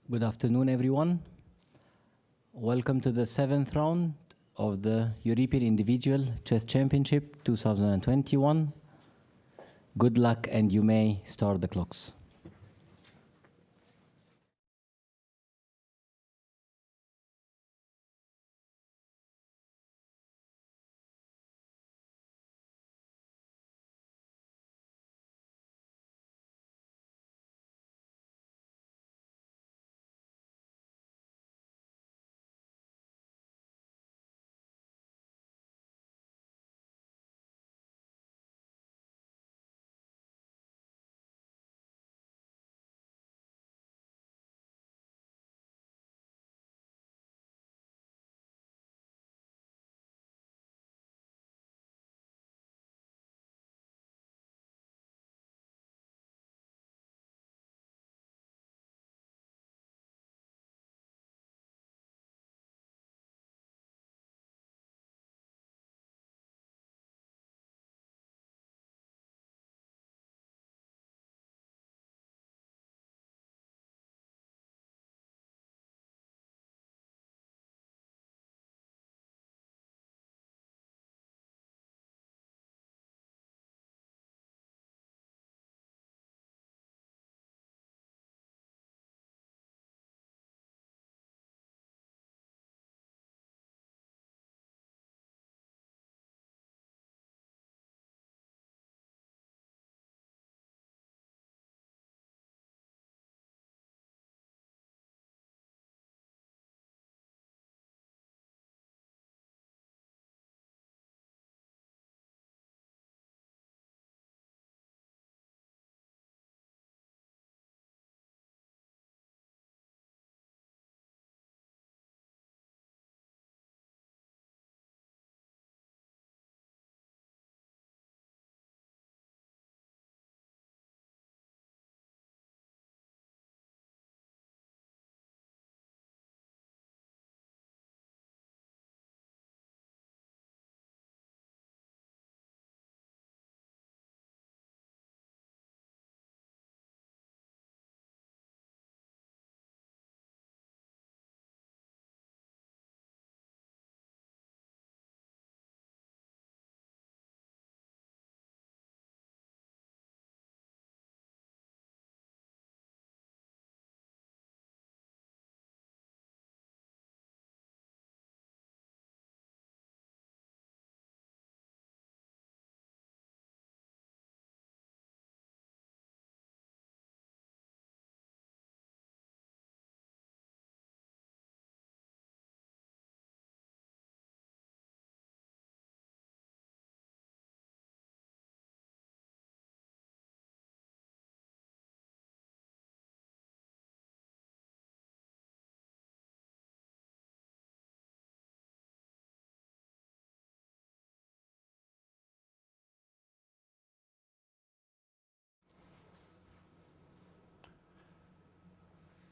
Good afternoon, everyone. Welcome to the 7th round of the European Individual Chess Championship 2021. Good luck, and you may start the clocks.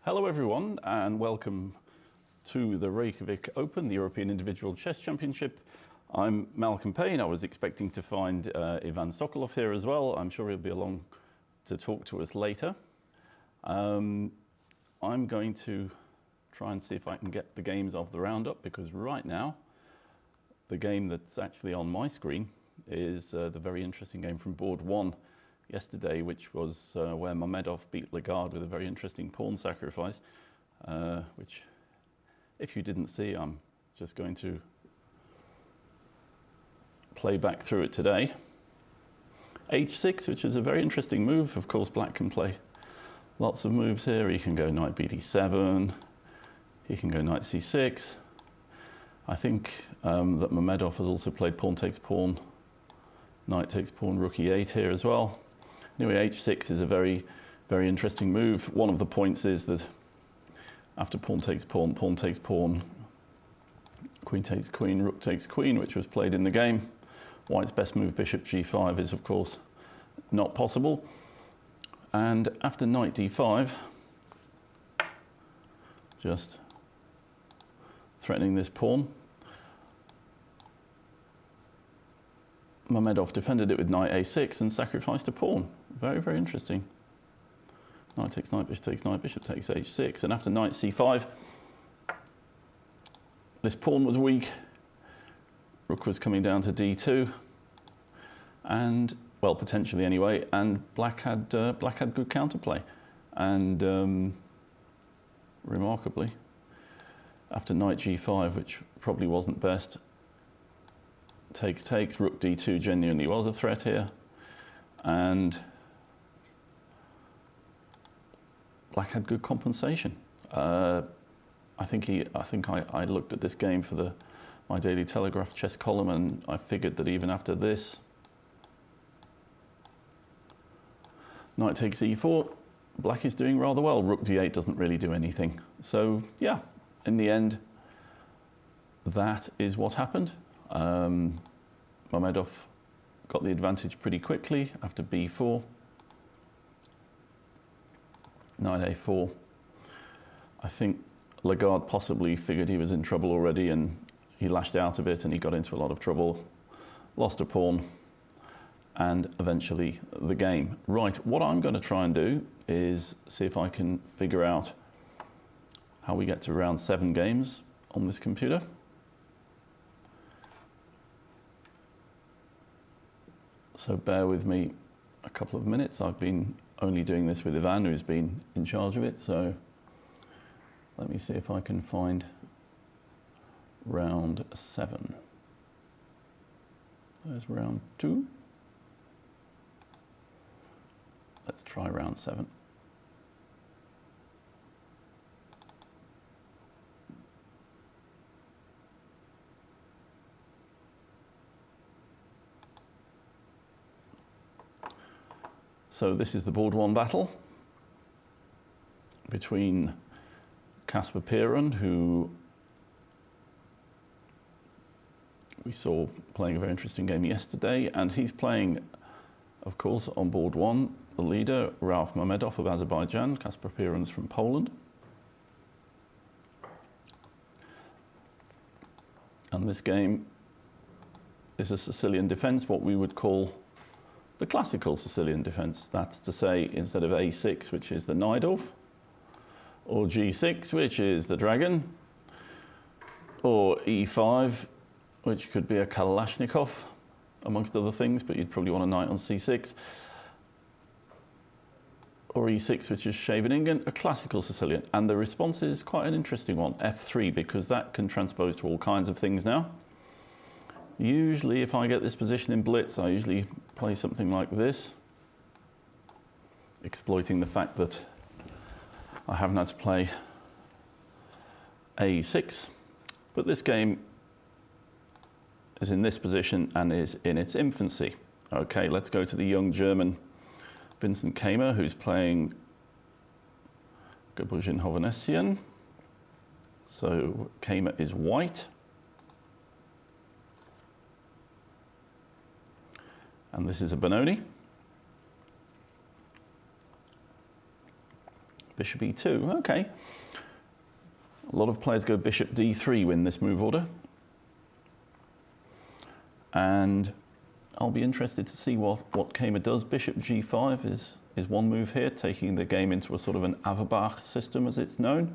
Hello everyone, and welcome to the Reykjavik Open, the European Individual Chess Championship. I'm Malcolm Payne. I was expecting to find Ivan Sokolov here as well. I'm sure he'll be along to talk to us later. I'm going to try and see if I can get the games of the roundup, because right now the game that's actually on my screen is the very interesting game from board 1 yesterday, which was where Mamedov beat Lagarde with a very interesting pawn sacrifice, which, if you didn't see, I'm just going to play back through it today. H6, which is a very interesting move. Of course, black can play lots of moves here. He can go knight bd7, he can go knight c6. I think that Mamedov has also played pawn takes pawn, knight takes pawn, rook e8 here as well. Anyway, h6 is a very, very interesting move. One of the points is that after pawn takes pawn, queen takes queen, rook takes queen, which was played in the game. White's best move, bishop g5, is of course not possible. And after knight d5, just threatening this pawn, Mamedov defended it with knight a6 and sacrificed a pawn. Very, very interesting. Knight takes knight, bishop takes h6, and after knight c5, this pawn was weak. Rook was coming down to d2, and, well, potentially anyway, and black had good counterplay. And remarkably, after knight g5, which probably wasn't best, takes, rook d2 genuinely was a threat here, and black had good compensation. I think I looked at this game for my Daily Telegraph chess column, and I figured that even after this, knight takes e4, black is doing rather well. Rook d8 doesn't really do anything. So yeah, in the end, that is what happened. Mamedov got the advantage pretty quickly after b4. Knight a4. I think Lagarde possibly figured he was in trouble already, and he lashed out of it, and he got into a lot of trouble, lost a pawn, and eventually the game. Right, what I'm going to try and do is see if I can figure out how we get to round 7 games on this computer. So bear with me a couple of minutes. I've been only doing this with Ivan, who's been in charge of it, so let me see if I can find round 7. There's round 2. Let's try round 7. So this is the board 1 battle between Kasper Piron, who we saw playing a very interesting game yesterday, and he's playing, of course, on board 1, the leader, Rauf Mamedov of Azerbaijan. Kasper Piron's from Poland. And this game is a Sicilian defense, what we would call the classical Sicilian defense. That's to say, instead of a6, which is the Najdorf, or g6, which is the dragon, or e5, which could be a Kalashnikov, amongst other things, but you'd probably want a knight on c6, or e6, which is Scheveningen, a classical Sicilian. And the response is quite an interesting one, f3, because that can transpose to all kinds of things now. Usually, if I get this position in blitz, I usually play something like this, exploiting the fact that I haven't had to play a6. But this game is in this position and is in its infancy. Okay, let's go to the young German Vincent Keimer, who's playing Gebrüchen Hovhanessian. So Keimer is white. And this is a Benoni. Bishop e2, okay. A lot of players go bishop d3 win this move order. And I'll be interested to see what Keimer does. Bishop g5 is one move here, taking the game into a sort of an Averbach system, as it's known.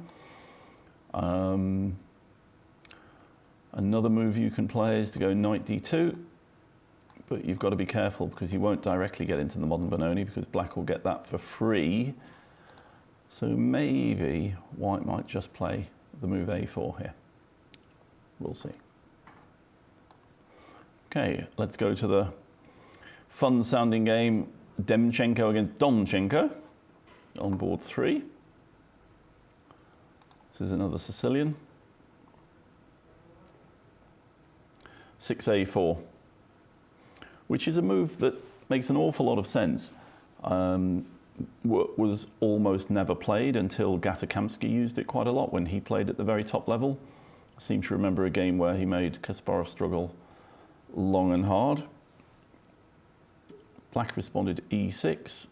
Another move you can play is to go knight d2. But you've got to be careful because you won't directly get into the modern Benoni because black will get that for free. So maybe white might just play the move a4 here. We'll see. Okay, let's go to the fun-sounding game Demchenko against Domchenko on board 3. This is another Sicilian. 6a4. Which is a move that makes an awful lot of sense. Was almost never played until Gatakamsky used it quite a lot when he played at the very top level. I seem to remember a game where he made Kasparov struggle long and hard. Black responded e6.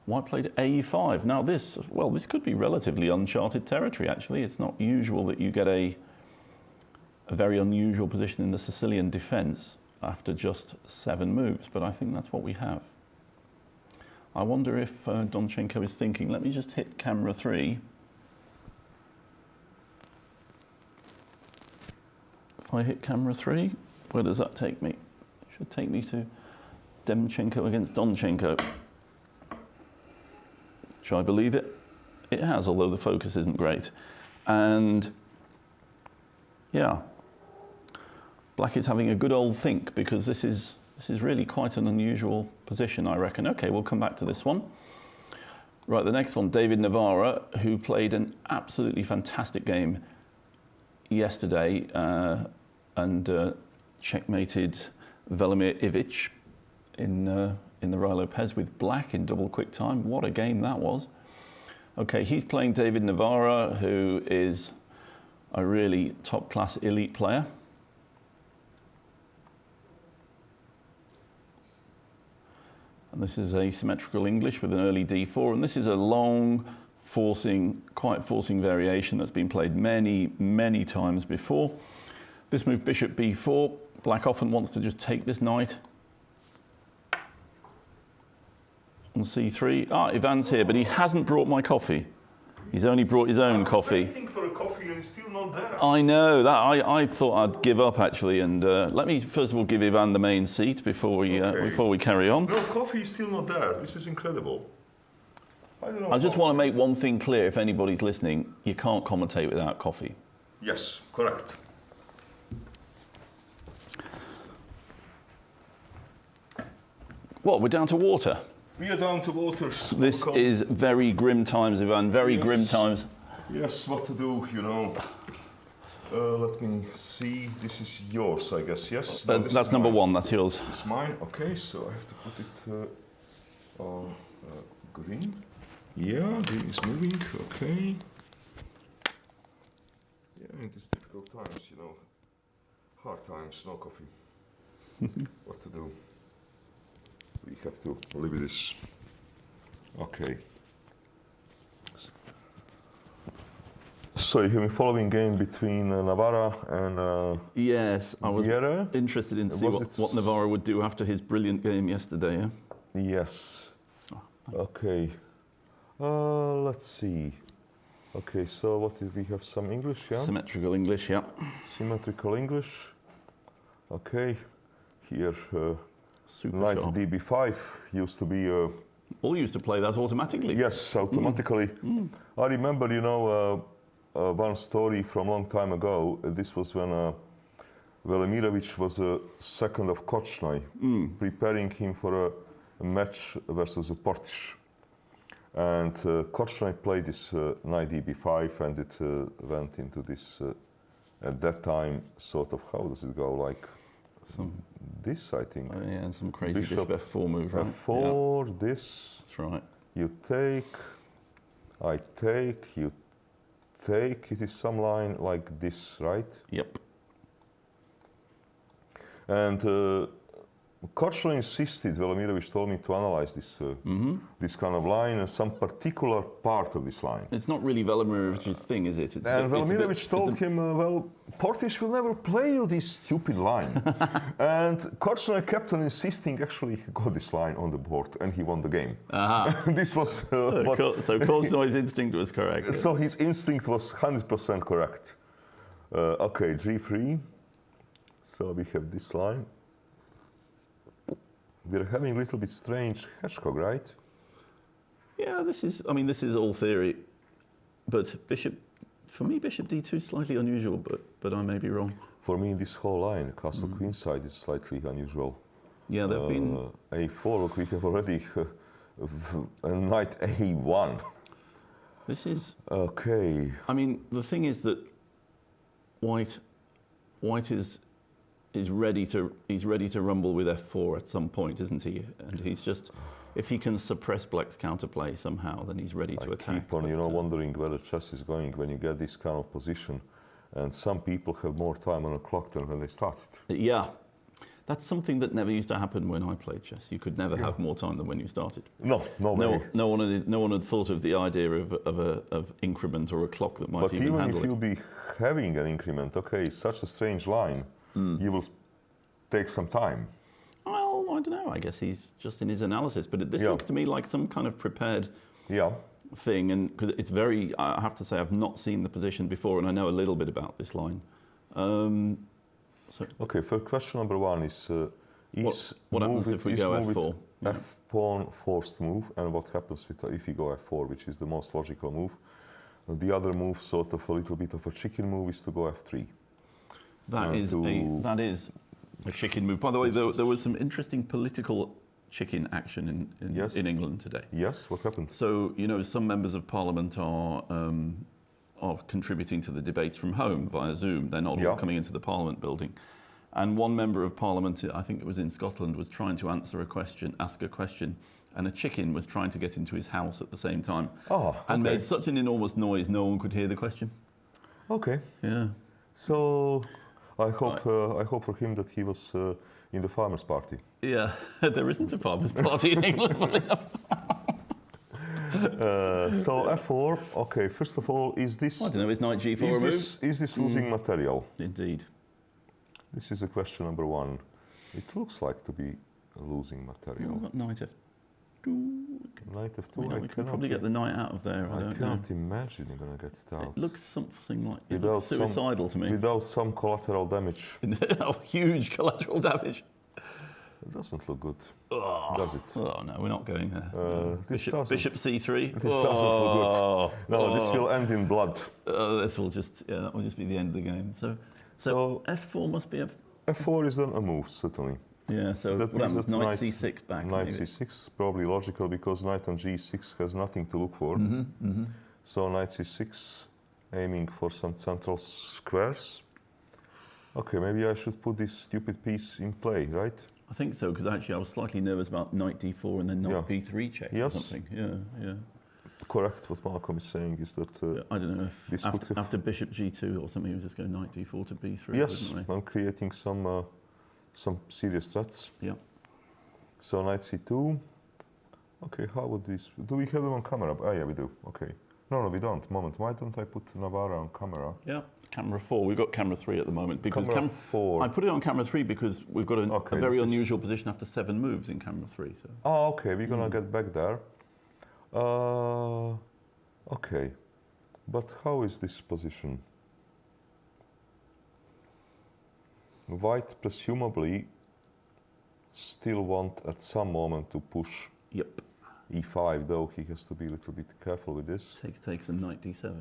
White played a5. Now this could be relatively uncharted territory actually. It's not usual that you get a very unusual position in the Sicilian defense after just 7 moves, but I think that's what we have. I wonder if Donchenko is thinking, let me just hit camera 3. If I hit camera 3, where does that take me? It should take me to Demchenko against Donchenko. Shall I believe it? It has, although the focus isn't great. And yeah, Black is having a good old think, because this is really quite an unusual position, I reckon. Okay, we'll come back to this one. Right, the next one, David Navarra, who played an absolutely fantastic game yesterday and checkmated Velimir Ivic in the Ruy Lopez with Black in double quick time. What a game that was. Okay, he's playing David Navarra, who is a really top-class elite player. And this is asymmetrical English with an early d4, and this is a long, quite forcing variation that's been played many, many times before. This move, bishop b4. Black often wants to just take this knight on c3. Ah, Ivan's here, but he hasn't brought my coffee. He's only brought his own coffee. I was waiting for a coffee and it's still not there. I know that. I thought I'd give up actually, and let me first of all give Ivan the main seat before we carry on. No, coffee is still not there. This is incredible. I don't know. I just want to make one thing clear: if anybody's listening, you can't commentate without coffee. Yes, correct. What? We're down to water. We are down to water. This is very grim times, Ivan. Very grim times. Yes, what to do, you know. Let me see. This is yours, I guess. Yes. No, that's number one. That's yours. It's mine. Okay, so I have to put it on green. Yeah, green is moving. Okay. Yeah, in these difficult times, you know, hard times, no coffee. What to do? We have to live with this. Okay. So you have been following game between Navarra and yes, I was Vieira. Interested in see what Navarra would do after his brilliant game yesterday. Yeah? Yes. Okay. Let's see. Okay, so what did we have? Some English, yeah? Symmetrical English, yeah. Symmetrical English. Okay. Here, Super knight sharp. db5 used to be... All used to play that automatically. Yes, automatically. I remember, you know, one story from a long time ago. This was when Velimirovic was a second of Korchnoi, preparing him for a match versus a Portish. And Korchnoi played this knight db5, and it went into this, at that time, sort of, how does it go, like this, I think. Oh, yeah, and some crazy bishop f4 move, right? f4, yeah. this. That's right. You take, I take, you take. It is some line like this, right? Yep. And Korchnoi insisted, Velimirovic told me, to analyze this this kind of line and some particular part of this line. It's not really Velimirovic's thing, is it? And Velimirovic told him, well, Portish will never play you this stupid line. And Korchnoi kept on insisting, actually he got this line on the board and he won the game. This was so Korchnoi's instinct was correct. So his instinct was 100% correct. Okay, g3. So we have this line. We're having a little bit strange hedgehog, right? Yeah, this is all theory. But for me, bishop d2 is slightly unusual, but I may be wrong. For me, this whole line, castle queenside, is slightly unusual. Yeah, there have been... a4, look, we have already a knight a1. This is... Okay. I mean, the thing is that white is ready to rumble with f4 at some point, isn't he? And he's just, if he can suppress Black's counterplay somehow, then he's ready to attack. I keep on, you know, wondering where the chess is going when you get this kind of position. And some people have more time on the clock than when they started. Yeah, that's something that never used to happen when I played chess. You could never have more time than when you started. No way. No one had thought of the idea of increment or a clock that might even handle it. But even if you be having an increment, okay, it's such a strange line, you will take some time. Well, I don't know. I guess he's just in his analysis. But this Yeah. looks to me like some kind of prepared Yeah. thing. And because it's very, I have to say, I've not seen the position before, and I know a little bit about this line. Okay, for question number one is what happens if we go F4? Yeah. F pawn forced move, and what happens with if you go F4, which is the most logical move. The other move, sort of a little bit of a chicken move, is to go F3. That is a chicken move. By the way, there was some interesting political chicken action in England today. Yes, what happened? So, you know, some members of parliament are contributing to the debates from home via Zoom. They're not all coming into the parliament building. And one member of parliament, I think it was in Scotland, was trying to ask a question, and a chicken was trying to get into his house at the same time. Oh, okay. And made such an enormous noise, no one could hear the question. Okay. Yeah. So I hope for him that he was in the farmers' party. Yeah, there isn't a farmers' party in England, funny enough. So F4. Okay, first of all, is this? I don't know. Is knight G4 a move? Is this losing material? Indeed. This is a question number one. It looks like to be losing material. We've got knight F2. Knight F2. We can probably get the knight out of there. I cannot imagine you're going to get it out. It looks something like it looks suicidal to me. Without some collateral damage. Oh, huge collateral damage. It doesn't look good, does it? Oh no, we're not going there. Bishop C3. This doesn't look good. No, this will end in blood. That will just be the end of the game. So F4 must be a... F4 is then a move, certainly. Yeah, so that what happens? Knight C6 back. Knight C6, probably logical, because knight on G6 has nothing to look for. So knight C6, aiming for some central squares. Okay, maybe I should put this stupid piece in play, right? I think so, because actually I was slightly nervous about knight D4 and then knight B3 check or something. Yeah. Correct. What Malcolm is saying is that I don't know if after bishop G2 or something, he was just going knight D4 to B3. Yes, I'm creating some serious threats. Yeah. So knight C2. Okay, how would this? Do we have them on camera? Ah, yeah, we do. Okay. No, we don't. Moment. Why don't I put Navarra on camera? Yeah. Camera 4. We've got camera 3 at the moment because camera 4. I put it on camera 3 because we've got a very unusual position after 7 moves in camera 3. So. Oh, okay. We're gonna get back there. Okay, but how is this position? White presumably still want at some moment to push. Yep. E5, though he has to be a little bit careful with this. Takes a knight D7,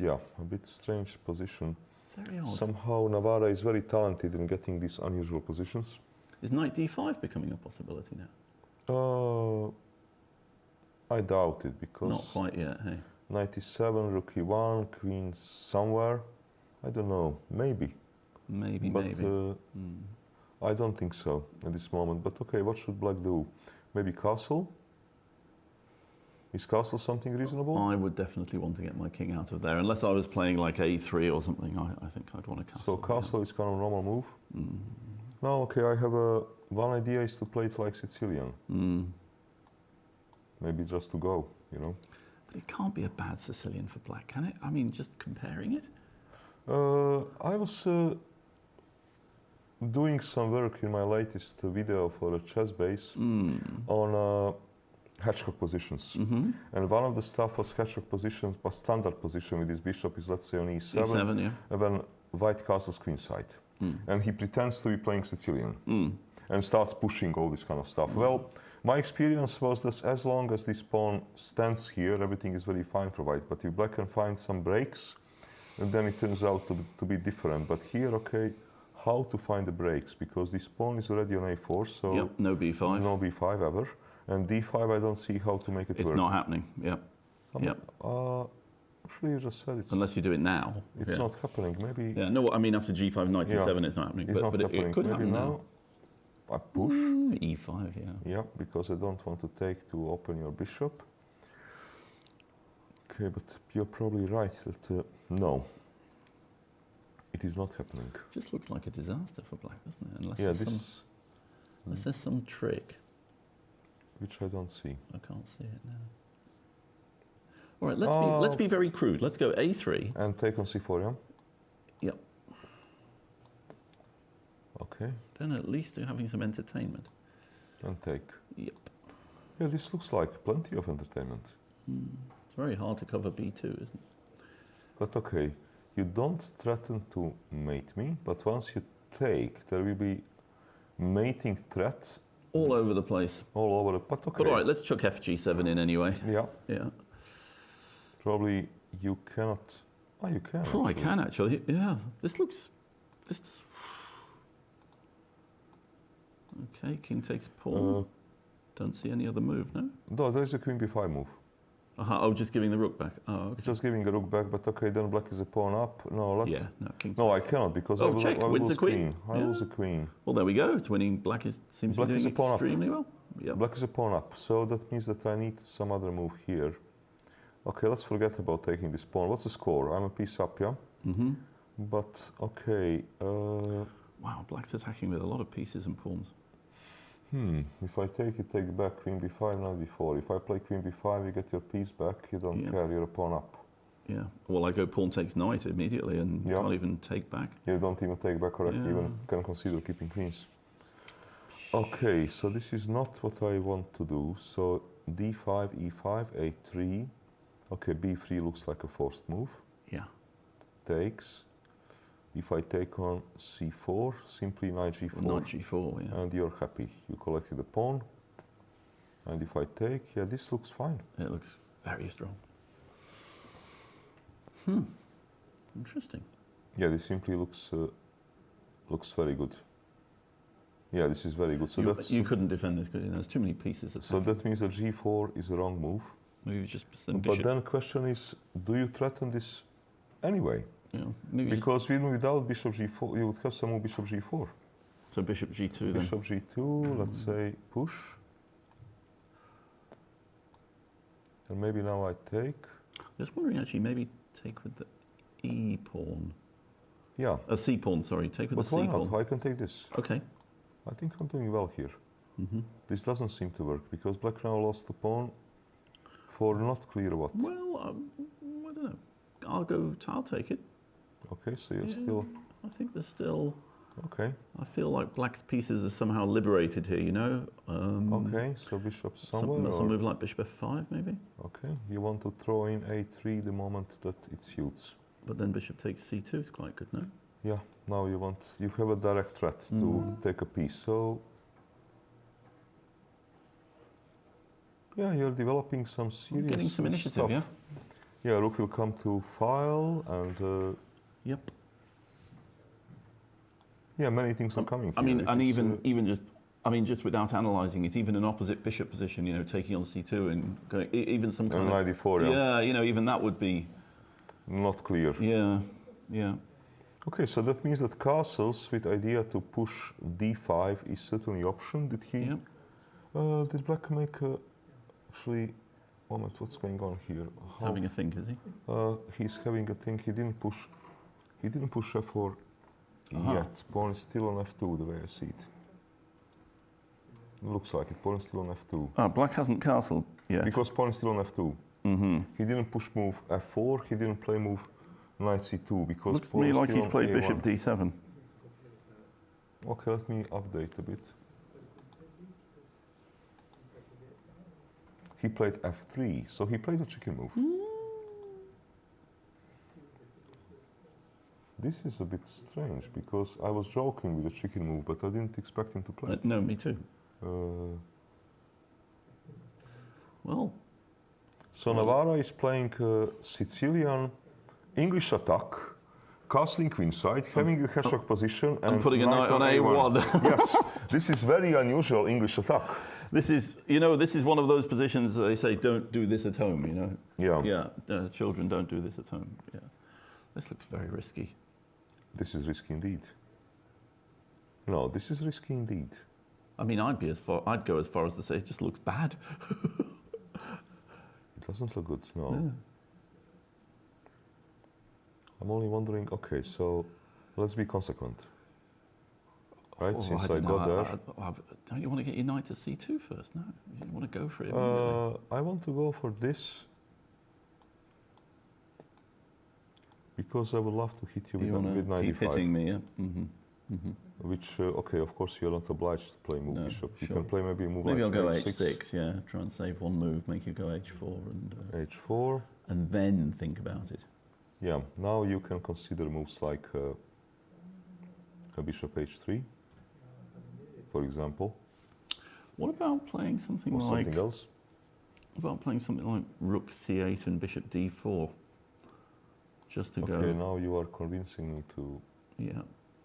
yeah. A bit strange position. Very odd. Somehow Navarra is very talented in getting these unusual positions. Is knight D5 becoming a possibility now? I doubt it, because... Not quite yet, hey? Knight E7, rook E1, queen somewhere. I don't know, maybe. Maybe. I don't think so at this moment. But okay, what should black do? Maybe castle? Is castle something reasonable? I would definitely want to get my king out of there. Unless I was playing like A3 or something, I think I'd want a castle. So castle is kind of a normal move? No, okay, I have one idea is to play it like Sicilian. Maybe just to go, you know. But it can't be a bad Sicilian for black, can it? I mean, just comparing it? I was doing some work in my latest video for a chess base on hedgehog positions. And one of the stuff was hedgehog positions, but standard position with his bishop is, let's say, on E7, yeah. and then white castles queenside. And he pretends to be playing Sicilian and starts pushing all this kind of stuff. Well, my experience was that as long as this pawn stands here, everything is very fine for white. But if black can find some breaks, and then it turns out to be different. But here, okay, how to find the breaks? Because this pawn is already on A4, so yep, no B5. No B5 ever. And D5, I don't see how to make it work. It's not happening, yep. Actually, you just said it's... Unless you do it now. It's not happening, maybe... Yeah, no, I mean after G5, knight D7, it's not happening. It's not happening. It could happen now. I push. E5, yeah. Yeah, because I don't want to take to open your bishop. Okay, but you're probably right that no, it is not happening. It just looks like a disaster for black, doesn't it? Unless unless there's some trick. Which I don't see. I can't see it now. All right, let's be very crude. Let's go A3. And take on C4, yeah? Yep. Okay. Then at least you're having some entertainment. And take. Yep. Yeah, this looks like plenty of entertainment. It's very hard to cover b2, isn't it? But okay, you don't threaten to mate me, but once you take, there will be mating threat. All over the place. All over it, but okay. But all right, let's chuck fg7 in anyway. Yeah. Yeah. Probably you cannot. Oh, you can. Oh, I can actually. Yeah. This looks. This. Okay, king takes pawn. Don't see any other move, no? No, there is a queen b5 move. Oh, just giving the rook back. Oh, okay. Just giving a rook back, but okay, then black is a pawn up. No, let's. Yeah, no, king. No, I cannot because I will wins lose the queen. I lose a queen. Well, there we go. It's winning. Black seems to be doing extremely well. Yeah. Black is a pawn up, so that means that I need some other move here. Okay, let's forget about taking this pawn. What's the score? I'm a piece up, yeah? Mm-hmm. But, okay. Wow, black's attacking with a lot of pieces and pawns. If I take, you take back queen b5, knight b4. If I play queen b5, you get your piece back. You don't care, you're a pawn up. Yeah, well, I go pawn takes knight immediately and can't even take back. You don't even take back, correct? You even can consider keeping queens. Okay, so this is not what I want to do. So d5, e5, a3. Okay, b3 looks like a forced move. Yeah. Takes. If I take on c4, simply knight g4. Knight g4, yeah. And you're happy. You collected the pawn. And if I take, yeah, this looks fine. It looks very strong. Interesting. Yeah, this simply looks very good. Yeah, this is very good. So you couldn't defend this, could you? There's too many pieces. So that means that g4 is the wrong move. Maybe just but then the question is, do you threaten this anyway? Yeah, maybe because even without bishop g4, you would have some more bishop g4. So bishop g2 then. Bishop g2, let's say push. And maybe now I take. Just wondering actually, maybe take with the e pawn. Yeah. C pawn, sorry. Take with the C pawn. But why not? I can take this. Okay. I think I'm doing well here. This doesn't seem to work because black now lost the pawn for not clear what. Well, I don't know. I'll take it. Okay, so you're still. I think there's still. Okay. I feel like black's pieces are somehow liberated here, you know? Okay, so bishop somewhere? Some move like bishop f5, maybe? Okay, you want to throw in a3 the moment that it suits. But then bishop takes c2 is quite good, no? Yeah, now you have a direct threat to take a piece, so... Yeah, you're developing some serious getting some initiative, stuff. Yeah? Yeah, rook will come to file and... Yep. Yeah, many things are coming here. I mean, and even just without analysing it, even an opposite bishop position, you know, taking on c2 and going, even some kind of... knight d4, yeah, you know, even that would be... Not clear. Yeah, yeah. Okay, so that means that castles with idea to push d5 is certainly option. Did he... Yep. Did black make a... Actually, moment, what's going on here? He's having a think, is he? He's having a think. He didn't push f4 yet. Pawn is still on f2, the way I see it. It looks like it. Pawn is still on f2. Ah, black hasn't castled yet. Because pawn is still on f2. He didn't push move f4. He didn't play move knight c2 because looks to me like he's played bishop d7. Okay, let me update a bit. He played f3, so he played a chicken move. This is a bit strange because I was joking with the chicken move, but I didn't expect him to play it. No, me too. Well. So Navarra is playing Sicilian English attack, castling queenside, having a hedgehog position, and putting a knight on a1. Yes, this is very unusual English attack. This is, you know, this is one of those positions that they say don't do this at home, you know. Yeah. Yeah, children don't do this at home. Yeah, this looks very risky. This is risky indeed. No, this is risky indeed. I mean, I'd go as far as to say it just looks bad. It doesn't look good, no. Yeah. I'm only wondering, okay, so let's be consequent. Right, since I got there. Don't you want to get your knight to c2 first? No, you want to go for it. I want to go for this because I would love to hit you with knight d5. Keep hitting me, yeah. Which, okay, of course you're not obliged to play move No, bishop. You sure. can play maybe a move Maybe like I'll go h6. h6, yeah. Try and save one move, make you go h4 h4. and then think about it. Yeah, now you can consider moves like a bishop h3, for example. What about playing something Or like... something else. What about playing something like rook c8 and bishop d4? Just to go... Okay, now you are convincing me to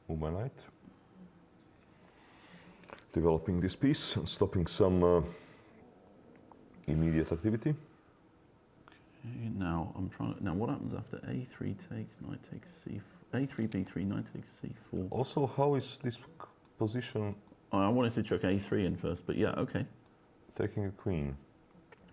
move my knight. Developing this piece and stopping some immediate activity. Okay, now I'm trying to... Now what happens after a3 takes, knight takes c4, a3, b3, knight takes c4? Also, how is this position... Oh, I wanted to chuck a3 in first, but yeah, okay. Taking a queen.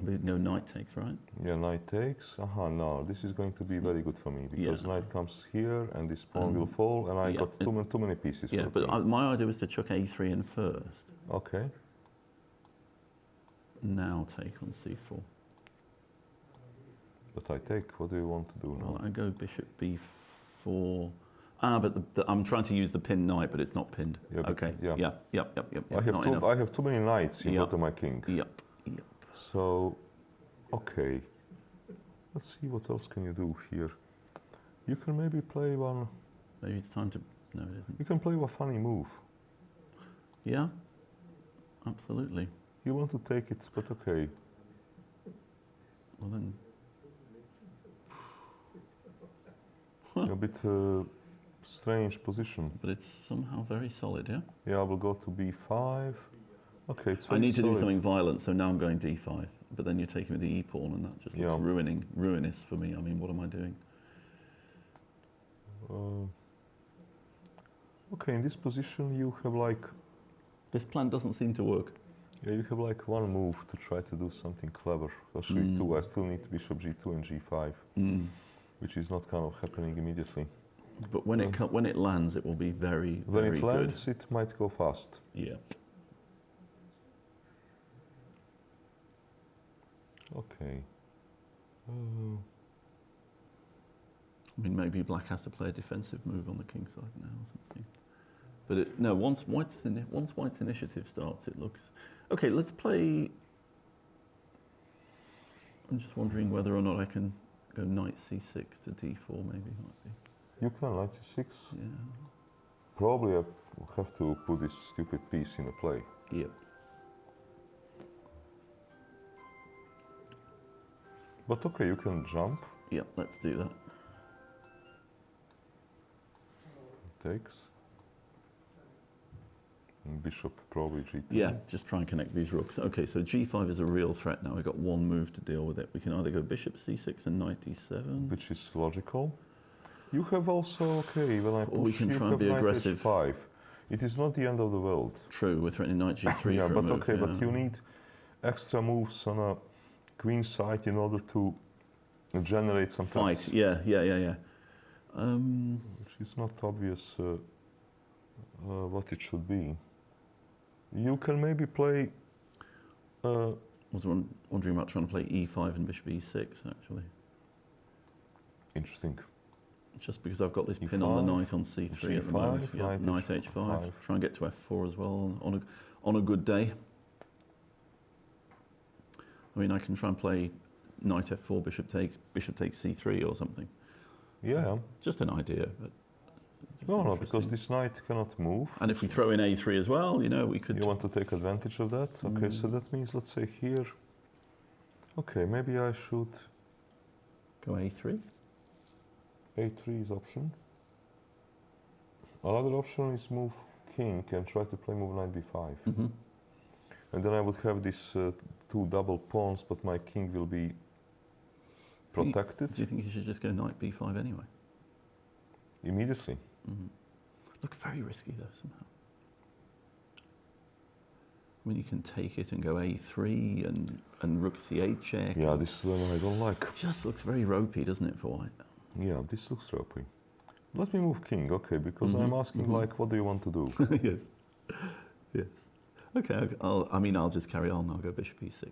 We can go knight takes, right? Yeah, knight takes. Aha, no, this is going to be very good for me because knight comes here and this pawn will fall and I got too many pieces. Yeah, but my idea was to chuck a3 in first. Okay. Now take on c4. But I take. What do you want to do now? Well, I go bishop b4. Ah, but I'm trying to use the pinned knight, but it's not pinned. Yeah, okay. Yeah. Yep. I have too many knights in front of my king. Yep. So, okay. Let's see what else can you do here. You can maybe play one. Maybe it's time to... No, it isn't. You can play a funny move. Yeah. Absolutely. You want to take it, but okay. Well then. A bit strange position. But it's somehow very solid, yeah? Yeah, I will go to b5. Okay, it's very I need to solid. do something violent, so now I'm going d5. But then you're taking with the e pawn, and that just looks ruinous for me. I mean, what am I doing? Okay, in this position you have like... This plan doesn't seem to work. Yeah, you have like one move to try to do something clever. Actually two. I still need bishop g2 and g5, which is not kind of happening immediately. But when it lands, it will be very, when very it lands, it might go fast. Yeah. Okay. I mean, maybe black has to play a defensive move on the king side now or something. But no, once white's initiative starts, it looks... Okay, let's play... I'm just wondering whether or not I can go knight c6 to d4, maybe. Might be. You can knight c6. Yeah. Probably I will have to put this stupid piece in a play. Yep. But okay, you can jump. Yep, let's do that. Takes. And bishop probably g2. Yeah, just try and connect these rooks. Okay, so g5 is a real threat now. We've got one move to deal with it. We can either go bishop c6 and knight d7. Which is logical. You have also, okay, when I push, we can you try and have be knight aggressive. h5. It is not the end of the world. True, we're threatening knight g3 Yeah, for but a move, okay, but you need extra moves on a queen side in order to generate some fight. threats. Yeah. Which is not obvious what it should be. You can maybe play... I was wondering about trying to play e5 and bishop e6, actually. Interesting. Just because I've got this E5, pin on the knight on c3 at the moment. Yeah, knight h5. Try and get to f4 as well on a good day. I mean, I can try and play knight f4, bishop takes c3 or something. Yeah. Just an idea, but... No, because this knight cannot move. And if we throw in a3 as well, you know, we could... You want to take advantage of that? Okay, so that means, let's say here... Okay, maybe I should... Go a3? a3 is option. Another option is move king and try to play move knight b5. And then I would have these two double pawns, but my king will be protected. Do you think you should just go knight b5 anyway? Immediately. Look very risky though, somehow. I mean, you can take it and go a3 and rook c8 check. Yeah, this is the one I don't like. It just looks very ropey, doesn't it, for white? Yeah, this looks ropey. Let me move king, okay, because I'm asking like, what do you want to do? Yes. Okay, I'll just carry on. I'll go bishop e6.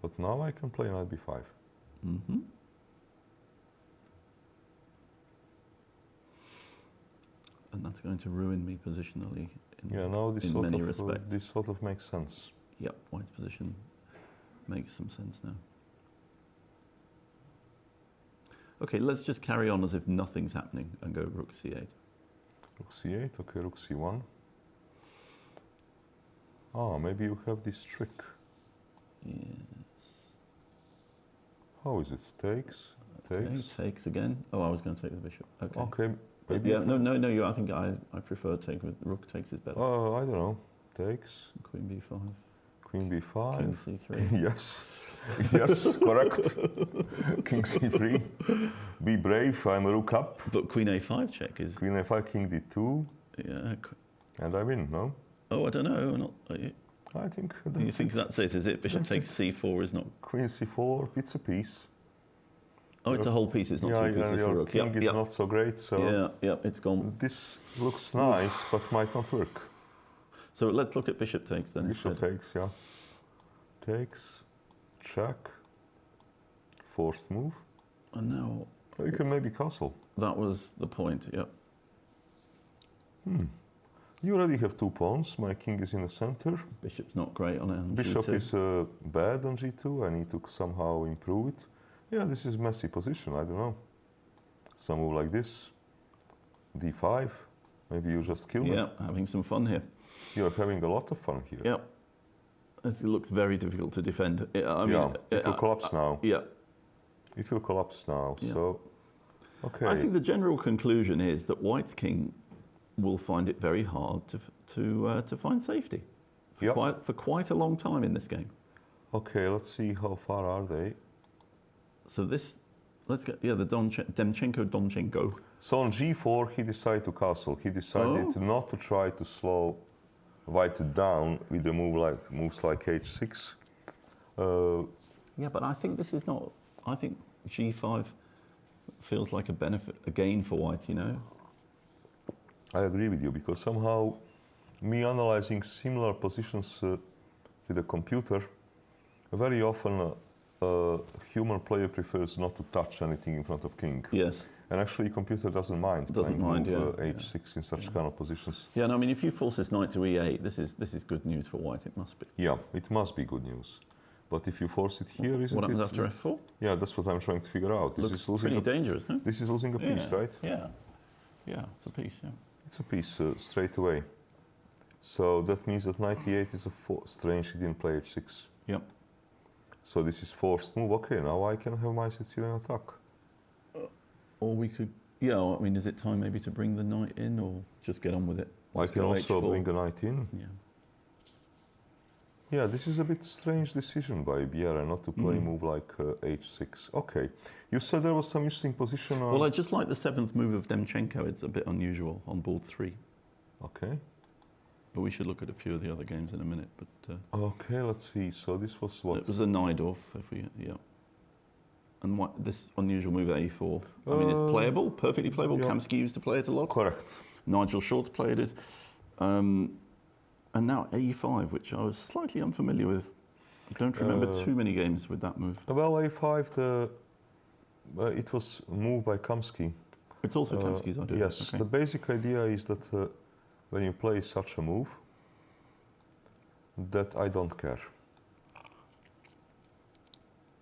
But now I can play knight b5. and that's going to ruin me positionally now this in many respects. This sort of makes sense. Yep, white's position makes some sense now. Okay, let's just carry on as if nothing's happening and go rook c8. Rook c8, okay, rook c1. Ah, maybe you have this trick. Yes. How is it? Takes, Okay, takes. takes again. Oh, I was going to take the bishop. Okay. Okay, But maybe. yeah, no. I think I prefer take with rook takes is better. I don't know. Takes. Queen b5. Queen b5. King c3. Yes, yes, correct. King c3. Be brave. I'm a rook up. But queen a5 check is. Queen a5, king d2, Yeah. and I win. No, Oh, I don't know. I think You that's think it. that's it? Is it? Bishop That's takes c4 is not. Queen c4. It's a piece. Oh, it's a whole piece. It's not two pieces for your rook. king is Yep. not so great. So Yeah. It's gone. this looks nice, but might not work. So let's look at bishop takes then. Bishop instead. takes, yeah. Takes, check, forced move. And now You can maybe castle. that was the point. Yep. You already have 2 pawns. My king is in the center. Bishop's not great on it. on Bishop G2. is bad on g2. I need to somehow improve it. Yeah, this is messy position. I don't know. Some move like this. d5. Maybe you just kill me. Yeah, having some fun here. You're having a lot of fun here. Yep. It looks very difficult to defend. I mean, it will collapse now. Yeah. It will collapse now. Yeah. So, okay. I think the general conclusion is that White's king will find it very hard to find safety for quite a long time in this game. Okay, let's see how far are they. So this, let's get the Demchenko. So on g4, he decided to castle. He decided not to try to slow White down with the moves like h6. Yeah, but I think this is not. I think g5 feels like a benefit, a gain for White. You know. I agree with you, because somehow me analyzing similar positions with a computer, very often a human player prefers not to touch anything in front of king. Yes. And actually, computer doesn't mind Doesn't mind, move, yeah. h6 in such kind of positions. Yeah, no, I mean, if you force this knight to e8, this is good news for White. It must be. Yeah, it must be good news. But if you force it here, isn't it? What happens after f4? Yeah, that's what I'm trying to figure out. This Looks is losing pretty dangerous, no? This is losing a piece, right? Yeah. Yeah, it's a piece. Yeah. It's a piece straight away. So that means that knight e8 is strange. He didn't play h6. Yep. So this is forced move. Okay, now I can have my Sicilian attack. Or we could. Yeah, I mean, is it time maybe to bring the knight in, or just get on with it? I can also bring a knight in. Yeah. Yeah, this is a bit strange decision by Biera not to play move like h6. Okay, you said there was some interesting position. Well, I just like the 7th move of Demchenko. It's a bit unusual on board 3. Okay. But we should look at a few of the other games in a minute. But okay, let's see. So this was what? It was a Najdorf, And what this unusual move a4? I mean, it's playable, perfectly playable. Yeah. Kamsky used to play it a lot. Correct. Nigel Short's played it. And now a5, which I was slightly unfamiliar with. I don't remember too many games with that move. Well, a5, it was moved by Kamsky. It's also Kamsky's idea. Yes, Okay. the basic idea is that when you play such a move, that I don't care.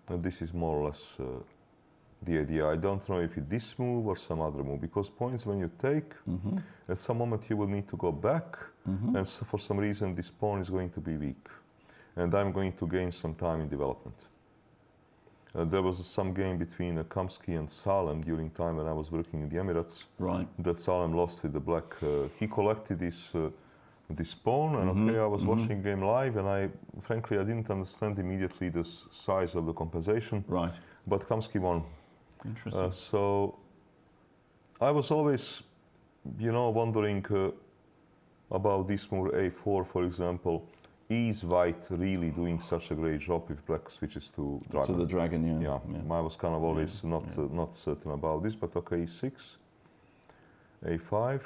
And this is more or less the idea. I don't know if it's this move or some other move, because points when you take, at some moment you will need to go back, and so for some reason this pawn is going to be weak. And I'm going to gain some time in development. There was some game between Kamsky and Salem during time when I was working in the Emirates. Right. That Salem lost with the black. He collected this pawn, and okay, I was watching game live, and frankly I didn't understand immediately the size of the compensation. Right. But Kamsky won. Interesting. So I was always, wondering about this move a4, for example. Is White really doing such a great job if Black switches to Dragon? To the Dragon, yeah. Yeah. I was kind of always not certain about this, but okay, e6, a5.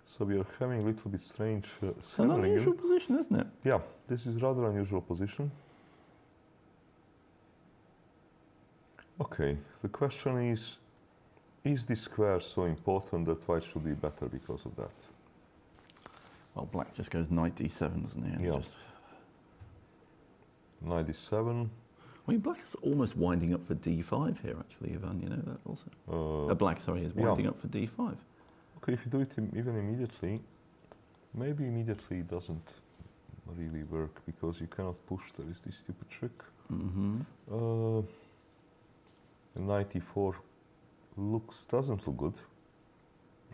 So we are having a little bit strange It's an unusual position, isn't it? Yeah, this is rather unusual position. Okay, the question is, is this square so important that white should be better because of that? Well, black just goes knight d7, doesn't he? And Yeah. just- Knight d7. I mean, black is almost winding up for d5 here, actually, Ivan. You know that also. Black, sorry, is winding up for d5. Okay, if you do it even immediately, maybe immediately it doesn't really work because you cannot push. There is this stupid trick. Knight e4 doesn't look good.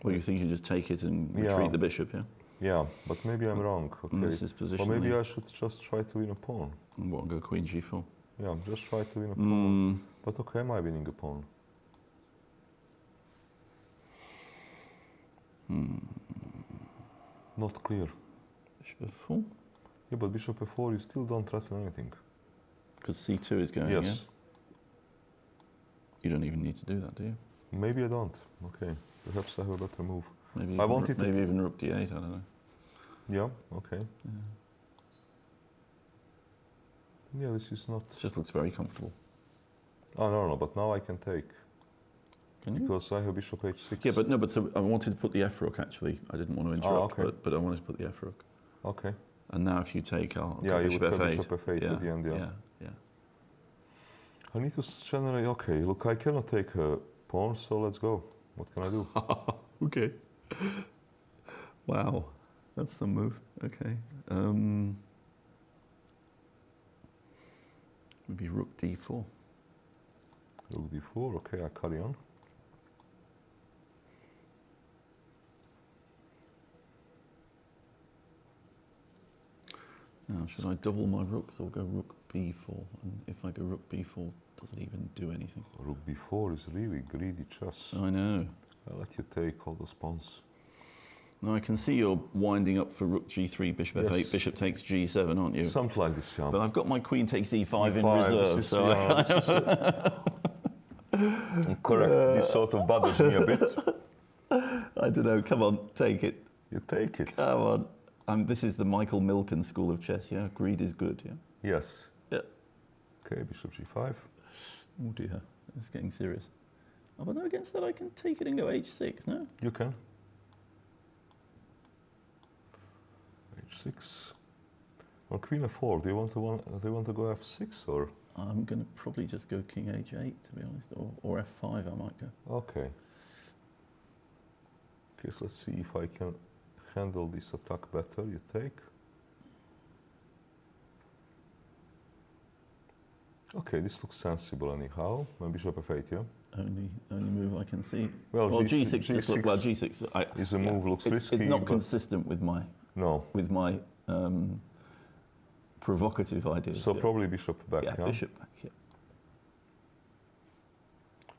Well, you think you just take it and retreat the bishop, yeah? Yeah, but maybe I'm wrong. Okay. This is positionally. Or maybe I should just try to win a pawn. And what, go queen g4? Yeah, just try to win a pawn. But okay, am I winning a pawn? Not clear. Bishop f4? Yeah, but bishop f4, you still don't threaten anything. Because c2 is going, Yes. yeah? You don't even need to do that, do you? Maybe I don't. Okay, perhaps I have a better move. Maybe I even, wanted to- maybe even rook d8, I don't know. Yeah, okay. Yeah, this is not... It just looks very comfortable. Oh, no, but now I can take. Can you? Because I have bishop h6. Yeah, but no, but so I wanted to put the f rook, actually. I didn't want to interrupt, okay. but I wanted to put the f rook. Okay. And now if you take, I'll Yeah, go you bishop would have f8. bishop f8 at the end, yeah. Yeah. I need to generate... Okay, look, I cannot take a pawn, so let's go. What can I do? Okay. Wow, that's some move. Okay. Maybe rook d4. Rook d4, okay, I carry on. Now, should I double my rooks or go rook b4? And if I go rook b4, does it even do anything? Rook b4 is really greedy chess. I know. I'll let you take all those pawns. Now I can see you're winding up for rook g3, bishop f8, Yes. bishop takes g7, aren't you? Something like this, yeah. But I've got my queen takes e5 in E5, reserve, this is- so yeah, this is, correct, this sort of bothers me a bit. I don't know. Come on, take it. You take it. Come on. This is the Michael Milken school of chess, yeah? Greed is good, yeah? Yes. Yeah. Okay, bishop g5. Oh dear, it's getting serious. Oh, but no, against that I can take it and go h6, no? You can. h6. On queen f4, do you want to go f6 or? I'm going to probably just go king h8, to be honest, or f5 I might go. Okay. Okay, so let's see if I can handle this attack better. You take. Okay, this looks sensible anyhow. My bishop f8, yeah? Only move I can see. Well, g6 just look, well, G6 g6 is a move, looks risky. It's not but consistent with my no. Provocative ideas. So probably bishop back, yeah, yeah? bishop back, yeah.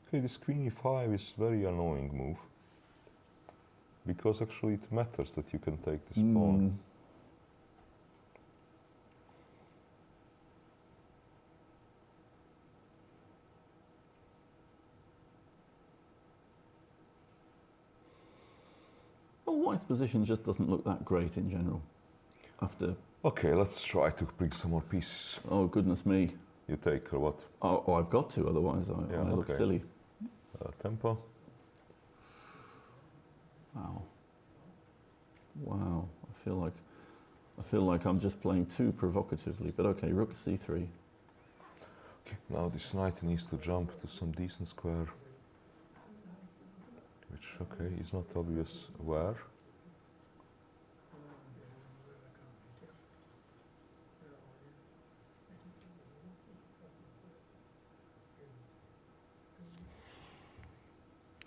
Okay, this queen e5 is very annoying move. Because actually it matters that you can take this pawn. Well, White's position just doesn't look that great in general. After, Okay, let's try to bring some more pieces. oh goodness me. You take or what? Oh, I've got to, otherwise I look okay. silly. Tempo. Wow. Wow. I feel like I'm just playing too provocatively, but okay, rook c3. Okay, now this knight needs to jump to some decent square. Which, okay, is not obvious where.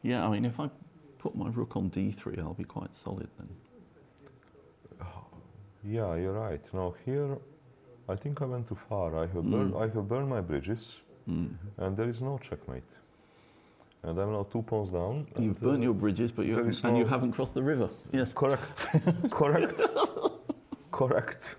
Yeah, I mean, if I put my rook on d3, I'll be quite solid then. Yeah, you're right. Now here, I think I went too far. I have burned my bridges, and there is no checkmate. And I'm now 2 pawns down. You've burnt your bridges, but you haven't crossed the river. Yes. Correct. Correct. Correct.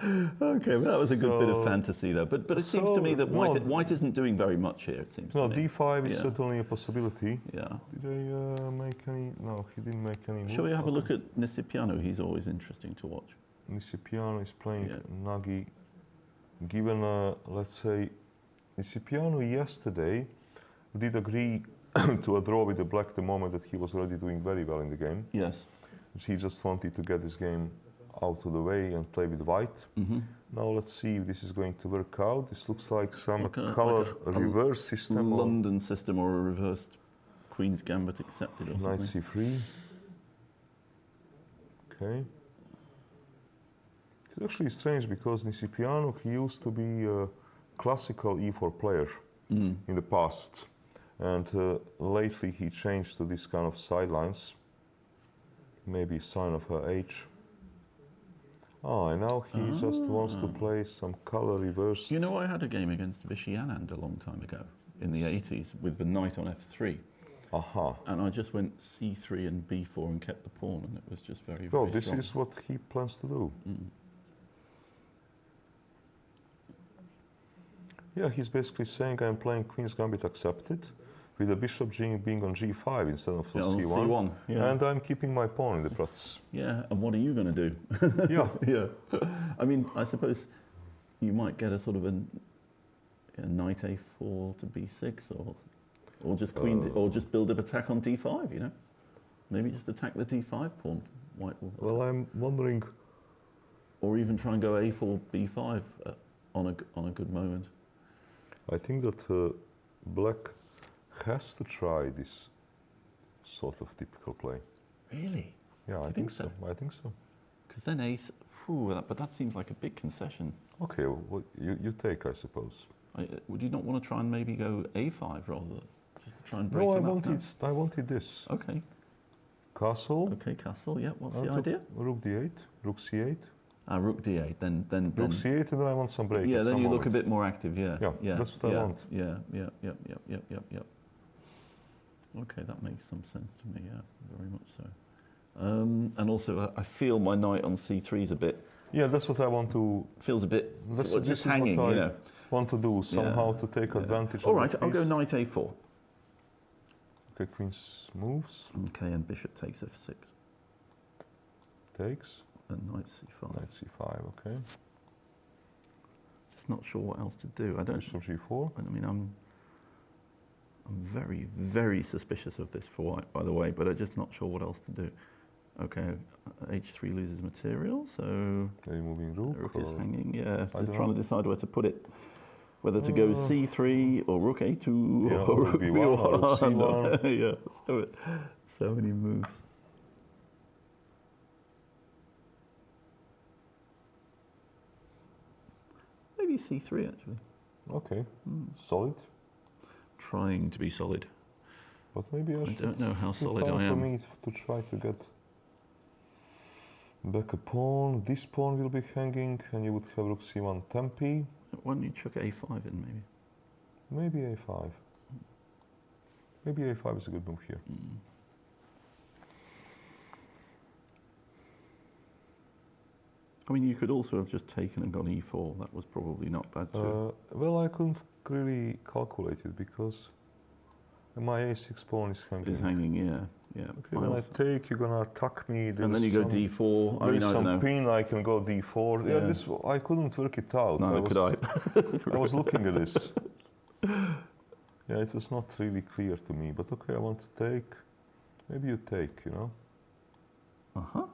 Okay, well, that was a good bit of fantasy there. But it seems to me that no, White isn't doing very much here, it seems No, to me. d5 is certainly a possibility. Yeah. Did I make any? No, he didn't make any move. Shall we have a look at Nisipiano? He's always interesting to watch. Nisipiano is playing Nagi. Given, let's say, Nisipiano yesterday did agree to a draw with the black the moment that he was already doing very well in the game. Yes. He just wanted to get this game out of the way and play with white. Now let's see if this is going to work out. This looks like some color reverse system. London system or a reversed Queen's Gambit accepted or Knight something. c3. Okay. It's actually strange because Nisipiano, he used to be a classical e4 player in the past. And lately he changed to this kind of sidelines. Maybe a sign of her age. Oh, and now he just wants to play some color reversed. You know, I had a game against Vishy Anand a long time ago, in the 80s, with the knight on f3. Aha. And I just went c3 and b4 and kept the pawn, and it was just very, Well, very this strong. is what he plans to do. Yeah, he's basically saying I'm playing Queen's Gambit accepted, with the bishop being on g5 instead of Yeah, c1. c1, yeah. And I'm keeping my pawn in the Platz. Yeah, and what are you going to do? Yeah. Yeah. I mean, I suppose you might get a sort of a knight a4 to b6, or just queen, or just build up attack on d5. You know, maybe just attack the d5 pawn. White will. Well, I'm wondering. Or even try and go a4 b5 on a good moment. I think that black has to try this sort of typical play. Really? Yeah, I think so. I think so. Because then ace, but that seems like a big concession. Okay, well, you take, I suppose. Would you not want to try and maybe go a5 rather, just to try and break No, him up? I wanted this. Okay. Castle. Okay, castle. Yeah. What's the idea? Rook d8, rook c8. Rook d8. Then Rook c8, and then I want some break. Yeah, at then some you look moment. a bit more active. Yeah. Yeah, that's what I want. Yeah. Okay, that makes some sense to me. Yeah, very much so. And also, I feel my knight on c3 is a bit. Yeah, that's what I want to. Feels a bit. This just is hanging. what I You know. want to do somehow to take advantage. All of right, the I'll go piece. knight a4. Okay, queen's moves. Okay, and bishop takes f6. Takes. And knight c5. Knight c5. Okay. Just not sure what else to do. I don't. Bishop g4. I mean, I'm very, very suspicious of this for white, by the way, but I'm just not sure what else to do. Okay, h3 loses material, so Maybe moving rook. rook is or- hanging. Yeah, I just don't trying know. to decide where to put it. Whether to go c3 or rook a2 Yeah, or rook b1 or rook b1. c1. Yeah, so many moves. Maybe c3 actually. Okay, solid. Trying to be solid. But maybe I I should. don't know how it's solid time I for am. me to try to get back a pawn. This pawn will be hanging, and you would have rook c1 tempi. Why don't you chuck a5 in maybe? Maybe a5. Maybe a5 is a good move here. I mean, you could also have just taken and gone e4. That was probably not bad too. Well, I couldn't really calculate it because my a6 pawn is hanging. It's hanging, yeah. Okay, when I take, you're gonna attack me. And then you go d4. I There mean, is I don't some know. pin. I can go d4. Yeah, Yeah. this I couldn't work it out. No, could I? I was looking at this. Yeah, it was not really clear to me. But okay, I want to take. Maybe you take, you know. Uh-huh.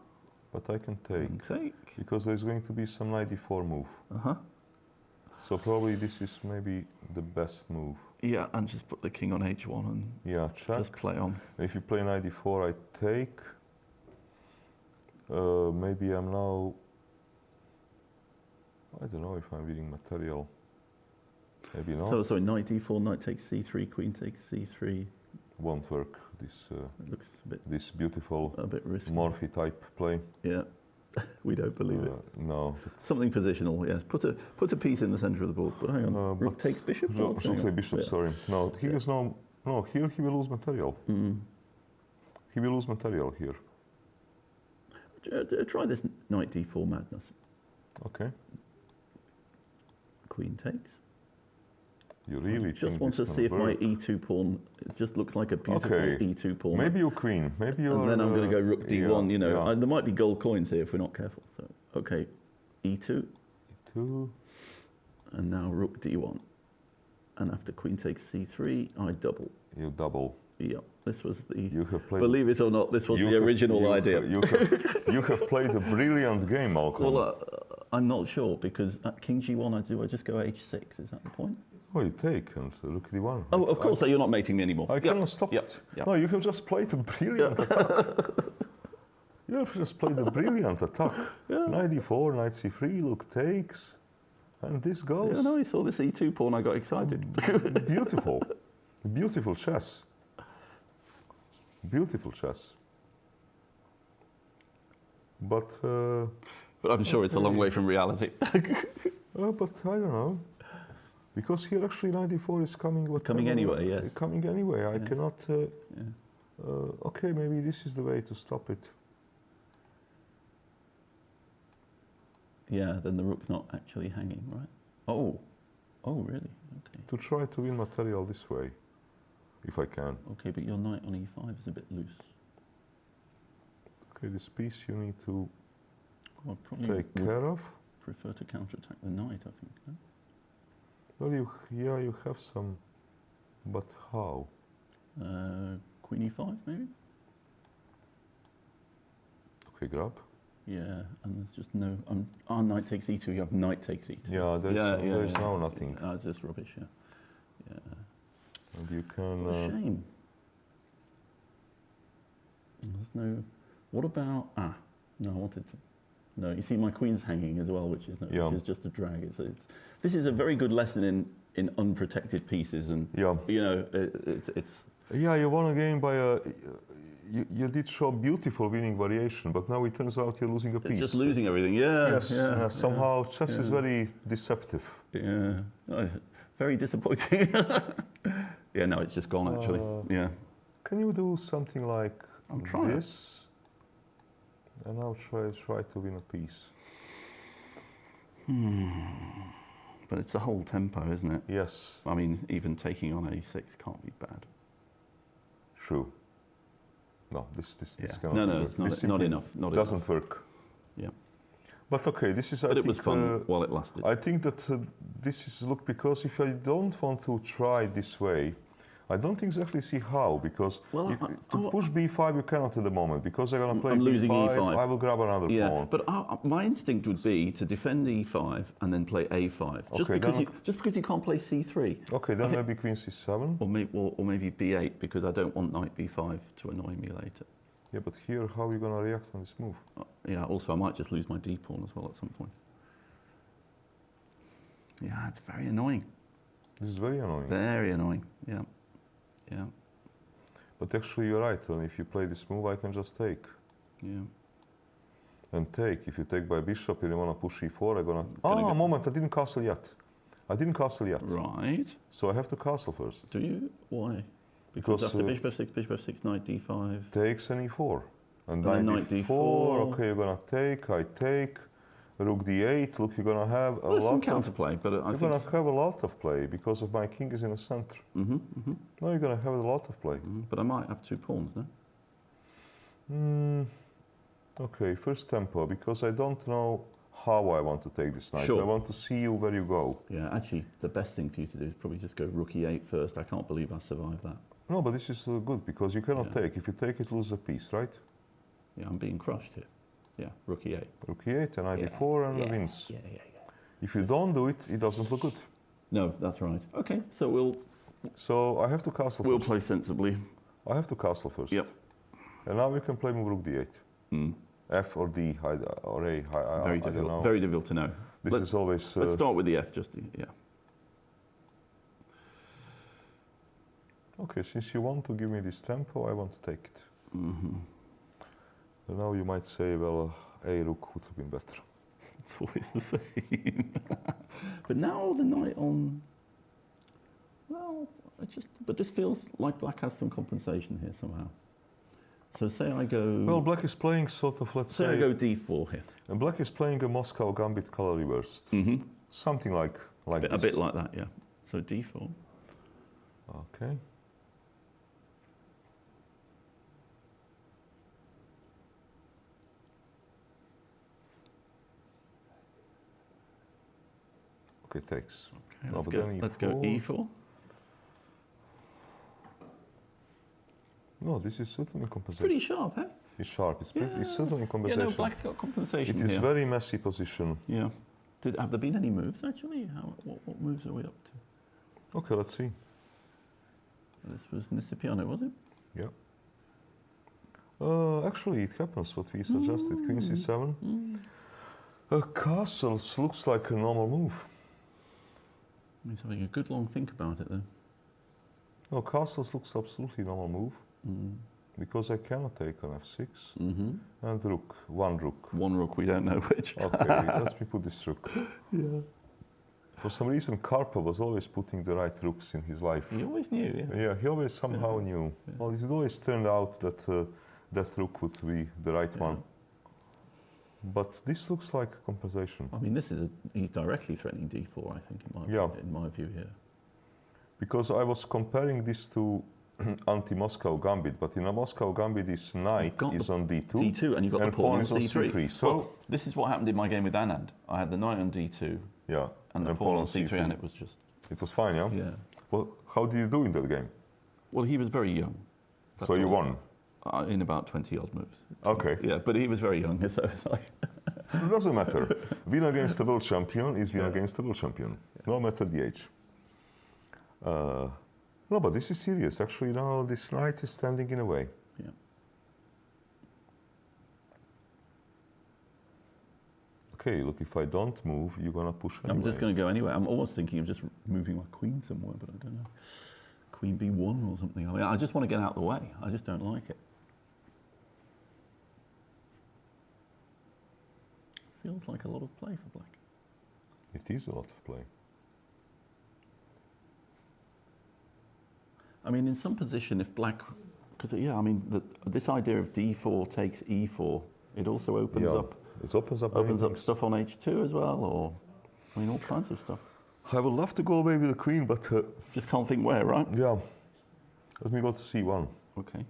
But I can take And take. because there's going to be some knight d4 move. Uh-huh. So probably this is maybe the best move. Yeah, and just put the king on h1 and Yeah, check. just play on. If you play knight d4, I take. Maybe I'm now. I don't know if I'm reading material. Maybe not. So knight d4, knight takes c3, queen takes c3. Won't work. This It looks this beautiful a bit risky. Morphy type play. Yeah, we don't believe it. No. Something positional, yes. Put a piece in the centre of the board. But hang on, rook but takes bishop. No, What's going should say on? bishop. Yeah. Sorry. No, he has no. No, here he will lose material. He will lose material here. Try this knight d4 madness. Okay. Queen takes. You really Just think want to this see if gonna my work? e2 pawn, it just looks like a beautiful Okay. e2 pawn. Maybe you're queen. Maybe you're. And then I'm going to go rook d1, yeah, you know. yeah. There might be gold coins here if we're not careful. So, okay, e2, Two. and now rook d1. And after queen takes c3, I double. You double. Yeah, this was the. You have played. Believe it or not, this was the original idea. You have played a brilliant game, Malcolm. Well, I'm not sure because at King G1, do I just go H6? Is that the point? Oh, you take and look at the one. Oh, of course. So you're not mating me anymore. I cannot stop it. No, you have just played a brilliant attack. You have just played a brilliant attack. Knight d4, knight c3, look, takes, and this goes. Yeah, no, I saw this e2 pawn. I got excited. Beautiful, beautiful chess. Beautiful chess. But I'm sure it's a long way from reality. but I don't know. Because here actually knight d4 is coming. Coming anyway, yes. Coming anyway. I cannot. Okay, maybe this is the way to stop it. Yeah, then the rook's not actually hanging, right? Oh, really? Okay. To try to win material this way, if I can. Okay, but your knight on e5 is a bit loose. Okay, this piece you need to Well, I probably take care of. prefer to counterattack the knight, I think. No? Well, you have some, but how? Queen e5, maybe? Okay, grab. Yeah, and there's just no. Knight takes e2. You have knight takes e2. Yeah, there's now nothing. It's just rubbish. Yeah, yeah. And you can. What a shame. There's no. What about? No, I wanted to. No, you see, my queen's hanging as well, which is which is just a drag. This is a very good lesson in unprotected pieces, and you know, it's. Yeah, you won a game by a. You did show beautiful winning variation, but now it turns out you're losing a piece. It's just losing everything. Yeah. Yes. Yeah, somehow chess is very deceptive. Yeah. Oh, very disappointing. Yeah. No, it's just gone actually. Yeah. Can you do something like trying. this? And I'll try to win a piece. But it's the whole tempo, isn't it? Yes. I mean, even taking on a6 can't be bad. True. No, this cannot. No, work. it's not enough. Doesn't work. Yeah. But okay, this is. But it was fun while it lasted. I think that this is because if I don't want to try this way, I don't exactly see how, because to push b5 you cannot at the moment, because I'm going to play I'm losing b5, e5. I will grab another pawn. But my instinct would be to defend e5 and then play a5, just because you can't play c3. Okay, then maybe queen c7. Or maybe b8, because I don't want knight b5 to annoy me later. Yeah, but here, how are you going to react on this move? Yeah, also I might just lose my d pawn as well at some point. Yeah, it's very annoying. This is very annoying. Very annoying, yeah. Yeah. But actually you're right, and if you play this move I can just take. Yeah. And take. If you take by bishop and you want to push e4, I'm going to... a moment, I didn't castle yet. Right. So I have to castle first. Do you? Why? Because after bishop f6, knight d5. Takes an e4. And knight d4. Okay, you're going to take, I take. Rook d8, look, you're going to have a lot some counterplay, but you're going to have a lot of play, because of my king is in the center. No, you're going to have a lot of play. But I might have two pawns, no? Okay, first tempo, because I don't know how I want to take this knight. Sure. I want to see you where you go. Yeah, actually, the best thing for you to do is probably just go rook e8 first. I can't believe I survived that. No, but this is good, because you cannot take. If you take it, lose a piece, right? Yeah, I'm being crushed here. Yeah, rook e8. Rook e8 and knight d4 and wins. Yeah. If you don't do it, it doesn't look good. No, that's right. Okay, so we'll... So I have to castle We'll first. play sensibly. I have to castle first. Yep. And now we can play move rook d8. F or D or A. Very difficult. don't know. Very difficult to know. This is always... let's start with the F, yeah. Okay, since you want to give me this tempo, I want to take it. And now you might say, well, A rook would have been better. It's always the same. But now the knight on... Well, but this feels like black has some compensation here somehow. So say I go... Well, black is playing sort of, let's say... Say I go d4 here. And black is playing a Moscow gambit color reversed. Something like this. A bit like that, yeah. So d4. Okay. Okay, takes. Okay, let's go e4. No, this is certainly compensation. Pretty sharp, eh? It's sharp. It's certainly Yeah, compensation. no, black's got compensation It is here. very messy position. Yeah. Have there been any moves, actually? What moves are we up to? Okay, let's see. This was Nisipiano, was it? Yeah. Actually, it happens what we suggested. Queen c7. Castles looks like a normal move. He's having a good long think about it, then. No, castles looks absolutely normal move. Because I cannot take on f6. And rook. One rook. One rook, we don't know which. Okay, let me put this rook. Yeah. For some reason, Karpov was always putting the right rooks in his life. He always knew, yeah. Yeah, he always somehow knew. Yeah. Well, it always turned out that that rook would be the right one. But this looks like compensation. I mean, he's directly threatening d4, I think, in my view here. Because I was comparing this to anti-Moscow gambit, but in a Moscow gambit, this knight is on d2. D2, and you've got the pawn on c3. So well, this is what happened in my game with Anand. I had the knight on d2, and the pawn on c3, and it was just... It was fine, yeah? Yeah. Well, how did you do in that game? Well, he was very young. So you won? In about 20-odd moves. Okay. Yeah, but he was very young, so it's like... So it doesn't matter. Win against the world champion is win against the world champion, no matter the age. No, but this is serious. Actually, now this knight is standing in a way. Yeah. Okay, look, if I don't move, you're going to push anyway. I'm just going to go anyway. I'm almost thinking of just moving my queen somewhere, but I don't know. Queen b1 or something. I mean, I just want to get out of the way. I just don't like it. Feels like a lot of play for black. It is a lot of play. I mean, in some position, if black... Because, yeah, I mean, this idea of d4 takes e4, it also opens up... It opens up stuff on h2 as well, or... I mean, all kinds of stuff. I would love to go away with the queen, but... just can't think where, right? Yeah. Let me go to c1. Okay.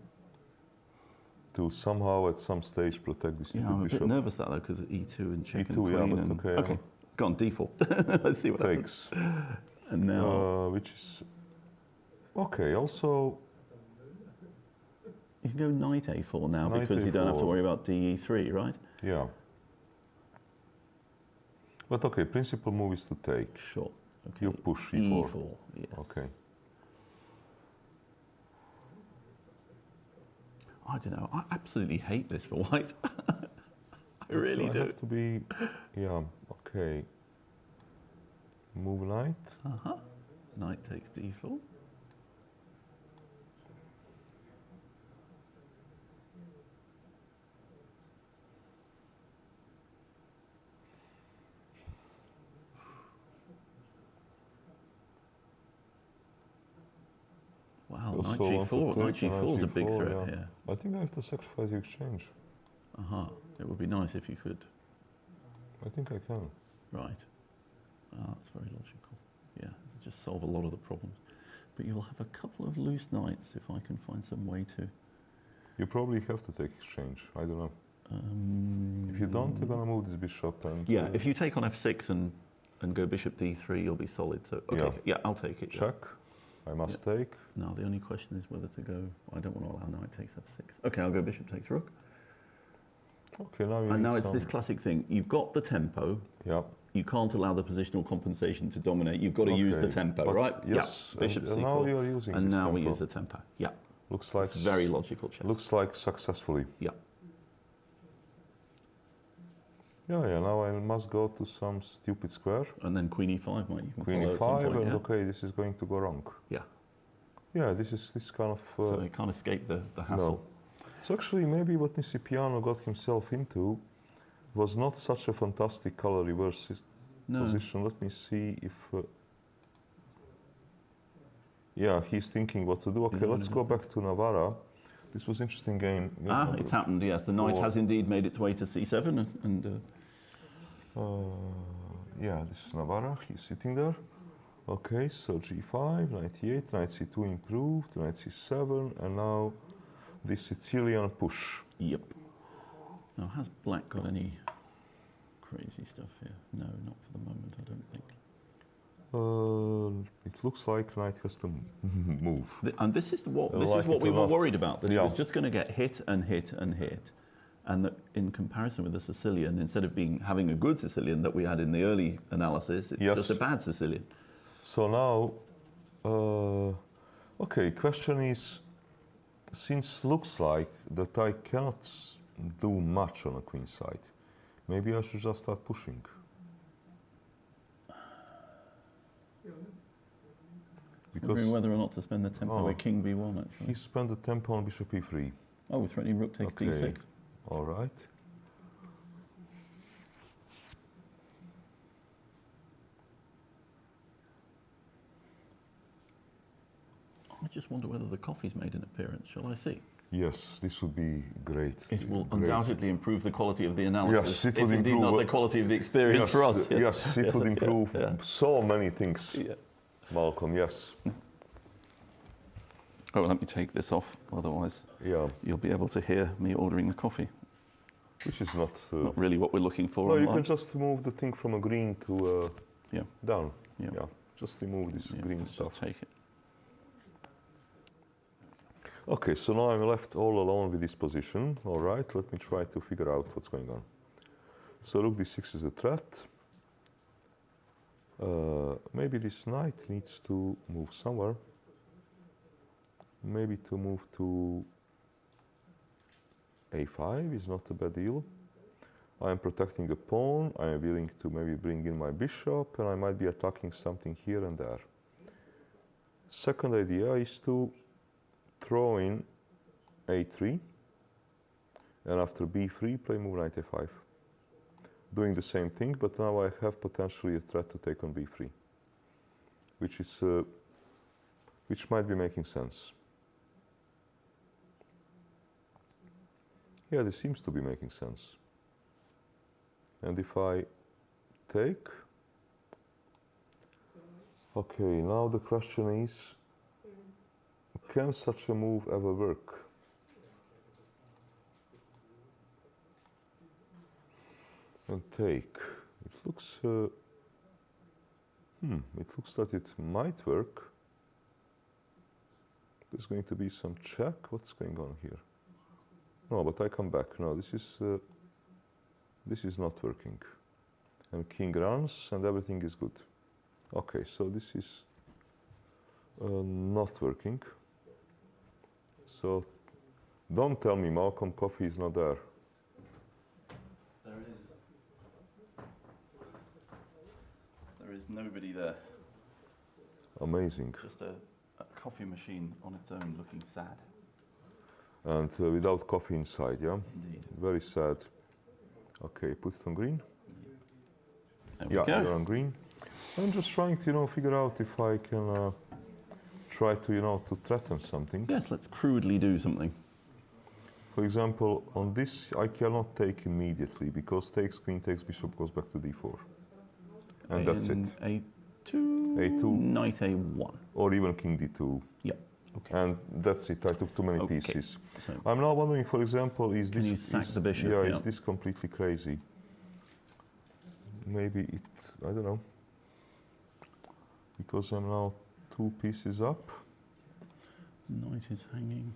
To somehow, at some stage, protect this I'm bishop. a bit nervous that, though, because e2 and check and e2, queen. yeah, but okay. Okay, go on, d4. Let's see what takes. happens. And now... which is... Okay, also... You can go knight a4 now, Knight because you don't have to A4. worry about de3, right? Yeah. But okay, principal move is to take. Sure. Okay. You push e4. e4, yeah. Okay. I don't know. I absolutely hate this for white. I really do. I have to be... Yeah, okay. Move knight. Knight takes d4. Wow, knight g4. Knight g4 is a big threat here. I think I have to sacrifice the exchange. It would be nice if you could. I think I can. Right. That's very logical. Yeah, just solve a lot of the problems. But you'll have a couple of loose knights if I can find some way to... You probably have to take exchange. I don't know. If you don't, you're going to move this bishop and... Yeah, if you take on f6 and go bishop d3, you'll be solid. So, okay, yeah, I'll take it. Check. I must take. Now, the only question is whether to go... I don't want to allow knight takes f6. Okay, I'll go bishop takes rook. Okay, now and now it's this classic thing. You've got the tempo. Yeah. You can't allow the positional compensation to dominate. You've got to use the tempo, right? Yes. Yeah. Bishop and c4. now you're using and this now tempo. we use the tempo. Yeah. Looks like... It's very logical chess. Looks like successfully. Yeah. Yeah, now I must go to some stupid square. And then queen e5 might you can Queen follow e5 at some point, and okay, this is going to go wrong. Yeah. Yeah, this kind of... so you can't escape the hassle. No. So actually maybe what Nisipiano got himself into was not such a fantastic color reverse position. Let me see if... yeah, he's thinking what to do. Okay, let's go back to Navarra. This was an interesting game. It's happened, yes. The knight has indeed made its way to c7 and... yeah, this is Navarra. He's sitting there. Okay, so g5, knight e8, knight c2 improved, knight c7, and now the Sicilian push. Yep. Now, has black got any crazy stuff here? No, not for the moment, I don't think. It looks like knight has to move. And this is what Like it we or were not. worried about, that it Yeah. was just going to get hit and hit and hit. And that in comparison with the Sicilian, instead of having a good Sicilian that we had in the early analysis, it's Yes. just a bad Sicilian. So now, okay, question is, since looks like that I cannot do much on a queen side, maybe I should just start pushing. Wondering whether or not to spend the tempo with king b1, actually. He spent the tempo on bishop e3. Oh, threatening rook takes Okay. d6. All right. I just wonder whether the coffee's made an appearance. Shall I see? Yes, this would be great. It will Great. undoubtedly improve the quality of the analysis. Yes, it if would indeed improve not the quality of the experience Yes, for us. yes, it would improve so many things, Yeah. Malcolm, yes. Oh, let me take this off, otherwise Yeah, you'll be able to hear me ordering the coffee. which is not... Not really what we're looking for. no, you online. can just move the thing from a green to Yeah. down. Yeah. Yeah, just remove this Yeah, green let's stuff. just take it. Okay, so now I'm left all alone with this position. All right, let me try to figure out what's going on. So rook d6 is a threat. Maybe this knight needs to move somewhere. Maybe to move to a5 is not a bad deal. I am protecting a pawn. I am willing to maybe bring in my bishop, and I might be attacking something here and there. Second idea is to throw in a3, and after b3 play move knight a5. Doing the same thing, but now I have potentially a threat to take on b3, which might be making sense. Yeah, this seems to be making sense. And if I take, okay, now the question is, can such a move ever work? And take. It looks that it might work. There's going to be some check. What's going on here? No, but I come back. No, this is not working. And king runs, and everything is good. Okay, so this is not working. So don't tell me Malcolm coffee is not there. There is. There is nobody there. Amazing. Just a coffee machine on its own, looking sad. And without coffee inside, yeah? Indeed. Very sad. Okay, put it on green. There we Yeah, go. you're on green. I'm just trying to, figure out if I can try to, to threaten something. Yes, let's crudely do something. For example, on this, I cannot take immediately because takes queen, takes bishop, goes back to d4. And that's it. A2. A2. Knight A1. Or even king d2. Yep. Okay. And that's it. I took too many Okay. pieces. So I'm now wondering, for example, is Can this... you sack the bishop? Yeah, Yeah. is this completely crazy? Maybe it... I don't know. Because I'm now 2 pieces up. knight is hanging.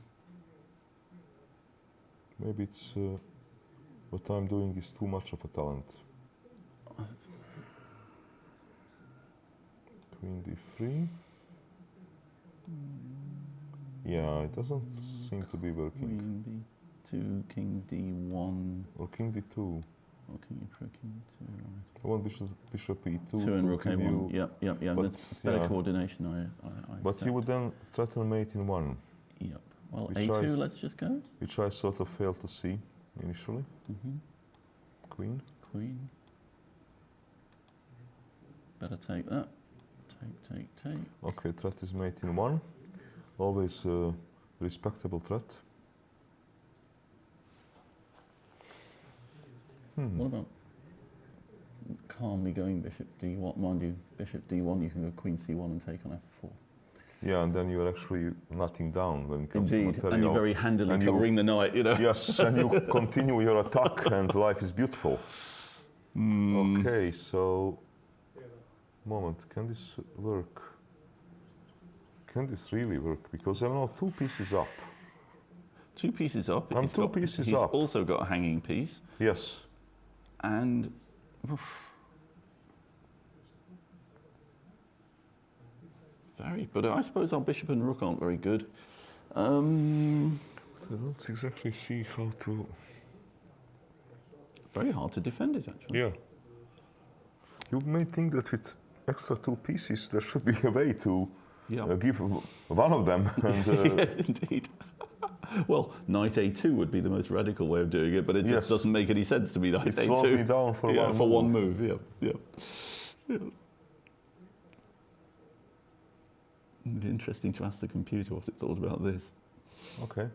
Maybe it's... what I'm doing is too much of a talent. Queen d3. Yeah, it doesn't seem to be working. Queen b2, king d1, Or king d2. or king e2, king d2. Right. I want bishop e2 Two and to rook give a1. you... Yep. but, That's better yeah. coordination. I But accept. you would then threaten mate in 1, Yep. Well, Which a2. I- Let's just go. which I sort of failed to see initially. Queen. Queen. Better take that. Take. Okay, threat is mate in 1. Always a respectable threat. What about calmly going bishop d1? Mind you, bishop d1, you can go queen c1 and take on f4. Yeah, and then you're actually nutting down when it comes to Indeed, material. and you're very handily And you- covering the knight, Yes, and you continue your attack and life is beautiful. Okay, so Moment, can this work? Can this really work? Because I'm now 2 pieces up. 2 pieces up. I'm 2 pieces he's up. He's also got a hanging piece. Yes. And but I suppose our bishop and rook aren't very good. I don't exactly see how to. Very hard to defend it, actually. Yeah. You may think that with extra 2 pieces there should be a way to give one of them. And, yeah, indeed. Well, knight a2 would be the most radical way of doing it, but it just doesn't make any sense to me. Knight it a2. slows me down for one move. Yeah. It'd be interesting to ask the computer what it thought about this. Okay.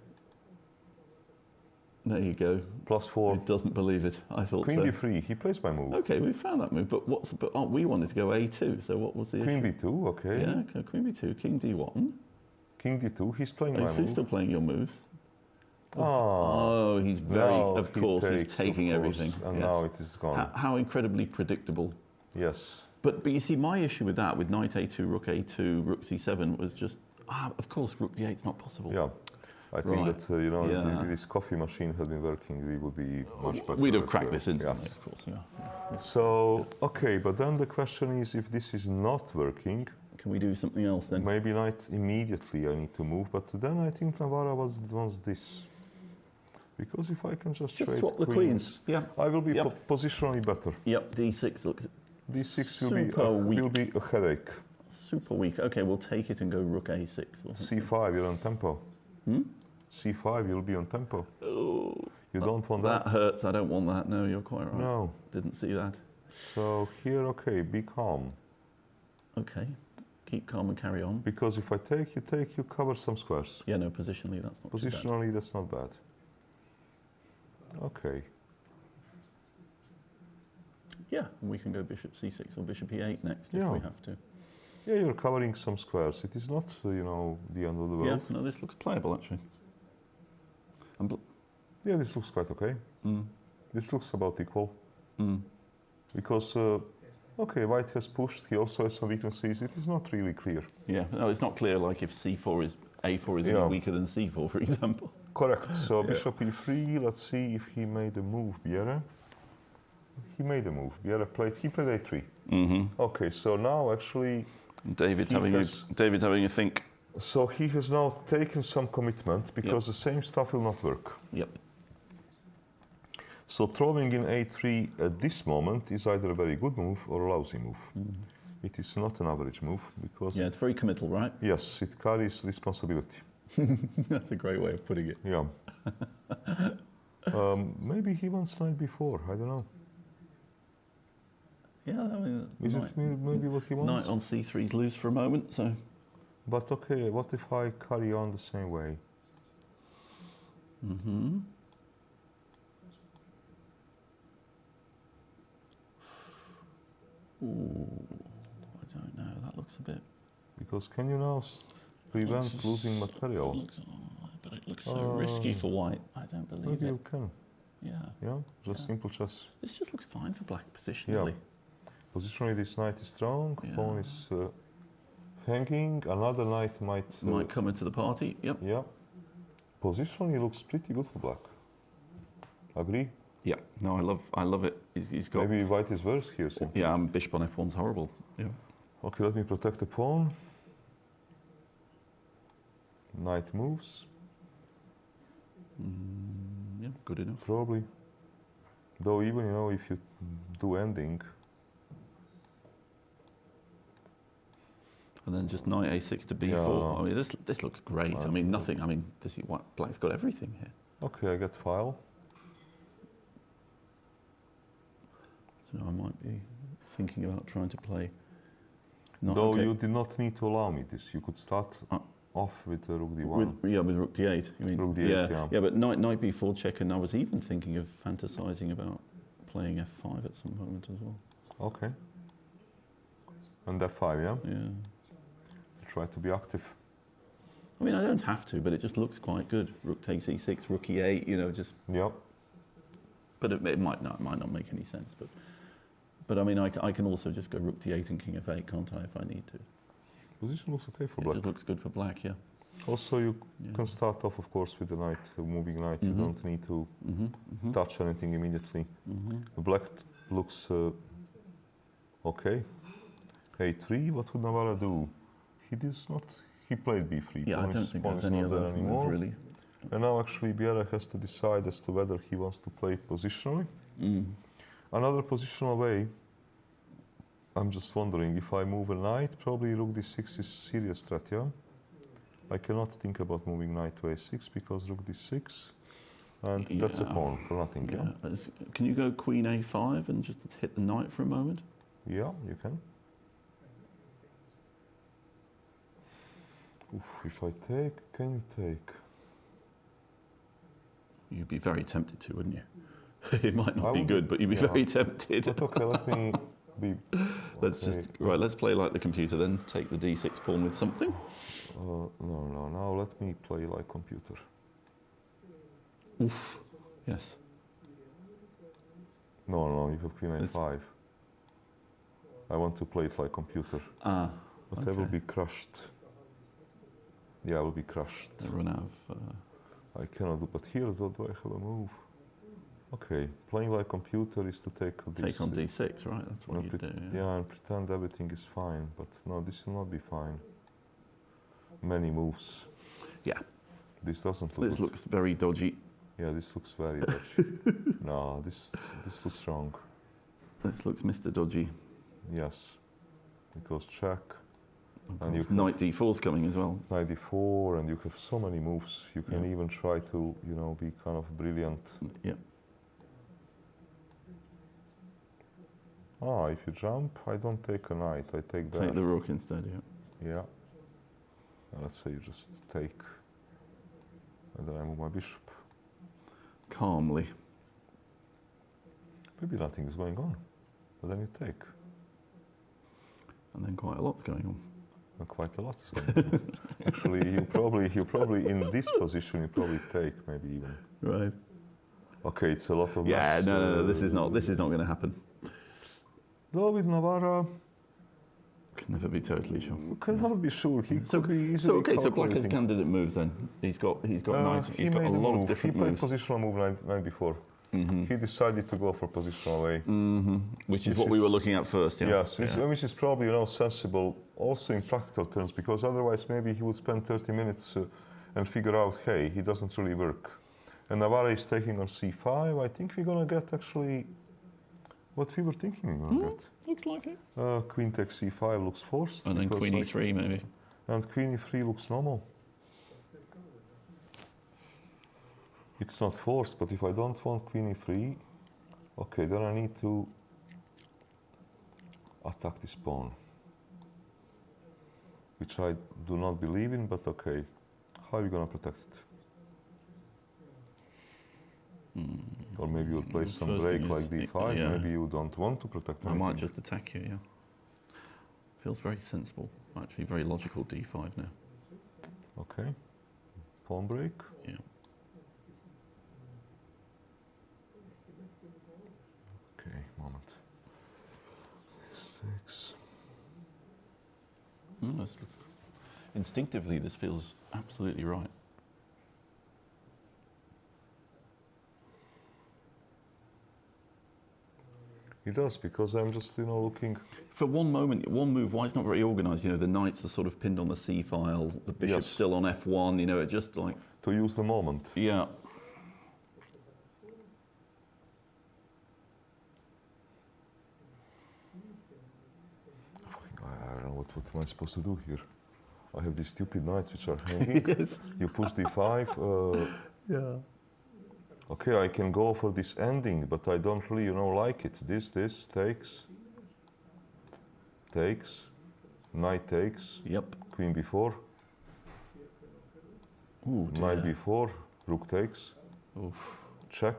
There you go. +4. It doesn't believe it. I thought Queen so. d3. He plays my move. Okay, we found that move, but we wanted to go a2. So what was the Queen issue? b2. Okay. Yeah, okay, Queen b2, King d1. King d2. He's playing my move. He's still playing your moves. Oh, he's very. now Of course, he's takes, taking of course, everything. and yes. now it is gone. How incredibly predictable. Yes. But you see, my issue with that, with knight a2, rook a2, rook c7, was just of course, rook d8 is not possible. Yeah. I think that, if this coffee machine had been working, we would be much better. We'd have cracked this instantly, yes. of course, yeah. So, okay, but then the question is, if this is not working, can we do something else then? maybe knight immediately I need to move, but then I think Navarra wants this. Because if I can just trade swap the queens. Yeah. I will be positionally better. Yep, d6 looks d6 will be a headache. Super weak. Okay, we'll take it and go rook a6. c5, you're on tempo. c5, you'll be on tempo. Oh, you don't want that? That hurts. I don't want that. No, you're quite right. No. Didn't see that. So here, okay, be calm. Okay, keep calm and carry on. Because if I take, you cover some squares. Yeah, no, positionally that's not Positionally, that's not bad. Okay. Yeah, we can go bishop c6 or bishop e8 next if we have to. Yeah, you're covering some squares. It is not, the end of the world. Yeah, no, this looks playable actually. Yeah, this looks quite okay. This looks about equal. Because, okay, white has pushed. He also has some weaknesses. It is not really clear. Yeah, no, it's not clear. Like if a4 is any weaker than c4, for example. Correct. So bishop e3. Let's see if he made a move. Bjerre. He made a move. Bjerre played. He played a3. Okay, so now actually. David's having a think. So he has now taken some commitment because the same stuff will not work. Yep. So throwing in a3 at this moment is either a very good move or a lousy move. It is not an average move because... Yeah, it's very committal, right? Yes, it carries responsibility. That's a great way of putting it. Yeah. Maybe he wants knight b4, I don't know. Yeah, I mean... Is it maybe what he wants? Knight on c3 is loose for a moment, so... But okay, what if I carry on the same way? Ooh, I don't know, that looks a bit... Because can you now prevent losing material? But it looks so risky for white, I don't believe maybe you can. Yeah. Yeah, just simple chess. This just looks fine for black positionally. Yeah. Positionally this knight is strong, pawn is hanging, another knight might come into the party, yep. Yeah. Positionally looks pretty good for black. Agree? Yeah, no, I love it. He's got... Maybe white is worse here simply. Yeah, bishop on f1's horrible. Yeah. Okay, let me protect the pawn. Knight moves. Yeah, good enough. Probably. Though even, if you do ending. And then just knight a6 to b4. Yeah. I mean, this looks great. I mean, nothing. I mean, black's got everything here. Okay, I get file. So I might be thinking about trying to play. Though you did not need to allow me this. You could start off with rook d1. With rook d8. You mean? Rook d8, yeah. But knight b4 check, and I was even thinking of fantasizing about playing f5 at some moment as well. Okay. And f5, yeah? Yeah. Try to be active. I mean, I don't have to, but it just looks quite good. Rook takes e6, rook e8, just... Yep. But it might not make any sense, but... But I mean, I can also just go rook d8 and king f8, can't I, if I need to? Position looks okay for It black. just looks good for black, yeah. Also, you can start off, of course, with the knight, moving knight. You don't need to touch anything immediately. Black looks okay. a3, what would Navarra do? He does not. He played b3. Yeah, I don't think there's any other move, really. And now actually Biera has to decide as to whether he wants to play it positionally. Another positional way, I'm just wondering, if I move a knight, probably rook d6 is serious threat, yeah? I cannot think about moving knight to a6 because rook d6, and that's a pawn for nothing, yeah? Can you go queen a5 and just hit the knight for a moment? Yeah, you can. Oof, if I take, can you take? You'd be very tempted to, wouldn't you? It might not be good, but you'd be very tempted. But okay, let me be... Let's play like the computer then. Take the d6 pawn with something. No, now let me play like computer. Oof, yes. No, you have queen a5. I want to play it like computer. But I will be crushed. Yeah, I will be crushed. They run out of... I cannot do, but here, do I have a move? Okay, playing like computer is to take this. Take on d6, right? That's what you do. Yeah, and pretend everything is fine, but no, this will not be fine. Many moves. Yeah. This doesn't look This good. looks very dodgy. Yeah, this looks very dodgy. No, this looks wrong. This looks Mr. Dodgy. Yes, because check. And you knight d4's coming as well. Knight d4, and you have so many moves. You can even try to, be kind of brilliant. Yeah. If you jump, I don't take a knight. I take that. Take the rook instead, yeah. Yeah. Let's say you just take, and then I move my bishop. Calmly. Maybe nothing is going on, but then you take. And then quite a lot's going on. And quite a lot is going on. Actually, you probably in this position you probably take, maybe even. Right. Okay, it's a lot of. Yeah, no, this is not going to happen. Though with Navarra, can never be totally sure. You cannot be sure. He could be easily. So black has candidate moves then. He's got knights. He's got a lot of different moves. He played positional move night before. He decided to go for positional way. Which is what we were looking at first, yeah. Yes, which is probably sensible also in practical terms, because otherwise maybe he would spend 30 minutes and figure out, hey, he doesn't really work. And Navarra is taking on c5. I think we're gonna get actually what we were thinking we're gonna get. Looks like it. Queen takes c5 looks forced. And then queen e3 maybe. And queen e3 looks normal. It's not forced, but if I don't want queen e3, okay, then I need to attack this pawn, which I do not believe in, but okay. How are you going to protect it? Or maybe you'll play some break like d5, maybe you don't want to protect anything. I might just attack you, yeah. Feels very sensible, actually very logical d5 now. Okay, pawn break. Yeah. Okay, moment. This takes. Instinctively, this feels absolutely right. It does, because I'm just, looking. For one moment, one move, why it's not very organised. The knights are sort of pinned on the c file, the bishop's still on f1. It just like to use the moment. Yeah. I don't know what am I supposed to do here. I have these stupid knights which are hanging. Yes. You push d5. Yeah. Okay, I can go for this ending, but I don't really, like it. This takes, knight takes. Yep. Queen b4. Ooh, knight b4, rook takes. Oof. Check.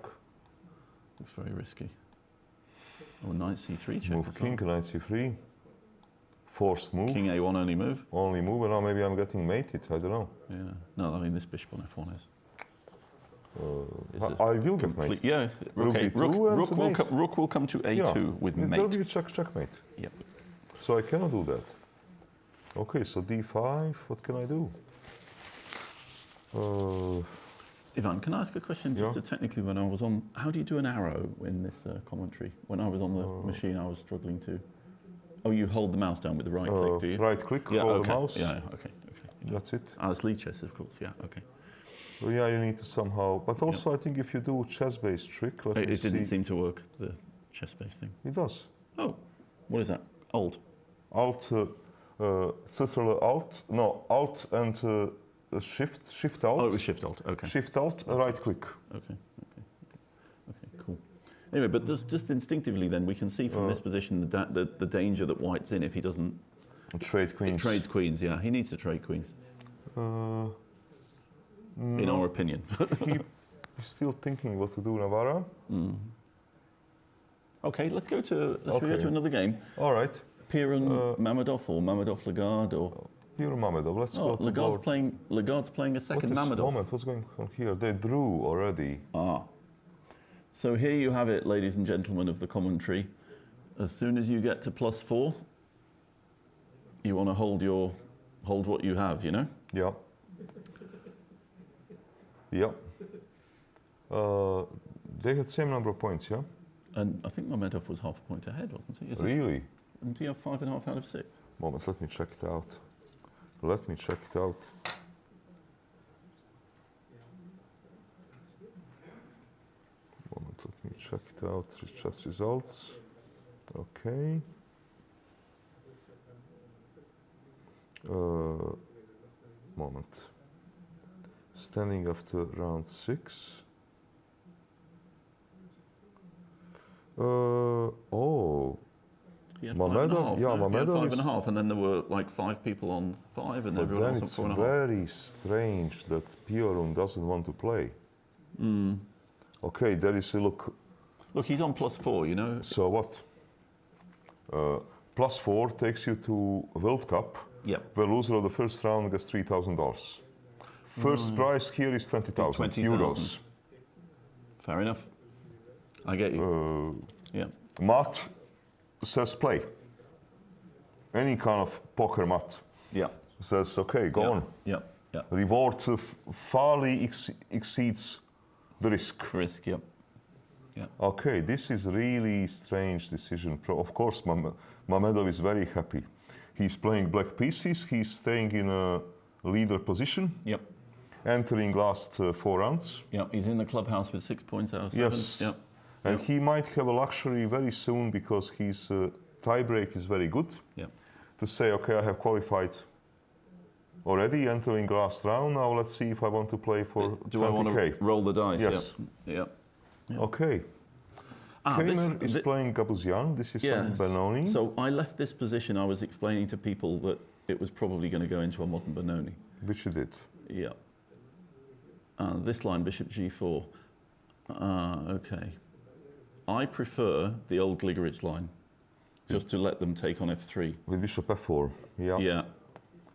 Looks very risky. Oh, knight c3 check. Move king, knight c3. Forced move. King a1 only move. Only move, and now maybe I'm getting mated. I don't know. Yeah. No, I mean this bishop on f1 is. I will get mate. Yeah, Rook okay. D2 and Rook will come to A2 with There'll mate. be a checkmate. Yep. So I cannot do that. Okay, so D5, what can I do? Ivan, can I ask a question just Yeah. technically when I was on, how do you do an arrow in this commentary? When I was on the machine, I was struggling to. Oh, you hold the mouse down with the right click, do you? Right click, Yeah, hold okay. the mouse. Yeah, okay. Yeah. That's it. It's lead chess, of course, yeah, okay. Well, yeah, you need to somehow, but also I think if you do a chess-based trick, let me It didn't see. seem to work, the chess-based thing. It does. Oh, what is that? Alt? Alt, Alt and Shift Alt. Oh, it was Shift Alt, okay. Shift Alt, right click. Okay, cool. Anyway, but just instinctively then, we can see from this position the danger that white's in if he doesn't... Trade queens. Trades queens, yeah. He needs to trade queens. In our opinion. He's still thinking what to do, Navarra. Okay, let's go to another game. All right. Piron Mamedov or Mamedov Lagarde or... Piron Mamedov, let's go to Lagarde's playing a second Mamedov. Moment, what's going on here? They drew already. So here you have it, ladies and gentlemen of the commentary. As soon as you get to +4, you want to hold what you have, you know? Yeah. Yeah. They had same number of points, yeah? And I think Mamedov was half a point ahead, wasn't he? Really? Didn't he have 5.5 out of 6? Moment, let me check it out. Moment, let me check it out. Chess results. Okay. Moment. Standing after round 6. He had Mamedov, 5.5, yeah, no? Mamedov He had 5.5, and then there were like 5 people on 5, and But everyone then else on it's 4.5. very strange that Piorun doesn't want to play. Okay, there is a look. Look, he's on +4, you know. So what? +4 takes you to World Cup. Yeah. The loser of the first round gets $3,000. First prize here is 20,000 euros. Fair enough. I get you. Yeah. Mat says play. Any kind of poker mat Yeah. says, okay, go on. Yeah. Yeah. Reward farly exceeds the risk. Risk, yeah. Yeah. Okay, this is really strange decision. Of course, Mamedov is very happy. He's playing black pieces. He's staying in a leader position. Yep. Entering last 4 rounds. Yeah. He's in the clubhouse with 6 points out of 7. Yes. Yeah. And he might have a luxury very soon because his tiebreak is very good. Yeah. To say, okay, I have qualified already, entering last round. Now let's see if I want to play for Do 20K. I want to roll the dice? Yes. Yeah. Yeah. Okay. Kramer is playing Gabuzian. This is some Benoni. So I left this position. I was explaining to people that it was probably going to go into a modern Benoni. Which you did. Yeah. This line, bishop g4. Okay. I prefer the old Gligorich line, just to let them take on f3. With bishop f4. Yeah. Yeah.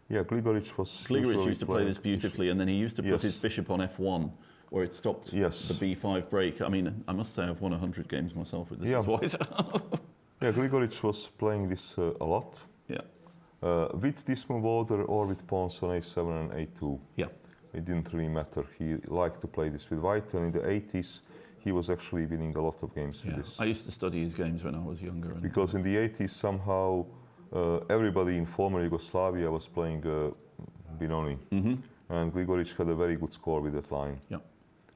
Yeah, Gligorich was. Gligorich used to play this beautifully, and then he used to put his bishop on f1, where it stopped the b5 break. I mean, I must say I've won 100 games myself with this as white. Yeah, Gligorich was playing this a lot. Yeah. With this move order or with pawns on a7 and a2. Yeah. It didn't really matter. He liked to play this with white, and in the 80s, he was actually winning a lot of games with this. I used to study his games when I was younger. Because in the 80s, somehow, everybody in former Yugoslavia was playing Benoni. And Gligorich had a very good score with that line. Yeah.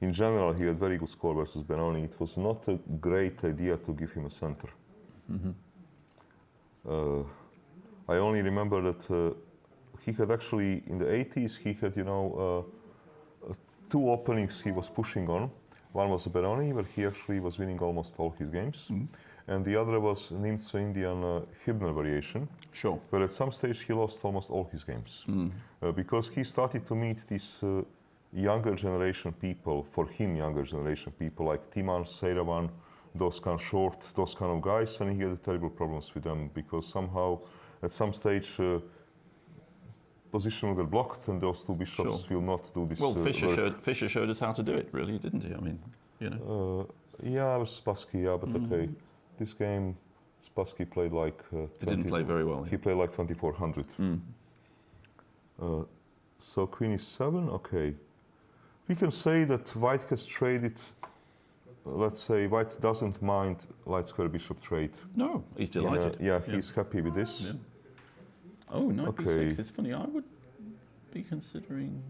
In general, he had very good score versus Benoni. It was not a great idea to give him a center. I only remember that he had actually, in the 80s, he had, 2 openings he was pushing on. One was Benoni, where he actually was winning almost all his games. And the other was Nimzo-Indian Hibner variation. Sure. Where at some stage he lost almost all his games. Because he started to meet these younger generation people, for him younger generation people, like Timan, Seiravan, those kind of guys, and he had terrible problems with them because somehow at some stage position will get blocked, and those two bishops will not do this. Well, Fischer showed us how to do it, really, didn't he? I mean, you know. Yeah, it was Spassky, yeah, but okay. This game, Spassky played like... he didn't play very well. He played like 2400. So queen is 7, okay. We can say that white has traded, let's say white doesn't mind light square bishop trade. No, he's delighted. Yeah, he's happy with this. Yeah. Oh, knight Okay. b6. It's funny, I would be considering...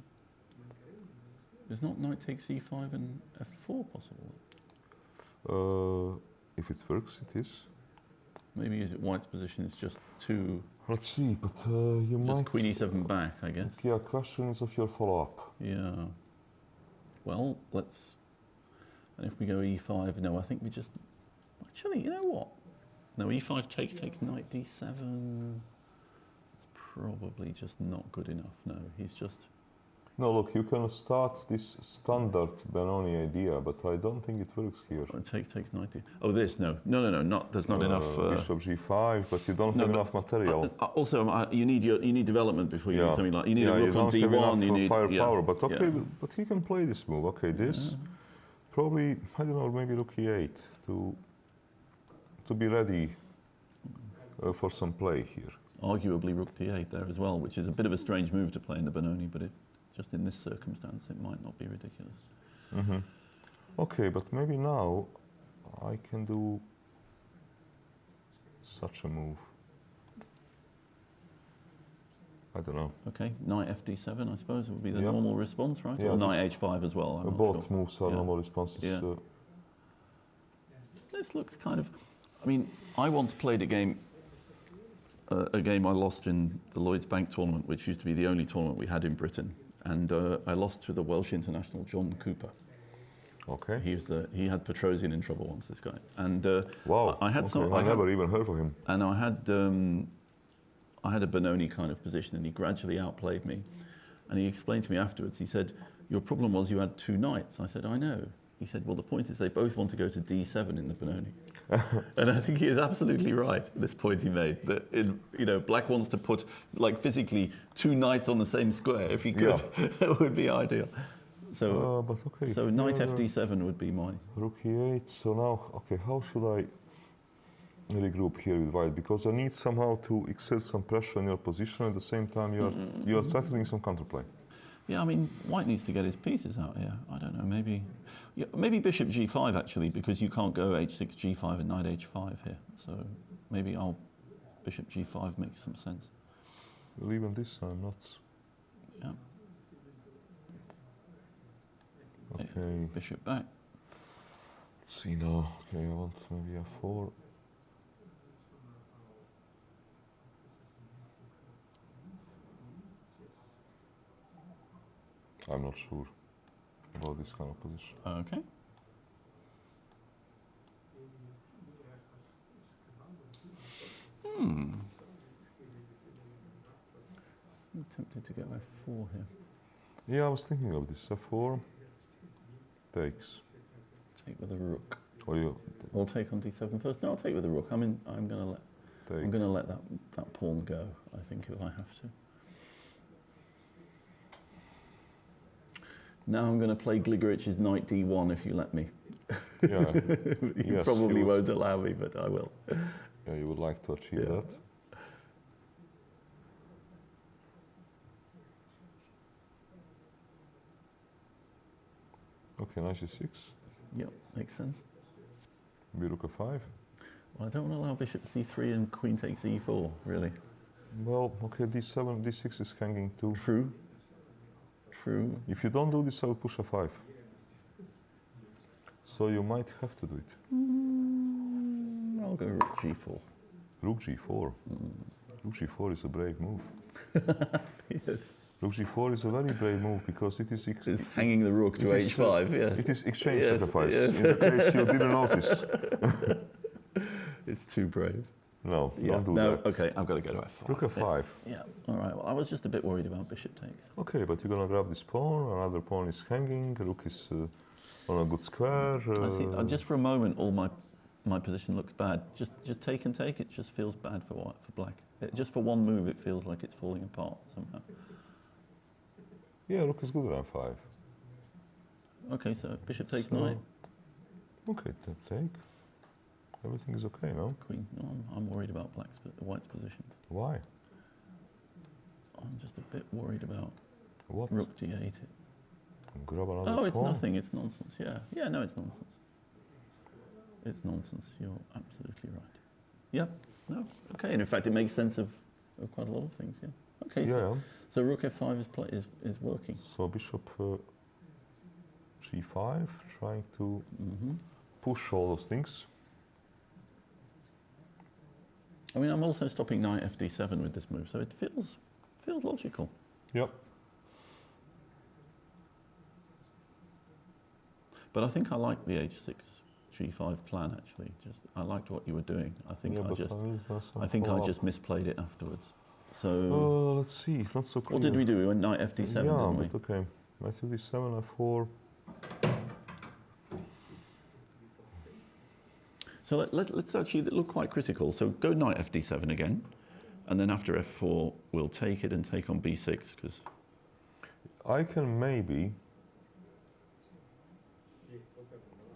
Is not knight takes e5 and f4 possible? If it works, it is. Maybe is it white's position is just too... Let's see, but you might... Just queen e7 back, I guess. Yeah, question is of your follow-up. Yeah. Well, let's... And if we go e5, no, I think we just... Actually, you know what? No, e5 takes knight d7. Probably just not good enough, no. He's just... No, look, you can start this standard Benoni idea, but I don't think it works here. Oh, takes knight d... Oh, this, no. No, not, there's not enough... Bishop g5, but you don't have enough material. Also, you need development before you do something like... You need a rook on d1, you need... firepower, but okay, but he can play this move. Okay, this... Probably, I don't know, maybe rook e8 to be ready for some play here. Arguably rook d8 there as well, which is a bit of a strange move to play in the Benoni, but just in this circumstance, it might not be ridiculous. Okay, but maybe now I can do such a move. I don't know. Okay, knight fd7, I suppose, would be the normal response, right? Yeah, or knight h5 as well. Both moves are normal responses. Yeah. This looks kind of... I mean, I once played a game I lost in the Lloyds Bank tournament, which used to be the only tournament we had in Britain. And I lost to the Welsh international John Cooper. Okay. He had Petrosian in trouble once, this guy. And wow. I had I never even heard of him. And I had a Benoni kind of position, and he gradually outplayed me. And he explained to me afterwards, he said, your problem was you had 2 knights. I said, I know. He said, well, the point is they both want to go to d7 in the Benoni. And I think he is absolutely right, this point he made, that black wants to put, like, physically 2 knights on the same square. If he could, that would be ideal. So, but okay, so knight fd7 would be my... Rook e8, so now, okay, how should I regroup here with white? Because I need somehow to exert some pressure on your position, at the same time you are threatening some counterplay. Yeah, I mean, white needs to get his pieces out here. I don't know, maybe bishop g5 actually, because you can't go h6, g5 and knight h5 here. So maybe bishop g5 makes some sense. Well, even this I'm not... Yeah. Okay. Bishop back. Let's see now. Okay, I want maybe a4. I'm not sure about this kind of position. Okay. I'm tempted to go f4 here. Yeah, I was thinking of this. f4 takes. Take with a rook. Or take on d7 first. No, I'll take with the rook. I'm gonna let that pawn go, I think, if I have to. Now I'm going to play Gligorich's knight d1 if you let me. Yeah. You probably won't allow me, but I will. Yeah, you would like to achieve that. Okay, knight g6. Yep, makes sense. Maybe rook f5. Well, I don't want to allow bishop c3 and queen takes e4, really. Well, okay, d7, d6 is hanging too. True. If you don't do this, I will push a5. So you might have to do it. I'll go rook g4. Rook g4? Rook g4 is a brave move. Yes. Rook g4 is a very brave move because it is... It's hanging the rook to h5, yes. It is exchange sacrifice. Yes. In the case you didn't notice. It's too brave. No, don't do that. Okay, I've got to go to f5. Rook f5. Yeah, all right. Well, I was just a bit worried about bishop takes. Okay, but you're going to grab this pawn, another pawn is hanging, rook is on a good square. I see, just for a moment, all my position looks bad. Just take and take, it just feels bad for black. Just for one move, it feels like it's falling apart somehow. Yeah, rook is good around 5. Okay, so bishop takes So- knight. Okay, take. Everything is okay now. Queen. No, I'm worried about white's position. Why? I'm just a bit worried about What? rook d8. Grab another Oh, it's pawn. nothing. It's nonsense. Yeah. Yeah, no, it's nonsense. It's nonsense. You're absolutely right. Yep. No. Okay. And in fact, it makes sense of quite a lot of things. Yeah. Okay. Yeah. So rook f5 is working. So bishop g5, trying to push all those things. I mean, I'm also stopping knight fd7 with this move, so it feels logical. Yep. But I think I like the h6 g5 plan actually. Just I liked what you were doing. I think I think I just misplayed it afterwards. So let's see. It's not so clear. what did we do? We went knight fd7, Yeah, didn't we? but okay. Knight fd7, f4. So let's actually look quite critical. So go knight fd7 again, and then after f4 we'll take it and take on b6 because I can maybe.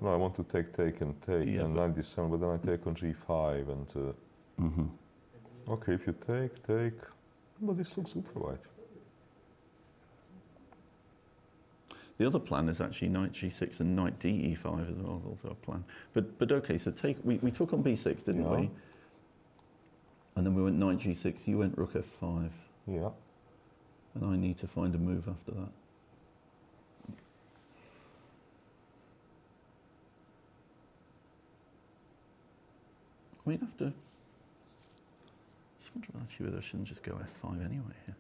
No, I want to take and take, Yeah, and knight d7, but then I take on g5 and. Okay, if you take, but this looks good for white. the other plan is actually knight g6 and knight de5 as well is also a plan. But okay, so we took on b6, didn't Yeah. we? And then we went knight g6. You went rook f5, Yeah. and I need to find a move after that. I mean, after. Just wondering actually whether I shouldn't just go f5 anyway here.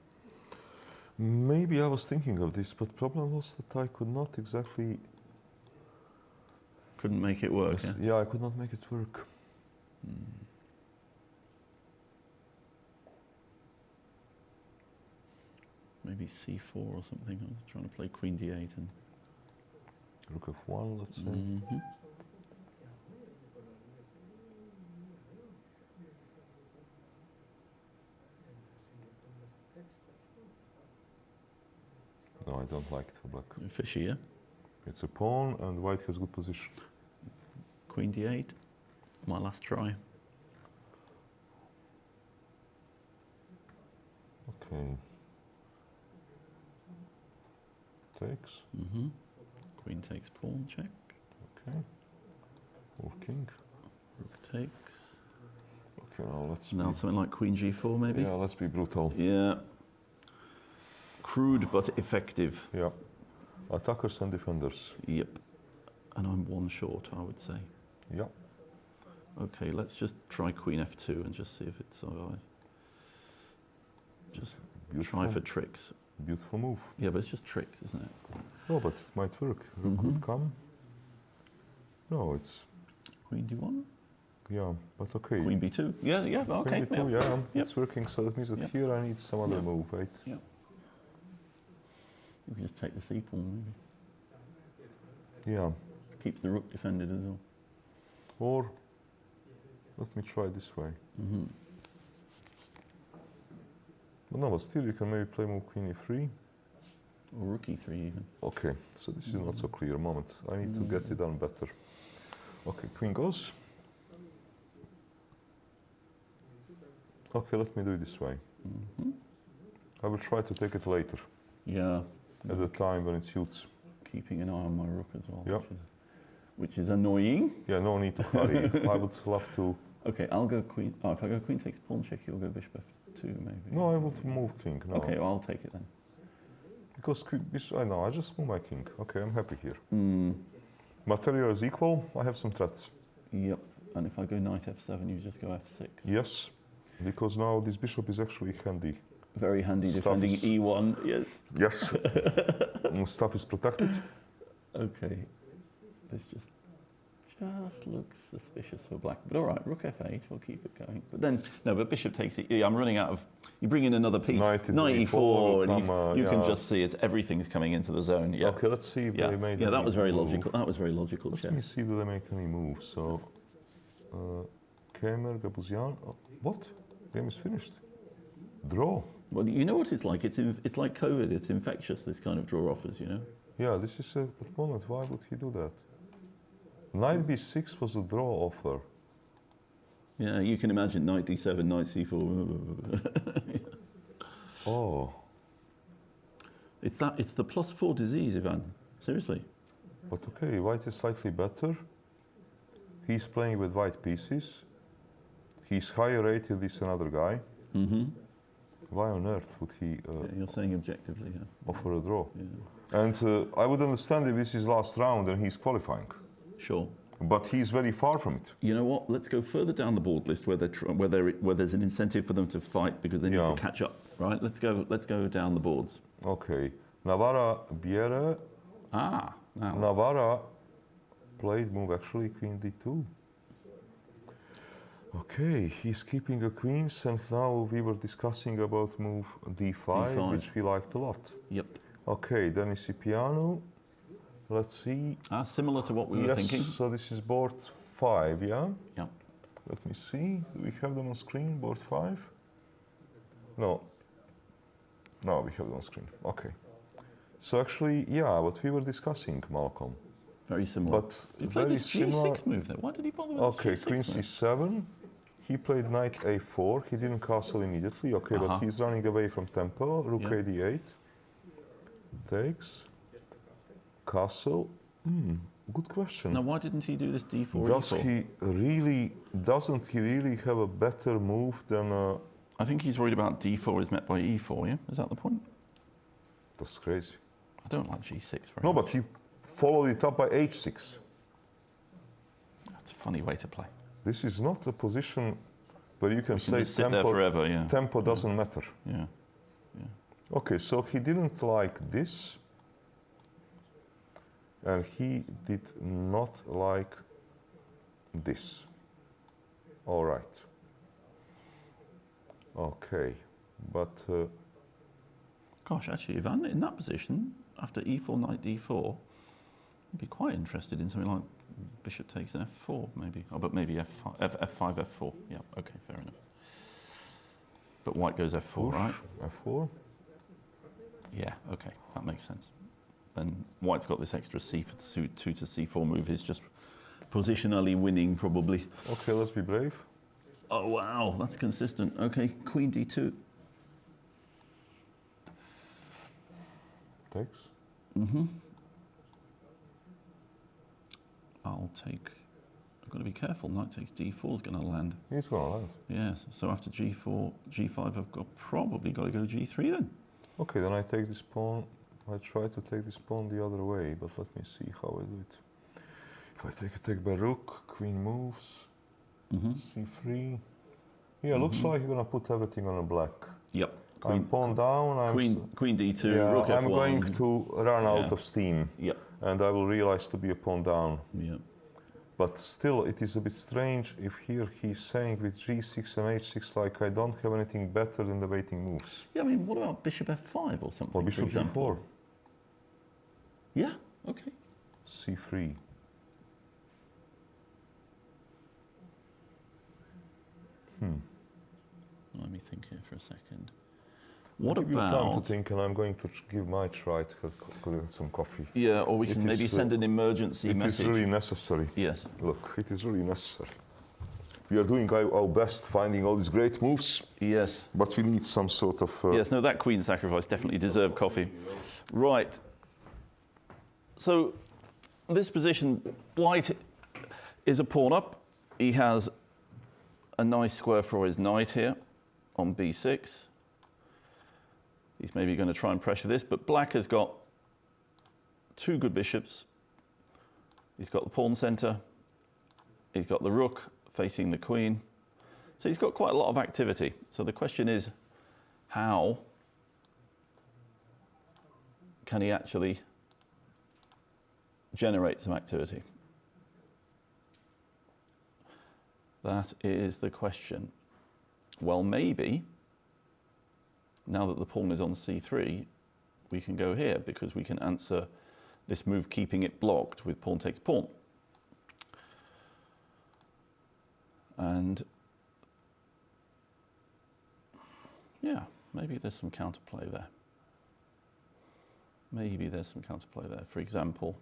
Maybe I was thinking of this, but problem was that I could not exactly. Couldn't make it work. Yes, Yeah? yeah, I could not make it work. Maybe c4 or something. I was trying to play queen d8 and. Rook f1, let's say. No, I don't like it for black. Fishy, yeah? It's a pawn, and white has good position. Queen d8. My last try. Okay. Takes. Queen takes pawn, check. Okay. Move king. Rook takes. Okay, now let's. Now something like queen g4 maybe? Yeah, let's be brutal. Yeah. Crude but effective. Yeah. Attackers and defenders. Yep. And I'm one short, I would say. Yeah. Okay, let's just try queen f2 and just see if it survives. Just Beautiful. try for tricks. Beautiful move. Yeah, but it's just tricks, isn't it? No, but it might work. Rook could come. No, it's. Queen d1? Yeah, but okay. Queen b2? Yeah, yeah, okay. Queen b2, yeah, Yep. it's working. So that means that Yep. here I need some other Yep. move, right? Yeah. You can just take the c pawn, maybe. Yeah. Keeps the rook defended as well. Or let me try this way. But no, but still you can maybe play move queen e3. Or rook e3 even. Okay, so this is not so clear a moment. I need to get it done better. Okay, queen goes. Okay, let me do it this way. I will try to take it later, Yeah. at the time when it suits. Keeping an eye on my rook as well, Yep. which is annoying. Yeah, no need to hurry. I would love to. Okay, I'll go queen. Oh, if I go queen takes pawn check, you'll go bishop f2 maybe. No, I want to move king. No. Okay, well, I'll take it then. Because I know, I just move my king. Okay, I'm happy here. Material is equal. I have some threats. Yep. And if I go knight f7, you just go f6. Yes, because now this bishop is actually handy. Very handy Stuff defending is- e1. Yes. Yes. Stuff is protected. Okay. This just looks suspicious for black. But all right, rook f8. We'll keep it going. But then no. But bishop takes it. Yeah, I'm running out of. You bring in another piece. Knight e4, e4, and you can yeah. just see everything's coming into the zone. Yeah. Okay, let's see if Yeah. they made. Yeah, that any was very move. logical. That was very logical. Let Chess. me see if they make any moves. So, Kemer, Gabuzian. Oh, what? Game is finished. Draw. Well, you know what it's like. It's like COVID. It's infectious. This kind of draw offers, you know. Yeah, this is a good moment. Why would he do that? Knight b6 was a draw offer. Yeah, you can imagine knight d7, knight c4. Oh, It's the +4 disease, Ivan. Seriously. but okay, white is slightly better. He's playing with white pieces. He's higher rated than another guy. Mm-hmm. Why on earth would he Yeah, you're saying objectively, yeah. offer a draw? Yeah. And I would understand if this is last round and he's qualifying. Sure. But he's very far from it. You know what? Let's go further down the board list where there's an incentive for them to fight because they need to catch up, right? Let's go down the boards. Okay. Navarra Biere. Ah, now. Navarra played move actually queen d2. Okay, he's keeping a queens, and now we were discussing about move d5, which we liked a lot. Yep. Okay, then is piano. Let's see. Ah, similar to what we were thinking. So this is board 5, yeah? Yeah. Let me see. Do we have them on screen, board 5? No. No, we have them on screen. Okay. So actually, yeah, what we were discussing, Malcolm. Very similar. But he played very this similar. G6 move there. Why did he bother with Okay, this G6 queen move? c7. He played knight a4. He didn't castle immediately. Okay, but he's running away from tempo. Rook a8. Takes. Castle. Good question. Now, why didn't he do this d4? Doesn't he really have a better move than? I think he's worried about d4 is met by e4. Yeah, is that the point? That's crazy. I don't like g6 very No, much. but he followed it up by h6. That's a funny way to play. This is not a position where you can say just sit there forever. Yeah. tempo doesn't matter. Yeah. Okay, so he didn't like this. And he did not like this. All right. Okay, but... Gosh, actually, Ivan, in that position, after e4, knight d4, I'd be quite interested in something like bishop takes f4, maybe. Oh, but maybe f5, f4. Yeah, okay, fair enough. But white goes f4, push, right? f4. Yeah, okay, that makes sense. And white's got this extra c2 to c4 move. He's just positionally winning, probably. Okay, let's be brave. Oh, wow, that's consistent. Okay, queen d2. Takes. Mm-hmm. I've got to be careful. Knight takes d4 is going to land. He's going to land. Yes, so after g4, g5, I've probably got to go g3 then. Okay, then I take this pawn. I try to take this pawn the other way, but let me see how I do it. If I take a take by rook, queen moves, c3. Yeah, looks like you're going to put everything on a black. Yep. I'm pawn down. Queen d2, yeah, rook f1. I'm going to run out of steam. Yep. And I will realize to be a pawn down. Yep. But still, it is a bit strange if here he's saying with g6 and h6, like I don't have anything better than the waiting moves. Yeah, I mean, what about bishop f5 or something? Or bishop g4. Yeah, okay. c3. Let me think here for a second. What I'll give you time to about... think, and I'm going to give my try to get some coffee. Yeah, or we can maybe send an emergency message. It is really necessary. Yes. Look, it is really necessary. We are doing our best, finding all these great moves. Yes. But we need some sort of... Yes, no, that queen sacrifice definitely deserved coffee. Right. So, this position, white is a pawn up. He has a nice square for his knight here on b6. He's maybe going to try and pressure this, but black has got two good bishops. He's got the pawn center. He's got the rook facing the queen. So he's got quite a lot of activity. So the question is, how can he actually generate some activity? That is the question. Well, maybe, now that the pawn is on c3, we can go here because we can answer this move keeping it blocked with pawn takes pawn. And yeah, maybe there's some counterplay there. Maybe there's some counterplay there. For example,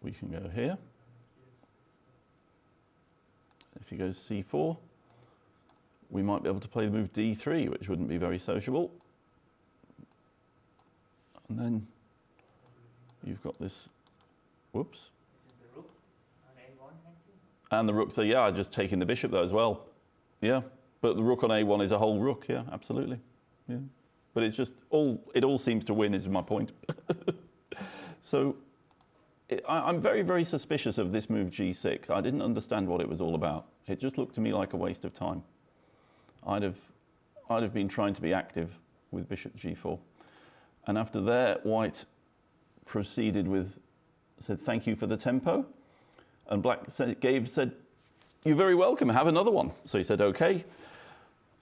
we can go here. If he goes c4, we might be able to play the move d3, which wouldn't be very sociable. And then you've got this, whoops. And the rook, so yeah, I've just taken the bishop though as well. Yeah, but the rook on a1 is a whole rook, yeah, absolutely. Yeah. But it's just, it all seems to win is my point. So I'm very, very suspicious of this move g6. I didn't understand what it was all about. It just looked to me like a waste of time. I'd have been trying to be active with bishop g4. And after that, white proceeded with, said, thank you for the tempo. And black said, you're very welcome, have another one. So he said, okay,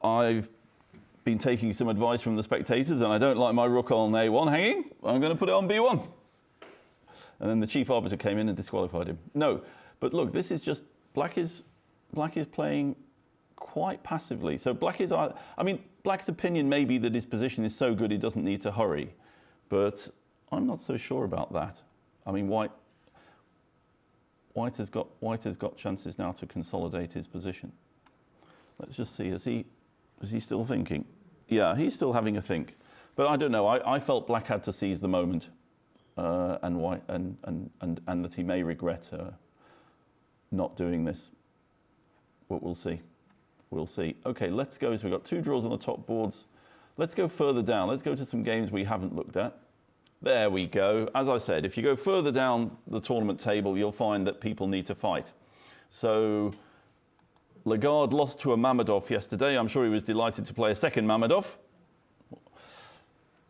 I've been taking some advice from the spectators and I don't like my rook on a1 hanging. I'm going to put it on b1. And then the chief arbiter came in and disqualified him. No, but look, this is just, black is playing quite passively. So black is, I mean, black's opinion may be that his position is so good he doesn't need to hurry, but I'm not so sure about that. I mean, white has got chances now to consolidate his position. Let's just see, is he still thinking? Yeah, he's still having a think. But I don't know, I felt black had to seize the moment. And that he may regret not doing this. But we'll see. We'll see. Okay, let's go. So we've got 2 draws on the top boards. Let's go further down. Let's go to some games we haven't looked at. There we go. As I said, if you go further down the tournament table, you'll find that people need to fight. So Lagarde lost to a Mamedov yesterday. I'm sure he was delighted to play a second Mamedov. I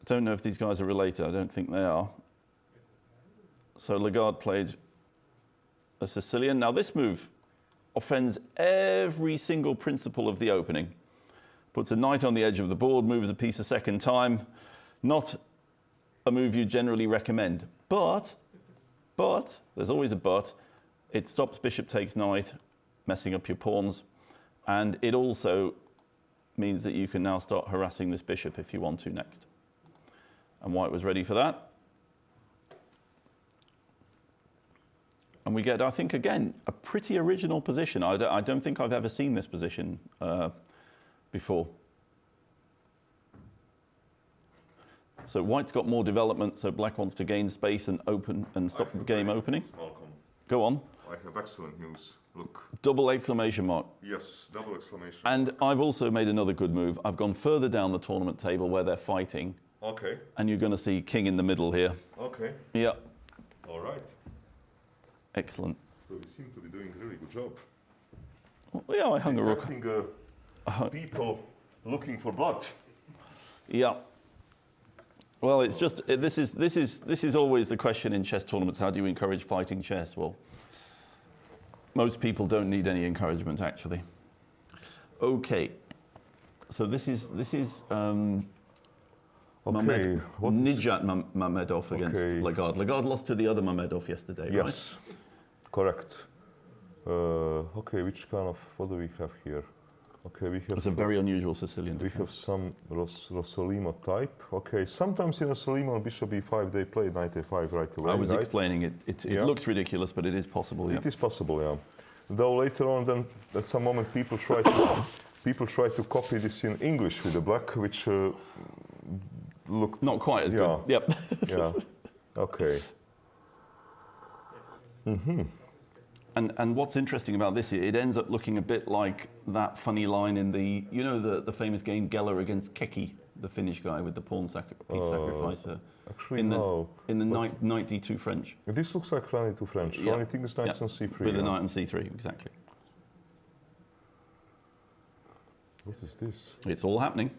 don't know if these guys are related. I don't think they are. So Lagarde played a Sicilian. Now this move offends every single principle of the opening. Puts a knight on the edge of the board, moves a piece a second time. Not a move you generally recommend. But, there's always a but, it stops bishop takes knight, messing up your pawns. And it also means that you can now start harassing this bishop if you want to next. And white was ready for that. And we get, I think, again, a pretty original position. I don't think I've ever seen this position before. So white's got more development, so black wants to gain space and open and stop the game opening. Malcolm. Go on. I have excellent news. Look. Double exclamation mark. Yes, double exclamation. And I've also made another good move. I've gone further down the tournament table where they're fighting. Okay. And you're going to see king in the middle here. Okay. Yeah. All right. Excellent. So we seem to be doing a really good job. Well, yeah, I hung a rook. People looking for blood. Yeah. Well, it's just this is always the question in chess tournaments. How do you encourage fighting chess? Well, most people don't need any encouragement actually. Okay. So this is Nijat Mamedov against Lagarde. Lagarde lost to the other Mamedov yesterday, yes, right? Correct. Okay, which kind of, what do we have here? Okay, we have... It's a very unusual Sicilian defense. We have some Rossolimo type. Okay, sometimes in Rossolimo on bishop e5 they play knight a5 right away. I was explaining it. It looks ridiculous, but it is possible, yeah. It is possible, yeah. Though later on, then at some moment people try to copy this in English with the black, which looked... Not quite as good. Yep. Yeah. Okay. Mm-hmm. And what's interesting about this, it ends up looking a bit like that funny line in the, you know, the famous game Geller against Keki, the Finnish guy with the pawn piece sacrificer. Actually, in no. In the knight d2 French. This looks like knight to French. Yeah. Only thing is knight on c3. With the knight on c3, exactly. What is this? It's all happening.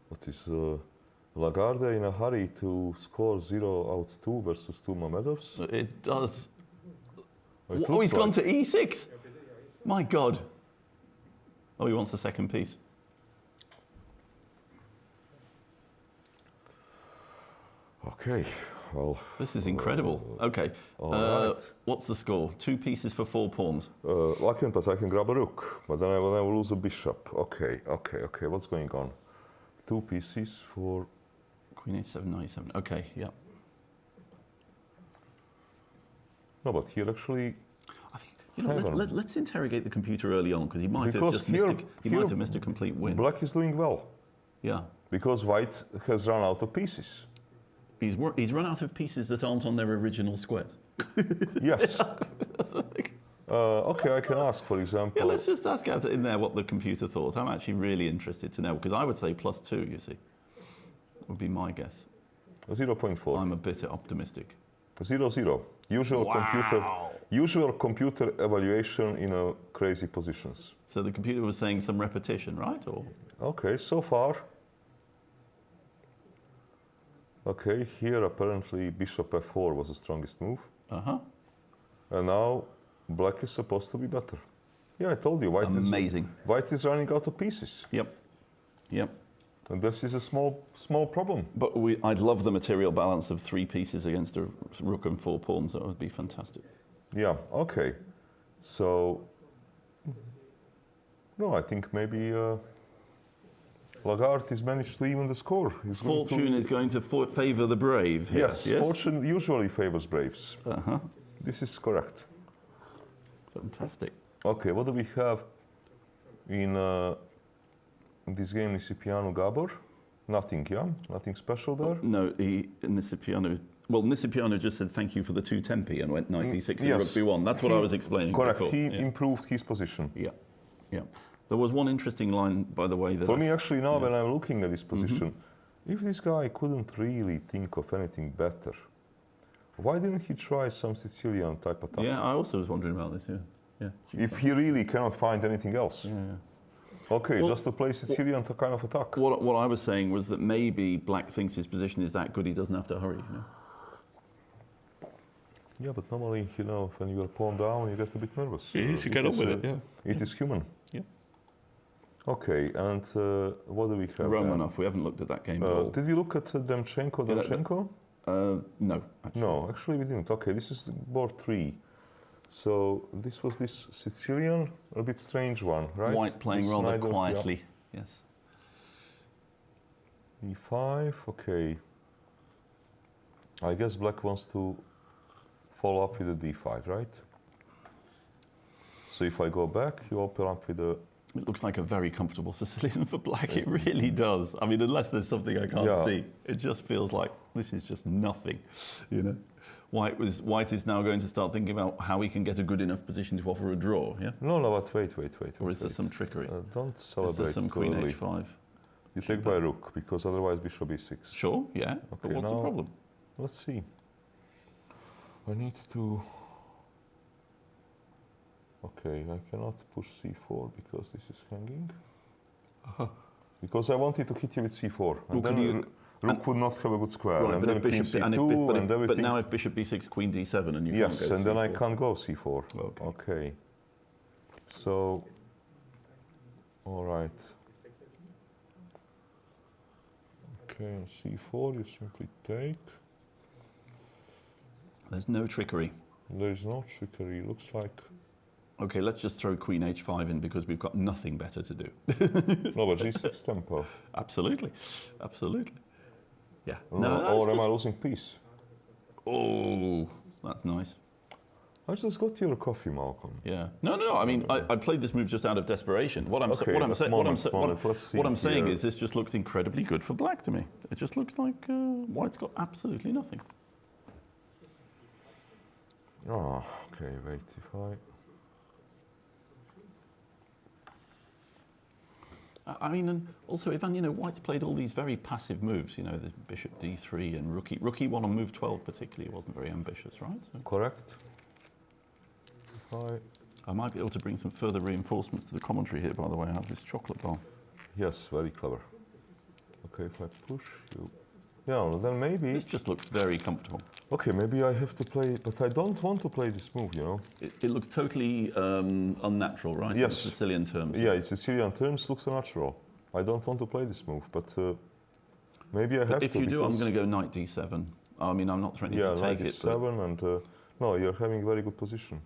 What is Lagarde in a hurry to score 0-2 versus 2 Mamedovs? It does. Oh, he's gone to e6. My God. Oh, he wants the second piece. Okay, well. This is incredible. Okay. Right. What's the score? 2 pieces for 4 pawns. I can grab a rook, but then I will lose a bishop. Okay. What's going on? 2 pieces for Queen h7, knight e7. Okay, yeah. no, but here actually. I think, you know, let's interrogate the computer early on because he might have just missed a complete win. Black is doing well. Yeah. Because white has run out of pieces. He's run out of pieces that aren't on their original squares. Yes. Okay, I can ask, for example. Yeah, let's just ask out in there what the computer thought. I'm actually really interested to know because I would say +2. You see, would be my guess. 0.4. I'm a bit optimistic. 0-0. Usual computer evaluation in a crazy positions. So the computer was saying some repetition, right? Or okay, so far. Okay, here apparently bishop f4 was the strongest move. And now black is supposed to be better. Yeah, I told you, white is running out of pieces. Yep. And this is a small problem. But I'd love the material balance of 3 pieces against a rook and 4 pawns. That would be fantastic. Yeah, okay. So, no, I think maybe Lagarde has managed to even the score. Fortune is going to favour the brave here. Yes, fortune usually favours braves. This is correct. Fantastic. Okay, what do we have in this game? Nisipiano Gabor? Nothing, yeah? Nothing special there? No, Nisipiano just said thank you for the 2 tempi and went knight d6 and rook b1. That's what I was explaining. Correct, before. he improved his position. Yeah. There was one interesting line, by the way. That for me, actually, now when I'm looking at this position, if this guy couldn't really think of anything better, why didn't he try some Sicilian type attack? Yeah, I also was wondering about this, yeah. If he really cannot find anything else. Yeah. Okay, just to play Sicilian kind of attack. What I was saying was that maybe Black thinks his position is that good he doesn't have to hurry, you know? Yeah, but normally, you know, when you are pawn down, you get a bit nervous. Yeah, you should get on with it, yeah. It is human. Yeah. Okay, and what do we have Romanov, we haven't looked at that game at all. Did we look at Demchenko? No, actually. No, actually we didn't. Okay, this is board 3. So this was this Sicilian, a bit strange one, right? White playing rather quietly, yes. E5, okay. I guess Black wants to follow up with a D5, right? So if I go back, you open up with a... It looks like a very comfortable Sicilian for Black, it really does. I mean, unless there's something I can't see, it just feels like this is just nothing, you know? White is now going to start thinking about how he can get a good enough position to offer a draw, yeah? No, but wait. Or is there some trickery? Don't celebrate. Is there some queen h5? You take by rook, because otherwise bishop e6. Sure, yeah, okay, but what's the problem? Let's see. I need to... Okay, I cannot push c4 because this is hanging. Because I wanted to hit you with c4. And then rook would not have a good square. Right, and then king c2 and everything. But now if bishop b6, queen d7 and you can't go Yes, and then I can't go c4. Okay. So, all right. Okay, on c4 you simply take. There's no trickery. There is no trickery, looks like... Okay, let's just throw queen h5 in because we've got nothing better to do. No, but g6 tempo. Absolutely. Yeah. Or am I losing piece? Oh, that's nice. I just got your coffee, Malcolm. Yeah. No. I mean, I played this move just out of desperation. What I'm saying is this just looks incredibly good for Black to me. It just looks like White's got absolutely nothing. Oh, okay, wait, if I mean, and also, Ivan, you know, White's played all these very passive moves, you know, the bishop d3 and rook e1 on move 12 particularly wasn't very ambitious, right? So correct. I might be able to bring some further reinforcements to the commentary here, by the way. I have this chocolate bar. Yes, very clever. Okay, if I push you... Yeah, then maybe... This just looks very comfortable. Okay, maybe I have to play... But I don't want to play this move, you know? It looks totally unnatural, right? Yes. In Sicilian terms. Yeah, in Sicilian terms, looks unnatural. I don't want to play this move, but maybe I have to. If you do, I'm going to go knight d7. I mean, I'm not threatening Yeah, to take knight it, but e7, and no, you're having very good position.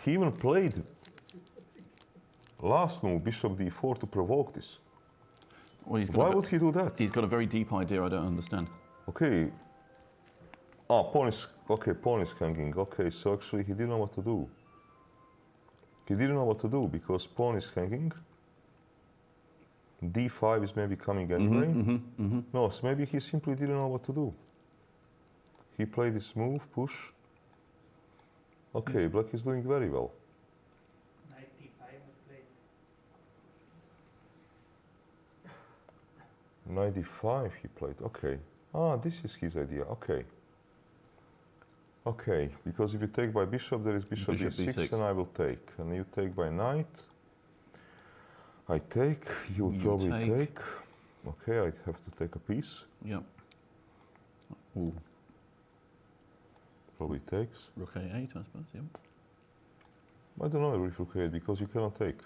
He even played last move, bishop d4, to provoke this. well, Why would he do that? he's got a very deep idea I don't understand. Okay. Pawn is hanging. Okay, so actually he didn't know what to do. He didn't know what to do because pawn is hanging. d5 is maybe coming anyway. No, so maybe he simply didn't know what to do. He played this move, push. Okay, black is doing very well. Knight d5 was played. Knight d5 he played. Okay. This is his idea. Okay. Okay, because if you take by bishop, there is bishop d6, and I will take. And you take by knight. I take, you probably take. Okay, I have to take a piece. Yep. Ooh. Probably takes. Rook a8, I suppose, yep. I don't know if rook a8, because you cannot take.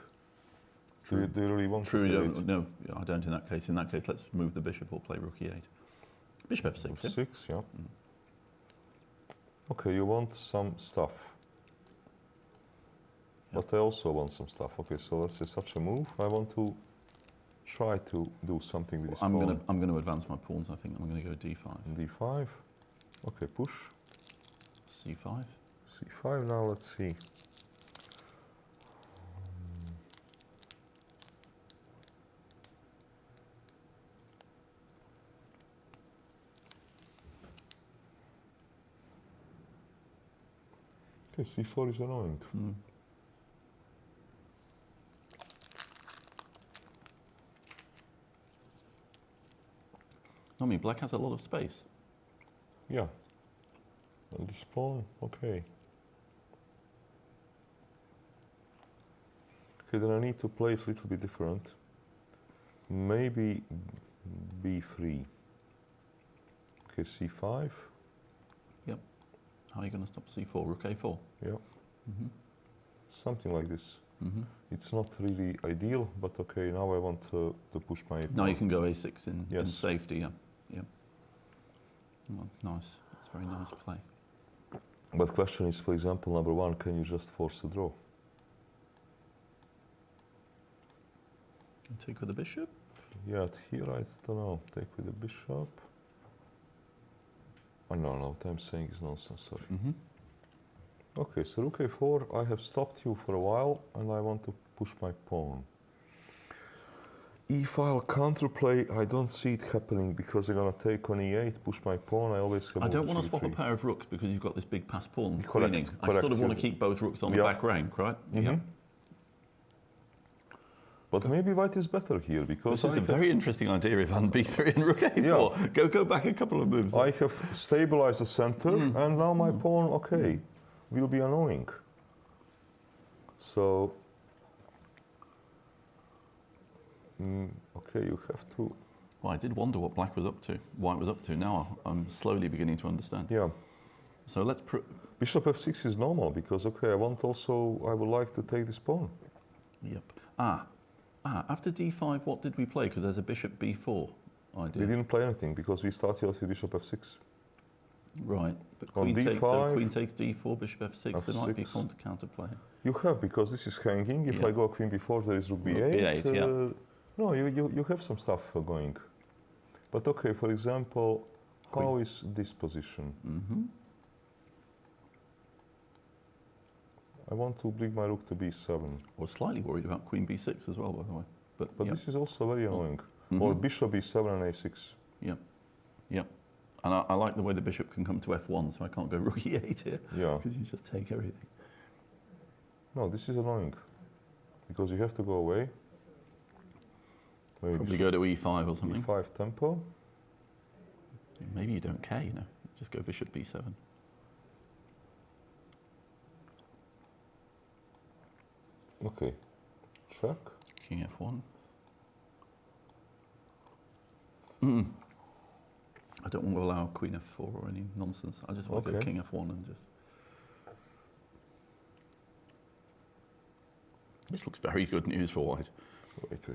True. Do you really want True, rook a8? no, I don't in that case. In that case, let's move the bishop or play rook e8. Bishop f6, yeah? F6, yeah. Okay, you want some stuff. Yep. But I also want some stuff. Okay, so let's say such a move. I want to try to do something with this pawn. I'm going to advance my pawns, I think. I'm going to go d5. d5. Okay, push. c5. c5, now let's see. Okay, c4 is annoying. I mean, black has a lot of space. Yeah. And this pawn, okay. Okay, then I need to play it a little bit different. Maybe b3. Okay, c5. Yep. How are you going to stop c4? Rook a4? Yeah. Something like this. It's not really ideal, but okay, now I want to push my pawn. Now you can go a6 in Yes. safety, yeah. Yeah. Well, nice. That's a very nice play. But question is, for example, number one, can you just force a draw? Take with the bishop? Yeah, here I don't know. Take with the bishop. Oh, no, what I'm saying is nonsense, sorry. Okay, so rook a4, I have stopped you for a while, and I want to push my pawn. E-file counterplay, I don't see it happening, because I'm going to take on e8, push my pawn, I always have I don't want to g3. swap a pair of rooks because you've got this big passed pawn Correct, queening. I correct, sort of want yeah. to keep both rooks on the Yeah. back rank, right? Yeah. But maybe white is better here, because This is a very interesting idea, Ivan. B3 and rook a4. Yeah. Go back a couple of moves. I have stabilized the center, and now my pawn, okay, will be annoying. So, okay, you have to... Well, I did wonder what black was up to, white was up to. Now I'm slowly beginning to understand. Yeah. So let's... Bishop f6 is normal, because, okay, I would like to take this pawn. Yep. After d5, what did we play? Because there's a bishop b4 We idea. didn't play anything, because we started off with bishop f6. Right. But On queen takes, so d5, queen takes d4, bishop f6, there might be f6. pawn to counterplay. You have, because this is hanging. If Yeah. I go queen b4, there is rook b8. Rook b8, yeah. No, you have some stuff going. But okay, for example, how is this position? I want to bring my rook to b7. I was slightly worried about queen b6 as well, by the way. But yeah. this is also very annoying. Or bishop b7 and a6. Yep. Yep. And I like the way the bishop can come to f1, so I can't go rook e8 here. Yeah. Because you just take everything. No, this is annoying. Because you have to go away. Maybe Probably go to e5 or something. e5 tempo. Maybe you don't care, you know. Just go bishop b7. Okay. Check. King f1. I don't want to allow queen f4 or any nonsense. I just want to go Okay. king f1 and just... This looks very good news for white. Wait.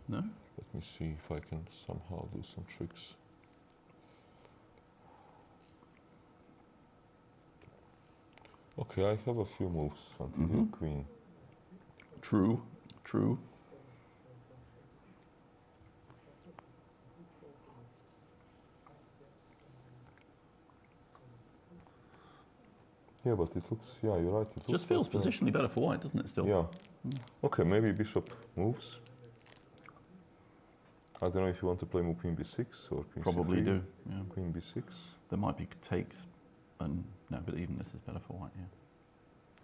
No? Let me see if I can somehow do some tricks. Okay, I have a few moves until your queen. True, true. Yeah, but it looks, yeah, you're right. It Just feels like, positionally better for white, doesn't it, still? Yeah. Okay, maybe bishop moves. I don't know if you want to play move queen b6 or queen Probably c3. do, yeah. Queen b6. There might be takes, and no, but even this is better for white, yeah.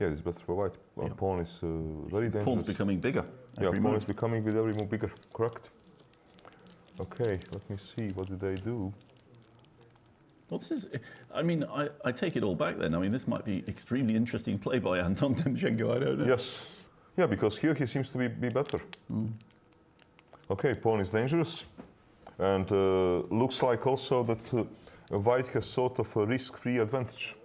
Yeah, it's better for white. Yeah. Pawn is very dangerous. Pawn's becoming bigger. Yeah, every pawn move. is becoming with every move bigger, correct. Okay, let me see, what did they do? Well, this is, I mean, I take it all back then. I mean, this might be extremely interesting play by Anton Timchenko, I don't know. Yes, yeah, because here he seems to be better. Okay, pawn is dangerous. And looks like also that white has sort of a risk-free advantage.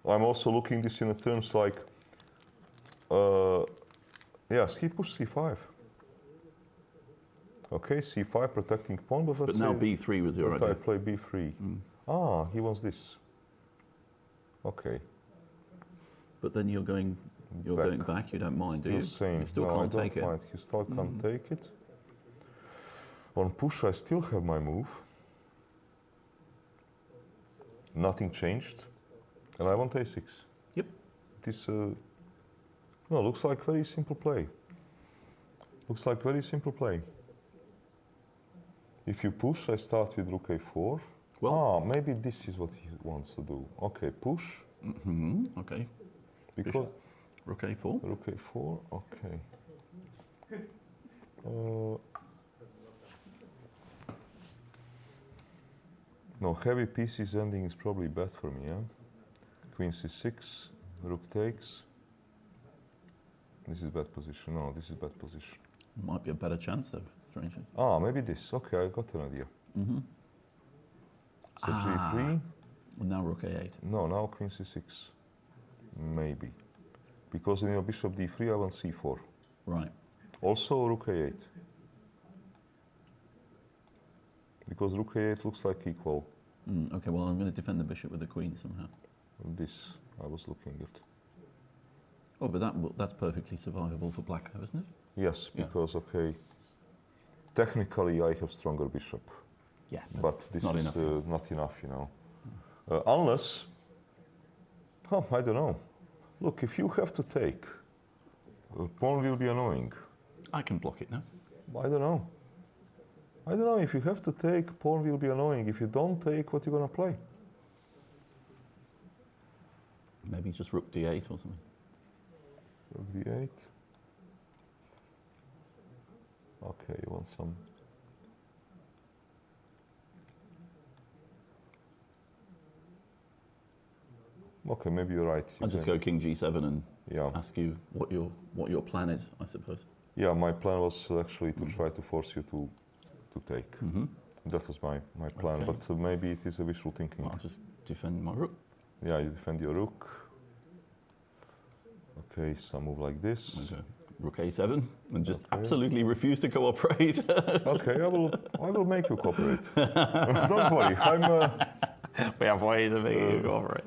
I'm also looking this in terms like, yes, he pushed c5. Okay, c5 protecting pawn, but let's But now say b3 was your that I idea. play b3. Ah, he wants this. Okay. But then you're going back, you don't mind, do Still you? same. You still No, can't I take don't it. mind. He still can't take it. On push, I still have my move. Nothing changed. And I want a6. Yep. This, no, looks like very simple play. Looks like very simple play. If you push, I start with rook a4. Well, Maybe this is what he wants to do. Okay, push. okay. Because Rook a4. rook a4, okay. No, heavy pieces ending is probably bad for me, yeah? Queen c6, rook takes. This is bad position. No, this is bad position. Might be a better chance though, strangely. Maybe this. Okay, I got an idea. So g3. Well, now rook a8. No, now queen c6. Maybe. Because in your bishop d3, I want c4. Right. Also rook a8. Because rook a8 looks like equal. Okay, well, I'm going to defend the bishop with the queen somehow. This I was looking at. Oh, but that's perfectly survivable for black though, isn't it? Yes, Yeah. because, okay, technically I have stronger bishop. Yeah. But this not is enough. not enough, you know. Unless, I don't know. Look, if you have to take, pawn will be annoying. I can block it now. I don't know. I don't know, if you have to take, pawn will be annoying. If you don't take, what you gonna play? Maybe just rook d8 or something. Rook d8. Okay, you want some... Okay, maybe you're right. I'll just go king g7 and Yeah. ask you what your plan is, I suppose. Yeah, my plan was actually to try to force you to take. That was my plan, Okay. but maybe it is a wishful thinking. I'll just defend my rook. Yeah, you defend your rook. Okay, some move like this. I'll go rook a7 and just Okay. absolutely refuse to cooperate. Okay, I will make you cooperate. Don't worry, I'm We have ways of making you cooperate.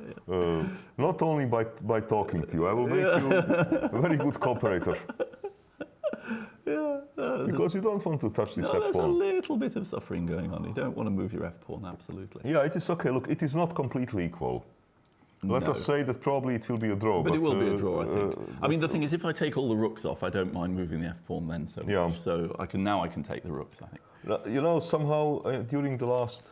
not only by talking to you, I will make you a very good cooperator. Because you don't want to touch this No, there's a f-pawn. little bit of suffering going on. You don't want to move your f-pawn, absolutely. Yeah, it is okay. Look, it is not completely equal. Let No. us say that probably it will be a draw. But it will be a draw, I think. I mean, the thing is, if I take all the rooks off, I don't mind moving the f-pawn then so Yeah. much. So I can take the rooks, I think. You know, somehow during the last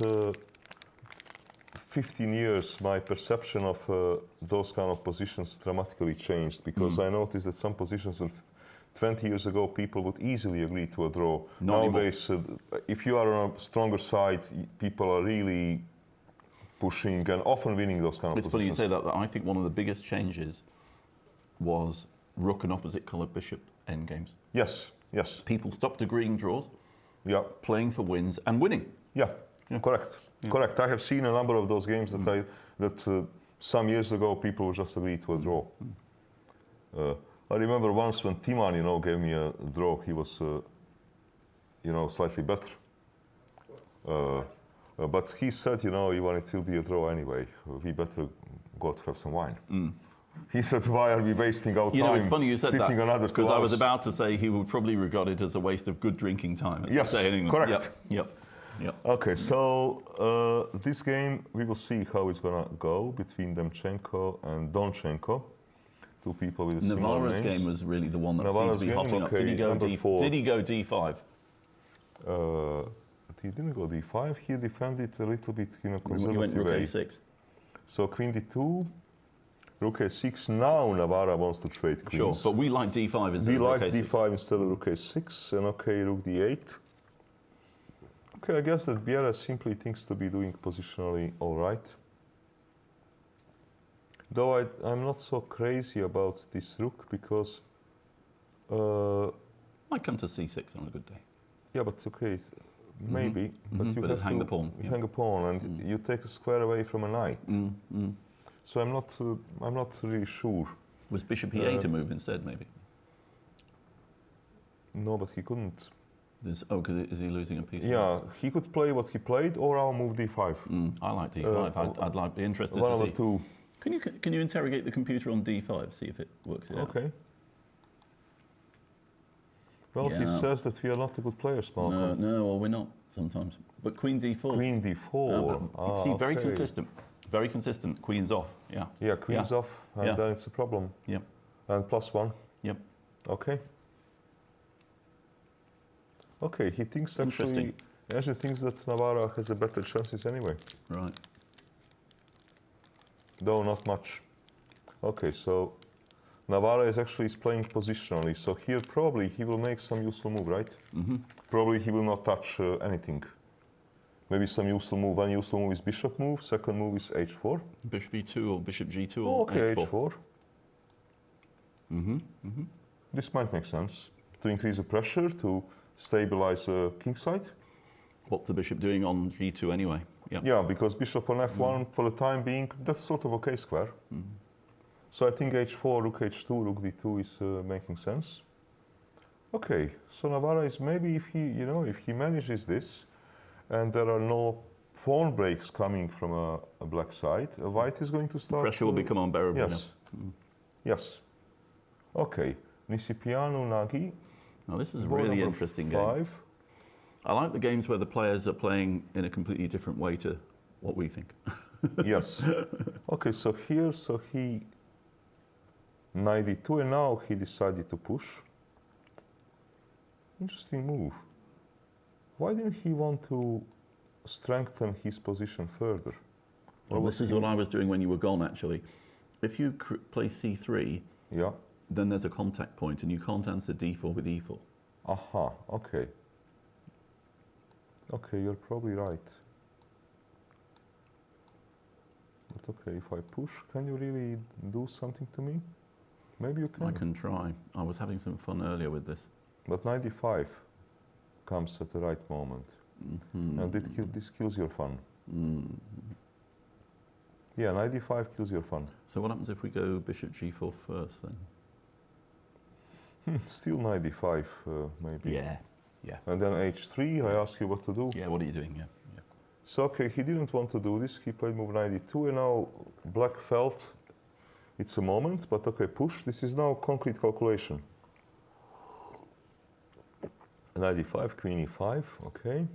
15 years, my perception of those kind of positions dramatically changed because I noticed that some positions when 20 years ago people would easily agree to a draw. Not anymore. Nowadays, if you are on a stronger side, people are really pushing and often winning those kind of It's funny you positions. say that. I think one of the biggest changes was rook and opposite coloured bishop endgames. Yes, yes, People stopped agreeing draws, yeah, playing for wins, and winning. yeah, correct, correct. I have seen a number of those games that some years ago people would just agree to a draw. I remember once when Timan, gave me a draw, he was, slightly better. But he said, you know, Ivan, it will be a draw anyway. We better go to have some wine. He said, why are we wasting our You time know, it's funny you said sitting that, another 2 because hours? I was about to say he would probably regard it as a waste of good drinking time. As we Yes, say in England. correct. Yep. Okay, so this game, we will see how it's going to go between Demchenko and Donchenko. 2 people with similar Navarro's names. game was really the one that Navarro's seemed to be game, hotting up. okay, Did he go number 4. Did he go D5? He didn't go D5. He defended a little bit in a He went conservative Rook way. A6. So Queen D2, Rook A6. Now Navarra wants to trade queens. Sure, but we like D5 instead We of like Rook A6. D5 instead of Rook A6, and okay, Rook D8. Okay, I guess that Biera simply thinks to be doing positionally all right. Though I'm not so crazy about this rook because... Might come to C6 on a good day. yeah, but okay, maybe. But you But have hang to the pawn, you yeah. hang a pawn, and you take a square away from a knight. So I'm not really sure. Was Bishop E8 to move instead, maybe? No, but he couldn't. Because is he losing a piece? Yeah, he could play what he played, or I'll move D5. I like D5. I'd like be interested One to of the see. two. Can you interrogate the computer on D5, see if it works it out? Okay. Well, he Yeah. says that we are not a good players, Malcolm. No, well, we're not sometimes. But Queen D4. Queen D4. But see, very okay. consistent. Very consistent. Queen's off. Yeah. Yeah, queen's Yeah. off, and Yeah. then it's a problem. Yep. And +1. Yep. Okay. Okay, he thinks actually thinks that Navarra has a better chances anyway. Right. Though not much. Okay, so Navarra is actually playing positionally. So here probably he will make some useful move, right? Probably he will not touch anything. Maybe some useful move. One useful move is bishop move. Second move is H4. Bishop E2 or Bishop G2 Oh, or okay, H4. H4. This might make sense. To increase the pressure, to stabilize kingside. What's the bishop doing on G2 anyway? Yeah. Yeah, because bishop on F1 for the time being, that's sort of okay square. So I think H4, Rook H2, Rook D2 is making sense. Okay, so Navarra is maybe if he manages this, and there are no pawn breaks coming from a black side, white is going to start. Pressure will become unbearable. Yes. Yes. Okay. Nisipiano Nagi. Now this is a board really number interesting 5. game. I like the games where the players are playing in a completely different way to what we think. Yes. Okay, so here, he knight d2, and now he decided to push. Interesting move. Why didn't he want to strengthen his position further? Well, this is what I was doing when you were gone, actually. If you play C3, Yeah. then there's a contact point, and you can't answer D4 with E4. Aha, okay. Okay, you're probably right. But okay, if I push, can you really do something to me? Maybe you can. I can try. I was having some fun earlier with this. But 95 comes at the right moment. And this kills your fun. Yeah, 95 kills your fun. So what happens if we go Bishop G4 first, then? Still 95, maybe. Yeah. And then H3, I ask you what to do. Yeah, what are you doing? Yeah. So, okay, he didn't want to do this. He played move 92, and now black felt it's a moment, but okay, push. This is now concrete calculation. 95, queen e5, okay.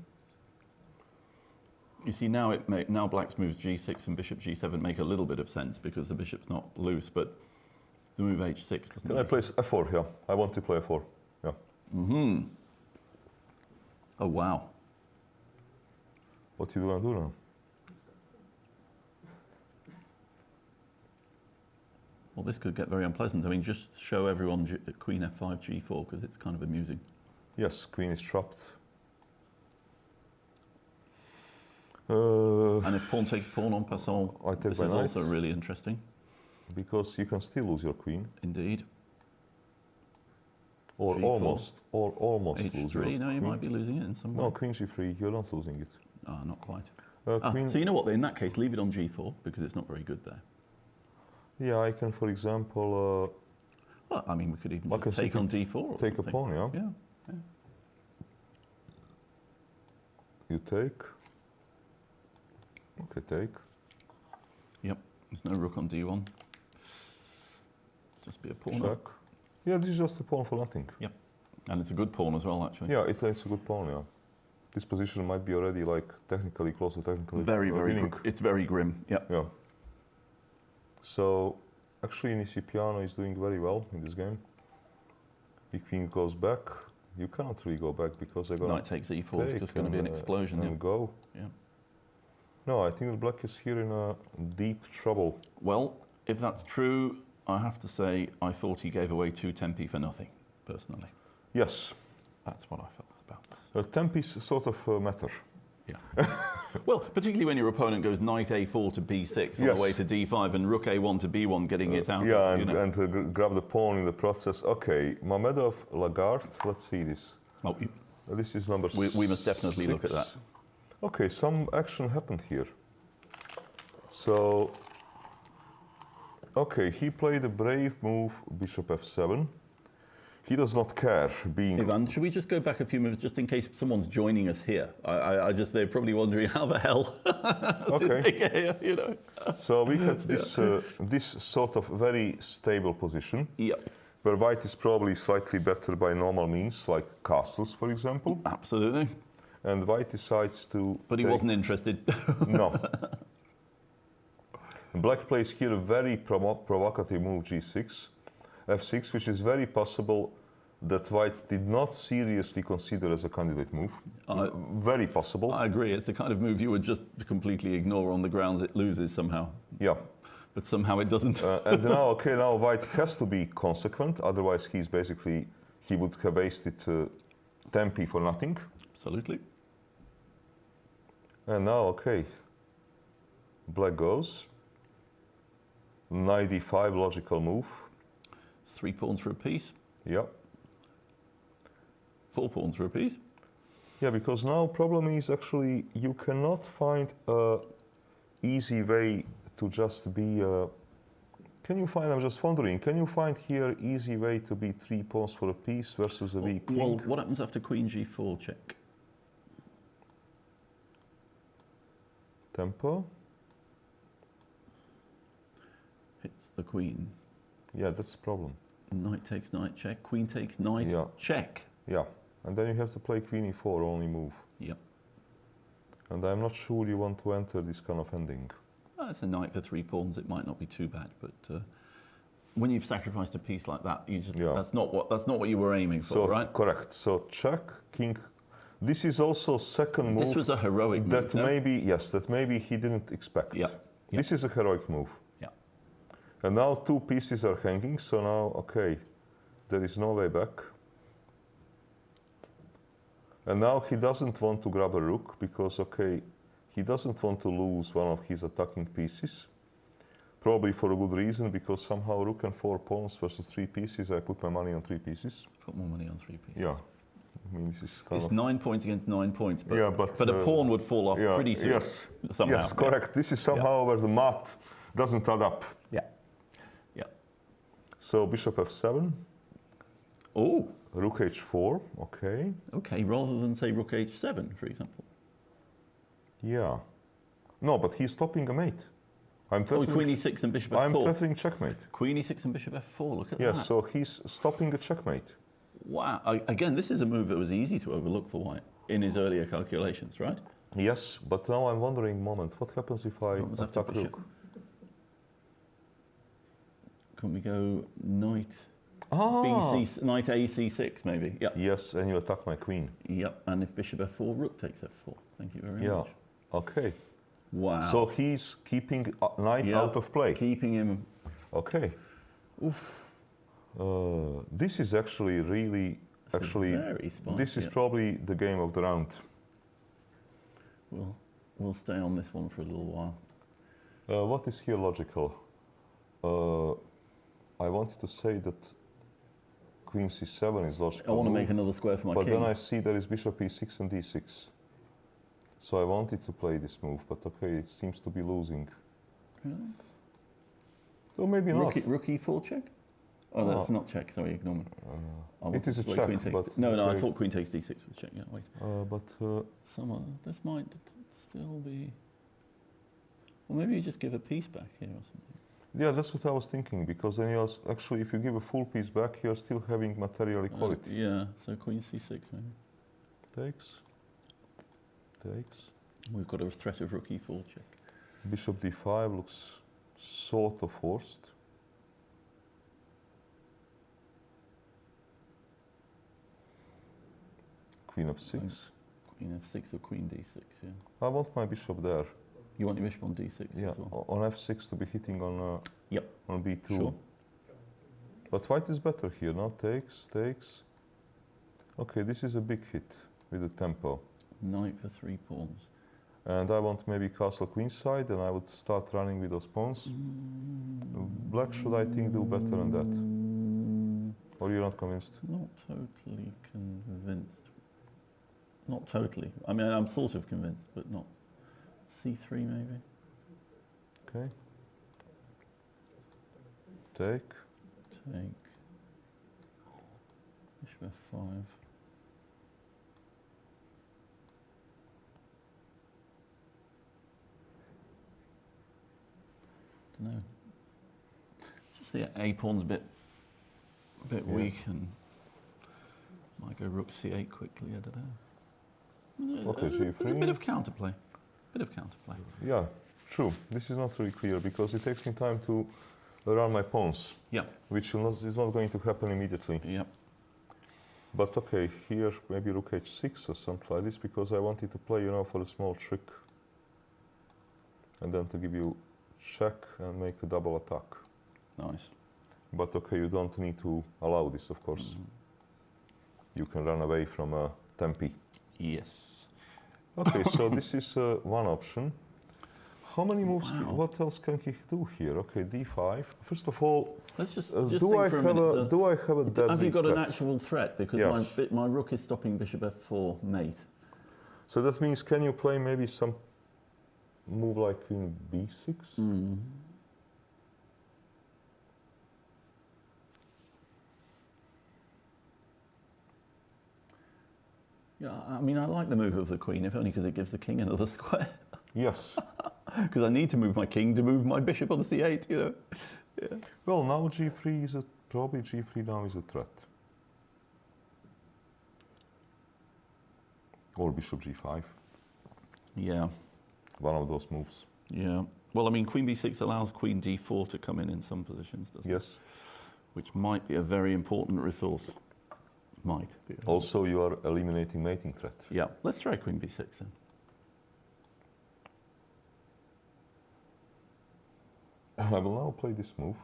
You see, now now black's moves G6 and bishop G7 make a little bit of sense because the bishop's not loose, but the move H6 doesn't. Then I play F4, yeah. I want to play F4, yeah. Oh, wow. What you gonna do now? Well, this could get very unpleasant. I mean, just show everyone Queen F5, G4, because it's kind of amusing. Yes, queen is trapped. And if pawn takes pawn en passant, I take this my is knight. also really interesting. Because you can still lose your queen. Indeed. Or G4. almost lose your H3, no, you queen. might be losing it in some way. No, queen G3, you're not losing it. Ah, not quite. Queen, So you know what, in that case, leave it on G4, because it's not very good there. yeah, I can, for example, Well, I mean, we could even I can just take on simply D4 or take a something. pawn, yeah? Yeah. You take. Okay, take. Yep, there's no rook on d1. Just be a pawn. Check. Yeah, this is just a pawn for nothing. Yep, and it's a good pawn as well, actually. Yeah, it's a good pawn, yeah. This position might be already like technically close to technically Very, very, winning. it's very grim. Yep. Yeah. So, actually Nisipiano is doing very well in this game. If king goes back, you cannot really go back because they're going Knight takes e4, it's just going to be an explosion. and go. Yeah. No, I think that black is here in a deep trouble. Well, if that's true, I have to say I thought he gave away 2 tempi for nothing, personally. Yes. That's what I felt about this. Tempis sort of matter. Yeah. Well, particularly when your opponent goes knight a4 to b6 on Yes. the way to d5 and rook a1 to b1 getting it out. Yeah, you know. and grab the pawn in the process. Okay, Mamedov, Lagarde, let's see this. Oh, This is number we must definitely look at 6. that. Okay, some action happened here. So, okay, he played a brave move, bishop f7. He does not care being... Ivan, should we just go back a few minutes just in case someone's joining us here? They're probably wondering how the hell did they get here, you know? So we had this, this sort of very stable position. Yep. Where white is probably slightly better by normal means, like castles, for example. Absolutely. And white decides to... But he wasn't interested. No. Black plays here a very provocative move, g6, f6, which is very possible that white did not seriously consider as a candidate move. Very possible. I agree. It's the kind of move you would just completely ignore on the grounds it loses somehow. Yeah. But somehow it doesn't. And now, okay, now white has to be consequent, otherwise he's basically, he would have wasted tempi for nothing. Absolutely. And now, okay, black goes. Knight d5, logical move. 3 pawns for a piece. Yeah. 4 pawns for a piece. Yeah, because now problem is actually you cannot find a easy way to just be. Can you find? I'm just wondering. Can you find here easy way to be 3 pawns for a piece versus a weak king? Well, what happens after queen g4 check? Tempo. Hits the queen. Yeah, that's the problem. Knight takes knight check. Queen takes knight check. Yeah, and then you have to play queen e4 only move. Yep. And I'm not sure you want to enter this kind of ending. It's a knight for 3 pawns. It might not be too bad, but when you've sacrificed a piece like that, you just that's not what you were aiming for, right? Correct. So check, king. This is also second move. This was a heroic move. That maybe that maybe he didn't expect. Yeah. This is a heroic move. Yeah. And now 2 pieces are hanging. So now, okay, there is no way back. And now he doesn't want to grab a rook because, okay, he doesn't want to lose one of his attacking pieces. Probably for a good reason, because somehow rook and 4 pawns versus 3 pieces, I put my money on 3 pieces. Put more money on 3 pieces. Yeah. I mean, this is kind it's of... 9 points against 9 points, but, but a pawn would fall off pretty soon. Yes, somehow. yes, correct. This is somehow where the math doesn't add up. Yeah. Yeah. So bishop f7. Oh. Rook h4, okay. Okay, rather than say rook h7, for example. Yeah. No, but he's stopping a mate. I'm threatening, queen e6 and bishop f4. I'm threatening checkmate. Queen e6 and bishop f4, look at that. Yes, so he's stopping a checkmate. Wow. Again, this is a move that was easy to overlook for white in his earlier calculations, right? Yes, but now I'm wondering, what happens if I attack rook? Can we go knight BC, knight ac6 maybe? Yeah. Yes, and you attack my queen. Yep, and if bishop f4, rook takes f4. Thank you very much. Okay. Wow. So he's keeping knight out of play. Keeping him. Okay. Oof. This is actually really, very smart, this is probably the game of the round. We'll stay on this one for a little while. What is here logical? I wanted to say that queen c7 is logical. I want to make another square for my king. But then I see there is bishop e6 and d6. So I wanted to play this move, but okay, it seems to be losing. Really? So maybe not. Rook e4 check? Oh, that's not check, sorry, ignore me. It is a check, but... No, I thought queen takes d6 was check, yeah, wait. But... This might still be... Well, maybe you just give a piece back here or something. Yeah, that's what I was thinking, because then actually, if you give a full piece back, you're still having material equality. Yeah, so queen c6 maybe. Takes. Takes. We've got a threat of rook e4 check. Bishop d5 looks sort of forced. Queen f6. Queen f6 or queen d6, yeah. I want my bishop there. You want your bishop on d6 Yeah, as well? on f6 to be hitting on Yep. on b2. Sure. But white is better here, no? Takes, takes. Okay, this is a big hit with the tempo. Knight for 3 pawns. And I want maybe castle queenside, and I would start running with those pawns. Black should, I think, do better than that. Or you're not convinced? Not totally convinced. Not totally. I mean, I'm sort of convinced, but not. c3 maybe. Okay. Take. Take. Bishop f5. Don't know. Just the a pawn's a bit Yeah. weak, and might go rook c8 quickly. I don't know. Okay, There's a g3. bit of counterplay. Bit of counterplay. Yeah, true. This is not really clear, because it takes me time to run my pawns, Yeah. which is not going to happen immediately. Yeah. But okay, here maybe rook h6 or something like this, because I wanted to play, for a small trick. And then to give you check and make a double attack. Nice. But okay, you don't need to allow this, of course. You can run away from a tempi. Yes. Okay, so this is one option. How many moves? Wow. What else can he do here? Okay, d5. First of all, Let's just do think I for a have minute. do I have a deadly Have you got threat? an actual threat? Because Yes. my rook is stopping bishop f4 mate. So that means, can you play maybe some move like queen b6? Yeah, I mean, I like the move of the queen, if only because it gives the king another square. Yes. Because I need to move my king to move my bishop on c8, Yeah. Well, now g3 is probably g3 now is a threat. Or bishop g5. Yeah. One of those moves. Yeah. Well, I mean, queen b6 allows queen d4 to come in some positions, doesn't it? Yes. Which might be a very important resource. Might be. Also, you are eliminating mating threat. Yeah. Let's try queen b6 then. I will now play this move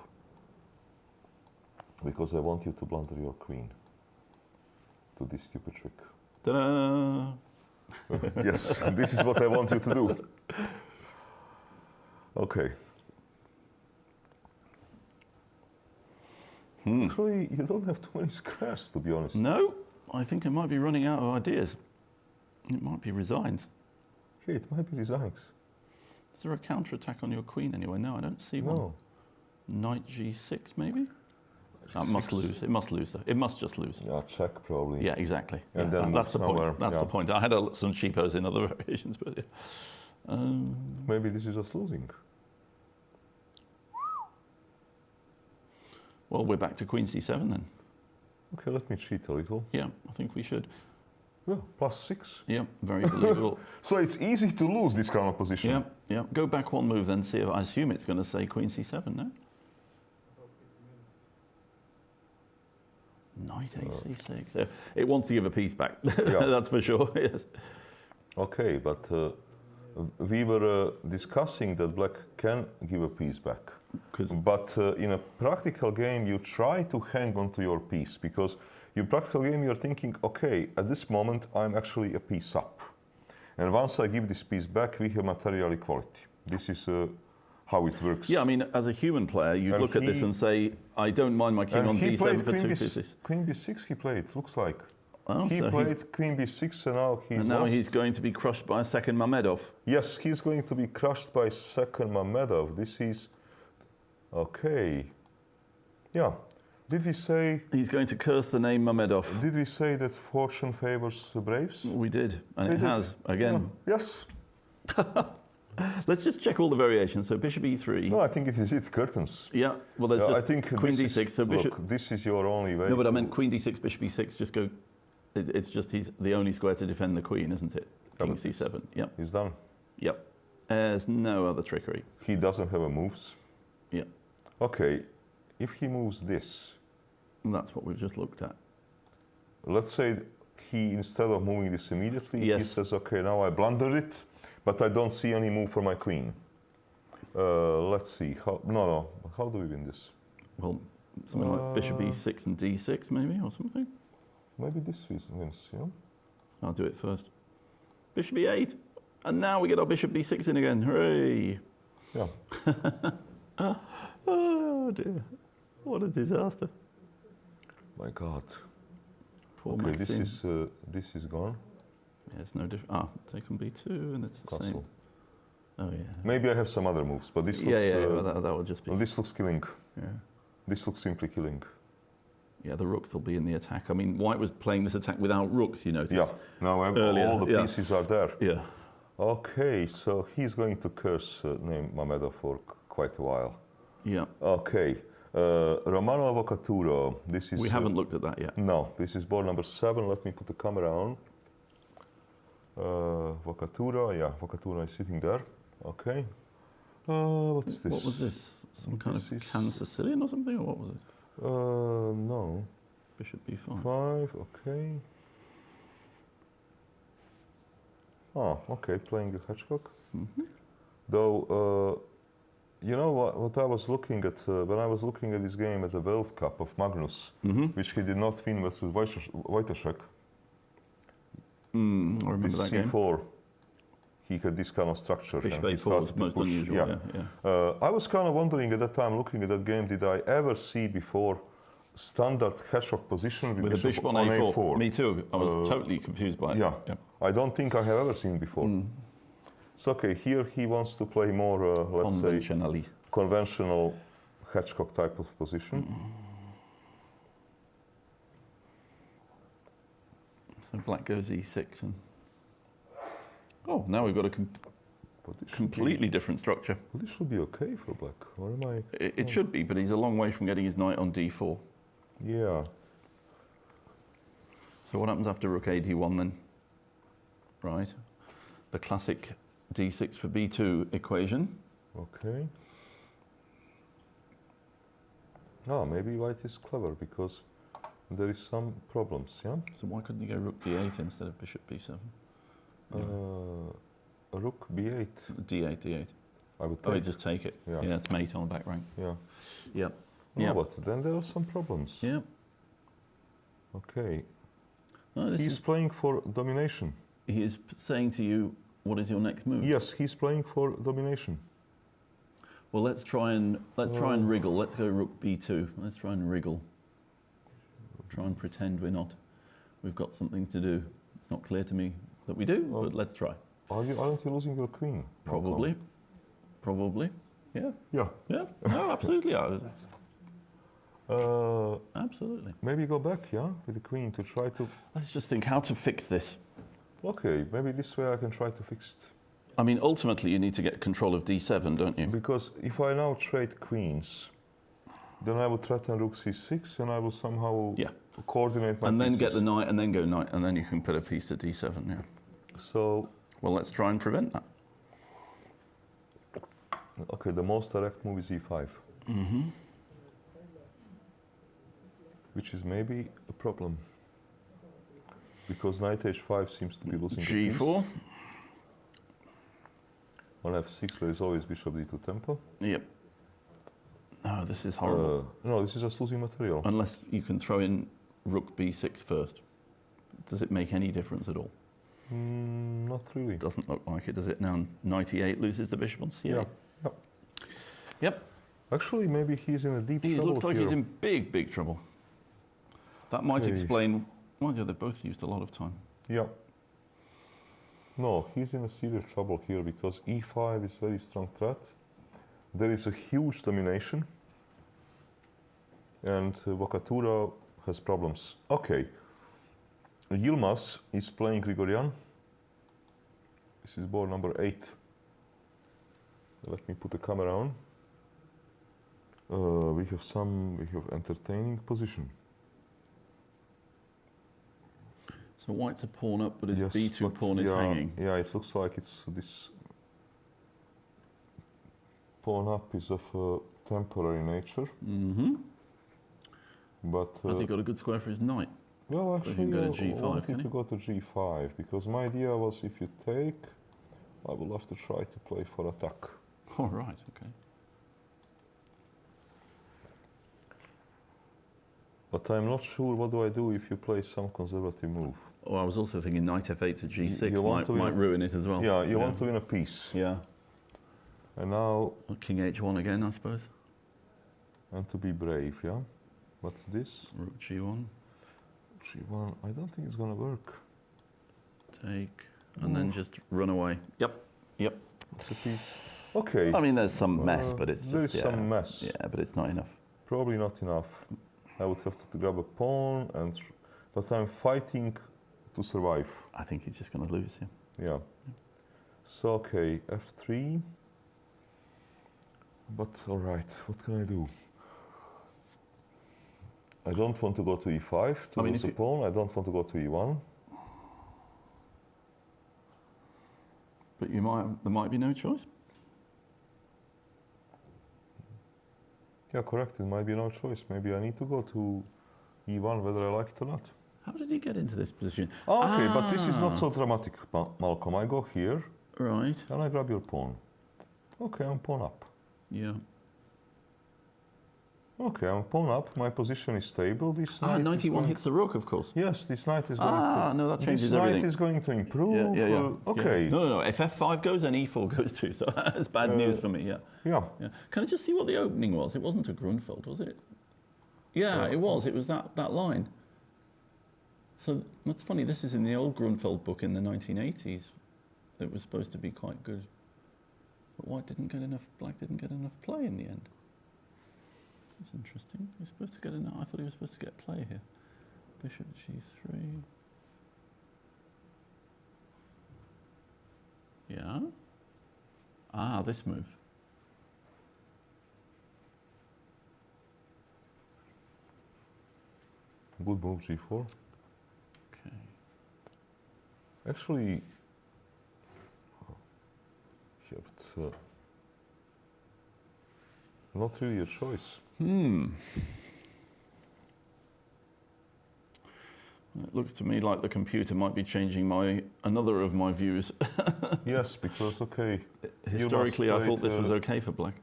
because I want you to blunder your queen to this stupid trick. Ta-da! Yes, this is what I want you to do. Okay. Actually, you don't have too many squares, to be honest. No, I think I might be running out of ideas. It might be resigned. Okay, it might be resigns. Is there a counter-attack on your queen anyway? No, I don't see one. No. Knight g6 maybe? That must G6. lose. It must lose though. It must just lose. Yeah, check probably. Yeah, exactly. And Yeah, then that's the somewhere, point. That's yeah. the point. I had some cheapos in other variations, but yeah. Maybe this is just losing. Well, we're back to queen c7 then. Okay, let me cheat a little. Yeah, I think we should. Yeah, +6. Yeah, very believable. So it's easy to lose this kind of position. Yeah, yeah. Go back one move then. See if I assume it's going to say queen c7. No. Knight a c6. Yeah, it wants to give a piece back. Yeah. That's for sure. Yes. Okay, but we were discussing that black can give a piece back. But in a practical game, you try to hang on to your piece, because in practical game, you're thinking, okay, at this moment, I'm actually a piece up. And once I give this piece back, we have material equality. This is how it works. Yeah, I mean, as a human player, you'd And look at this and say, I don't mind my king And on he d7 played for queen two b6 pieces. Queen b6 he played, looks like. Oh, He so played queen b6 and now he's and now lost. he's going to be crushed by a second Mamedov. Yes, he's going to be crushed by second Mamedov. This is... Okay. Yeah. Did we say... He's going to curse the name Mamedov. Did we say that fortune favors the Braves? We did, and We it did. has, again. Yeah. Yes. Let's just check all the variations. So bishop e3. No, I think it is it, curtains. Yeah, well, there's I just think queen this d6. is, So bishop. look, this is your only way. No, but I meant queen d6, bishop e6. Just go. It's just he's the only square to defend the queen, isn't it? King c7. Yep. He's done. Yep. There's no other trickery. He doesn't have a moves. Yeah. Okay, if he moves this, And that's what we've just looked at. let's say he, instead of moving this immediately, he Yes. says, okay, now I blundered it, but I don't see any move for my queen. Let's see, how do we win this? Well, something like bishop e6 and d6 maybe, or something. Maybe this wins, yeah? I'll do it first. Bishop e8. And now we get our bishop b6 in again. Hooray! Yeah. Oh dear. What a disaster. My God. Poor Okay, Maxime. this is gone. Yeah, it's no different. Ah, take on b2 and it's the Castle. same. Oh yeah. Maybe I have some other moves, but this looks. Yeah, well, that would just be. Well, this looks killing. Yeah. This looks simply killing. Yeah, the rooks will be in the attack. I mean, White was playing this attack without rooks, you notice. Yeah. Now Earlier, all the yeah. pieces are there. Yeah. Okay, so he's going to curse Mamedov for quite a while. Yeah. Okay, Romano Avocaturo. This is. We haven't looked at that yet. No, this is board number 7. Let me put the camera on. Avocaturo, yeah, Avocaturo is sitting there. Okay. What's this? What was this? Some kind This of is- Can Sicilian or something, or what was it? No. Bishop b5. 5, okay. Oh, okay, playing a hedgehog. Mhm. Though, you know what I was looking at, when I was looking at this game at the World Cup of Magnus, Mhm. which he did not win versus Wojciech, I remember this that game. C4, he had this kind of structure. Bishop and he a4 started was to most push. unusual. Yeah. Yeah. I was kind of wondering at that time, looking at that game, did I ever see before standard hedgehog position With a bishop on a4. Me too. I was totally confused by it. Yeah. I don't think I have ever seen before. So okay, here he wants to play more, let's say, Conventionally. conventional hedgehog type of position. So black goes e6 and. Oh, now we've got a But this should completely different structure. be, this should be okay for black. Or am I? It should be, but he's a long way from getting his knight on d4. Yeah. So what happens after rook a d1 then? Right. The classic d6 for b2 equation. Okay. Ah, maybe white is clever because there is some problems. Yeah. So why couldn't he go rook d8 instead of bishop b7? Rook b8. d8, d8. I would Oh, you take. just take it. Yeah. Yeah, it's mate on the back rank. Yeah. Yep. No, Yeah. but then there are some problems. Yeah. Okay. No, this He's is, playing for domination. he is saying to you, what is your next move? Yes, he's playing for domination. Well, let's try and wriggle. Let's go rook b2. Let's try and wriggle. Try and pretend we've got something to do. It's not clear to me that we do, but let's try. Aren't you losing your queen? Probably. Probably. Yeah. Yeah. Yeah. No, absolutely. Absolutely. Maybe go back, yeah, with the queen to try to. Let's just think how to fix this. Okay, maybe this way I can try to fix it. I mean, ultimately, you need to get control of d7, don't you? Because if I now trade queens, then I will threaten rook c6 and I will somehow Yeah. coordinate my And then pieces. get the knight and then go knight, and then you can put a piece to d7, yeah. So, Well, let's try and prevent that. okay, the most direct move is e5. Which is maybe a problem. Because knight h5 seems to be losing a piece. g4. On f6 there is always bishop d2 tempo. Yep. Oh, this is horrible. No, this is just losing material. Unless you can throw in rook b6 first. Does it make any difference at all? Not really. Doesn't look like it, does it? Now knight e8 loses the bishop on c8. Yeah. Yeah. Yep. Actually, maybe he's in a deep He trouble looks like here. he's in big, big trouble. That might Okay. explain. Well, yeah, they both used a lot of time. Yeah. No, he's in a serious trouble here because e5 is very strong threat. There is a huge domination. And Vakatura has problems. Okay. Yilmaz is playing Grigorian. This is board number 8. Let me put the camera on. We have entertaining position. So white's a pawn up, but his Yes, b2 but pawn is hanging. Yeah, it looks like it's this pawn up is of temporary nature. Mm-hmm. But Has he got a good square for his knight? well, So he actually, can go to I G5, wanted can to he? go to G5 because my idea was if you take, I will have to try to play for attack. All right, okay. But I'm not sure what do I do if you play some conservative move. Oh, I was also thinking knight f8 to g6 You want to might win ruin it as well. Yeah, you want to win a piece. Yeah. And now, Well, king h1 again, I suppose. and to be brave, yeah? What's this? Rook g1, G1, I don't think it's gonna work. take, and then just run away. Yep, yep. It's a piece. Okay. I mean, there's some mess, but it's just, there is some mess. Yeah, but it's not enough. Probably not enough. I would have to grab a pawn, but I'm fighting to survive. I think he's just going to lose, yeah. Yeah. So, okay, f3. But, all right, what can I do? I don't want to go to e5 to lose a pawn. I don't want to go to e1. But there might be no choice. Yeah, correct. It might be no choice. Maybe I need to go to e1 whether I like it or not. How did he get into this position? Oh, okay, but this is not so dramatic, Malcolm. I go here, Right. and I grab your pawn. Okay, I'm pawn up. Yeah. Okay, I'm pawn up. My position is stable. This knight knight is e1 going... hits the rook, of course. Yes, this knight is going to... no, that changes this everything. knight is going to improve. Okay. Yeah. No. If f5 goes, then e4 goes too. So that's bad news for me, yeah. Yeah. Can I just see what the opening was? It wasn't a Grunfeld, was it? Yeah, it was. It was that line. So that's funny. This is in the old Grunfeld book in the 1980s. It was supposed to be quite good. But white didn't get enough, black didn't get enough play in the end. That's interesting. He's supposed to get enough. I thought he was supposed to get play here. Bishop g3. Yeah. This move. Good move, g4. Okay. Actually, yeah, but not really a choice. It looks to me like the computer might be changing another of my views. Yes, because, okay... Historically, I thought this was okay for black.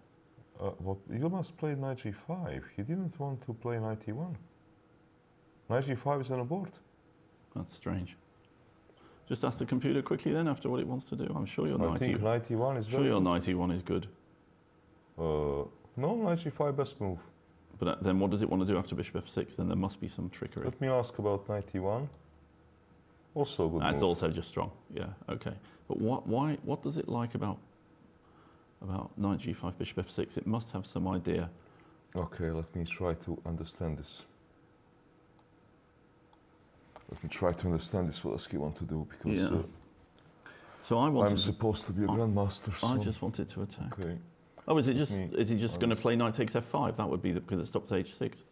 You must play knight g5. He didn't want to play knight e1. Knight g5 is on a board. That's strange. Just ask the computer quickly then after what it wants to do. I'm sure your I knight think knight e1 is very sure your good. knight e1 is good. No, knight g5 best move. But then what does it want to do after bishop f6? Then there must be some trickery. Let me ask about knight e1. Also good That's move. also just strong. Yeah, okay. But what does it like about knight g5, bishop f6? It must have some idea. Okay, let me try to understand this. Let me try to understand this, what does he want to do, because so I'm supposed to be a grandmaster, so... I just wanted to attack. Okay. Oh, is he just going to play knight takes f5? That would be because it stops h6.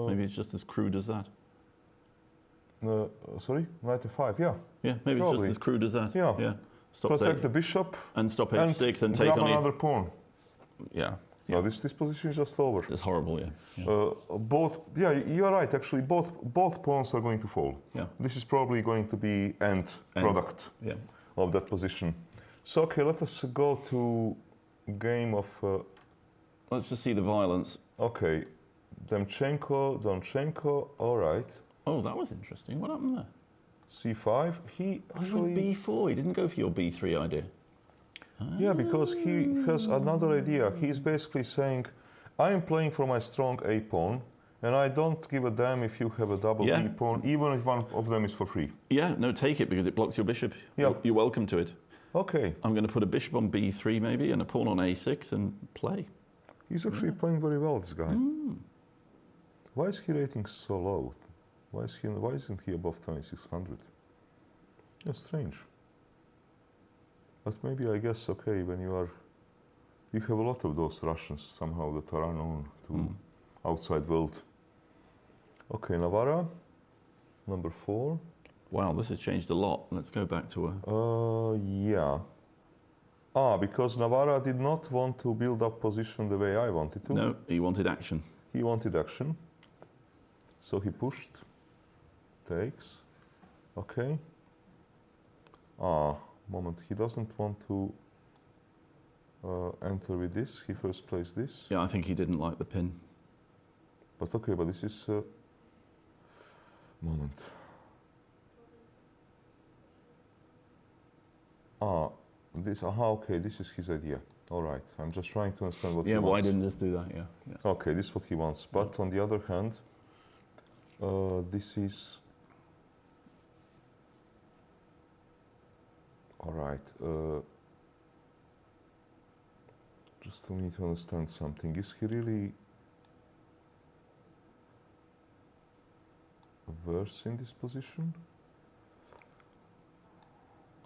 Maybe it's just as crude as that. Sorry? Knight f5, yeah. Yeah, maybe Probably. it's just as crude as that. Yeah. Stop Protect the bishop. and stop h6 and take grab on another pawn. Yeah. No, this position is just over. It's horrible, yeah. You're right, actually, both pawns are going to fall. Yeah. This is probably going to be end product of that position. So, okay, let us go to game of... Let's just see the violence. Okay, Donchenko, all right. Oh, that was interesting. What happened there? C5, he actually... He went b4, he didn't go for your b3 idea. Yeah, because he has another idea. He's basically saying, I'm playing for my strong A pawn, and I don't give a damn if you have a double B pawn, even if one of them is for free. Yeah, no, take it because it blocks your bishop. Yeah. You're welcome to it. Okay. I'm going to put a bishop on b3 maybe and a pawn on a6 and play. He's actually playing very well, this guy. Why is he rating so low? Why isn't he above 2600? That's strange. But maybe I guess, okay, when you have a lot of those Russians somehow that are unknown to outside world. Okay, Navarra, number 4. Wow, this has changed a lot. Let's go back to a... Yeah. Because Navarra did not want to build up position the way I wanted to. No, he wanted action. He wanted action. So he pushed, takes, okay. Moment, he doesn't want to enter with this. He first plays this. Yeah, I think he didn't like the pin. But okay, but this is, moment. Okay, this is his idea. All right, I'm just trying to understand what he wants. Yeah, why didn't just do that? Yeah. Okay, this is what he wants. But on the other hand, this is... All right. Just to need to understand something. Is he really worse in this position?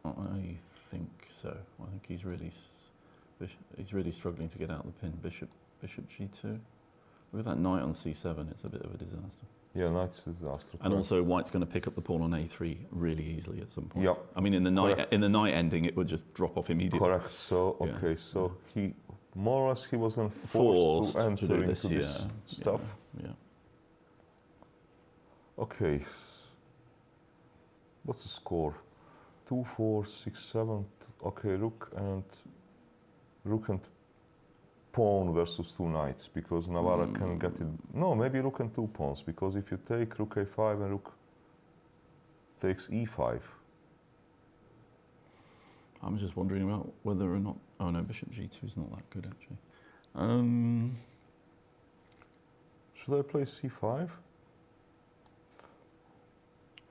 I think so. I think he's really struggling to get out of the pin. Bishop g2. With that knight on c7, it's a bit of a disaster. Yeah, knight's a disaster. And also, white's going to pick up the pawn on a3 really easily at some point. Yeah. I mean, in the knight ending, it would just drop off immediately. Correct. So okay, so he more or less he was then forced to enter into this stuff. Yeah. Okay. What's the score? 2, 4, 6, 7. Okay, rook and pawn versus 2 knights, because Navarra can get it. No, maybe rook and 2 pawns, because if you take rook a5 and rook takes e5. I'm just wondering about whether or not. Oh no, bishop g2 is not that good actually. Should I play c5?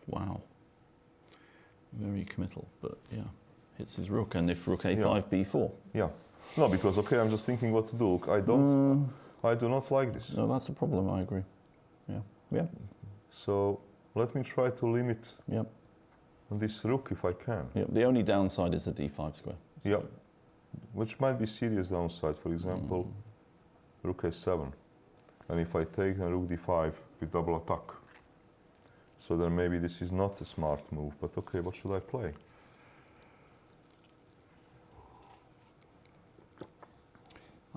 Wow. Very committal, but yeah, hits his rook, and if rook a5, b4. Yeah. No, because okay, I'm just thinking what to do. Look, I do not like this. No, that's a problem. I agree. Yeah. So let me try to limit Yep. this rook if I can. Yeah. The only downside is the d5 square. So. Yeah. Which might be serious downside. For example, rook a7, and if I take then rook d5 with double attack. So then maybe this is not a smart move. But okay, what should I play?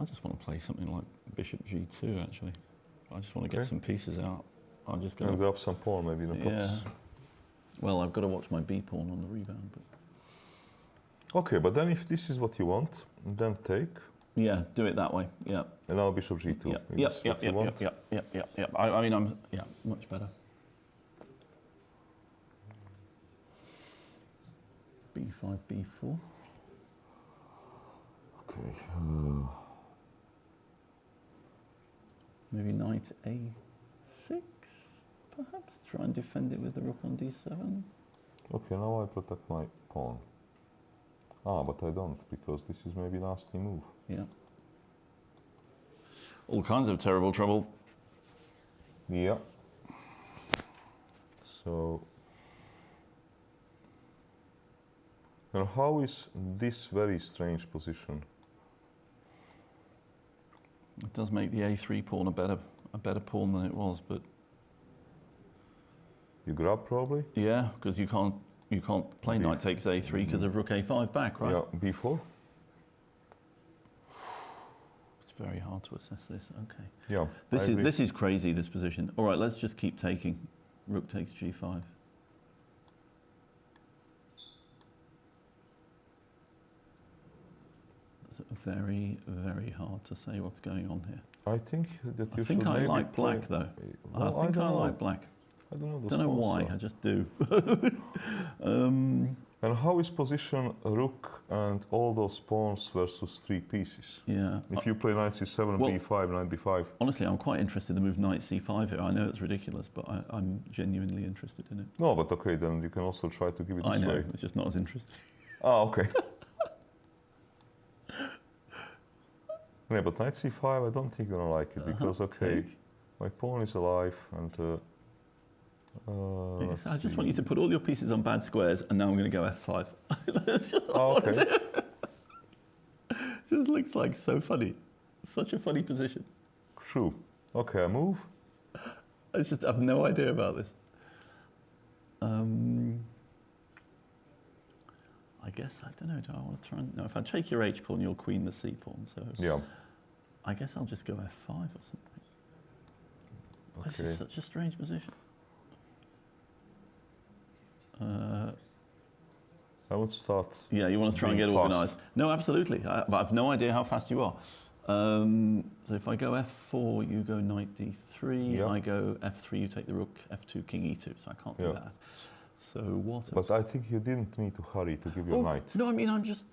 I just want to play something like bishop g2 actually. I just want to get some pieces out. I'm just going to grab some pawn maybe in the pots. Well, I've got to watch my b pawn on the rebound. But... Okay, but then if this is what you want, then take. Yeah, do it that way. Yeah. And now bishop g2. Yeah. I mean, I'm much better. b5, b4. Okay. Maybe knight a6, perhaps? Try and defend it with the rook on d7. Okay, now I protect my pawn. But I don't, because this is maybe a nasty move. Yeah. All kinds of terrible trouble. Yeah. So... And how is this very strange position? It does make the a3 pawn a better pawn than it was, but you grab probably. Yeah, because you can't play knight takes a3 because of rook a5 back, right? Yeah, b4. It's very hard to assess this. Okay. Yeah. This is crazy. This position. All right, let's just keep taking. Rook takes g5. Very, very hard to say what's going on here. I think that you should. I think I like black though. Well, I think I like black. I don't know. Don't know why. I just do. And how is position rook and all those pawns versus 3 pieces? Yeah. If you play knight c7, b5, knight b5. Honestly, I'm quite interested in the move knight c5 here. I know it's ridiculous, but I'm genuinely interested in it. No, but okay, then you can also try to give it this way. I know. It's just not as interesting. Okay. Yeah, but knight c5, I don't think you're gonna like it because okay, my pawn is alive and. Yes, I just want you to put all your pieces on bad squares, and now I'm going to go f5. That's just what I want to do. Just looks like so funny. Such a funny position. True. Okay, I move. I just have no idea about this. I guess, I don't know, do I want to try and... No, if I take your H pawn, you'll queen the C pawn, so... Yeah. I guess I'll just go F5 or something. Okay. This is such a strange position. I would start. Yeah, you want to try and get being fast. organised. No, absolutely. But I've no idea how fast you are. So if I go F4, you go knight D3. Yeah. I go F3, you take the rook, F2, king E2. So I can't do Yeah. that. So what? But I think you didn't need to hurry to give your knight. No, I mean, I'm just...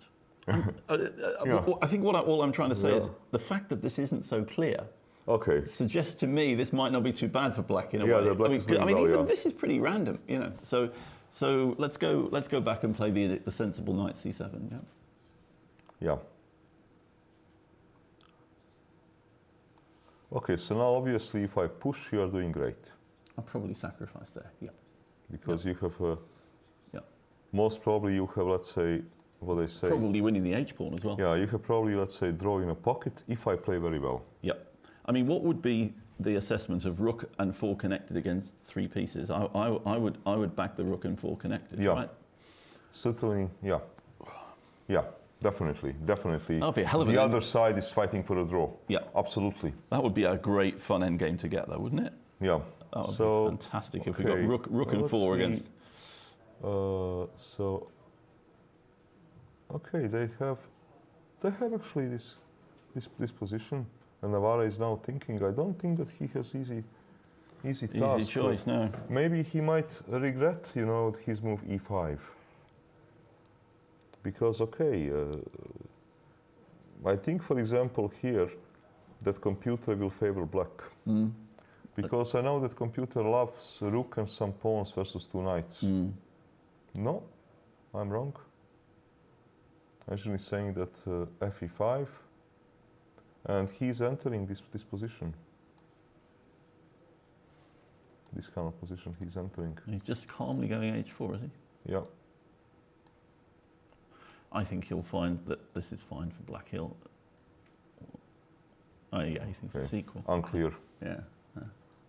I think all I'm trying to say is the fact that this isn't so clear Okay. suggests to me this might not be too bad for black in a way. Yeah, the black is doing well, even yeah. this is pretty random, you know. So let's go back and play the sensible knight C7. Yeah. Yeah. Okay, so now obviously if I push, you are doing great. I'll probably sacrifice there. Yeah. Because you have, Yeah. most probably you have, let's say, what they say. Probably winning the H pawn as well. Yeah, you have probably, let's say, draw in a pocket if I play very well. Yeah. I mean, what would be the assessment of rook and 4 connected against 3 pieces? I would back the rook and 4 connected. Yeah. Right? Certainly, yeah. Yeah, definitely. That'll be a hell of The an other side is fighting for a draw. Yeah. Absolutely. That would be a great fun end game to get, though, wouldn't it? Yeah. That would So, be fantastic if we okay, got rook and let's 4 see. against. So, okay, they have actually this position, and Navarra is now thinking. I don't think that he has easy task. Easy choice, no. Maybe he might regret, you know, his move E5. Because okay, I think, for example, here that computer will favor black. Mm. Because I know that computer loves rook and some pawns versus 2 knights. Mm. No, I'm wrong. Actually saying that Fe5, and he's entering this position. This kind of position he's entering. He's just calmly going H4, is he? Yeah. I think he'll find that this is fine for black. Oh yeah, he thinks it's equal. Unclear. Yeah.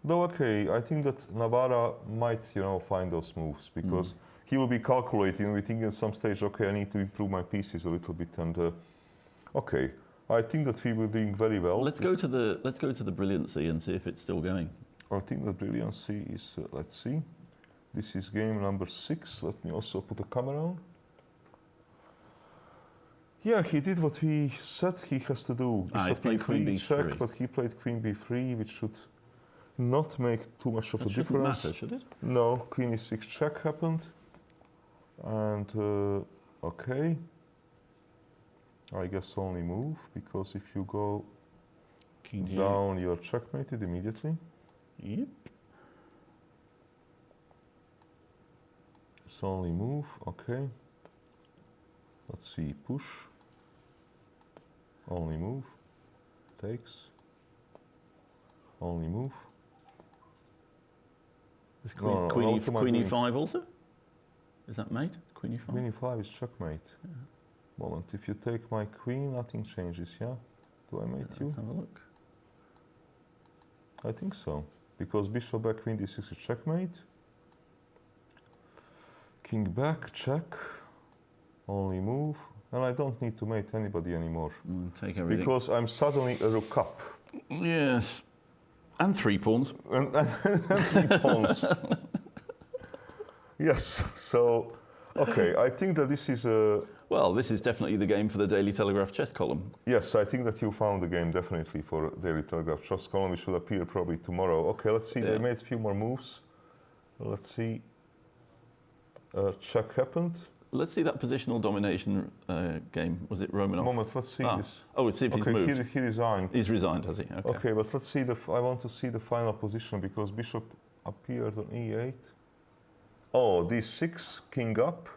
Though okay, I think that Navarra might, you know, find those moves because he will be calculating. We think at some stage, okay, I need to improve my pieces a little bit, and okay, I think that we were doing very well. Let's go to the brilliancy and see if it's still going. I think the brilliancy is. Let's see. This is game number 6. Let me also put a camera on. Yeah, he did what he said he has to do. He's played queen B3. Check, but he played queen b3, which should not make too much of a difference. Matter, should it? No, queen e6 check happened. And okay. I guess only move, because if you go King D8. down, you're checkmated immediately. Yep. It's only move, okay. Let's see, push. Only move. Takes. Only move. Is No, queen, what am I queen doing? E5 also? Is that mate? Queen E5? Queen e5 is checkmate. Yeah. Moment, if you take my queen, nothing changes, yeah? Do I mate you? Let's have a look. I think so. Because bishop back, queen d6 is checkmate. King back, check. Only move. And I don't need to mate anybody anymore. Take everything. Because I'm suddenly a rook up. Yes. And 3 pawns. And 3 pawns. Yes, so, okay, I think that this is a... Well, this is definitely the game for the Daily Telegraph chess column. Yes, I think that you found the game definitely for Daily Telegraph chess column, which should appear probably tomorrow. Okay, let's see, they made a few more moves. Let's see. Check happened. Let's see that positional domination game. Was it Romanov? Moment, let's see this. Oh, let's see if he's moved. He resigned. He's resigned, has he? Okay. Okay, but let's see I want to see the final position because bishop appeared on e8. Oh, d6, king up,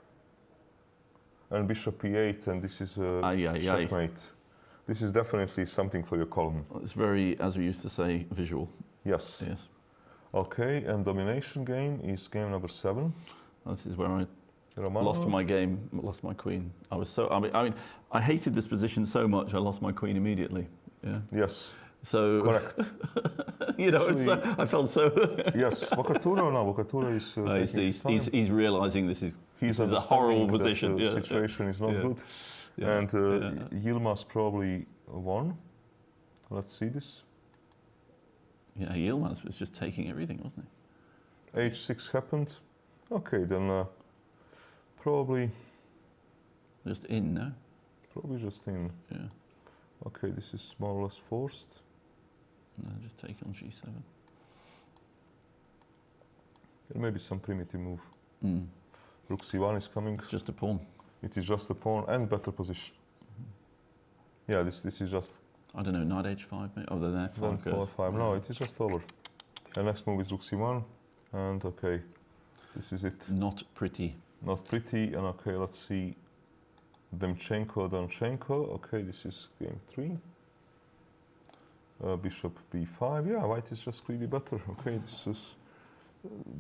and bishop e8, and this is a checkmate. This is definitely something for your column. It's very, as we used to say, visual. Yes. Yes. Okay, and domination game is game number 7. This is where I Romanov. Lost my game, lost my queen. I was so. I mean, I hated this position so much. I lost my queen immediately. Yeah. Yes, So correct. you know, Actually, I felt so. Yes, Bocatura now. Bocatura is taking his time. he's realising this is a horrible understanding that position. the Yeah, situation is not yeah. good. yeah, And yeah. Yilmaz probably won. Let's see this. Yeah, Yilmaz was just taking everything, wasn't he? H6 happened. Okay, then probably Just in, no? just in. Yeah. Okay, this is more or less forced. No, just take on G7. There may be some primitive move. Mm. Rook C1 is coming. It's just a pawn. It is just a pawn and better position. Yeah, this is just I don't know, knight H5 maybe? Oh, then F5 goes. 1-4-5. No, it is just over. The next move is Rook C1. And okay, this is it. Not pretty. Not pretty. And okay, let's see. Demchenko, Donchenko. Okay, this is game 3. Bishop B5. Yeah, white is just clearly better. Okay, this is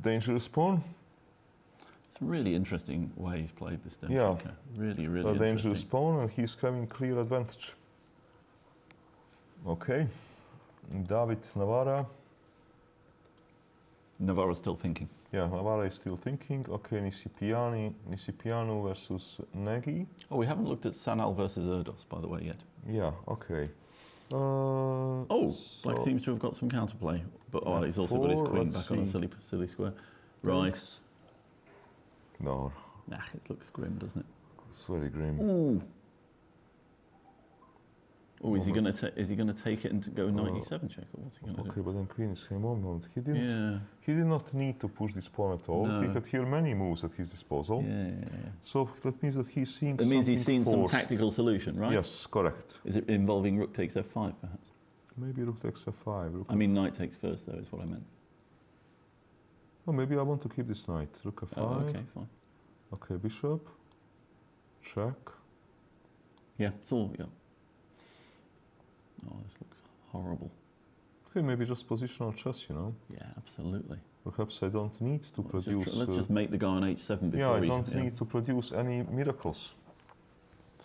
dangerous pawn. It's a really interesting way he's played this, Yeah. Demchenko. Really, really A dangerous interesting. pawn, and he's having clear advantage. Okay, David Navarra. Navarro's still thinking. Yeah, Navarra is still thinking. Okay, Nisipiano versus Nagy. Oh, we haven't looked at Sanal versus Erdos, by the way, yet. Yeah, okay. Oh, so Black seems to have got some counterplay, but oh, he's also got his F4, queen let's back on a see. silly square. Right. thanks. No, Nah, it looks grim, doesn't it? it's very grim. Ooh. Oh, is he going Moment. to take it and to go knight e7 check, or what's he going to Okay, but then queen is same moment. He do? didn't. Yeah. He did not need to push this pawn at all. No. He had here many moves at his disposal. Yeah. So that means that he's seeing It means he's something seen some forced. tactical solution, right? Yes, correct. Is it involving rook takes f5, perhaps? Maybe rook takes f5. Rook I mean, knight takes first, though, is what I meant. Oh, maybe I want to keep this knight. Rook f5. Oh, okay, fine. Okay, bishop. Check. Yeah, it's all, yeah. Oh, this looks horrible. Okay, maybe just positional chess, you know. Yeah, absolutely. Perhaps I don't need to produce. Let's just make the guy on h7 before yeah, I he... don't need to produce any miracles.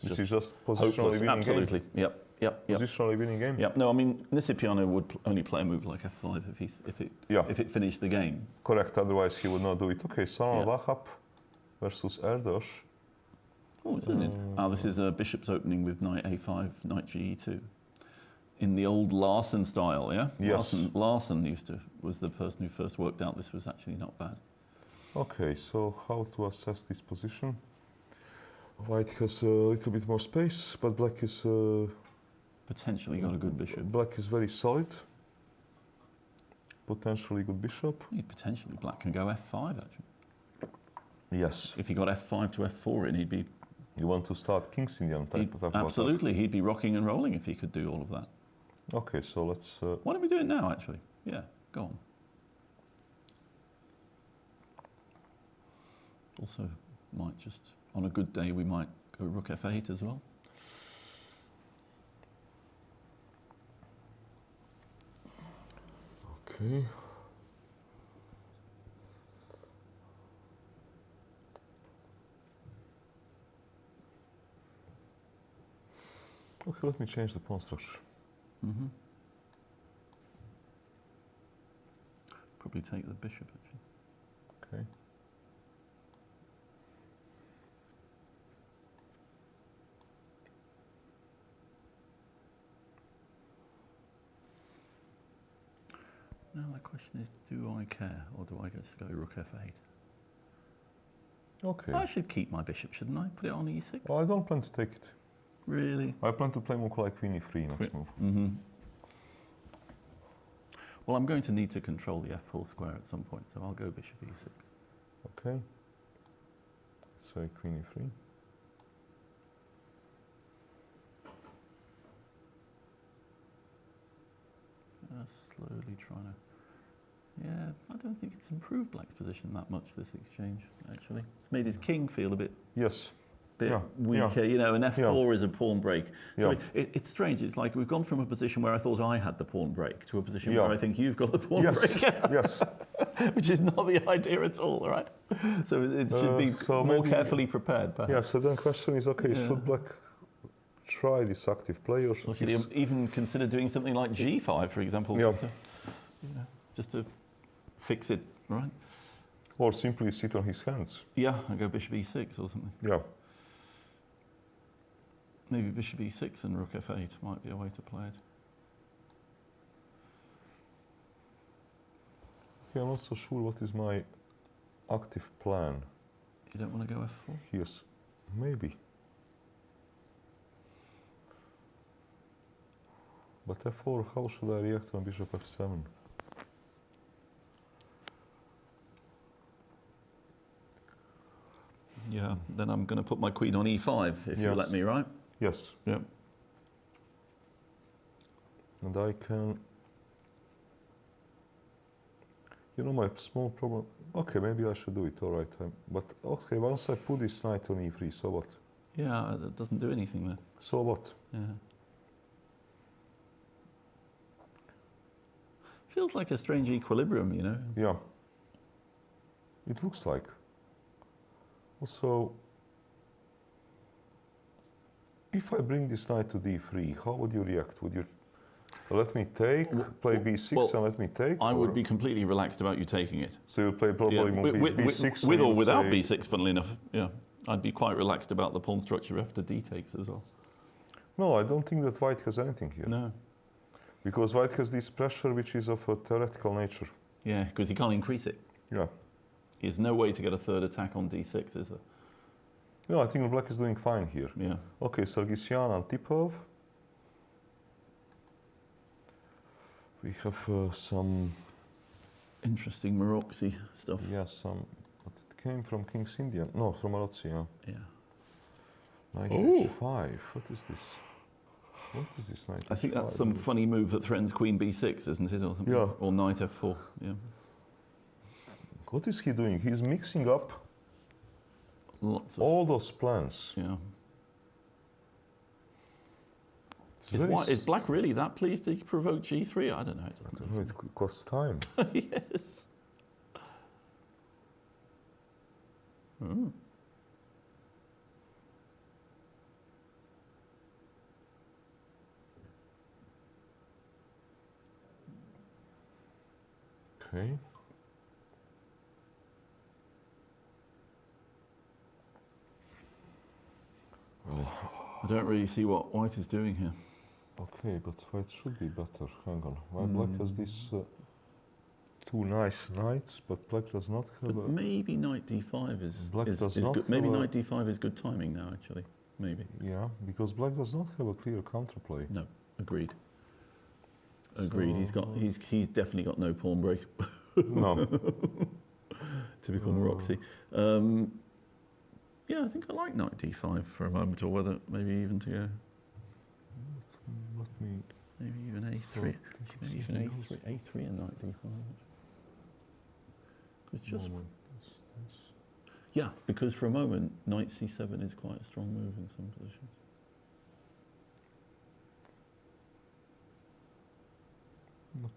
This just is just positionally hopeless. winning Absolutely. game. Yep. Positionally winning game. Yep. No, I mean, Nisipiano would only play a move like f5 if it finished the game. Correct. Otherwise, he would not do it. Okay, Sanal Yeah. Vahap versus Erdos. Oh, isn't it? Oh, this is a bishop's opening with knight a5, knight ge2. In the old Larsen style, yeah? Yes. Larsen was the person who first worked out this was actually not bad. Okay, so how to assess this position? White has a little bit more space, but black is Potentially got a good bishop. black is very solid. Potentially good bishop. Potentially black can go f5, actually. Yes. If he got f5 to f4 in, he'd be... You want to start King's Indian type of attack? Absolutely, he'd be rocking and rolling if he could do all of that. Okay, so let's. Why don't we do it now, actually? Yeah, go on. Also, might just, on a good day, we might go rook f8 as well. Okay. Okay, let me change the pawn structure. Mm-hmm. Probably take the bishop, actually. Okay. Now the question is, do I care, or do I just go rook f8? Okay. I should keep my bishop, shouldn't I? Put it on e6? Well, I don't plan to take it. Really? I plan to play more like queen e3 next move. Mm-hmm. Well, I'm going to need to control the f full square at some point, so I'll go bishop e6. Okay. So queen e3. Slowly trying to... Yeah, I don't think it's improved black's position that much, this exchange, actually. It's made his king feel a bit Yes. weaker, you know, and f4 is a pawn break. So Yeah. it's strange. It's like we've gone from a position where I thought I had the pawn break to a position Yeah. where I think you've got the pawn Yes. break. Yes. which is not the idea at all, right? So it should be so more maybe- carefully prepared, perhaps. Yeah, so then question is, okay, Yeah. should black try this active play or should Or he... should he even consider doing something like G5, for example, Yeah. just to fix it, right? Or simply sit on his hands. Yeah, and go bishop e6 or something. Yeah. Maybe bishop e6 and rook f8 might be a way to play it. Yeah, I'm not so sure what is my active plan. You don't want to go f4? Yes, maybe. But f4, how should I react on bishop f7? Yeah, then I'm going to put my queen on e5, if you Yes. let me, right? Yes. Yeah. And I can... You know, my small problem... Okay, maybe I should do it, all right. But, okay, once I put this knight on e3, so what? Yeah, that doesn't do anything there. So what? Yeah. Feels like a strange equilibrium, you know? Yeah. It looks like. Also, if I bring this knight to d3, how would you react? Would you let me take, play b6 well, and let me take? I would be completely relaxed about you taking it. So you'll play probably Yeah, more b6? with and or you'll without say- b6, funnily enough. Yeah, I'd be quite relaxed about the pawn structure after d takes as well. No, I don't think that white has anything here. No. Because white has this pressure which is of a theoretical nature. Yeah, because he can't increase it. Yeah. There's no way to get a third attack on d6, is there? No, I think black is doing fine here. Yeah. Okay, Sargsyan and Tipov. We have some, Interesting Maroczy stuff. yeah, some, but it came from King's Indian. No, from Maroczy, yeah. Yeah. Knight Ooh. h5. What is this? What is this knight I think h5? that's some funny move that threatens queen b6, isn't it? Or something? Yeah. Or knight f4. Yeah. What is he doing? He's mixing up Lots of. all those plans. Yeah. It's Is, very white, is black really that pleased to provoke g3? I don't know. It I don't know, it costs time. yes. Oh. Okay. Well, I don't really see what white is doing here. okay, but white should be better. Hang on. Why black has these two nice knights, but black does not have But a... maybe knight d5 is, Black does not good. Maybe have a- knight d5 is good timing now, actually. Maybe. Yeah, because black does not have a clear counterplay. No, agreed. Agreed. So- He's definitely got no pawn break. No. Typical Maroczy. Yeah, I think I like knight d5 for a moment, or whether maybe even to go Let me... maybe even a3. think Maybe of even something else. a3 and knight d5. It's just Moment. This. yeah, because for a moment knight c7 is quite a strong move in some positions.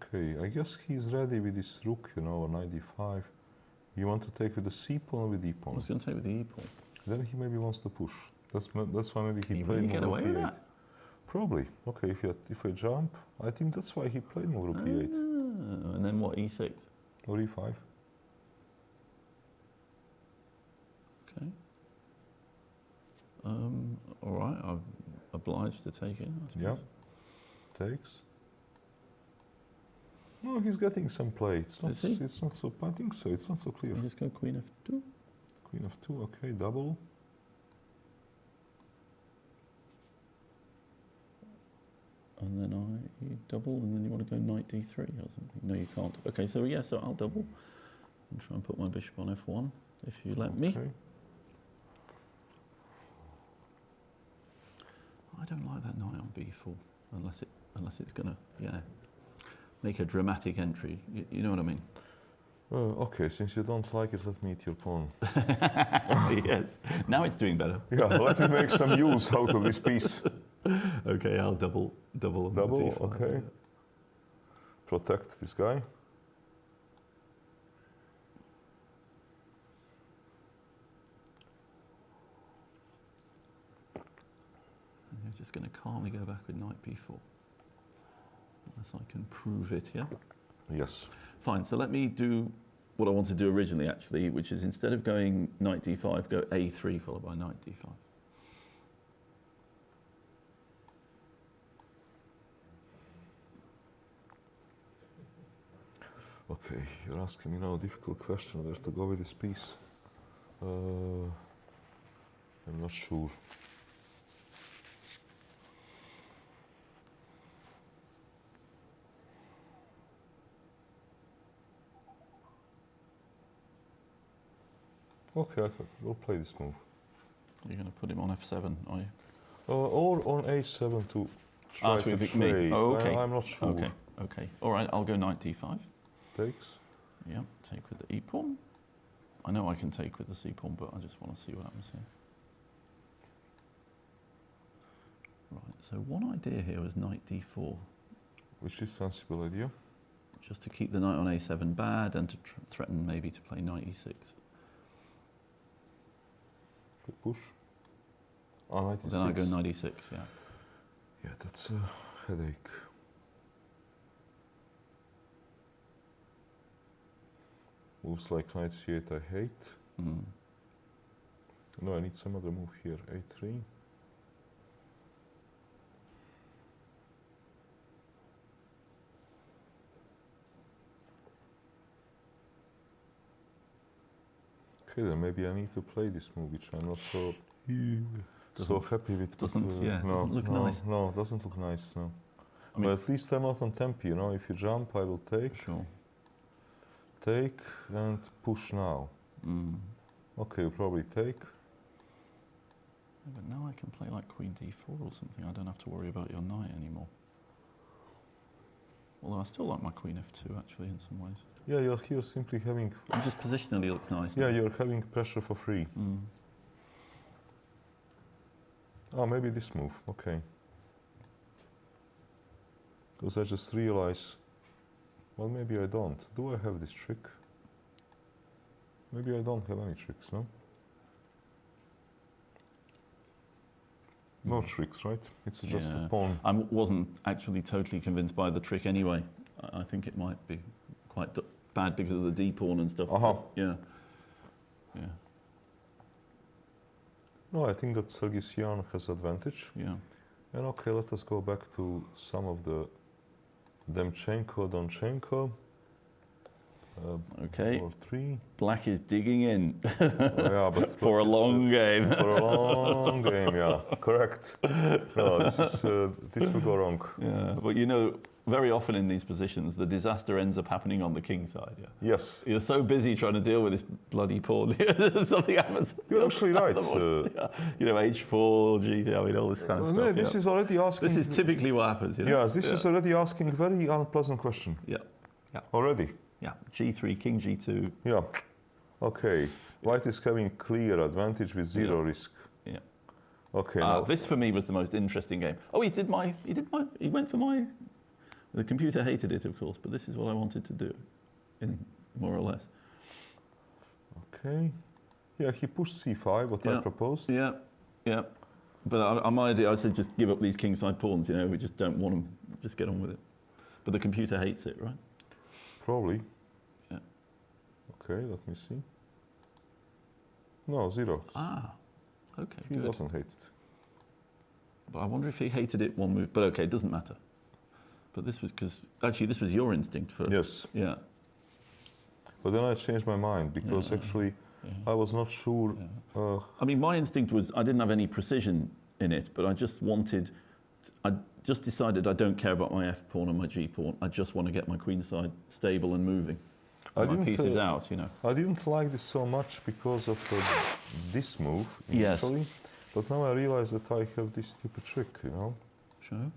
Okay, I guess he's ready with his rook, you know, or knight d5. You want to take with the c pawn or with d I pawn? was going to take with the e pawn. Then he maybe wants to push. That's why maybe Can he you played really get more away rook with e8. that? Probably. Okay, if I jump, I think that's why he played more rook e8 Ah, and then what, e6? or e5. Okay. All right, I'm obliged to take it. I Yeah. suppose. Takes. No, he's getting some play. It's not. Is he? It's not so. I think so. It's not so clear. You just go queen f2. Queen of 2. Okay, double. And then you double, and then you want to go knight d3 or something. No, you can't. Okay, so yeah, so I'll double and try and put my bishop on f1 if you let me. Okay. I don't like that knight on b4 unless it's gonna make a dramatic entry. You know what I mean? Okay, since you don't like it, let me eat your pawn. Yes. Now it's doing better. Yeah, let me make some use out of this piece. Okay, I'll double on the Double, d5. okay. Protect this guy. just going to calmly go back with knight b4. Unless I can prove it, yeah? Yes. Fine, so let me do what I wanted to do originally, actually, which is instead of going knight d5, go a3 followed by knight d5. Okay, you're asking me now a difficult question where to go with this piece. I'm not sure. Okay, we'll play this move. You're going to put him on f7, are you? Or on a7 to try to evict trade. me. Oh, okay. I'm not sure. Okay, okay. All right, I'll go knight d5. Takes. Yeah, take with the e-pawn. I know I can take with the c-pawn, but I just want to see what happens here. Right, so one idea here was knight d4. Which is sensible idea. Just to keep the knight on a7 bad and to threaten maybe to play knight e6. Good push. Oh, knight e6. Then I go knight e6, yeah. Yeah, that's a headache. Moves like knight c8 I hate. Mm. No, I need some other move here. a3. Okay, then maybe I need to play this move, which I'm not so happy with. Doesn't look no, nice. No, it doesn't look nice, no. I mean, but at least I'm not on tempi, you know. If you jump, I will take. Sure. Take and push now. Mm. Okay, you probably take. Yeah, but now I can play like queen d4 or something. I don't have to worry about your knight anymore. Although I still like my queen f2 actually in some ways. Yeah, you're here simply having. And just positionally looks nice. Yeah, you're having pressure for free. Mm. Oh, maybe this move. Okay. Because I just realize. Well, maybe I don't. Do I have this trick? Maybe I don't have any tricks, no? No tricks, right? It's just a pawn. I wasn't actually totally convinced by the trick anyway. I think it might be quite bad because of the d pawn and stuff. Yeah. Yeah. No, I think that Sergisian has advantage. Yeah. And okay, let us go back to some of the Demchenko, Donchenko. Okay. Or 3. Black is digging in. Yeah, but for a long game. For a long game, yeah, correct. No, this will go wrong. Yeah, but you know, very often in these positions, the disaster ends up happening on the king side. Yeah. Yes. You're so busy trying to deal with this bloody pawn, something happens. You're actually right. Yeah. You know, h4, g, I mean, all this kind of stuff. This is already asking. This is typically what happens. You know? Yes, this is already asking very unpleasant question. Yeah. Yeah. Already. Yeah. G3, king g2. Yeah. Okay. White is having clear advantage with zero risk. Yeah. Okay. Now This for me was the most interesting game. Oh, he went for my. The computer hated it, of course, but this is what I wanted to do, more or less. Okay. Yeah, he pushed c5, what I proposed. Yeah, yeah. But my idea, I said just give up these kingside pawns, you know, we just don't want them, just get on with it. But the computer hates it, right? Probably. Yeah. Okay, let me see. No, zero. Ah, okay, He doesn't hate it. But I wonder if he hated it one move, but okay, it doesn't matter. But this was because, actually, this was your instinct first. Yes. Yeah. But then I changed my mind because actually I was not sure. I mean, my instinct was I didn't have any precision in it, but I just wanted, I just decided I don't care about my f pawn and my g pawn. I just want to get my queen side stable and moving. And my pieces out, you know. I didn't like this so much because of this move initially, but now I realize that I have this stupid trick, you know. Show.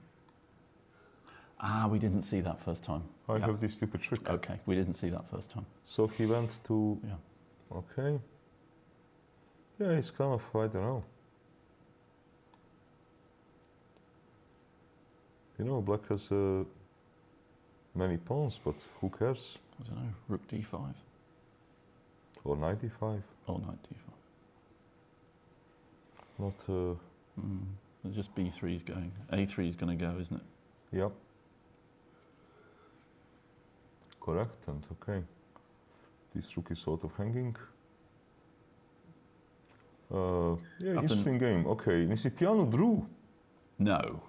Ah, we didn't see that first time. I have this stupid trick. Okay, we didn't see that first time. So he went to. Yeah. Okay. Yeah, he's kind of, I don't know. You know, black has many pawns, but who cares? I don't know, rook d5. Or knight d5. Or knight d5. Not. There's just b3 is going. a3 is going to go, isn't it? Yep. Correct, and okay. This rook is sort of hanging. Yeah, interesting game. Okay, Nisipiano drew. No.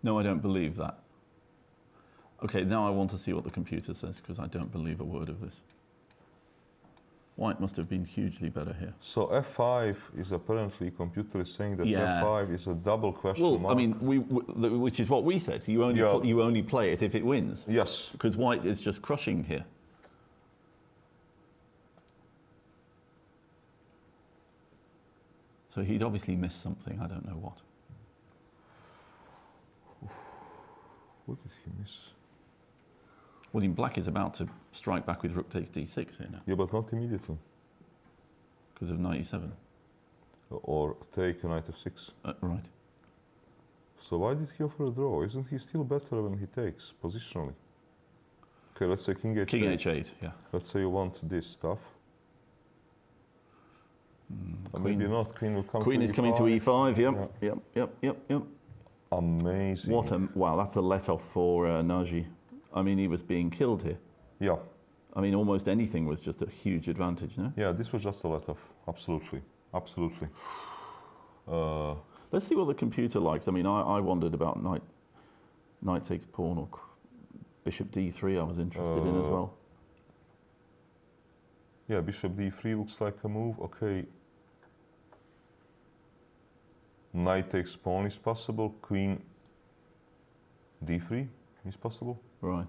No, I don't believe that. Okay, now I want to see what the computer says, because I don't believe a word of this. White must have been hugely better here. So f5 is apparently, computer is saying that Yeah. f5 is a double question Well, mark. I mean, which is what we said. You only, you only play it if it wins. Yes. Because white is just crushing here. So he'd obviously missed something, I don't know what. What did he miss? Well, in black is about to strike back with rook takes d6 here now, Yeah, but not immediately. because of 97. Or take a knight f6. Right. So why did he offer a draw? Isn't he still better when he takes, positionally? Okay, let's say king h8. King h8, yeah. Let's say you want this stuff. Or Queen- maybe not, queen will come Queen to is e5. coming to e5, Yeah. yep. Amazing. What a, wow, that's a let-off for Nagy. I mean, he was being killed here. Yeah, I mean, almost anything was just a huge advantage, no? yeah, this was just a let-off. Absolutely, absolutely. Let's see what the computer likes. I mean, I wondered about knight takes pawn or bishop d3 I was interested in as well. Yeah, bishop d3 looks like a move. Okay. Knight takes pawn is possible. Queen d3 is possible. Right.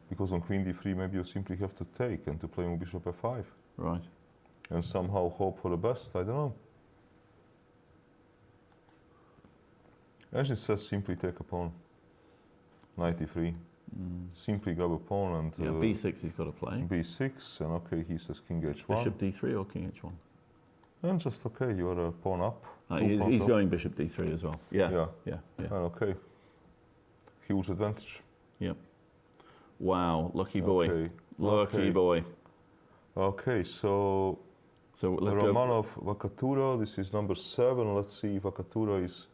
Because on queen d3 maybe you simply have to take and to play with bishop f5. Right. And somehow hope for the best, I don't know. As it says, simply take a pawn. Knight e3. Simply grab a pawn and Yeah, b6 he's got to play. b6, and okay, he says king h1. Bishop d3 or king h1? And just okay, you're a pawn up. He's going bishop d3 as well. Yeah. And okay. Huge advantage. Yep. Wow, lucky boy. Okay. Lucky boy. Okay, so let's go. Romanov Vakatura, this is number 7. Let's see if Vakatura is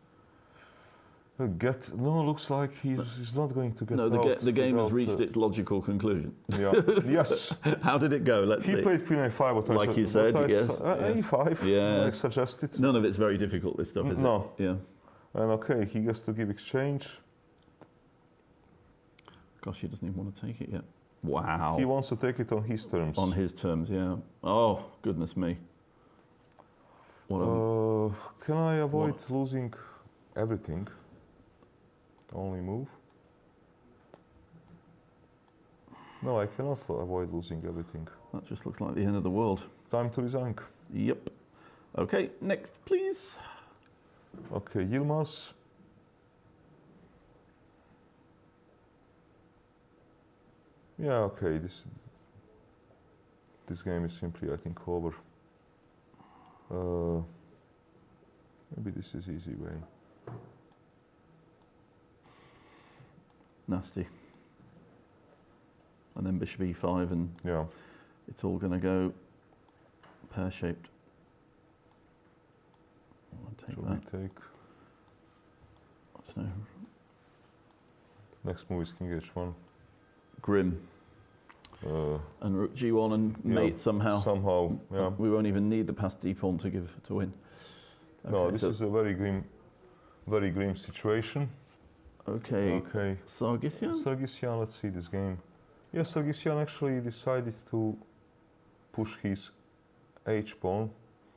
looks like he's not going to get No, out. the game has without, reached its logical conclusion. Yeah. Yes. How did it go? Let's He see. played queen a5, but Like you said, yes. a5, Yeah. like suggested. None of it's very difficult, this stuff, is No. it? Yeah. And okay, he gets to give exchange. Gosh, he doesn't even want to take it yet. Wow. He wants to take it on his terms. On his terms, yeah. Oh, goodness me. What Can I avoid losing everything? Only move? No, I cannot avoid losing everything. that just looks like the end of the world. Time to resign. Yep. Okay, next, please. Okay, Yilmaz. Yeah, okay, this game is simply, I think, over. Maybe this is easy way. Nasty. And then bishop e5, and Yeah. it's all going to go pear-shaped. I'll take Shall that. we take? So, Next move is king h1. grim. And rook g1 and Yeah, mate somehow. Somehow, yeah. We won't even need the passed d pawn to win. No, Okay, this so- is a very grim situation. Okay. Okay. Sargsyan? Sargsyan, let's see this game. Yeah, Sargsyan actually decided to push his h-pawn.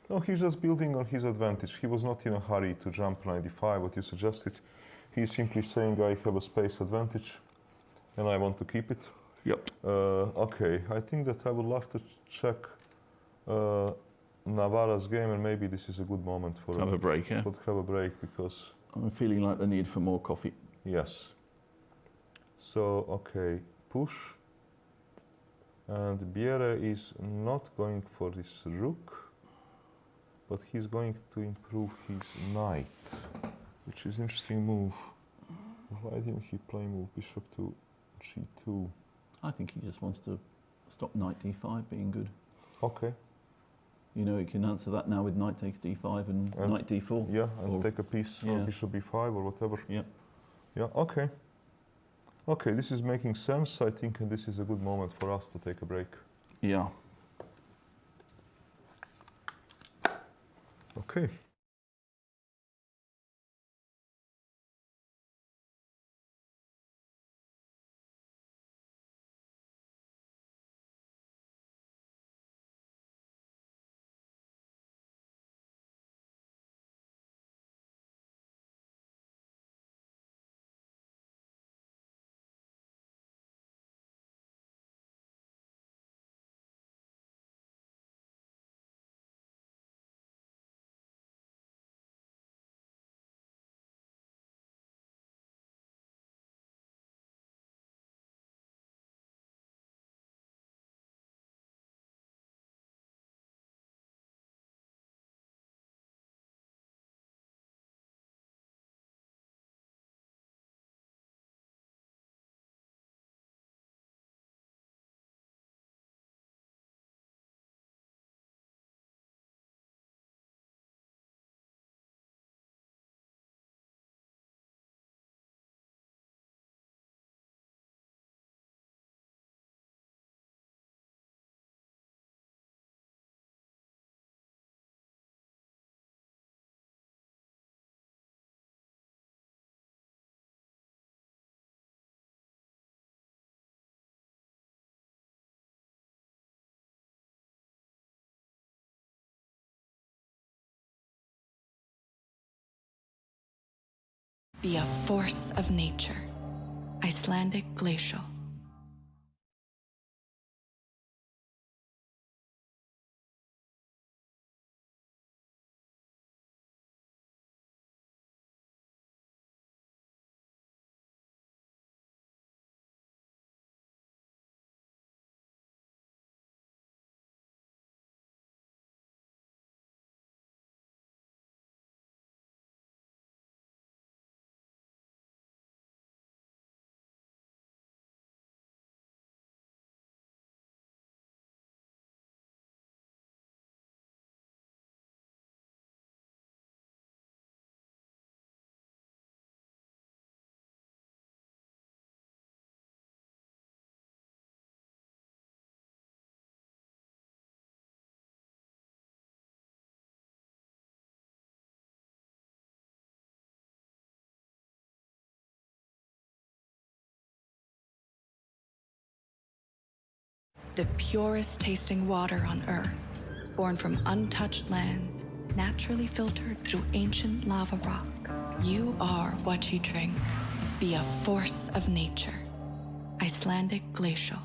No, he's just building on his advantage. He was not in a hurry to jump knight d5, what you suggested. He's simply saying, I have a space advantage, and I want to keep it. Yep. Okay, I think that I would love to check Navarra's game, and maybe this is a good moment for Have a break, yeah? Could have a break, because I'm feeling like the need for more coffee. yes. So, okay, push. And Biere is not going for this rook, but he's going to improve his knight, which is an interesting move. Why didn't he play move bishop to g2? I think he just wants to stop knight d5 being good. Okay. You know, you can answer that now with knight takes d5 and knight d4. Yeah, and or, take a piece, or bishop b5 or whatever. Yeah. Yeah, okay. Okay, this is making sense, I think, and this is a good moment for us to take a break. Yeah. Okay. Be a force of nature. Icelandic glacial. The purest tasting water on Earth, born from untouched lands, naturally filtered through ancient lava rock. You are what you drink. Be a force of nature. Icelandic glacial.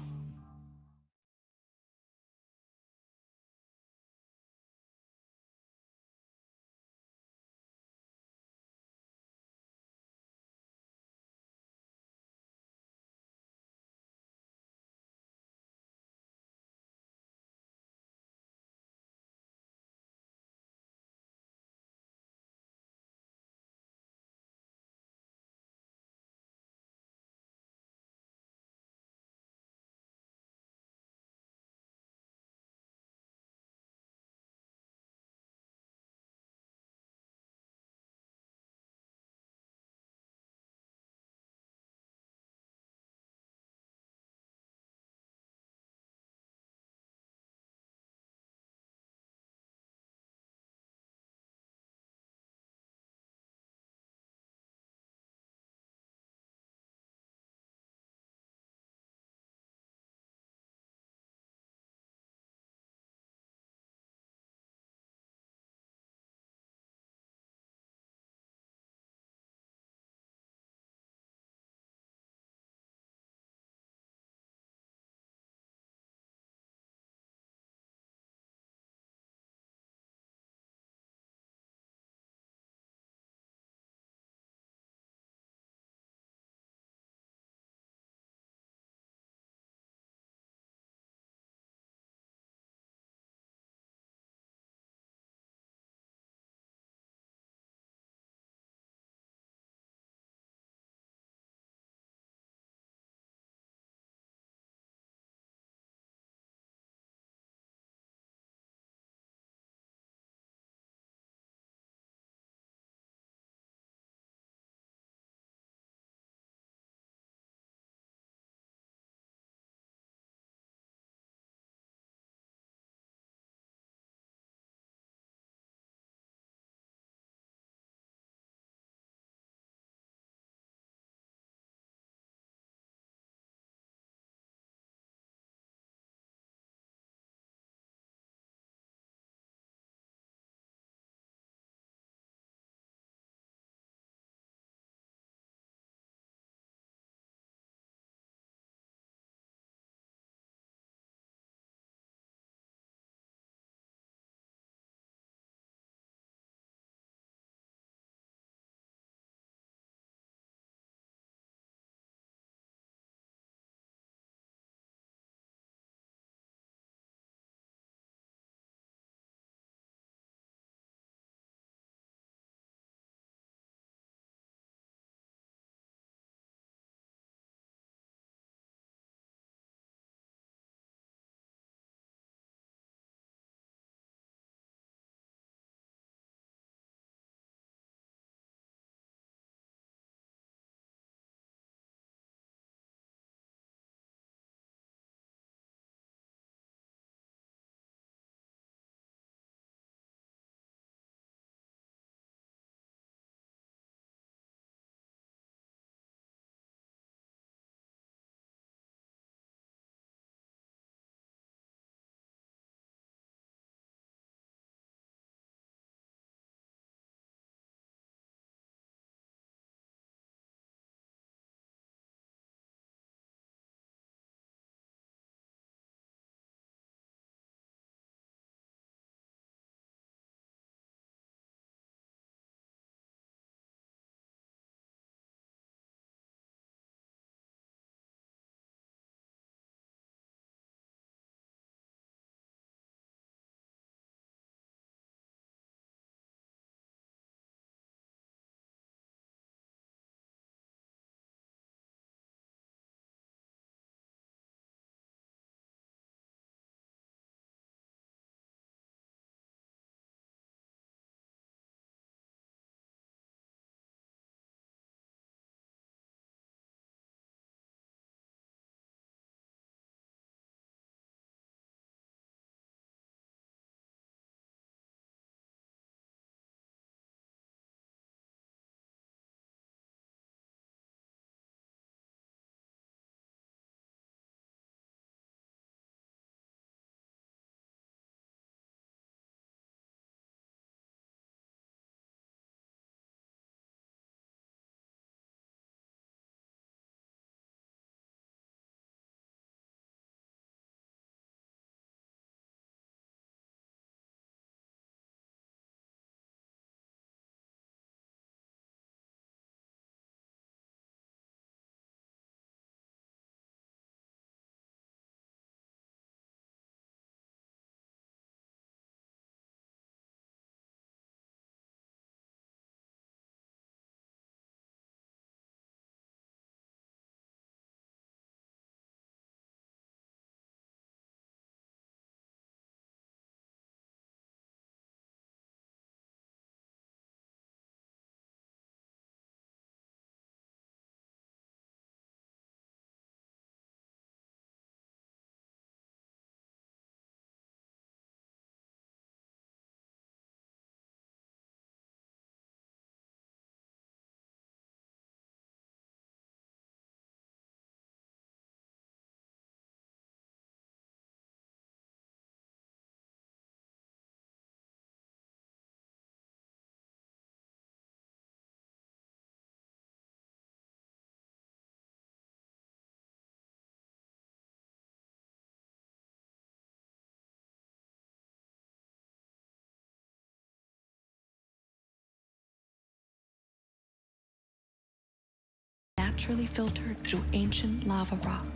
naturally filtered through ancient lava rock.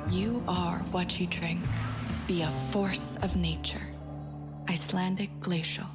You are what you drink. Be a force of nature. Icelandic Glacial.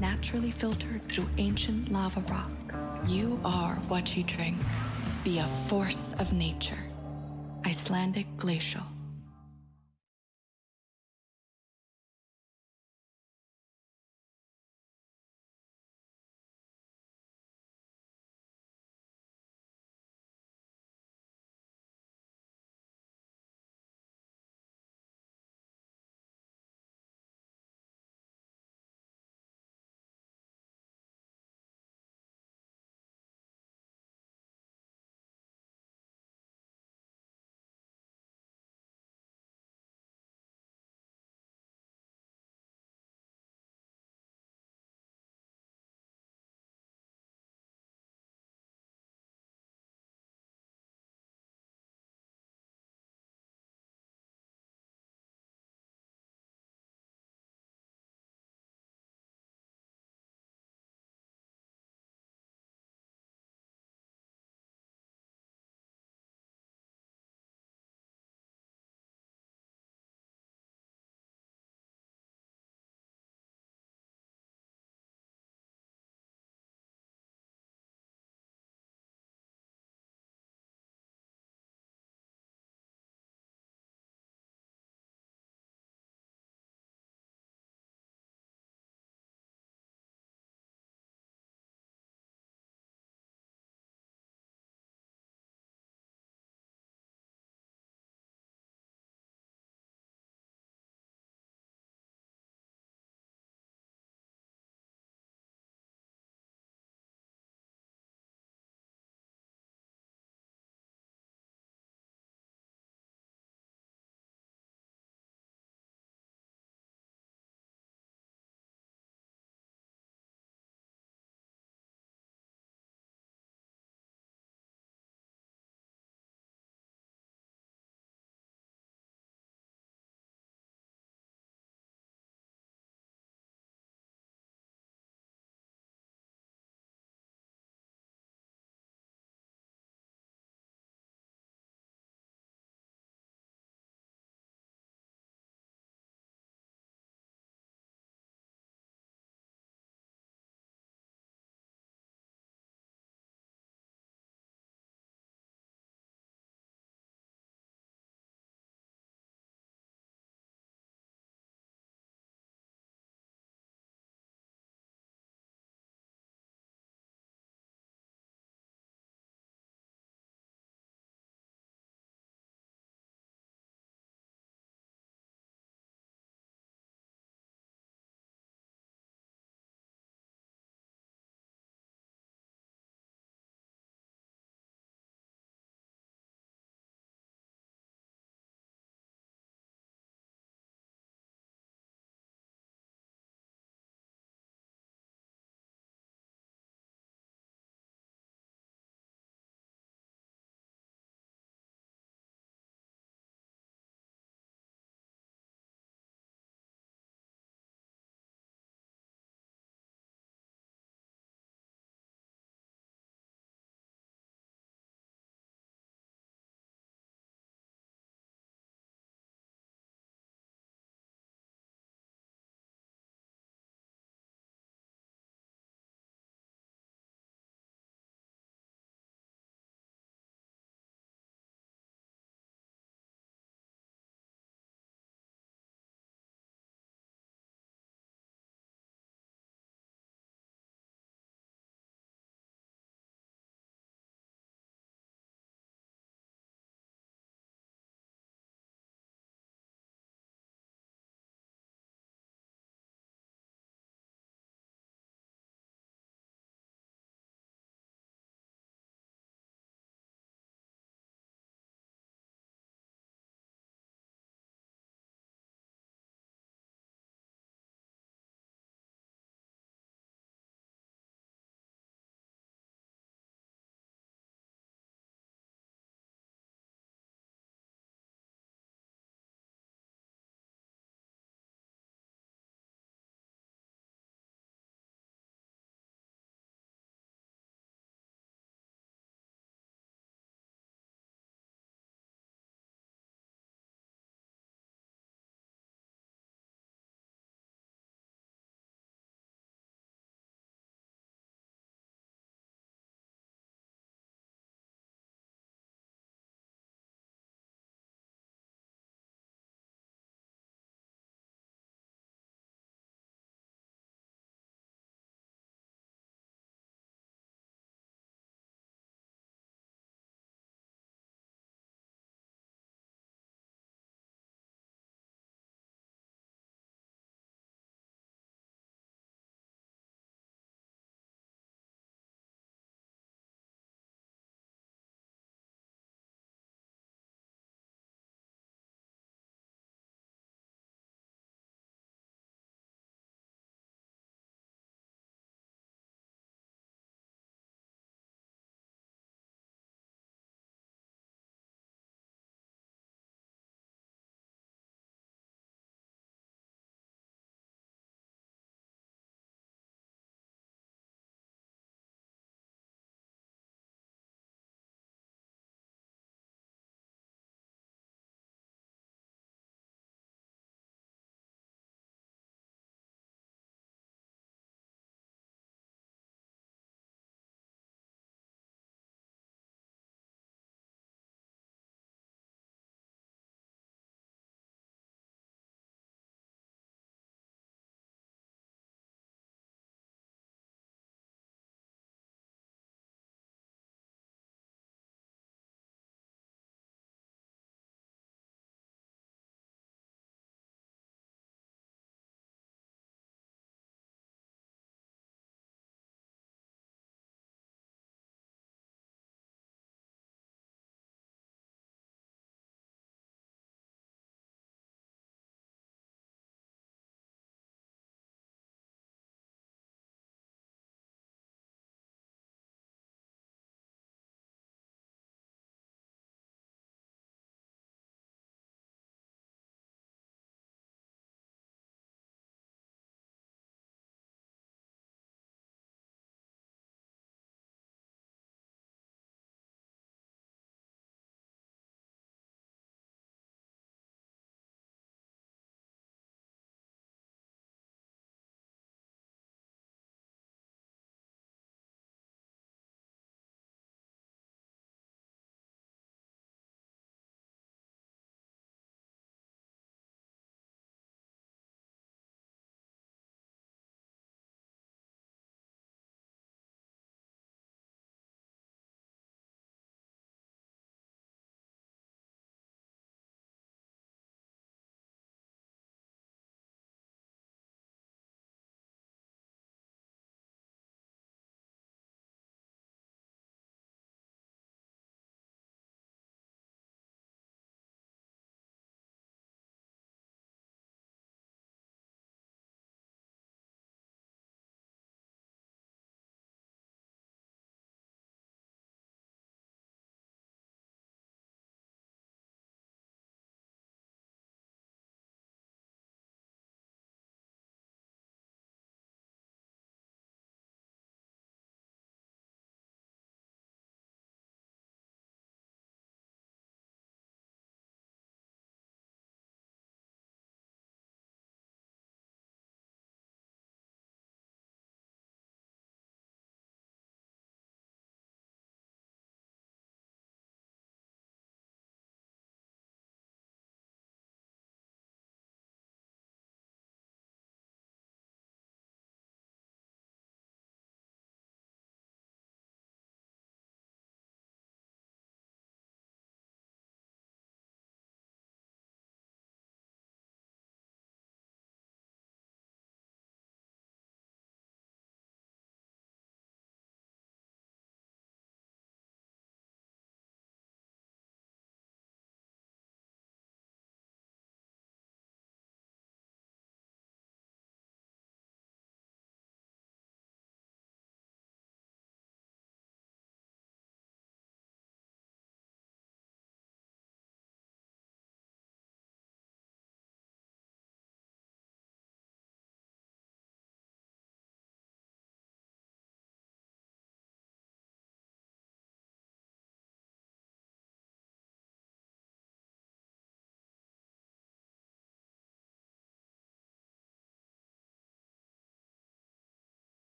naturally filtered through ancient lava rock. You are what you drink. Be a force of nature. Icelandic Glacial.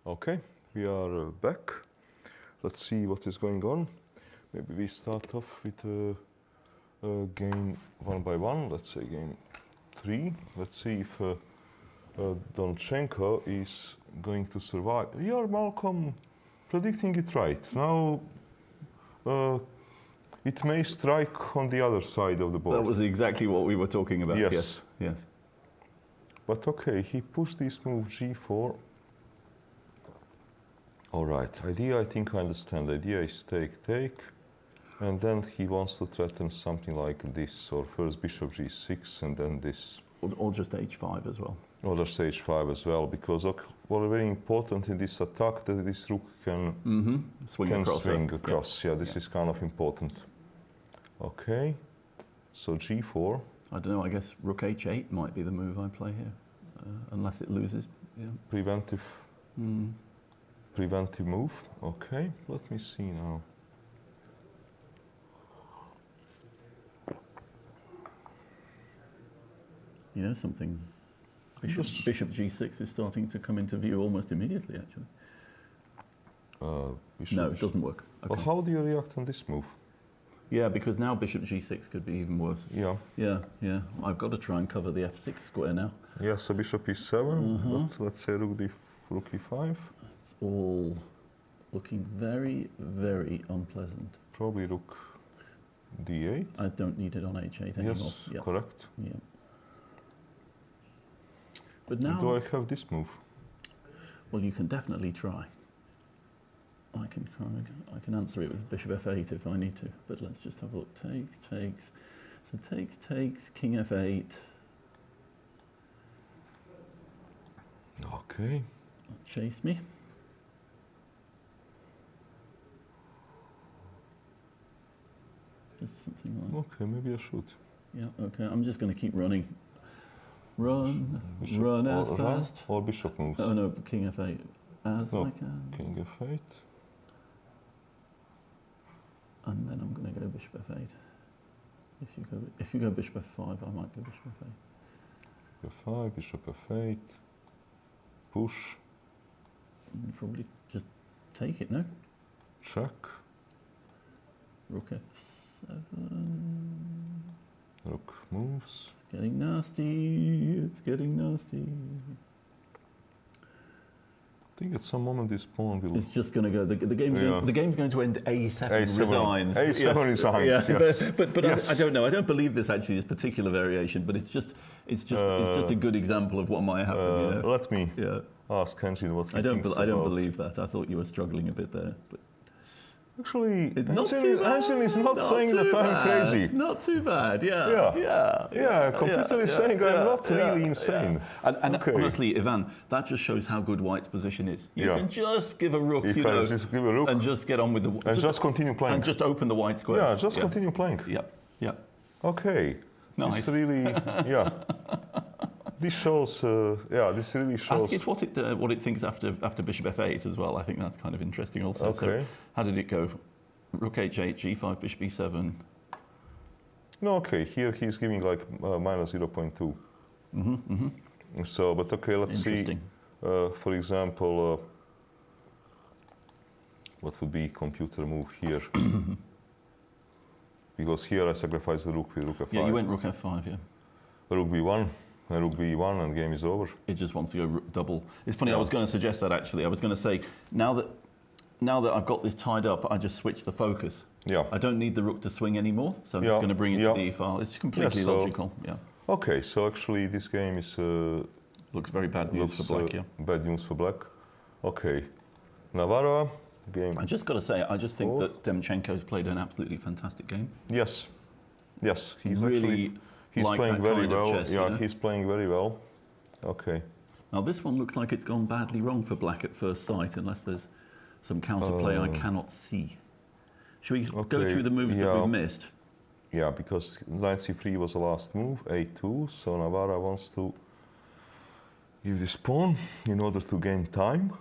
Okay, we are back. Let's see what is going on. Maybe we start off with a game 1 by 1. Let's say game 3. Let's see if Donchenko is going to survive. You are, Malcolm, predicting it right. Now it may strike on the other side of the board. That was exactly what we were talking about. Yes. Yes. Yes. But okay, he pushed this move g4. All right, idea, I think I understand. Idea is take, and then he wants to threaten something like this, or first bishop g6, and then this. Or just h5 as well. Or just h5 as well, because what is very important in this attack that this rook can Swing across. Yeah, this is kind of important. Okay, so g4. I don't know, I guess rook h8 might be the move I play here, unless it loses. Yeah. Preventive move. Okay, let me see now. You know something? Bishop g6 is starting to come into view almost immediately, actually. No, it doesn't work. Okay. Well, how do you react on this move? Yeah, because now bishop g6 could be even worse. Yeah. Yeah. I've got to try and cover the f6 square now. Yeah, so bishop e7, but let's say rook e5. It's all looking very, very unpleasant. Probably rook d8. I don't need it on h8 anymore. Yes, Yep. correct. Yeah. But now, Do I have this move? well, you can definitely try. I can answer it with bishop f8 if I need to, but let's just have a look. Takes. So takes, king f8. Okay. Chase me. Just something like. Okay, maybe I should. Yeah. Okay. I'm just going to keep running. Run Bishop as or fast. Or bishop moves. Oh no, king f8 as I can. King f8. And then I'm going to go bishop f8. If you go bishop f5, I might go bishop f8. f5, bishop f8. Push. And probably just take it, no? Check. Rook f7. Rook moves. It's getting nasty. It's getting nasty. I think at some moment this pawn will. It's just going to go. The game's going to end a7 A7 resigns. A7 resigns. Yes. But Yes. I don't know. I don't believe this actually, this particular variation. But it's just a good example of what might happen. You know? Let me Yeah. ask Henry what he I don't thinks I don't about- believe that. I thought you were struggling a bit there. But Actually, not too bad. Henry is not saying too that I'm bad. crazy. Not too bad. Yeah, computer is saying I'm not really insane. And Okay. honestly, Ivan, that just shows how good White's position is. You Yeah. can just give a rook, You you can know, just give a rook and just get on with the and just continue playing. and just open the white squares. Yeah, just continue playing. Yeah. Okay. Nice. It's really, yeah. This shows, this really shows. Ask it what it thinks after bishop f8 as well. I think that's kind of interesting also. Okay. So how did it go? Rook h8, g5, bishop e7. No, okay. Here he's giving like minus 0.2. So, but okay, let's see. Interesting. For example, what would be computer move here? Because here I sacrifice the rook with rook f5. Yeah, you went rook f5. Yeah. Rook b1, and rook b1, and game is over. It just wants to go double. It's funny. Yeah. I was going to suggest that actually. I was going to say now that I've got this tied up, I just switch the focus. Yeah. I don't need the rook to swing anymore, so I'm just going to bring it to the e file. It's completely so- logical. Yeah. Okay, so actually this game is Looks very bad news for black. Yeah. bad news for black. Okay, Navarra game. I just got to say, I just think Oh. that Demchenko's played an absolutely fantastic game. Yes, he's Really actually he's like playing that very kind of well. chess, you Yeah, know? he's playing very well. Okay. Now this one looks like it's gone badly wrong for black at first sight, unless there's some counterplay I cannot see. Should we go Okay, through the moves that yeah. we've missed? Yeah, because knight c3 was the last move, a2, so Navarra wants to give this pawn in order to gain time.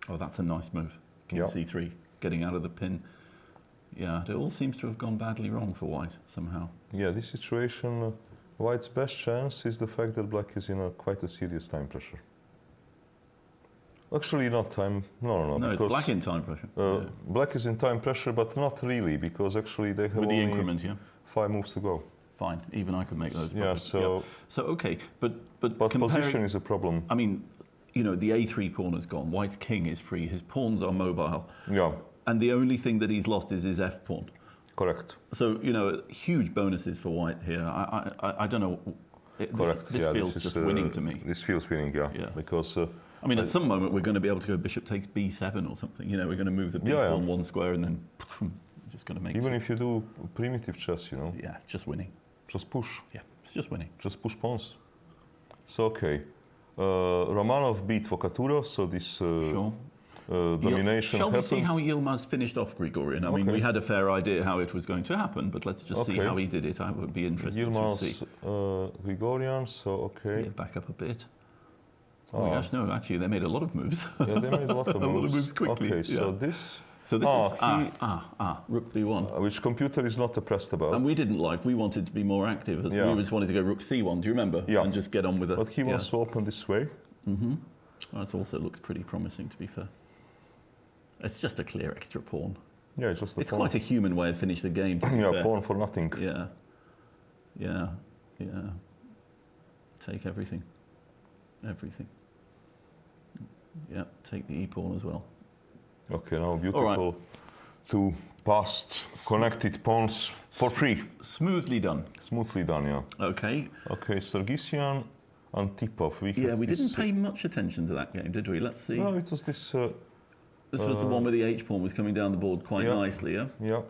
Oh, that's a nice move. King Yeah. c3, getting out of the pin. Yeah, it all seems to have gone badly wrong for white somehow. Yeah, this situation White's best chance is the fact that black is in quite a serious time pressure. Actually, not time. No. No, it's black in time pressure. Yeah. Black is in time pressure, but not really, because actually they have With the only increment, yeah. 5 moves to go. Fine, even I could make those. Yeah, probably. So okay, but position is a problem. I mean, you know, the A3 pawn is gone. White's king is free. His pawns are mobile. Yeah. And the only thing that he's lost is his F pawn. Correct. So, you know, huge bonuses for White here. I don't know. Correct. This feels just winning to me. This feels winning, yeah. Because I mean, at some moment we're going to be able to go bishop takes b7 or something. You know, we're going to move the big pawn one square and then just going to make. Even if you do primitive chess, you know. Yeah, just winning. Just push. Yeah, it's just winning. Just push pawns. So okay, Romanov beat Vocaturo, so this sure. Domination Shall we happened. see how Yilmaz finished off Grigorian? I mean, we had a fair idea how it was going to happen, but let's just see how he did it. I would be interested Yilmaz, to see. Grigorian, so okay. Yeah, back up a bit. Oh my gosh, no, actually they made a lot of moves. Yeah, they made a lot of moves. A lot of moves quickly. Okay, so this... So this is rook b1. Which computer is not depressed about. And we didn't like, we wanted to be more active. We just wanted to go rook c1, do you remember? Yeah. And just get on with it. But he wants to open this way. Mm-hmm. That also looks pretty promising, to be fair. It's just a clear extra pawn. Yeah, it's just a It's pawn. quite a human way of finishing the game, to be fair. Pawn for nothing. Yeah. Take everything. Everything. Yeah, take the e-pawn as well. Okay, now beautiful. Two past connected pawns for free. Smoothly done. Smoothly done, yeah. Okay. Okay, Sargsyan and Tipov. We didn't pay much attention to that game, did we? Let's see. No, it was this... this was the one where the h-pawn was coming down the board quite nicely, yeah? Yeah.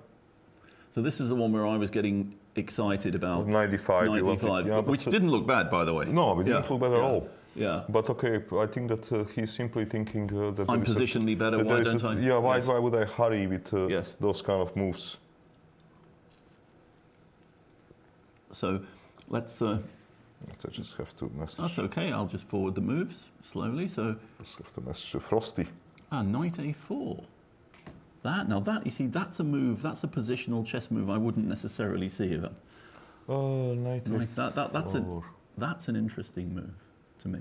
So this is the one where I was getting excited about. 95. Which didn't look bad, by the way. No, it didn't look bad at all. Yeah. But okay, I think that he's simply thinking that... I'm positionally better, why don't I? Yeah, why would I hurry with those kind of moves? So, let's I just have to message... That's okay, I'll just forward the moves slowly, so... Just have to message Frosty. Knight a4. That, you see, that's a move, that's a positional chess move I wouldn't necessarily see, Ivan. Knight a4. That's an interesting move to me.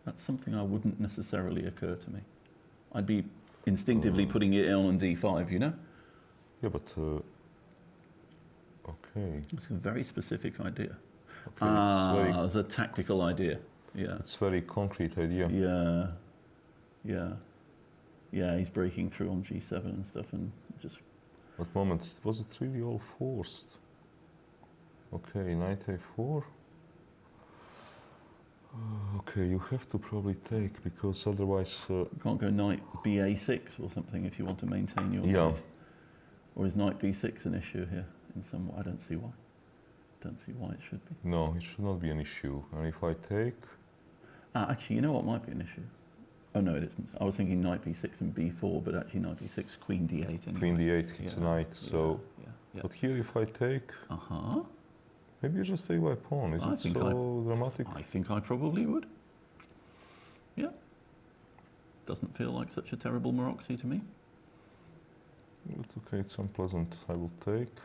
That's something I wouldn't necessarily occur to me. I'd be instinctively putting it on d5, you know? Yeah, but... okay. It's a very specific idea. Okay, it's a tactical idea. Yeah. It's a very concrete idea. Yeah, he's breaking through on g7 and stuff and just... At moment, was it really all forced? Okay, Knight a4. Okay, you have to probably take, because otherwise... you can't go knight ba6 or something if you want to maintain your knight. Or is knight b6 an issue here in some way? I don't see why. Don't see why it should be. No, it should not be an issue. And if I take... actually, you know what might be an issue? Oh no, it isn't. I was thinking knight b6 and b4, but actually knight b6, queen d8 anyway. Queen d8 hits a knight, so... But here if I take... Maybe you just take my pawn. Is it so dramatic? I think I probably would. Yeah. Doesn't feel like such a terrible Maroczy to me. But okay, it's unpleasant. I will take.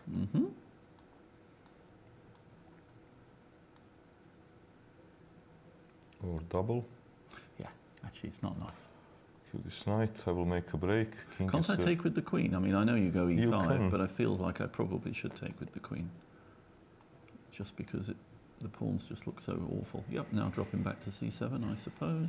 Or double. Yeah, actually it's not nice. Kill this knight, I will make a break. King Can't I take with the queen? I mean, I know you go e5, but I feel like I probably should take with the queen. Just because the pawns just look so awful. Yep, now dropping back to c7, I suppose.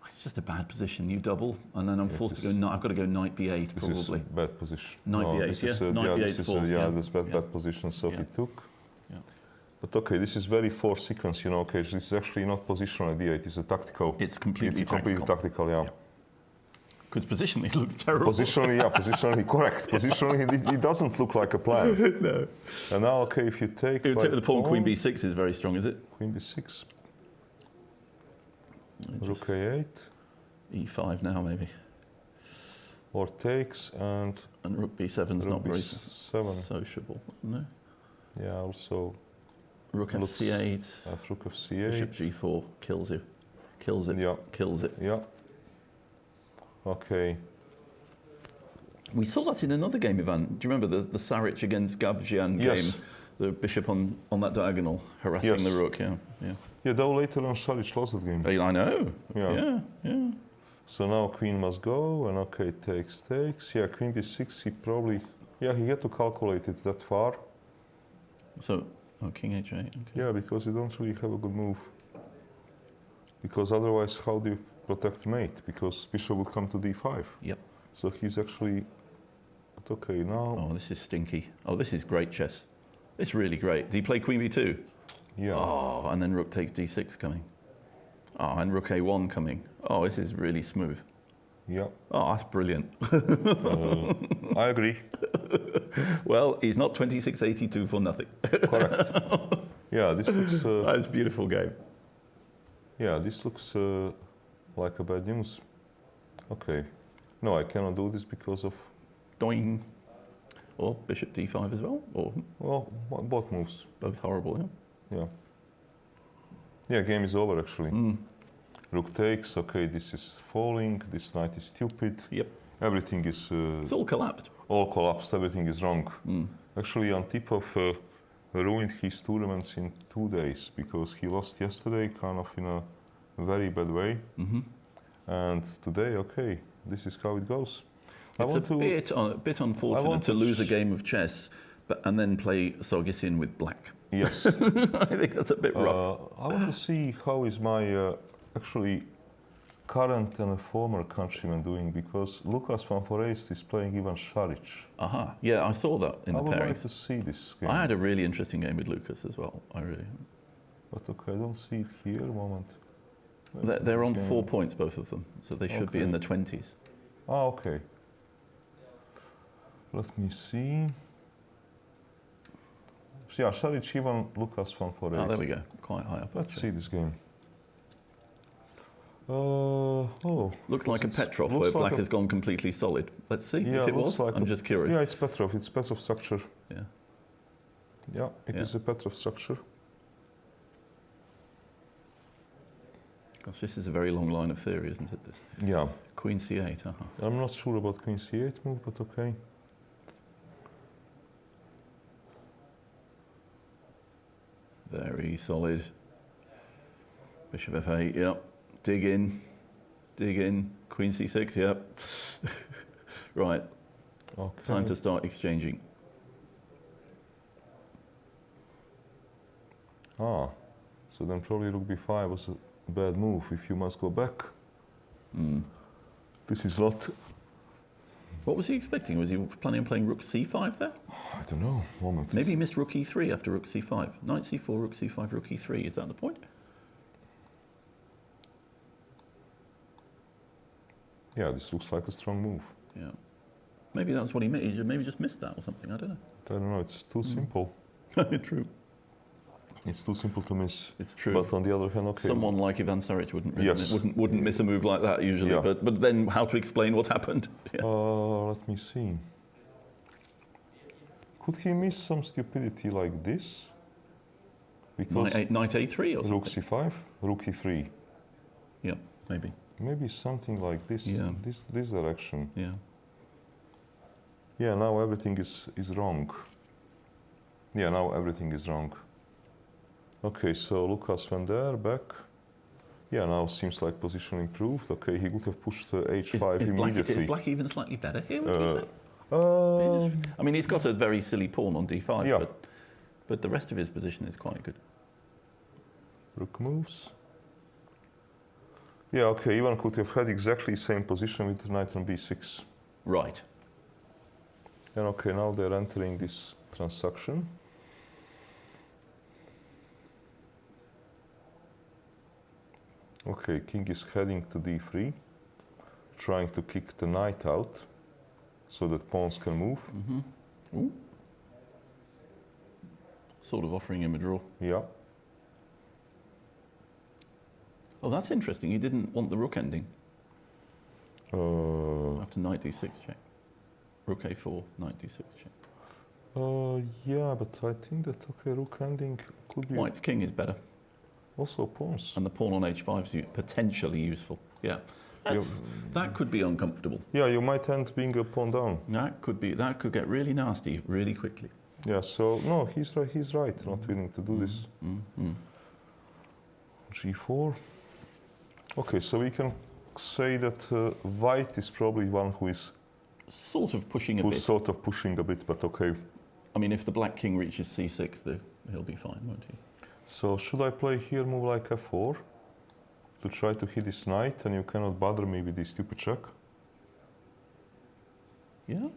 It's just a bad position. You double, and then I'm forced to go. I've got to go knight b8 probably. This is a bad position. Knight b8, Knight b8 is false. Yeah, that's bad position. So he took. Yeah. But okay, this is very forced sequence. You know, okay, this is actually not positional d8. It's a tactical. It's completely tactical. Yeah. Because positionally it looks terrible. Positionally correct. Positionally it doesn't look like a plan. No. And now, okay, if you take... the pawn queen b6 is very strong, is it? Queen b6. Rook a8. e5 now, maybe. Or takes and rook b7 is not very b7. sociable, no? Yeah, also... Rook f8. Rook f8. Bishop g4 kills you. Kills it. Yeah. Kills it. Yeah. Okay. We saw that in another game, Ivan. Do you remember the Saric against Gabjian game? the bishop on that diagonal, harassing Yes. the rook. Yeah, yeah. Yeah, though later on Šarić lost that game. I know. Yeah. Yeah, yeah. So now queen must go, and okay, takes. Yeah, queen b6, he probably, yeah, he had to calculate it that far. So, oh, king h8. Okay. Yeah, because you don't really have a good move. Because otherwise, how do you protect mate? Because bishop would come to d5. Yep. So he's actually, but okay, now, Oh, this is stinky. Oh, this is great chess. It's really great. Did he play queen b2? yeah. Oh, and then rook takes d6 coming. Oh, and rook a1 coming. Oh, this is really smooth. Yeah, Oh, that's brilliant. I agree. Well, he's not 2682 for nothing. Correct. Yeah, this looks, That's a beautiful game. yeah, this looks like a bad news. Okay. No, I cannot do this because of, Doing. Or bishop d5 as well. Or well, both moves. both horrible, yeah? Yeah. Yeah, game is over actually. Mm. Rook takes, okay, this is falling, this knight is stupid. Yep. Everything is It's all collapsed. all collapsed, everything is wrong. Mm. Actually, Antip ruined his tournaments in 2 days because he lost yesterday kind of in a very bad way. Mm-hmm. And today, okay, this is how it goes. I It's want a bit unfortunate want to to lose a game of chess and then play Sargsyan with black. yes. I think that's a bit rough. I want to see how is my actually current and a former countryman doing because Lukas van Foreest is playing Ivan Šarić. Aha. Yeah, I saw that in I the would like pairings. to see this game. I had a really interesting game with Lucas as well. I really. But okay, I don't see it here. Moment. They're on This 4 game. points, both of them, so they should be in the 20s. Ah, okay. Let me see. Yeah, Šarić Ivan, Lukas van Foreest. Oh, there we go. Quite high up. Let's actually. see this game. Oh. Looks like a Petrov, looks where like black a- has gone completely solid. Let's see Yeah, if it looks was. like I'm a- just curious. Yeah, it's Petrov. It's Petrov structure. Yeah. Yeah, it is Yeah. a Petrov structure. Gosh, this is a very long line of theory, isn't it? This Yeah. Queen c8. I'm not sure about Queen c8 move, but okay. Very solid. Bishop f8. Yep. Dig in. Dig in. Queen c6. Yep. Right. Okay. Time to start exchanging. Ah, so then probably rook b5 was a bad move if you must go back. Mm. This is not, What was he expecting? Was he planning on playing rook c5 there? I don't know, moment. Maybe he missed rook e3 after rook c5. Knight c4, rook c5, rook e3. Is that the point? Yeah, this looks like a strong move. Yeah. Maybe that's what he made. He maybe just missed that or something. I don't I don't know, it's too simple. know. True. It's too simple to miss. It's true. But on the other hand, okay. Someone like Ivan Saric wouldn't really Yes. wouldn't miss a move like that usually. Yeah. But then how to explain what happened? Yeah. Let me see. Could he miss some stupidity like this? Because Knight a3 or rook something. c5, rook e3. Yeah, maybe. Maybe something like this. Yeah. This direction. Yeah. Yeah, now everything is wrong. Yeah, now everything is wrong. Okay, so Lukas went there, back. Yeah, now seems like position improved. Okay, he would have pushed h5 Is immediately. black even slightly better here? Would you say? Um, I mean, he's got a very silly pawn on d5, Yeah. but the rest of his position is quite good. Rook moves. Yeah, okay, Ivan could have had exactly the same position with knight on b6. Right. And okay, now they're entering this transaction. Okay, king is heading to d3, trying to kick the knight out so that pawns can move. Ooh. Sort of offering him a draw. Yeah. Oh, that's interesting. He didn't want the rook ending after knight d6 check. Rook a4, knight d6 check. Yeah, but I think that okay, rook ending could be White's king is better, also pawns. and the pawn on h5 is potentially useful. Yeah, that could be uncomfortable. Yeah, you might end being a pawn down. That could get really nasty really quickly. Yeah, so no, he's right. He's right. Not willing to do this. G4. Okay, so we can say that white is probably one who is Sort of pushing a bit. sort of pushing a bit, but okay. I mean, if the black king reaches c6, he'll be fine, won't he? So should I play here, move like f4, to try to hit this knight, and you cannot bother me with this stupid check? Yeah.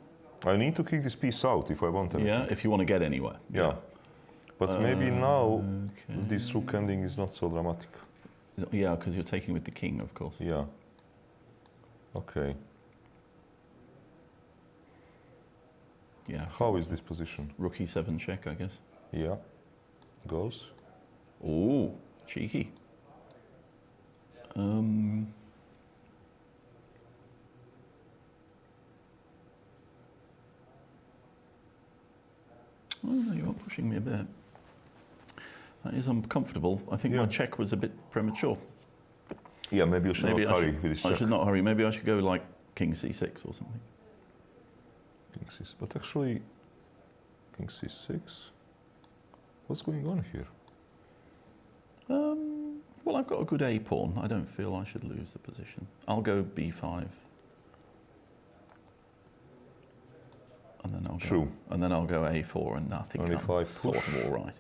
I need to kick this piece out if I want anything. Yeah, if you want to get anywhere. Yeah. But maybe now Okay. this rook ending is not so dramatic. Yeah, because you're taking with the king, of course. Yeah. Okay. Yeah. How is this position? Rook e7 check, I guess. Yeah. Goes. Ooh, cheeky. Oh, no, you are pushing me a bit. That is uncomfortable. I think my Yeah. check was a bit premature. Yeah, maybe you should Maybe not I hurry should, with this I check. should not hurry. Maybe I should go like king c6 or something. King c6. But actually, king c6. What's going on here? Well, I've got a good a pawn. I don't feel I should lose the position. I'll go b5. And then I'll go, True. And then I'll go a4, and I think Only I'm 5 sort push. of all right.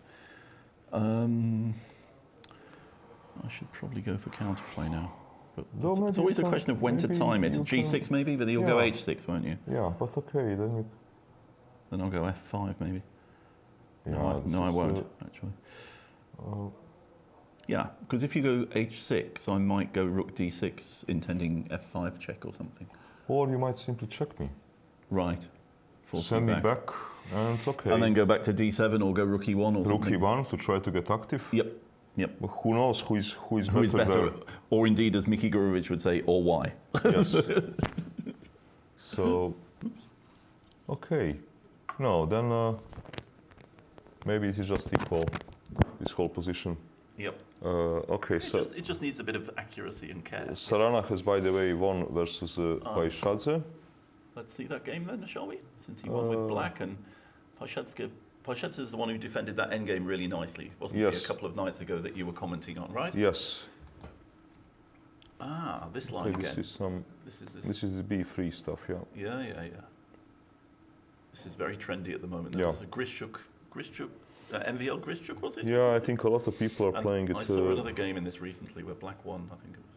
I should probably go for counterplay now. But No, it's maybe always you a can- question of when to maybe time it. you can- G6 maybe, but you'll go Yeah. h6, won't you? Yeah, but okay, then you... Then I'll go f5 maybe. Yeah, No, I won't, actually. Yeah, because if you go h6, I might go rook d6, intending f5 check or something. Or you might simply check me. Right. Force Send me back, and okay. And then go back to d7 or go rook e1 or Rook something. e1 to try to get active. Yep, yep. But who knows who is Who is better? there. Or indeed, as Miki Gurovic would say, or why. Yes. So, okay. No, then maybe it is just equal, this whole position. Yep. Okay, so It just needs a bit of accuracy and care. Sarana has, by the way, won versus Paishadze. Let's see that game then, shall we? Since he won with black, and Paishadze is the one who defended that endgame really nicely, wasn't he? Yes. A couple of nights ago that you were commenting on, right? Yes. Ah, this line Okay, again. this is the B3 stuff, yeah. Yeah. This is very trendy at the moment. Yeah. There's a Grishuk, MVL Grishuk, was it? Yeah, I think a lot of people are And playing it. I saw another game in this recently where black won, I think it was.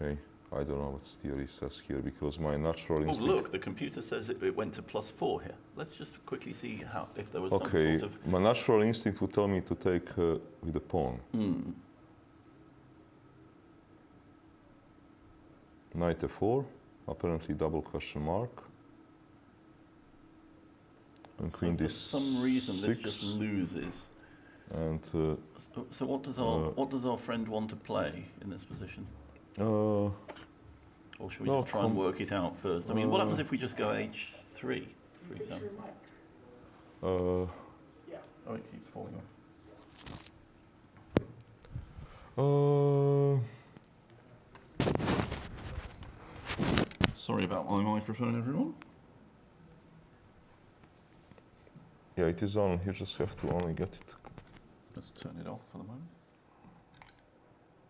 Okay, I don't know what theory says here because my natural Oh, instinct. look, the computer says it went to +4 here. Let's just quickly see if there was Okay, some sort of... my natural instinct would tell me to take with the pawn. Knight f4, apparently double question mark. And queen For this some reason, this 6. just loses. And So what does our friend want to play in this position? Or should we no, just try and work it out first? I mean, what happens if we just go h3, for example? Oh, it keeps falling off. Sorry about my microphone, everyone. yeah, it is on. You just have to only get it. Let's turn it off for the moment.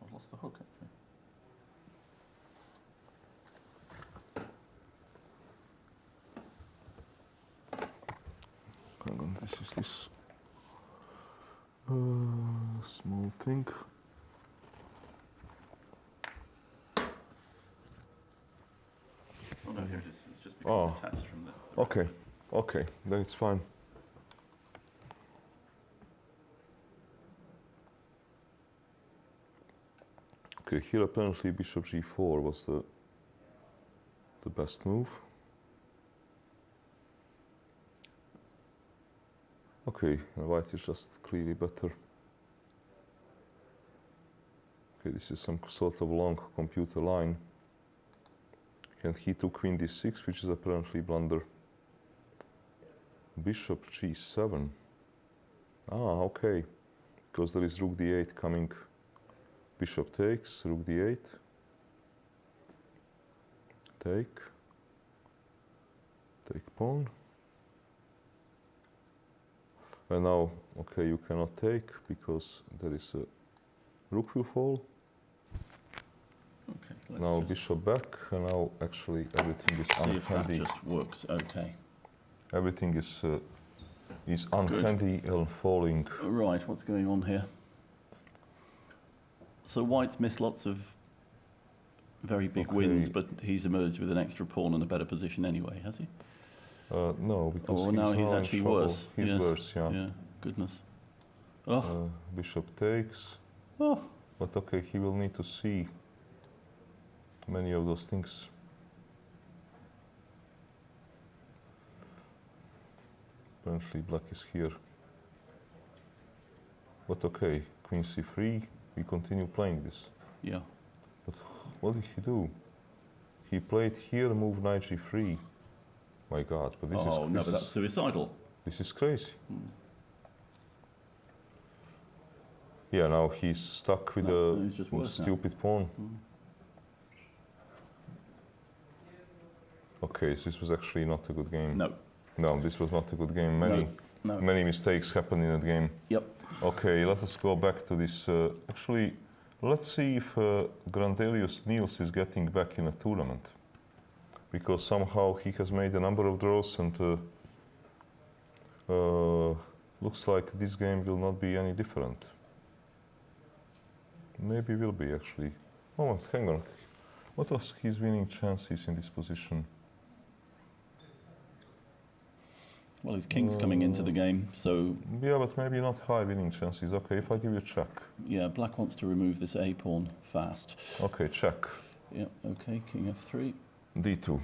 I've lost the hook, actually. Hang on, this is this small thing. Oh no, here it is. It's just become detached from the... Okay, okay, then it's fine. Okay, here apparently bishop g4 was the best move. Okay, white is just clearly better. Okay, this is some sort of long computer line. And he took queen d6, which is apparently blunder. Bishop g7. Ah, okay. Because there is rook d8 coming. Bishop takes, rook d8. Take. Take pawn. And now, okay, you cannot take because there is a rook will fall. Okay, let's Now just bishop back, and now actually everything is see if that unhandy. just works. Okay. Everything is unhandy and falling. Right, what's going on here? So White's missed lots of very big wins, but he's emerged with an extra pawn and a better position anyway, has he? No, because Oh, now he's in actually trouble. worse. He's Yes. worse, yeah. Yeah, goodness. Oh, Bishop takes. oh. But okay, he will need to see many of those things. Apparently black is here. But okay, queen c3, we continue playing this. Yeah. But what did he do? He played here, move knight g3. My God, but this Oh, is... no, but that's suicidal. This is crazy. Yeah, now he's stuck with No, he's just a worse now. stupid pawn. Okay, so this was actually not a good game. No. No, this was not a good game. No. Many mistakes happened in that game. Yep. Okay, let us go back to this. Actually, let's see if Grandelius Niels is getting back in a tournament. Because somehow he has made a number of draws and looks like this game will not be any different. Maybe will be actually. Oh, hang on. What was his winning chances in this position? Well, his king's coming into the game, so... Yeah, but maybe not high winning chances. Okay, if I give you a check. Yeah, black wants to remove this a pawn fast. Okay, check. Yeah, okay, king f3. D2.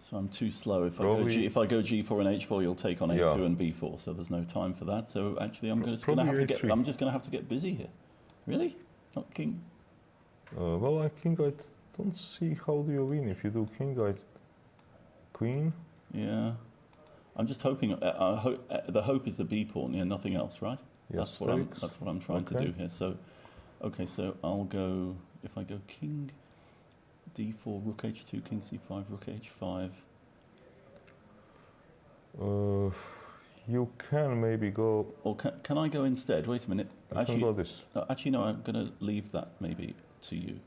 So I'm too slow. If Probably- I go G4 and H4, you'll take on A2 Yeah. and B4. So there's no time for that. So actually, I'm just going to Probably have to get. A3. I'm just going to have to get busy here. Really? Not king. Well, I think I don't see how do you win if you do king, queen. Yeah. I'm just hoping. The hope is the B pawn. Yeah, nothing else, right? Yes, That's what I'm trying to Okay. do here. So, okay. So I'll go. If I go king, D4, rook H2, king C5, rook H5. You can maybe go. Or can I go instead? Wait a minute. I can go this. Actually, no, I'm going to leave that maybe to you.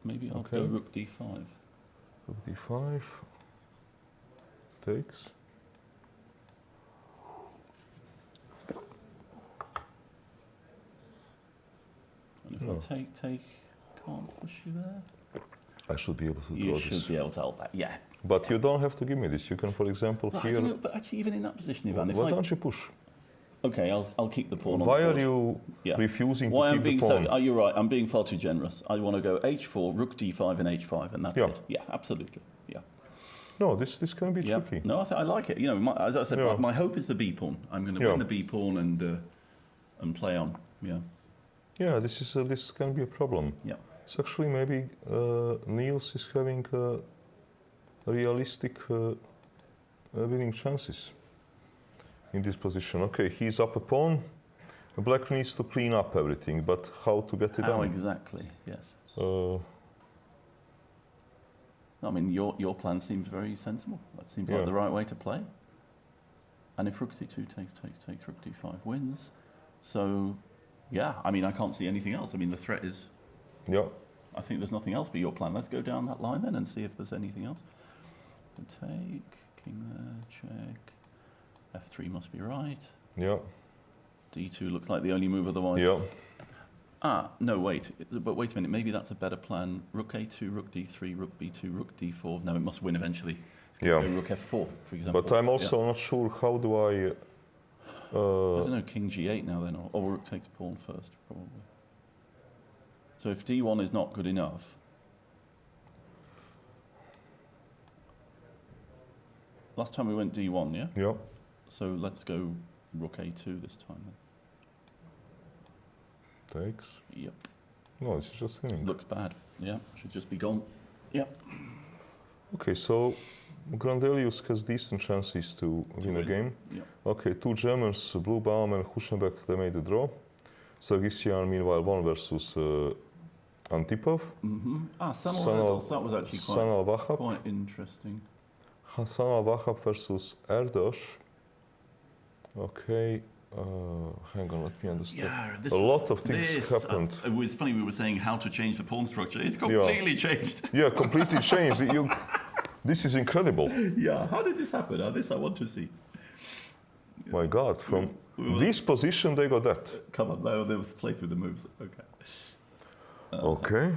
Maybe I'll go Okay. rook d5. Rook d5. Takes. And if No. I take, can't push you there. I should be able to draw You this. should be able to hold that, yeah. But you don't have to give me this. You can, for example, But, I here. don't know, but actually, even in that position, Ivan, if Why I... don't you push? Okay, I'll keep the pawn on Why the are board. you Yeah. refusing Why to I'm keep being the pawn? so... Oh, you're right, I'm being far too generous. I want to go H4, rook d5 and H5, and that's Yeah. it. Yeah, absolutely, yeah. No, this can be Yeah. tricky. No, I like it. You know, as I said, Yeah. my hope is the B pawn. I'm going to Yeah. win the B pawn and play on, yeah. Yeah, this can be a problem. Yeah. So actually, maybe Niels is having realistic winning chances in this position. Okay, he's up a pawn. Black needs to clean up everything, but how to get it How done? exactly, yes. Uh, I mean, your plan seems very sensible. That seems Yeah. like the right way to play. And if rook c2 takes, rook d5 wins. So, yeah, I mean, I can't see anything else. I mean, the threat is, yeah, I think there's nothing else but your plan. Let's go down that line then and see if there's anything else. So take, king there, check. F3 must be right. yeah, D2 looks like the only move otherwise. yeah. Ah, no, wait. But wait a minute. Maybe that's a better plan. Rook A2, rook D3, rook B2, rook D4. No, it must win eventually. It's going to Yeah. go rook F4, for example. But I'm also not sure how do I. I don't know, king G8 now then, or rook takes pawn first, probably. So if D1 is not good enough, last time we went D1, yeah? Yeah, So let's go rook A2 this time then. takes. Yep. No, this is just winning. Looks bad. Yeah, should just be gone. Yep. Okay, so Grandelius has decent chances to win a game. Yeah. Okay, two Germans, Bluebaum and Huschenbeck, they made a draw. Sargsyan, meanwhile, won versus Antipov. Ah, Sanal Sanal- Erdos, that was actually Sanal Vahap. quite interesting. Sanal Vahap versus Erdos. Okay, hang on, let me understand. Yeah, this A was- lot of things this, happened. It was funny, we were saying how to change the pawn structure. It's completely changed. Yeah, completely changed. This is incredible. Yeah, how did this happen? This I want to see. My God, from We will- this position they got that. Come on, now let's play through the moves. Okay. Okay.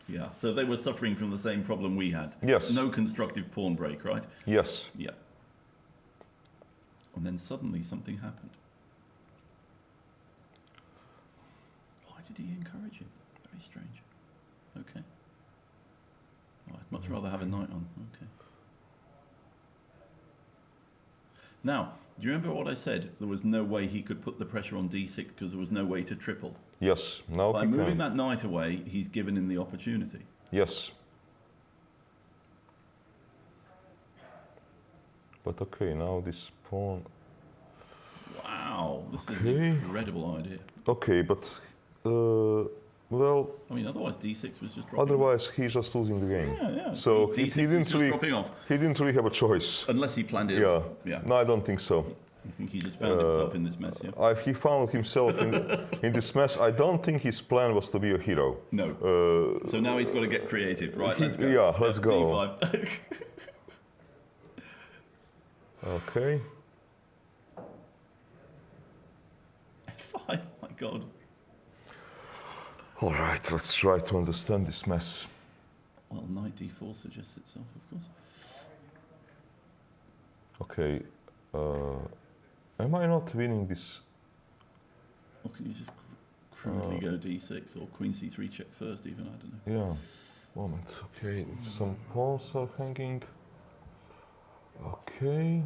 Yeah, so they were suffering from the same problem we had. Yes. No constructive pawn break, right? Yes. Yeah. And then suddenly something happened. Why did he encourage him? Very strange. Okay. Oh, I'd much rather have a knight on. Okay. Now, do you remember what I said? There was no way he could put the pressure on d6 because there was no way to triple. Yes. Now By he moving can. that knight away, he's given him the opportunity. Yes. But okay, now this pawn. Wow, this is Okay. an incredible idea. Okay, but well, I mean, otherwise d6 was just dropping. otherwise he's just losing the game. Yeah, yeah. So D6 he is didn't just really. dropping off, He didn't really have a choice. unless he planned it. Yeah. Yeah. No, I don't think so. I think he just found himself in this mess. Yeah. He found himself in this mess. I don't think his plan was to be a hero. No. So now he's got to get creative, right? Let's go. Yeah, let's go. D5. Okay. F5. My God. All right, let's try to understand this mess. Well, knight d4 suggests itself, of course. Okay. Am I not winning this? Or can you just crudely go d6 or queen c3 check first? Even I don't know. Yeah. Moment. Okay. Some pawns are hanging. Okay.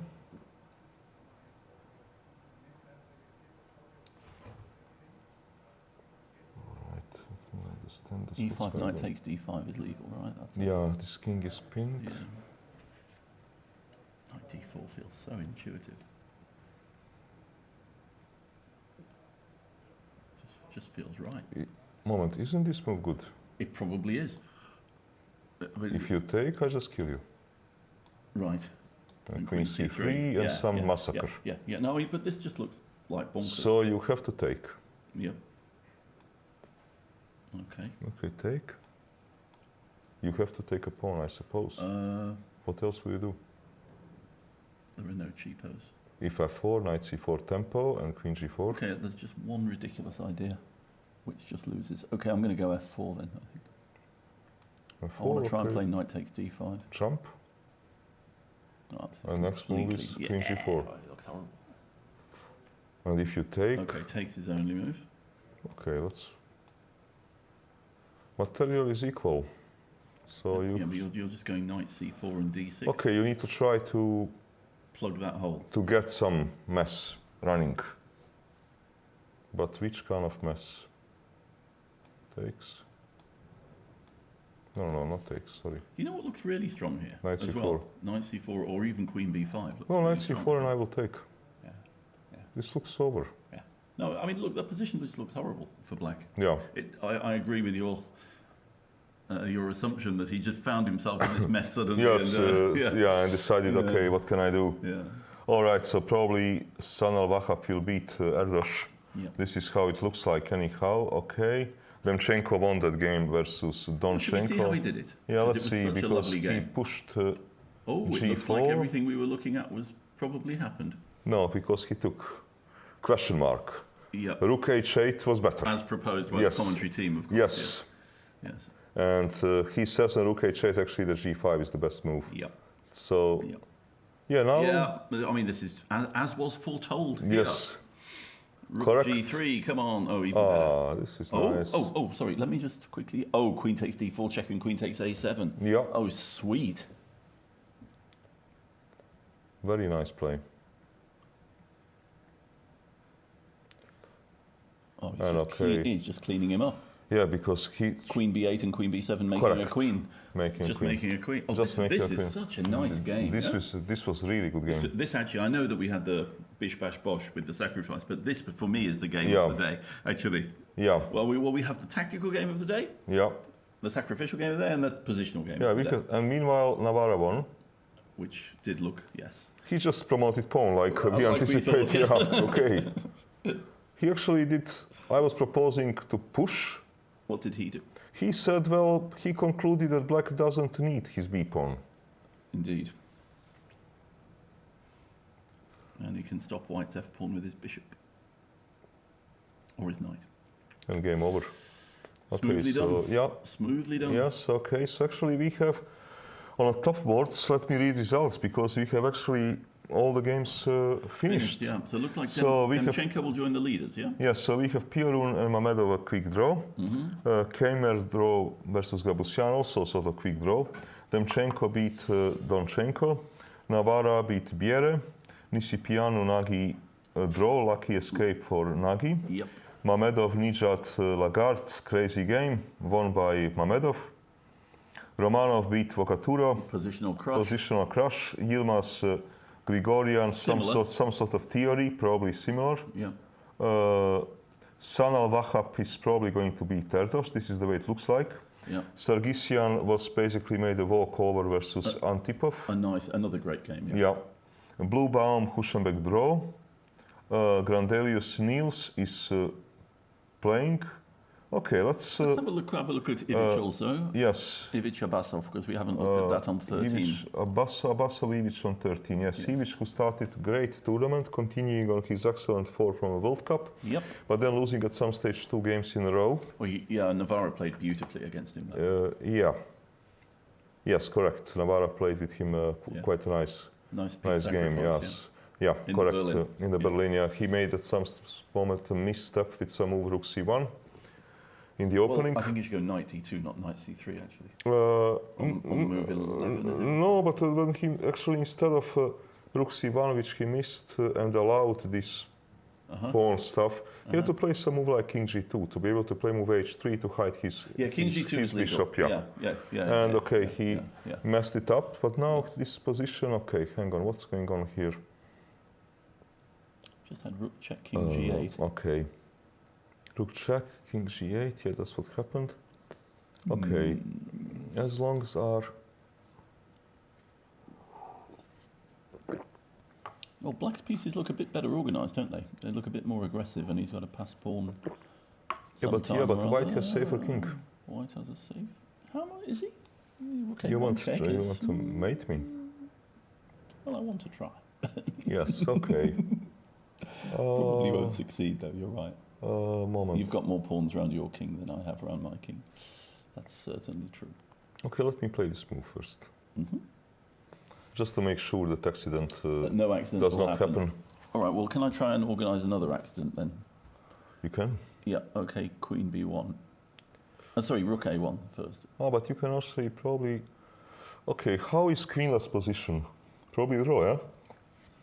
Alright, let me understand this. E5 what's knight going on. takes d5 is legal, right? That's it. Yeah, this king is pinned. Yeah. Knight d4 feels so intuitive. Just feels right. Moment, isn't this move good? It probably is. But If you take, I just kill you. right. And queen c3 and some massacre. Yeah. No, but this just looks like bonkers. So you have to take. Yep. Okay. Okay, take. You have to take a pawn, I suppose. What else will you do? There are no cheapos. If f4, knight c4 tempo, and queen g4. Okay, there's just one ridiculous idea, which just loses. Okay, I'm going to go f4 then, I think. f4, I want to try and okay. play knight takes d5. Jump. Oh, this is And next move is completely- queen yeah, g4. It looks horrible. And if you take, Okay, takes his only move. okay, let's. Material is equal. So Yeah, you. but you're just going knight c4 and d6. Okay, you need to try to Plug that hole. get some mess running. But which kind of mess? Takes. No, not takes. Sorry. You know what looks really strong here? Knight as c4. well? Knight c4 or even queen b5. Looks No, really knight strong. c4 and I will take. Yeah. This looks over. Yeah. No, I mean, look, the position just looks horrible for black. Yeah. I agree with your assumption that he just found himself in this mess suddenly. Yes. and, And decided, Yeah. okay, what can I do? Yeah. All right. So probably Sanal Vahap will beat Erdos. Yeah. This is how it looks like anyhow. Okay. Demchenko won that game versus Well, should we see how he Donchenko. did it? Yeah, 'Cause let's it was see, such a because lovely he game. pushed. Oh, it looks like G4. everything we were looking at was probably happened. No, because he took question mark. Yeah. Rook h8 was better. As proposed by Yes. the commentary team, of course. Yes. Yes. And he says on Rook h8 actually the g5 is the best move. Yeah. So, Yeah. yeah, now. Yeah. I mean, this is as was foretold. here. Yes. Rook correct. g3. Come on. Oh, even better. Ah, this is Oh, nice. sorry. Let me just quickly. Oh, queen takes d4 check and queen takes a7. Yeah, Oh, sweet. very nice play. Oh, And okay. he's just cleaning him up. Yeah, because he Queen b8 and queen b7 making Correct. a queen. making Just a queen. making a queen. Oh, Just this making a is queen. such a nice game. This yeah? was really good game. This actually, I know that we had the bish bash bosh with the sacrifice, but this for me is the game Yeah. of the day. Actually, Yeah, well, we have the tactical game of the day, yeah, the sacrificial game of the day, and the positional game yeah. of the We day, had, and meanwhile, Navarra won. which did look yes. He just promoted pawn like we Like we anticipated. thought. Yeah, okay. He actually did. I was proposing to push. What did he do? He said, well, he concluded that black doesn't need his b pawn. Indeed. And he can stop white's f pawn with his bishop or his knight. And game over. Okay, Smoothly so done. yeah, Smoothly done. yes, okay. So actually, we have on a top boards. Let me read results because we have actually all the games finished. Yeah. So it looks like So we have- Demchenko will join the leaders. Yeah. Yes, so we have Piorun and Mamedov a quick draw. Keimer draw versus Gabusian, also sort of quick draw. Demchenko beat Donchenko. Navarra beat Biere. Nisipianu Nagy draw, lucky escape for Nagy. Yep. Mamedov Nijat Lagarde, crazy game, won by Mamedov. Romanov beat Vokatura, Positional crush. positional crush. Yilmaz Grigorian, Similar. some sort of theory, probably similar. Yeah. Sanal Vahap is probably going to beat Terdos. This is the way it looks like. Yeah. Sargisian was basically made a walkover versus Antipov. Another great game. Yeah. Yeah. Bluebaum, Huschenbeck draw. Grandelius Niels is playing. Okay, let's. Let's have a look at Ivic also. Yes. Ivic Abasov, because we haven't looked at that on 13. Ivic, Abasovic on 13. Yes, Ivic who started great tournament, continuing on his excellent form from a World Cup, Yep. but then losing at some stage 2 games in a row. Well, Navarra played beautifully against him. Though. Yeah. Yes, correct. Navarra played with him quite a nice Nice game. sacrifice, Yes. Yeah, In correct. Berlin. In the Berlin, yeah. He made at some moment a misstep with some move rook c1 in the opening. Well, I think you should go knight d2, not knight c3, actually. On move 11, is it? No, but when he actually, instead of rook c1, which he missed and allowed this pawn stuff, he had to play some move like king g2 to be able to play move h3 to hide his, King his, g2 his is legal. bishop. Yeah. Yeah. And okay, he yeah. messed it up, but now this position, okay, hang on, what's going on here? Just had rook check king g8. Okay. Rook check, king g8, yeah, that's what happened. Okay, as long as our... Well, black's pieces look a bit better organised, don't they? They look a bit more aggressive, and he's got a pass pawn. Yeah, but sometime or white other. has safer king. White has a safe. How much is he? Okay, You one want check to is. mate me? Well, I want to try. Yes, okay. Probably won't succeed, though. You're right. Moment. You've got more pawns around your king than I have around my king. That's certainly true. Okay, let me play this move first. Just to make sure that accident No accident does will not happen. All right. Well, can I try and organise another accident then? You can. Yeah. Okay. Queen b1. Sorry, rook a1 first. Oh, but you can also probably... Okay, how is queenless position? Probably draw, yeah?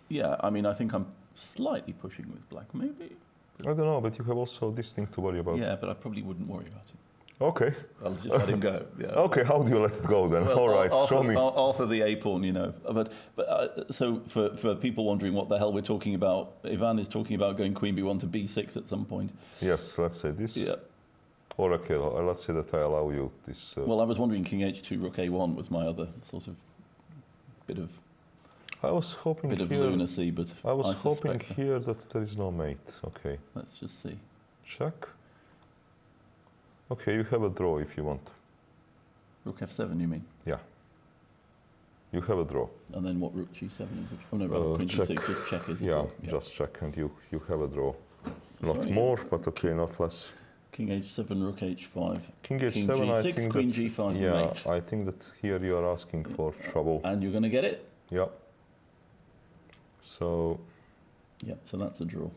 Yeah. I mean, I think I'm slightly pushing with black, maybe. I don't know, but you have also this thing to worry about. Yeah, but I probably wouldn't worry about it. Okay. I'll just let him go. Yeah. Okay, how do you let it go then? Well, All right, show me. Arthur the A pawn, you know. But so for people wondering what the hell we're talking about, Ivan is talking about going queen b1 to b6 at some point. Yes, let's say this. Yeah. Or okay, let's say that I allow you this. Well, I was wondering king h2, rook a1 was my other sort of bit of I was hoping here. lunacy, but I was hoping suspect- here that there is no mate. Okay, Let's just see. check. Okay, you have a draw if you want. Rook f7, you mean? Yeah. You have a draw. And then what, rook g7 is it? Oh no, rather queen check. g6, just check is it? Yeah, just check, and you have a draw. Not Sorry. more, but okay, not less. King h7, rook h5. King h7, King I g6, think queen that, g5, yeah, mate. I think that here you are asking for trouble. And you're going to get it? Yeah. So, Yeah, so that's a draw.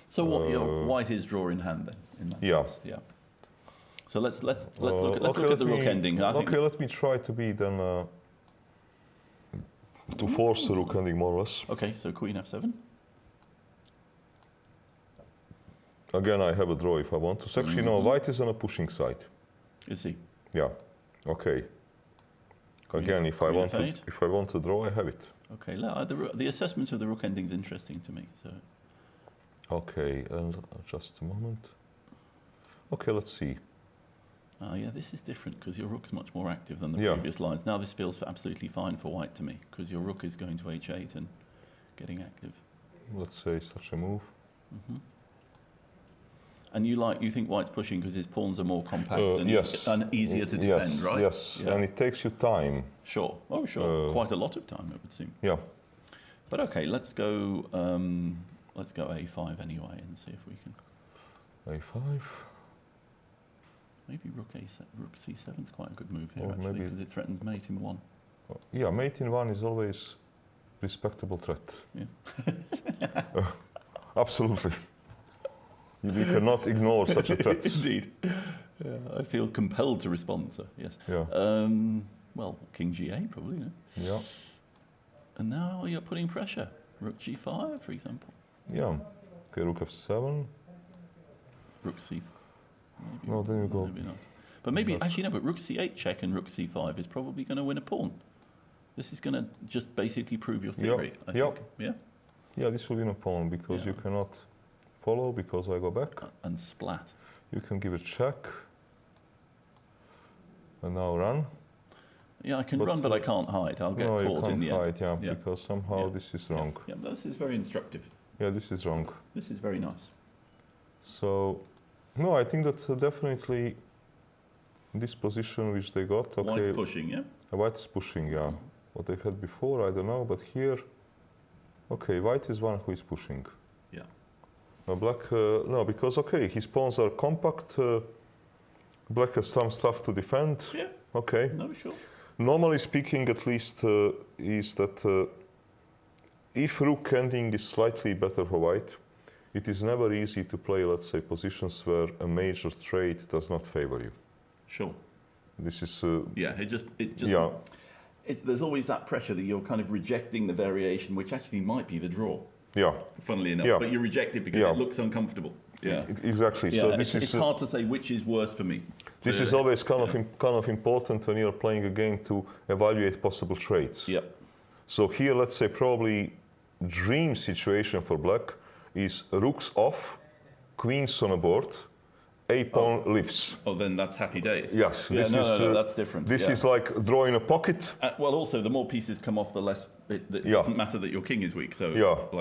So what? White is draw in hand then. In that Yeah. sense. Yeah. So let's look at okay, the rook ending. I think okay, let me try to be then to force the rook ending more or less. Okay, so queen f7. again, I have a draw if I want to. So actually, no, white is on a pushing side. Is he? Yeah. Okay. Again, if I want to draw, I have it. Okay. The assessment of the rook ending is interesting to me. So. Okay, and just a moment. Okay, let's see. Oh yeah, this is different because your rook's much more active than the previous lines. Now this feels absolutely fine for white to me because your rook is going to h8 and getting active. Let's say such a move. And you think white's pushing because his pawns are more compact and easier to defend, right? Yes, and it takes you time. Sure. Oh, sure. Quite a lot of time, it would seem. Yeah. But okay, let's go a5 anyway and see if we can. A5. Maybe rook c7 is quite a good move here, Or actually, maybe because it threatens mate in 1. Yeah, mate in 1 is always respectable threat. Yeah. Absolutely. You cannot ignore such a threat. Indeed. Yeah, I feel compelled to respond, sir. Yes. Yeah. Well, king g8 probably. No? Yeah. And now you're putting pressure. Rook g5, for example. Yeah. Okay, rook f7. Rook c4. Maybe, no, then you go. Maybe not. But maybe, actually, no, but rook c8 check and rook c5 is probably going to win a pawn. This is going to just basically prove your theory, I think. Yeah? Yeah, this will win a pawn because you cannot follow because I go back. And splat. You can give a check. And now run. Yeah, I can run, but I can't hide. I'll get caught in the end. No, you can't hide, because somehow this is wrong. Yeah, this is very instructive. Yeah, this is wrong. This is very nice. So, no, I think that definitely this position which they got. Okay, White's pushing, yeah? White is pushing, yeah. What they had before, I don't know, but here, okay, white is one who is pushing. Yeah. Black, no, because, okay, his pawns are compact. Black has some stuff to defend. Yeah. Okay. No, sure. Normally speaking, at least, is that if rook ending is slightly better for white, it is never easy to play, let's say, positions where a major trade does not favor you. Sure. This is... yeah, there's always that pressure that you're kind of rejecting the variation, which actually might be the draw. Yeah. Funnily enough, but you reject it because it looks uncomfortable. Yeah. Exactly. Yeah, so it's hard to say which is worse for me. This is always kind of important when you're playing a game to evaluate possible trades. Yeah. So here, let's say, probably dream situation for black is rooks off, queens on a board, a pawn lives. Oh, then that's happy days. Yes. Yeah, this no, that's different. This is like drawing a pocket. Well, also, the more pieces come off, the less it doesn't matter that your king is weak. So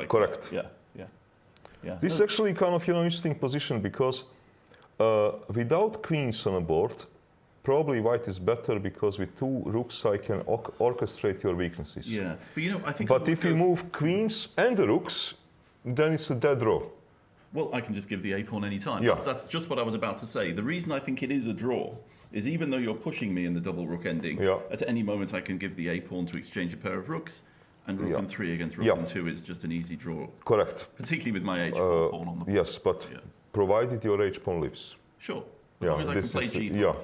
correct. Yeah. This is actually kind of interesting position because without queens on a board, probably white is better because with two rooks I can orchestrate your weaknesses. Yeah, but I think. But if you move queens and the rooks, then it's a dead draw. Well, I can just give the a pawn any time. Yeah. That's just what I was about to say. The reason I think it is a draw is even though you're pushing me in the double rook ending, at any moment I can give the a pawn to exchange a pair of rooks. And rook and 3 against rook and 2 is just an easy draw. Correct. Particularly with my h-pawn on the board. Yes, but provided your h-pawn lives. Sure. As long as I can play g5.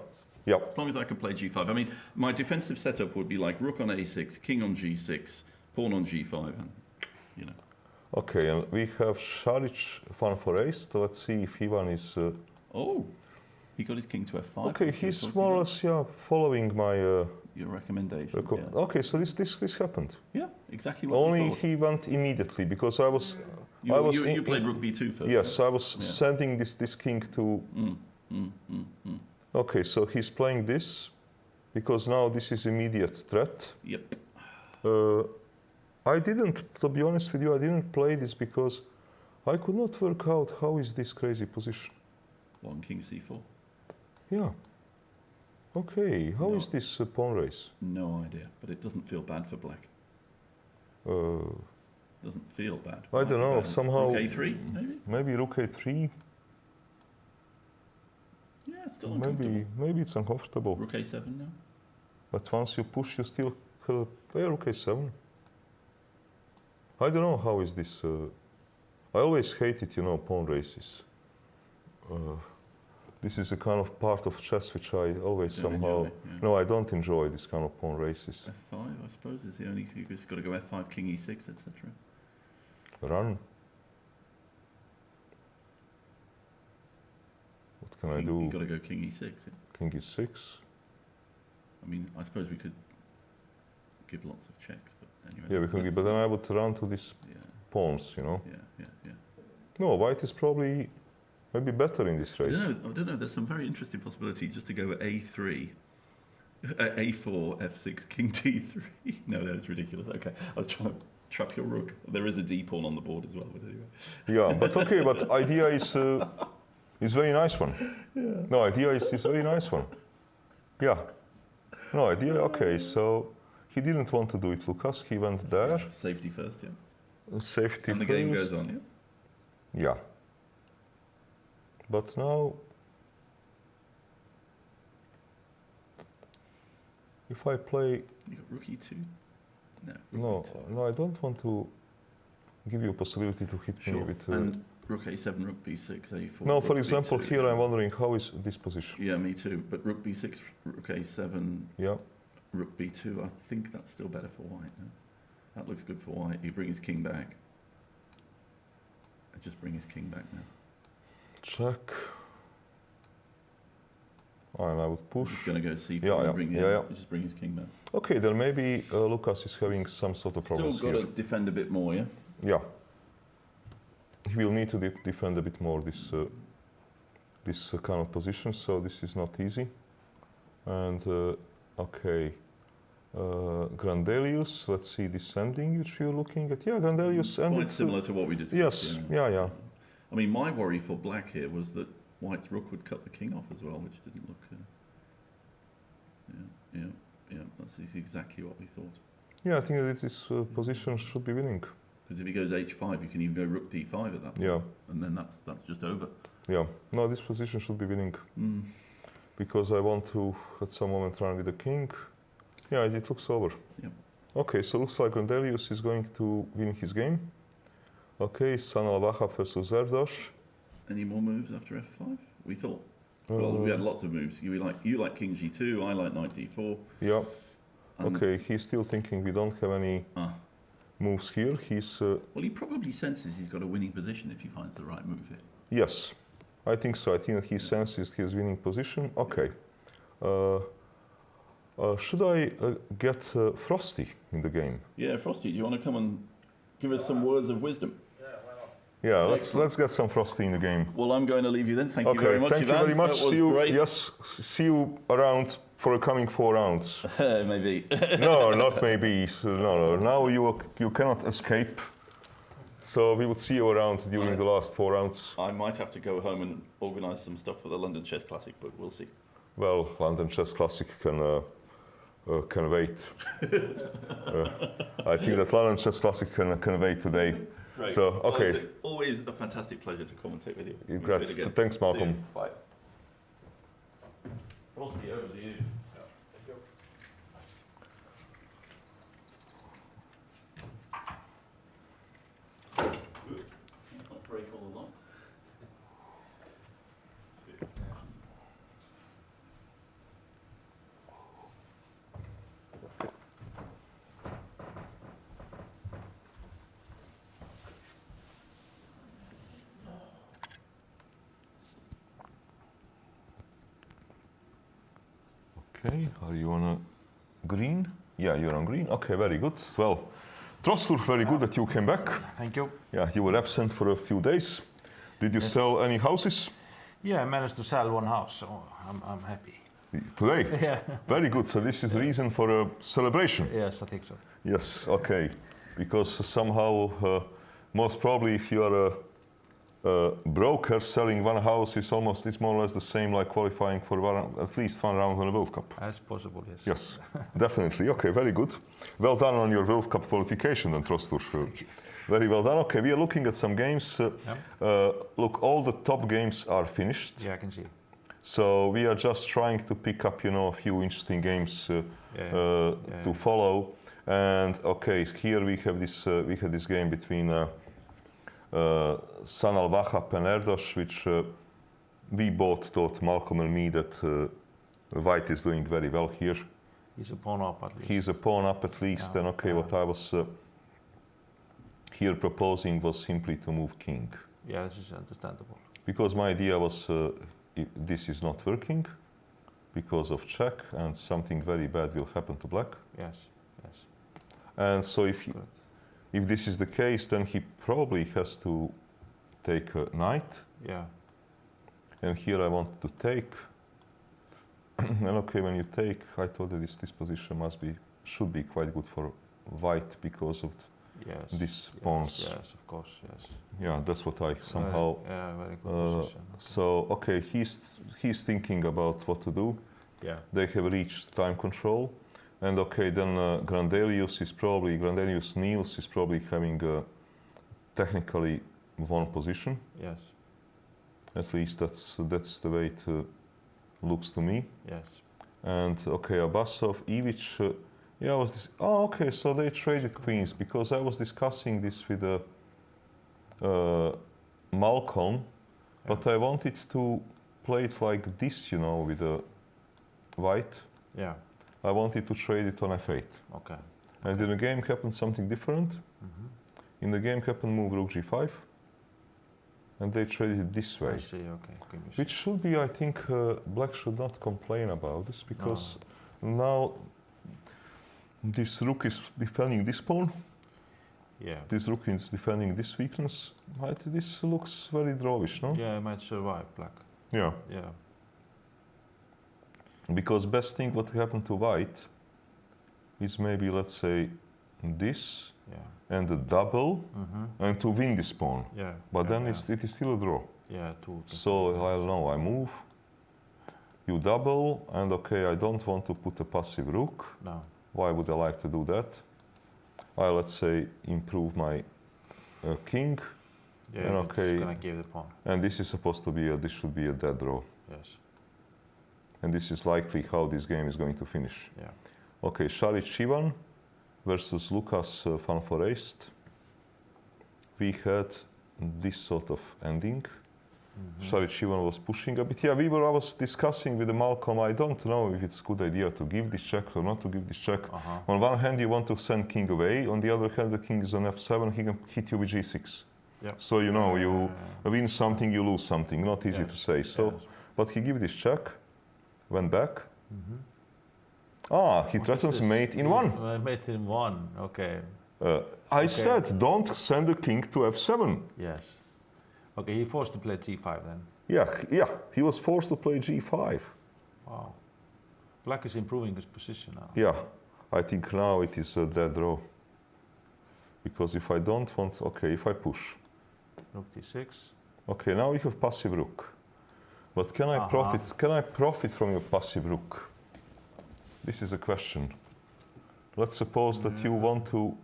As long as I can play g5. I mean, my defensive setup would be like rook on a6, king on g6, pawn on g5, and, Okay, and we have Šarić fan for ace. So let's see if Ivan is... Oh, he got his king to f5. Okay, he's more or less, following my... your recommendations, Okay, so this happened. Yeah, exactly what Only he went immediately, because I was... You played rook b2 first. Yes, I was sending this king to... Okay, so he's playing this, because now this is immediate threat. Yep. I didn't, to be honest with you, I didn't play this because I could not work out how is this crazy position. One king c4. Yeah. Okay, how is this pawn race? No idea, but it doesn't feel bad for black. Doesn't feel bad. I don't know, somehow... Rook a3, maybe? Maybe rook a3. Yeah, it's still uncomfortable. Maybe it's uncomfortable. Rook a7 now? But once you push, you still... rook a7. I don't know how is this... I always hated, pawn races. This is a kind of part of chess which I always somehow... No, I don't enjoy this kind of pawn races. f5, I suppose, is the only... You've just got to go f5, king e6, etc. Run. What can I do? You've got to go king e6. Yeah? King e6. I mean, I suppose we could give lots of checks, but anyway. Yeah, we can give, but then I would run to these pawns, you know. Yeah. No, white is probably maybe better in this race. I don't know. There's some very interesting possibility just to go at a3, a4, f6, king d3. No, that's ridiculous. Okay, I was trying to trap your rook. There is a d pawn on the board as well, but anyway. Yeah, but okay, but idea is very nice one. Yeah. No, idea is very nice one. Yeah. No, idea, okay, so he didn't want to do it, Lucas. He went there. Safety first, yeah. Safety and the first. game goes on, yeah. Yeah. But now, if I play... You got rook e2? No. No, e2. no, I don't want to give you a possibility to hit me with... and rook a7, rook b6, a4. No, for rook example, b2, here I'm wondering how is this position? Yeah, me too. But rook b6, rook a7, Yeah. rook b2, I think that's still better for white. No? That looks good for white. You bring his king back. I just bring his king back now. Check. And I would push. He's going to go c4 Yeah, and bring just bring his king back. Okay, then maybe Lucas is having some sort of problems Still got to defend a bit more, yeah? Yeah. He will need to defend a bit more this kind of position, so this is not easy. And okay, Grandelius, let's see this ending which you're looking at. Yeah, Grandelius ended. Quite similar to what we discussed. Yes, yeah. I mean, my worry for black here was that white's rook would cut the king off as well, which didn't look... Yeah, that's exactly what we thought. Yeah, I think that this position should be winning. Because if he goes h5, you can even go rook d5 at that point. Yeah. And then that's just over. Yeah, no, this position should be winning. Because I want to, at some moment, run with the king. Yeah, it looks over. Yeah. Okay, so looks like Grandelius is going to win his game. Okay, Sanal Wahab versus Erdos. Any more moves after f5? We thought. Well, we had lots of moves. You like king g2, I like knight d4. Yeah. Okay, he's still thinking we don't have any moves here. He's... well, he probably senses he's got a winning position if he finds the right move here. Yes, I think so. I think that he senses his winning position. Okay. Should I get Frosty in the game? Yeah, Frosty, do you want to come and give us some words of wisdom? Yeah, let's get some Frosty in the game. Well, I'm going to leave you then. Thank you very much, thank Ivan. you very much. That was See you, great. yes, see you around for the coming 4 rounds. Maybe. No, not maybe. No. Now you cannot escape. So we will see you around during the last 4 rounds. I might have to go home and organise some stuff for the London Chess Classic, but we'll see. Well, London Chess Classic can wait. I think that London Chess Classic can wait today. Great. So, okay. Well, it's always a fantastic pleasure to commentate with you. Great. Thanks, Malcolm. Bye. Frosty, over to you. Let's not break all the locks. Okay, are you on a green? Yeah, you're on green. Okay, very good. Well, Trostur, very good that you came back. Thank you. Yeah, you were absent for a few days. Did you sell any houses? Yeah, I managed to sell 1 house, so I'm happy. Today? Yeah. Very good. So this is the reason for a celebration? Yes, I think so. Yes, okay. Because somehow, most probably if you are a broker, selling 1 house is more or less the same like qualifying for at least 1 round on a World Cup. That's possible, yes. Yes, definitely. Okay, very good. Well done on your World Cup qualification then, Trostur. Very well done. Okay, we are looking at some games. Look, all the top games are finished. Yeah, I can see. So we are just trying to pick up, a few interesting games to follow. And okay, here we have this game between Sanal Wahab and Erdos, which we both thought, Malcolm and me, that White is doing very well here. He's a pawn up at least. He's a pawn up at least. And okay, what I was here proposing was simply to move king. Yeah, this is understandable. Because my idea was this is not working because of check, and something very bad will happen to black. Yes, yes. And so if Good. if this is the case, then he probably has to take a knight. Yeah. And here I want to take. And okay, when you take, I thought that this position should be quite good for white because of Yes. these pawns. Yes, yes, of course, yes. Yeah, that's what I somehow. Very good position. Okay. So okay, he's thinking about what to do. Yeah. They have reached time control, and okay, then Grandelius Niels is probably having a technically one position. Yes. At least that's the way it looks to me. Yes. And okay, Abbasov, Ivic, yeah, was this? Oh, okay, so they traded queens because I was discussing this with Malcolm, but I wanted to play it like this, you know, with the white. Yeah. I wanted to trade it on f8. Okay. And in the game happened something different. In the game happened move rook g5, and they traded it this way. I see. Okay. Give me Which should be, I think, black should not complain about this because now this rook is defending this pawn. Yeah. This rook is defending this weakness. Right? This looks very drawish, no? Yeah, it might survive black. Yeah. Yeah. Because best thing what happened to white is maybe, let's say, this Yeah. and the double and to win this pawn. Yeah. But yeah, then yeah. it is still a draw. Yeah, two. So I don't know, I move, you double, and okay, I don't want to put a passive rook. No. Why would I like to do that? I, let's say, improve my king, Yeah. and you're okay, just gonna give the pawn. and this is supposed to be this should be a dead draw. Yes. And this is likely how this game is going to finish. Yeah. Okay, Šarić Ivan versus Lukas van Foreest. We had this sort of ending. Šarić Ivan was pushing a bit. Yeah, I was discussing with Malcolm, I don't know if it's a good idea to give this check or not to give this check. On one hand, you want to send king away. On the other hand, the king is on f7, he can hit you with g6. Yeah. So, you know, you win something, you lose something. Not easy to say. So, Yes. but he gave this check, went back. He threatens mate in one. Mate in one. Okay. I said, don't send the king to f7. Yes. Okay, he forced to play g5 then. Yeah, he was forced to play g5. Wow. Black is improving his position now. Yeah, I think now it is a dead draw. Because if I don't want, okay, if I push. Rook d6. Okay, now we have passive rook. But can I profit? Can I profit from your passive rook? This is a question. Let's suppose that you want to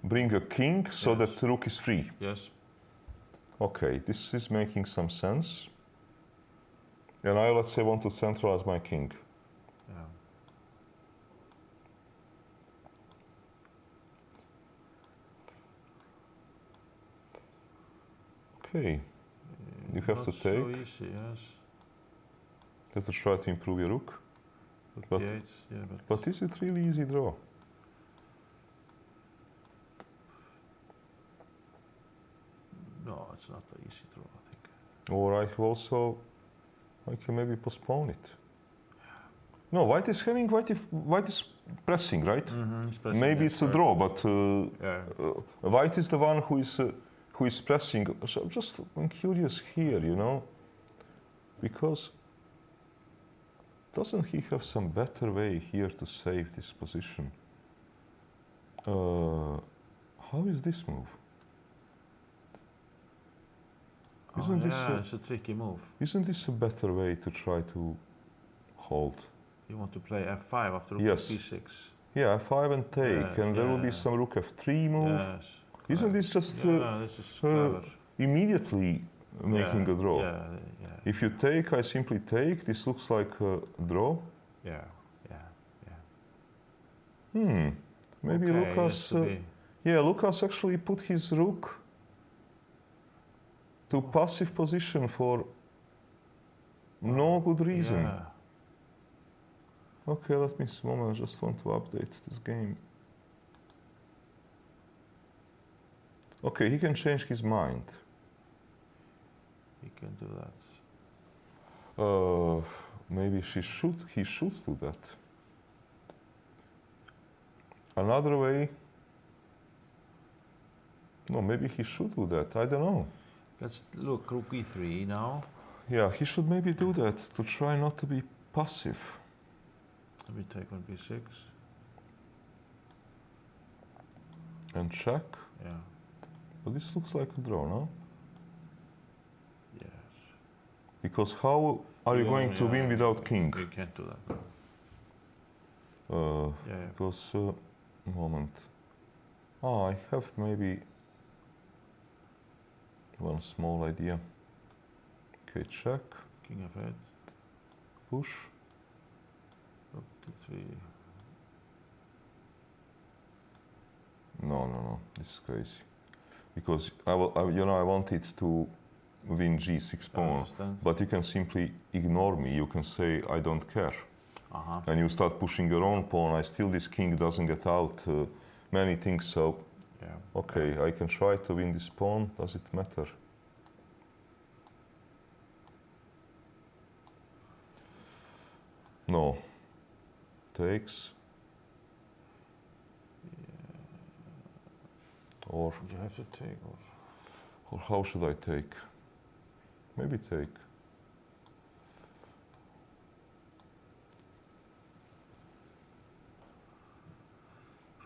bring a king so that the rook is free. Yes. Okay, this is making some sense. And I, let's say, want to centralize my king. Yeah. Okay, you have to Not so take. easy, yes. You have to try to improve your rook. Rook But- d8, yeah, But is it really easy draw? no, it's not an easy draw, I think. Or I can maybe postpone it. No, white is pressing, right? He's pressing, Maybe yes, it's a correct. draw, but Yeah. white is the one who is pressing. So I'm curious here, you know, because doesn't he have some better way here to save this position? How is this move? Isn't this it's a tricky move. isn't this a better way to try to hold? You want to play f5 after rook Yes. b6. Yeah, f5 and take, Yeah, and there will be yeah. some rook f3 move. Yes. Isn't this just Yeah, this is clever. immediately making a draw? Yeah, yeah, If you take, I simply take. This looks like a draw. yeah, yeah. Maybe Okay, Lukas. yes, to be- Yeah, Lukas actually put his rook to passive position for no good reason. Yeah. Okay, let me see a moment. I just want to update this game. Okay, he can change his mind. He can do that. Maybe he should do that. Another way. No, maybe he should do that. I don't know. Let's look, rook e3 now. Yeah, he should maybe do that to try not to be passive. Let me take on b6. And check. Yeah. But this looks like a draw, no? Yes. Because how are you going to win without king? You can't do that. Yeah. Because, moment. Oh, I have maybe one small idea. Okay, check, King f8. push. Rook d3. No, this is crazy. Because I wanted to win g6 I pawn, understand. but you can simply ignore me. You can say I don't care, and you start pushing your own pawn. This king doesn't get out. Many things. So, Yeah. okay, I can try to win this pawn. Does it matter? No. Takes. Or You have to take or how should I take? Maybe take.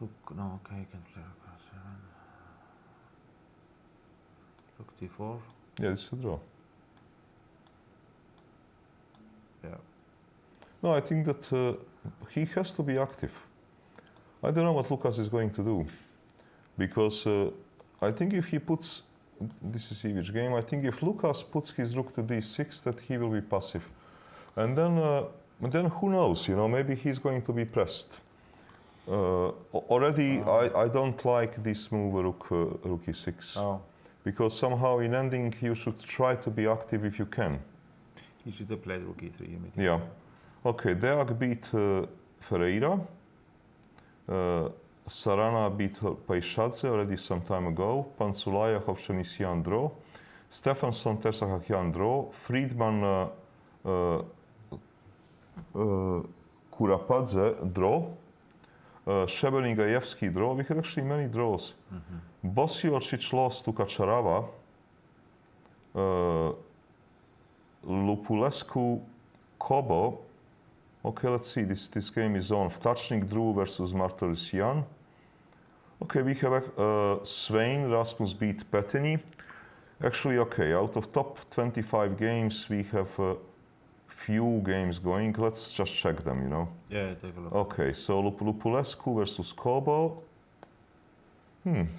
rook. No, okay, you can play rook f7. Rook d4. Yeah, it's a draw. Yeah. No, I think that he has to be active. I don't know what Lucas is going to do, because I think if he puts, this is Ivic game, I think if Lucas puts his rook to d6, that he will be passive. And then who knows, maybe he's going to be pressed. Already, I don't like this move, rook e6. Oh. Because somehow in ending, you should try to be active if you can. He should have played rook e3 immediately. Yeah. Okay, Deak beat Ferreira. Sarana beat Pejshadze already some time ago. Panculaya Hovšanisian draw. Stefansson Tersahakian draw. Friedman Kurapadze draw. Šebeling Gajewski draw. We had actually many draws. Bosiocic lost to Kačarava. Lupulescu Kobo. Okay, let's see, this game is on. Vtačnik Drew versus Martirosyan. Okay, we have Svein Rasmus beat Peteny. Actually, okay, out of top 25 games, we have few games going. Let's just check them, Yeah, take a look. Okay, so Lupulescu versus Kobo.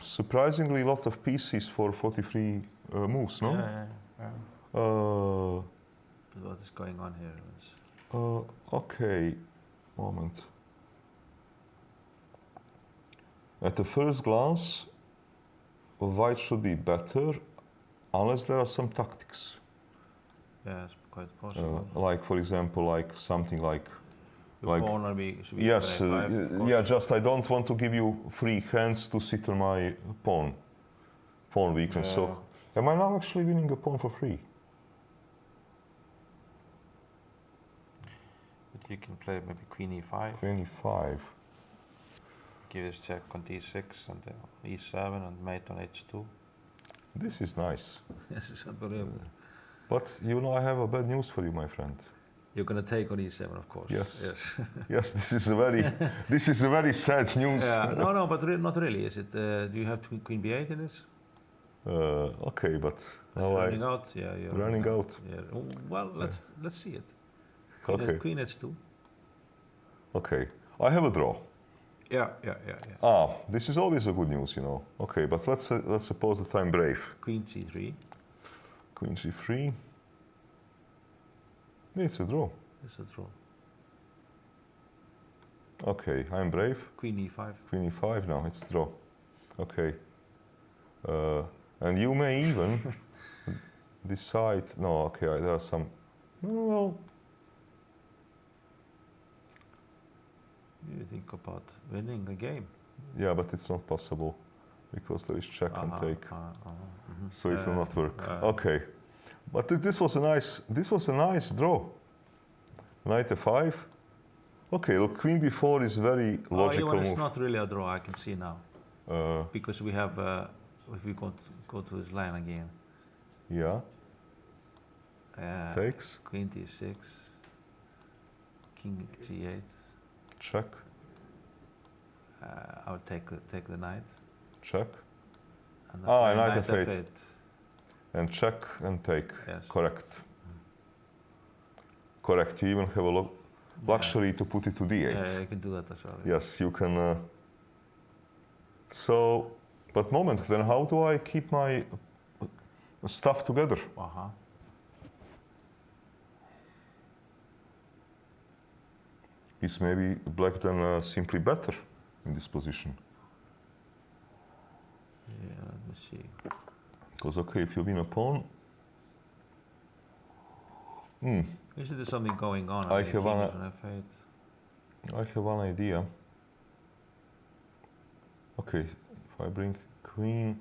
Surprisingly, a lot of pieces for 43 moves, no? Yeah. But what is going on here? Okay, moment. At the first glance, white should be better, unless there are some tactics. Yeah, it's quite possible. Like, for example, something like. Your pawn should be Yes, f5, yeah. Just I don't want to give you free hands to sit on my pawn weakness. Yeah. So, am I now actually winning a pawn for free? But you can play maybe queen e5. Queen e5. Give this check on d6 and e7 and mate on h2. This is nice. This is unbelievable. But I have a bad news for you, my friend. You're going to take on e7, of course. Yes. Yes. Yes, this is a very sad news. Yeah. No, but not really. Is it? Do you have queen b8 in this? Okay, but now running out. Yeah, you're running out. Yeah. Well, let's see it. Okay. Queen h2. Okay, I have a draw. Yeah. This is always a good news, Okay, but let's suppose that I'm brave. Queen c3. Queen c3. It's a draw. It's a draw. Okay, I'm brave. Queen e5. Queen e5 now, it's draw. Okay. And you may even decide. No, okay, there are some. Well. You think about winning a game. Yeah, but it's not possible because there is check and take. So it will not work. Okay. But this was a nice draw. Knight f5. Okay, look, queen b4 is very logical Ivan, move. it's not really a draw, I can see now. Uh, Because we have, if we go to this line again. yeah, Uh, takes, Queen d6, king g8. check, I'll take the knight. check, And and then knight f8. And check and take. Yes. Correct. Correct. You even have a luxury to put it to d8. Yeah, you can do that as well. Yes, you can. So, but moment, then how do I keep my stuff together? Uh-huh. Is maybe black then simply better in this position? Yeah, let me see. Because, okay, if you win a pawn, Usually there's something going on. I mean, have king one, is on f8. I have one idea. Okay, if I bring queen,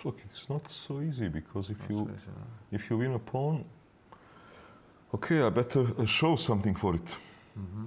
look, it's not so easy because if you win a pawn, okay, I better show something for it. Mm-hmm.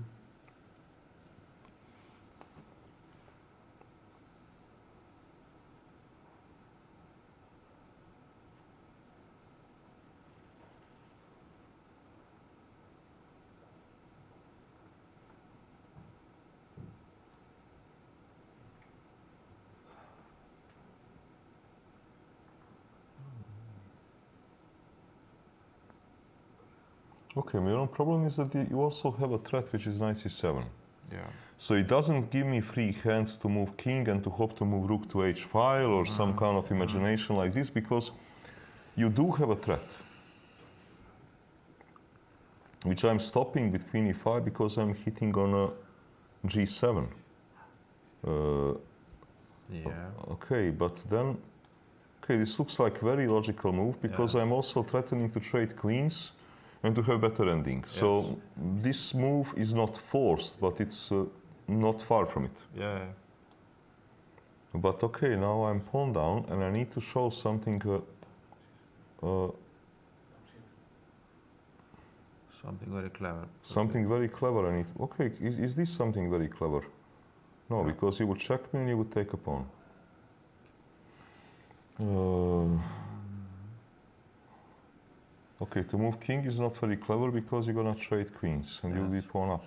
Okay, my own problem is that you also have a threat which is knight c7. Yeah. So it doesn't give me free hands to move king and to hope to move rook to h5 or some kind of imagination like this, because you do have a threat, which I'm stopping with queen e5 because I'm hitting on a g7. Yeah. Okay, but then, okay, this looks like very logical move because I'm also threatening to trade queens and to have better ending. Yes. So this move is not forced, but it's not far from it. Yeah. But okay, now I'm pawn down and I need to show something. Something very clever. Something very clever. I need. Okay, is this something very clever? No, because you would check me and you would take a pawn. Okay, to move king is not very clever because you're gonna trade queens and you'll be pawn up.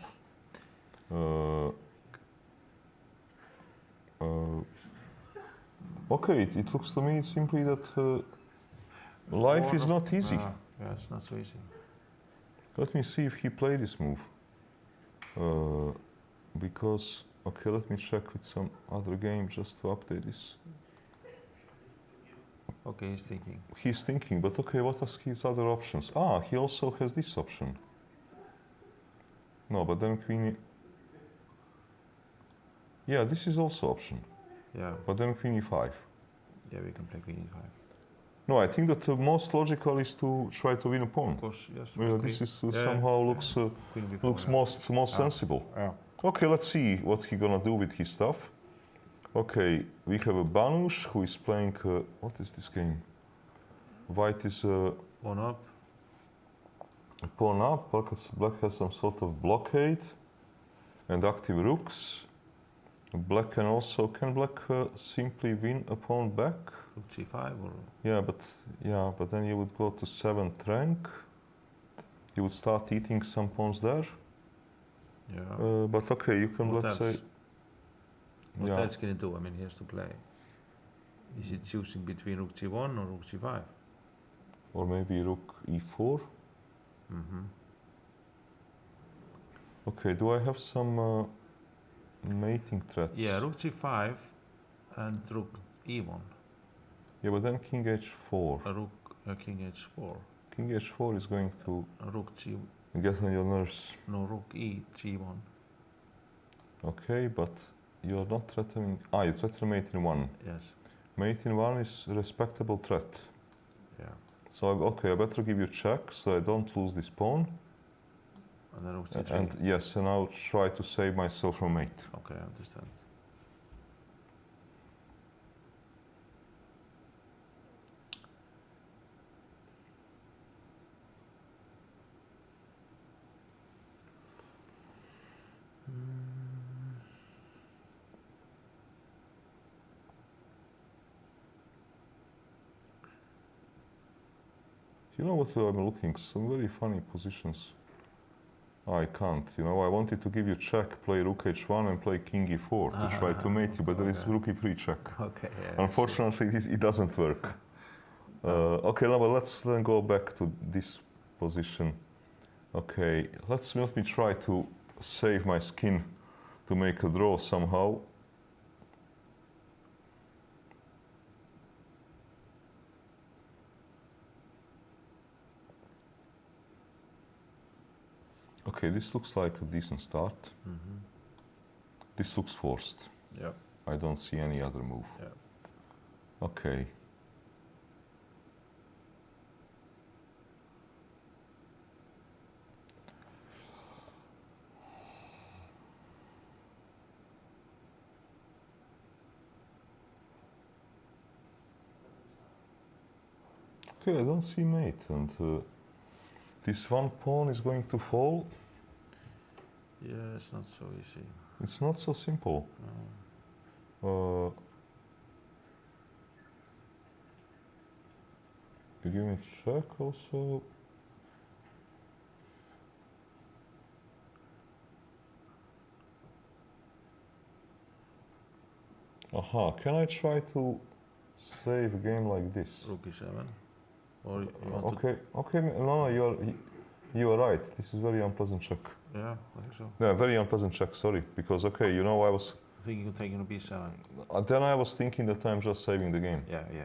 Okay, it looks to me simply that life is not easy. Yeah, it's not so easy. Let me see if he played this move. Because, okay, let me check with some other game just to update this. Okay, he's thinking. He's thinking, but okay, what are his other options? Ah, he also has this option. No, but then queen... Yeah, this is also option. Yeah. But then queen e5. Yeah, we can play queen e5. No, I think that the most logical is to try to win a pawn. Of course, yes. This is somehow looks most sensible. Yeah. Okay, let's see what he's gonna do with his stuff. Okay, we have a Banush who is playing. What is this game? White is Pawn up. pawn up. Black has some sort of blockade and active rooks. Black can also. Can black simply win a pawn back? Rook g5 or. Yeah, but then you would go to 7th rank. You would start eating some pawns there. Yeah. But okay, you can What let's else? say. What else can he do? I mean, he has to play. Is he choosing between rook g1 or rook g5? Or maybe rook e4. Mm-hmm. Okay, do I have some mating threats? Yeah, rook g5 and rook e1. Yeah, but then king h4. King h4. King h4 is going to Rook g. get on your nerves. No, rook e g1. Okay, but you're not threatening. Ah, you threaten mate in 1. Yes. mate in one is a respectable threat. Yeah. So, okay, I better give you check so I don't lose this pawn. And then rook c3. And yes, and I'll try to save myself from mate. Okay, I understand. You know what I'm looking? Some very funny positions. I can't. You know, I wanted to give you check, play rook h1 and play king e4 to try to mate you, but there is rook e3 check. Okay, yeah. Unfortunately, it doesn't work. Okay, now but let's then go back to this position. Okay, let me try to save my skin to make a draw somehow. Okay, this looks like a decent start. This looks forced. Yep. I don't see any other move. Yep. Okay. Okay, I don't see mate, and this one pawn is going to fall. Yeah, it's not so easy. It's not so simple. You give me check also. Aha, can I try to save a game like this? Rook e7. Or you want Okay, okay, no, you are right. This is very unpleasant check. to... Yeah, I think so. Yeah, very unpleasant check, sorry. Because, okay, you know, I was... Thinking of taking a b7. Then I was thinking that I'm just saving the game. Yeah, yeah.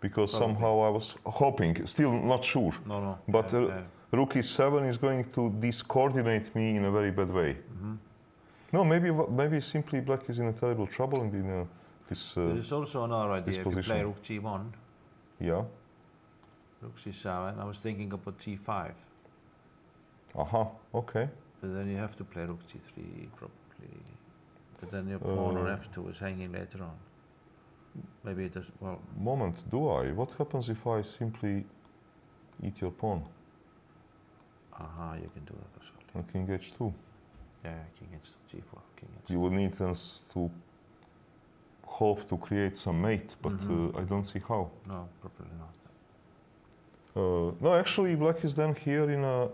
Because Probably. somehow I was hoping, still not sure. No, no. But yeah. rook e7 is going to discoordinate me in a very bad way. No, maybe simply black is in a terrible trouble and in this... There is also another idea. If you position. play rook g1, yeah. rook c7, I was thinking about g5. Aha, okay. But then you have to play rook g3 probably. But then your pawn on f2 is hanging later on. Maybe it does, well... Moment, do I? What happens if I simply eat your pawn? Aha, you can do that as well. And king h2? Yeah, king h2, g4, king h2. You would need then to hope to create some mate, but I don't see how. No, probably not. No, actually, black is then here in a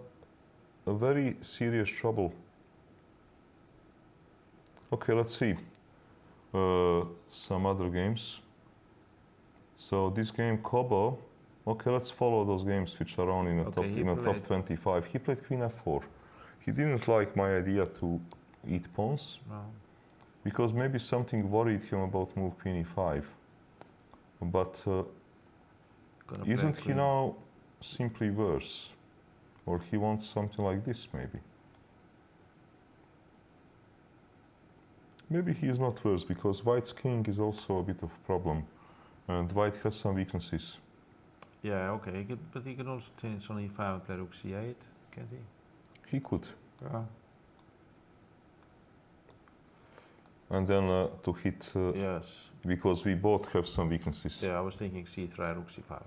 very serious trouble. Okay, let's see. Some other games. So this game, Kobo. Okay, let's follow those games which are on in the top 25. He played queen f4. He didn't like my idea to eat pawns. No. Because maybe something worried him about move queen e5. But isn't he now simply worse? Or he wants something like this, maybe? Maybe he is not worse, because white's king is also a bit of a problem. And white has some weaknesses. Yeah, okay, but he can also change on e5 and play rook c8, can't he? He could. Yeah. And then to hit... yes. Because we both have some weaknesses. Yeah, I was thinking c3, rook c5.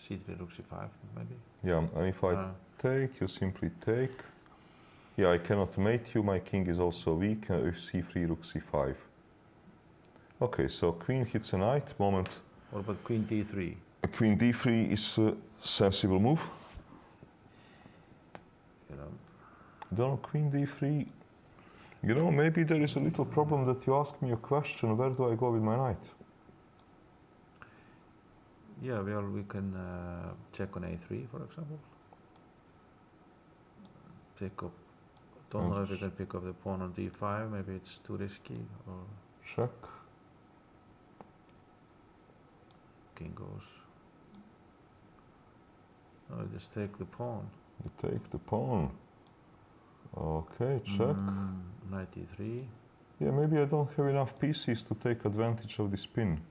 c3, rook c5, maybe? Yeah, and if I take, you simply take. Yeah, I cannot mate you, my king is also weak, if c3, rook c5. Okay, so queen hits a knight, moment. What about queen d3? Queen d3 is a sensible move. You know. Don't know, queen d3. You know, maybe there is a little problem that you ask me a question, where do I go with my knight? Yeah, well, we can check on a3, for example. Pick up. Don't know if we can pick up the pawn on d5. Maybe it's too risky. Or check. King goes. Oh, just take the pawn. You take the pawn. Okay, check. Knight e3. Yeah, maybe I don't have enough pieces to take advantage of the spin.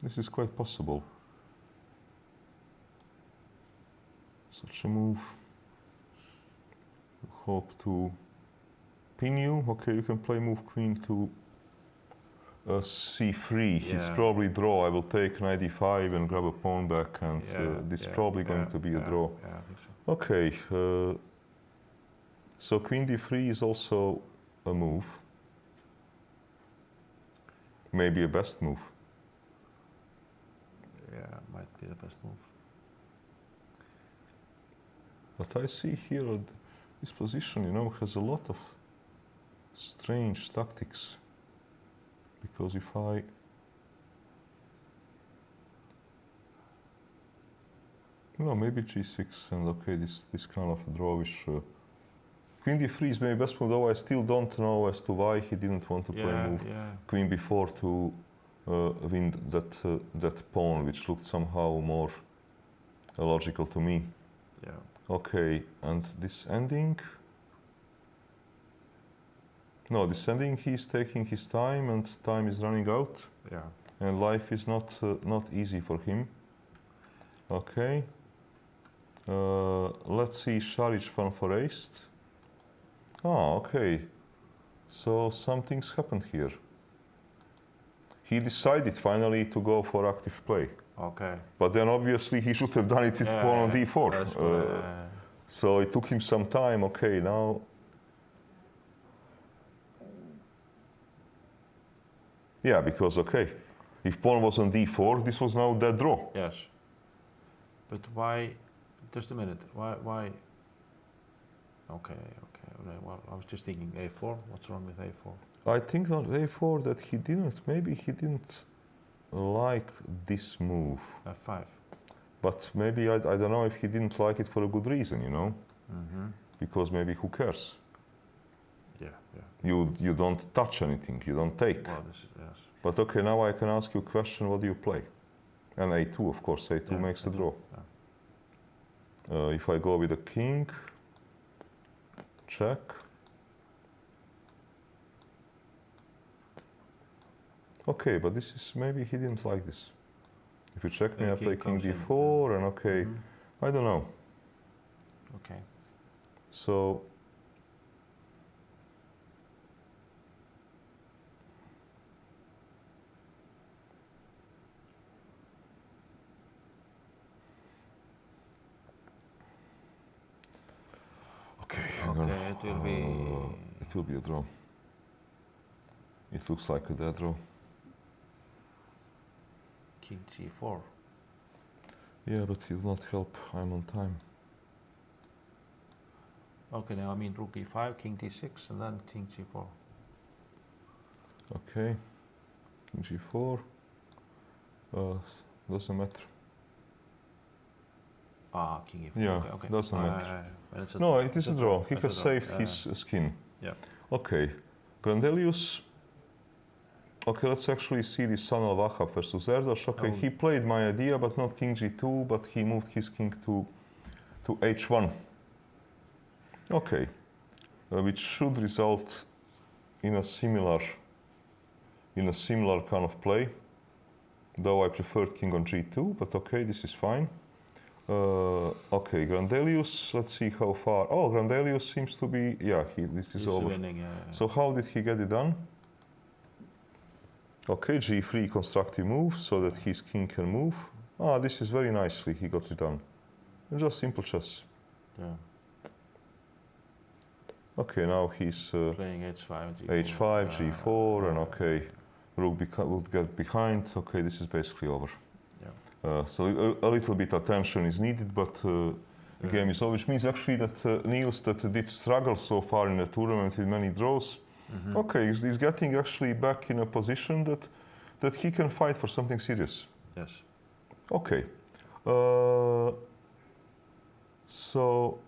This is quite possible. Such a move. Hope to pin you. Okay, you can play move queen to c3. He's Yeah. probably draw. I will take knight e5 and grab a pawn back, and this is probably going to be a draw. Yeah, I think so. Okay, so queen d3 is also a move. Maybe a best move. Yeah, might be the best move. But I see here this position, you know, has a lot of strange tactics. Because if I maybe g6 and okay, this kind of drawish queen d3 is maybe best move, though I still don't know as to why he didn't want to play move queen b4 to win that pawn, which looked somehow more logical to me. Yeah. Okay, and this ending. No, this ending he's taking his time, and time is running out. Yeah. And life is not easy for him. Okay. Let's see Šarić van Foreist. Ah, okay. So something's happened here. He decided finally to go for active play. Okay. But then obviously he should have done it with pawn on d4. So it took him some time. Okay, now. Yeah, because okay, if pawn was on d4, this was now dead draw. Yes. But why? Just a minute. Why? Okay. Well, I was just thinking a4. What's wrong with a4? I think on a4 that maybe he didn't like this move. f5. But maybe, I don't know if he didn't like it for a good reason, you know? Because maybe who cares? Yeah. You don't touch anything, you don't take. Well, this is, yes. But okay, now I can ask you a question, what do you play? And a2, of course, a2 makes the draw. Yeah. If I go with a king, check. Okay, but this is, maybe he didn't like this. If you check me, I play king d4, and okay, I don't know. Okay. So, okay, it will be a draw. It looks like a dead draw. King g4. Yeah, but it will not help. I'm on time. Okay, now I mean rook e5, king d6, and then king g4. Okay, king g4. Doesn't matter. Ah, king e4. Yeah, okay. doesn't matter. It's No, it is a draw. He It's has a draw. saved his skin. Yeah. Okay, Grandelius. Okay, let's actually see the son of Wahab versus Erdos. Okay, he played my idea, but not king g2, but he moved his king to h1. Okay, which should result in a similar kind of play. Though I preferred king on g2, but okay, this is fine. Okay, Grandelius. Let's see how far. Oh, Grandelius seems to be. Yeah, this is over. Winning, So how did he get it done? Okay, g3 constructive move so that his king can move. Ah, this is very nicely he got it done. Just simple chess. Yeah. Okay, now he's Playing h5, g4. h5, g4, and okay, rook will get behind. Okay, this is basically over. Yeah. So a little bit attention is needed, but the game is over, which means actually that Niels that did struggle so far in the tournament with many draws. Okay, he's getting actually back in a position that he can fight for something serious. Yes. Okay. So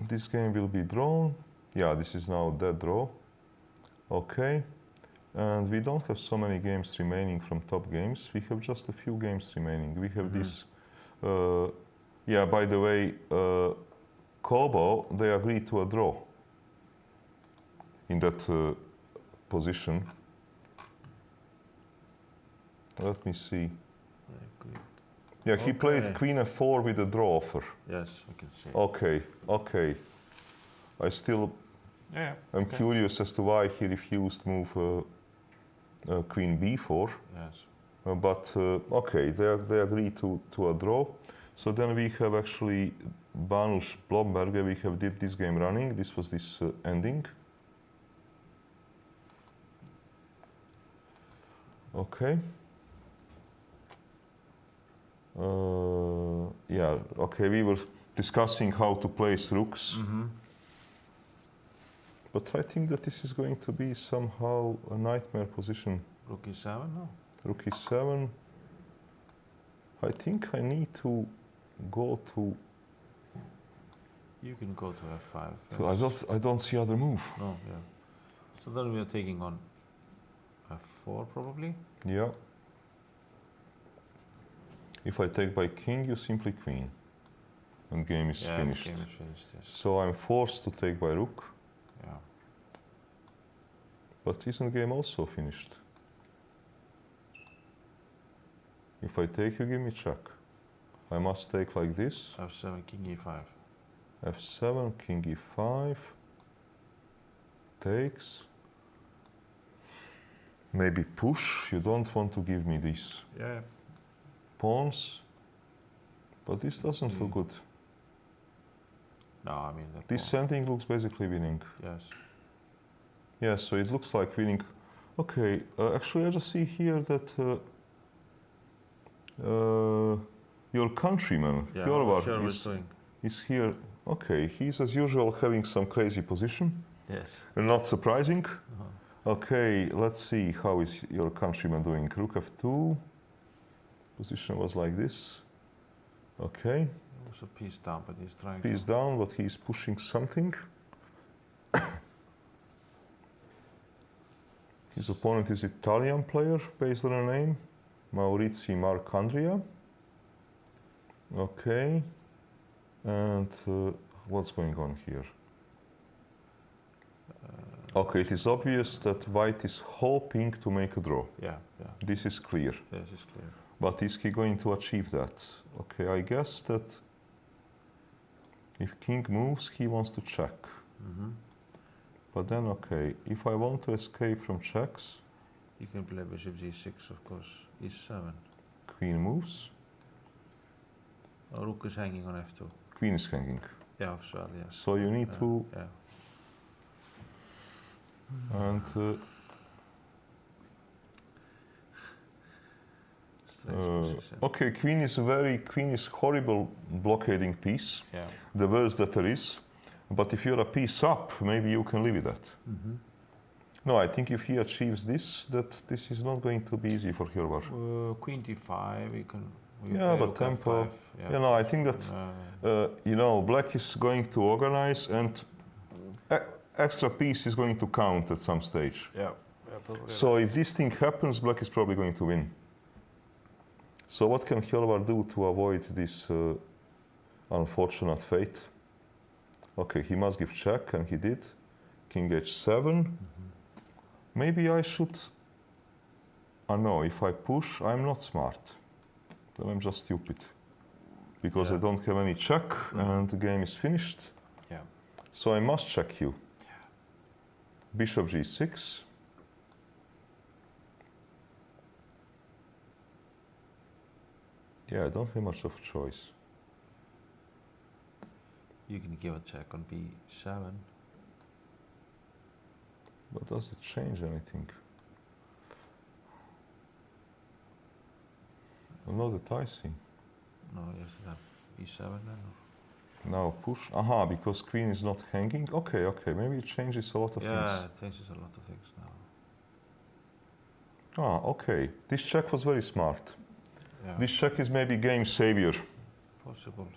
this game will be drawn. Yeah, this is now dead draw. Okay. And we don't have so many games remaining from top games. We have just a few games remaining. We have this. Yeah, by the way, Kobo, they agreed to a draw in that position. Let me see. Yeah, he played Okay. queen f4 with a draw offer. Yes, we can see. Okay, okay. I still Yeah. am okay. curious as to why he refused move queen b4. Yes. But okay, they agree to a draw. So then we have actually Banuš Blomberger. We have did this game running. This was this ending. Okay. Yeah. Okay. We were discussing how to place rooks. But I think that this is going to be somehow a nightmare position. Rook e7, no? Rook e7. I think I need to go to. You can go to f5. I don't see other move. No, yeah. So then we are taking on f4 probably. Yeah. If I take by king, you simply queen, and game is finished. Game is finished. Yes. So I'm forced to take by rook. Yeah. But isn't game also finished? If I take, you give me check. I must take like this. f7, king e5. f7, king e5. Takes. Maybe push. You don't want to give me these Yeah. pawns. But this doesn't look good. No, I mean the This pawn. ending looks basically winning. Yes. Yeah, so it looks like winning. Okay, actually I just see here that your countryman, Yeah. Hjorvar, Sure, was doing. is here. Okay, he's as usual having some crazy position. Yes. Not surprising. Okay, let's see how is your countryman doing. Rook f2. Position was like this. Okay, Also piece down, but he's trying piece to. down, but he's pushing something. His opponent is Italian player based on a name, Maurizi Marcandria. Okay, and what's going on here? Okay, it is obvious that white is hoping to make a draw. Yeah, yeah. This is clear. This is clear. But is he going to achieve that? Okay, I guess that if king moves, he wants to check. But then, okay, if I want to escape from checks, You can play bishop g6, of course. e7. queen moves, Oh, rook is hanging on f2. queen is hanging. Yeah, as well, yes. So you need to, Yeah. and Strange position. okay, queen is horrible blockading piece, Yeah. the worst that there is. But if you're a piece up, maybe you can live with that. No, I think if he achieves this, that this is not going to be easy for Hjorvar. Queen d5, we can. We Yeah, play but rook tempo. f5, yeah. You know, I think that you know, black is going to organize, and extra piece is going to count at some stage. Yeah, probably. So if this thing happens, black is probably going to win. So what can Hjorvar do to avoid this unfortunate fate? Okay, he must give check, and he did. King h7. Maybe I should. No, if I push, I'm not smart. Then I'm just stupid. Because I Yeah. don't have any check, and the game is finished. Yeah. So I must check you. Bishop g6. Yeah, I don't have much of a choice. You can give a check on b7. But does it change anything? Not that I see. No, yes, that b7 then. Now push. Aha, because queen is not hanging. Okay, okay. Maybe it changes a lot of Yeah, things. it changes a lot of things now. Ah, okay. This check was very smart. Yeah. This check is maybe game savior. Possible.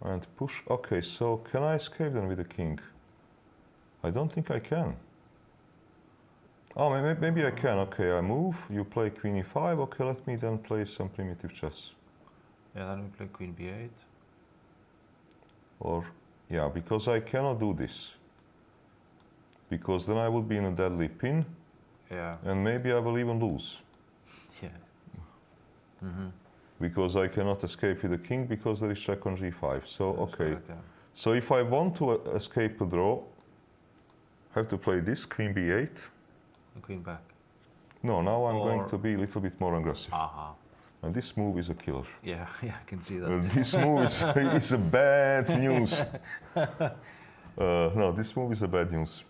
And push. Okay, so can I escape then with the king? I don't think I can. Oh, maybe I can. Okay, I move. You play queen e5. Okay, let me then play some primitive chess. Yeah, then we play queen b8. Or, yeah, because I cannot do this. Because then I would be in a deadly pin, Yeah. and maybe I will even lose. Yeah. Mm-hmm. Because I cannot escape with the king because there is check on g5. So, That's okay. correct, yeah. So if I want to escape a draw, I have to play this, queen b8. And queen back. No, now I'm going Or- to be a little bit more aggressive. Aha. And this move is a killer. Yeah, yeah, I can see that. This move is a bad news. No, this move is a bad news.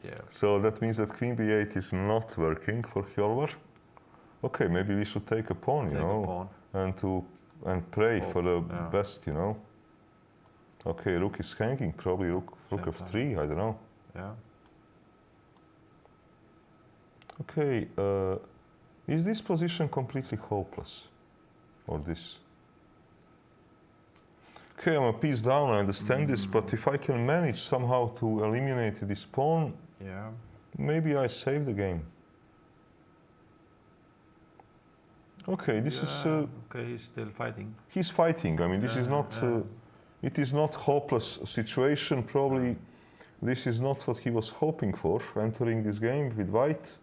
Yeah. So that means that queen b8 is not working for Hjolvar. Okay, maybe we should take a pawn, Take you know, a pawn. and pray Hope, for the yeah. best, you know. Okay, rook is hanging, probably rook Same f3, I don't know. Yeah. Okay, is this position completely hopeless? Or this? Okay, I'm a piece down, I understand this, but if I can manage somehow to eliminate this pawn, Yeah. maybe I save the game. Okay, this is... okay, he's still fighting. he's fighting, I mean, this is Yeah, not... yeah. it is not hopeless situation, probably this is not what he was hoping for, entering this game with white,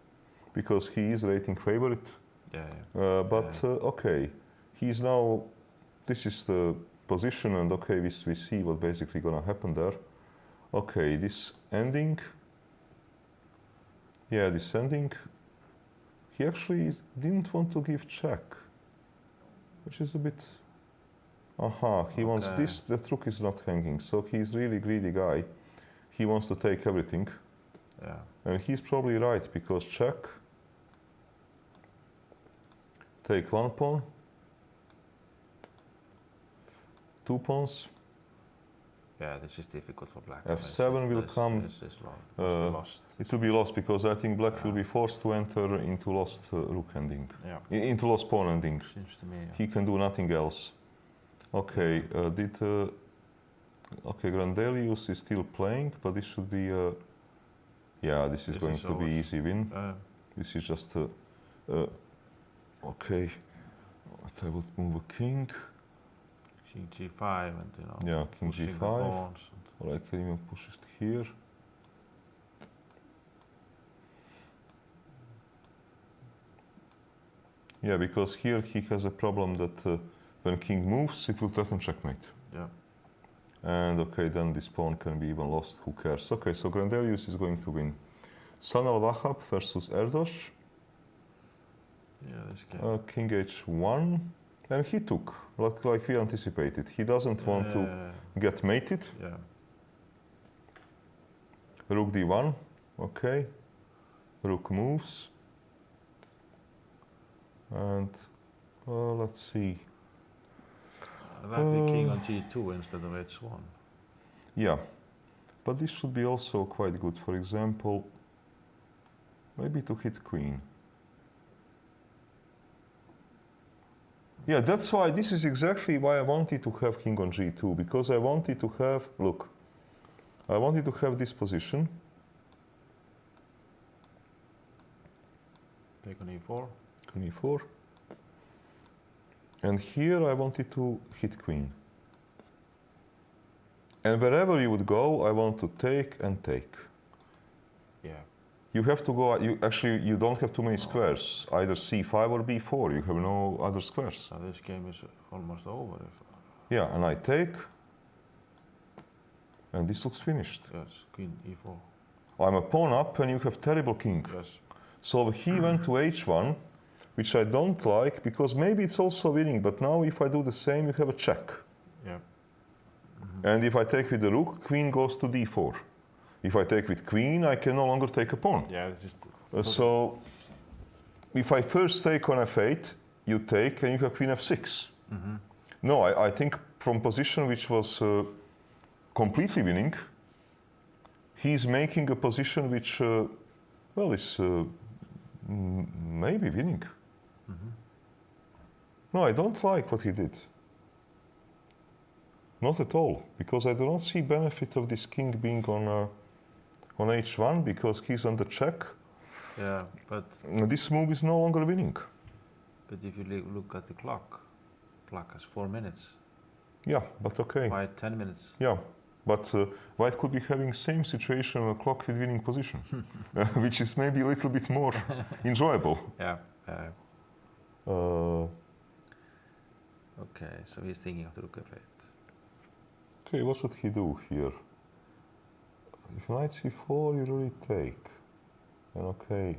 because he is rating favorite. Yeah, yeah. Okay, he's now... This is the position, and okay, we see what basically gonna happen there. Okay, this ending. Yeah, this ending. He actually didn't want to give check, which is a bit... Aha, he wants Okay. this, that rook is not hanging, so he's really greedy guy. He wants to take everything, Yeah. and he's probably right, because check. Take one pawn. 2 pawns. Yeah, this is difficult for black. F7 will come. This is lost. It will be lost, because I think black will be forced to enter into lost rook ending. Yeah. Into lost pawn ending. Seems to me. Yeah. He can do nothing else. Okay, okay, Grandelius is still playing, but this should be yeah, this is This going is to be over. easy win. This is just okay. I would move a king. King G5 and you know. Yeah, king pushing the G5. pawns Or I can even push it here. Yeah, because here he has a problem that when king moves, it will threaten checkmate. Yeah. And okay, then this pawn can be even lost, who cares? Okay, so Grandelius is going to win. Sanal Wahab versus Erdos. Yeah, this game. King h1. And he took, like we anticipated. He doesn't want to get mated. Yeah. Rook d1, okay. Rook moves. And let's see. I like the king on G2 instead of H1. Yeah, but this should be also quite good. For example, maybe to hit queen. Yeah, that's why, this is exactly why I wanted to have king on G2, because I wanted to have, look, I wanted to have this position. Take on E4. Queen e4. And here I wanted to hit queen. And wherever you would go, I want to take and take. Yeah. You have to go, you don't have too many squares, either c5 or b4, you have no other squares. So this game is almost over. Yeah, and I take, and this looks finished. Yes, queen E4. I'm a pawn up and you have terrible king. Yes. So he went to h1, which I don't like, because maybe it's also winning, but now if I do the same, you have a check. Yeah. And if I take with the rook, queen goes to d4. If I take with queen, I can no longer take a pawn. Yeah, it's just. So if I first take on f8, you take and you have queen f6. No, I think from position which was completely winning, he's making a position which, well, is maybe winning. No, I don't like what he did. Not at all, because I do not see benefit of this king being on h1, because he's under check. Yeah, but This move is no longer winning. if you look at the clock has 4 minutes. Yeah, but okay. White 10 minutes. Yeah, but white could be having same situation on a clock with winning position, which is maybe a little bit more enjoyable. Yeah. Okay, so he's thinking of the rook f8. Okay, what should he do here? If knight c4, you really take. And okay,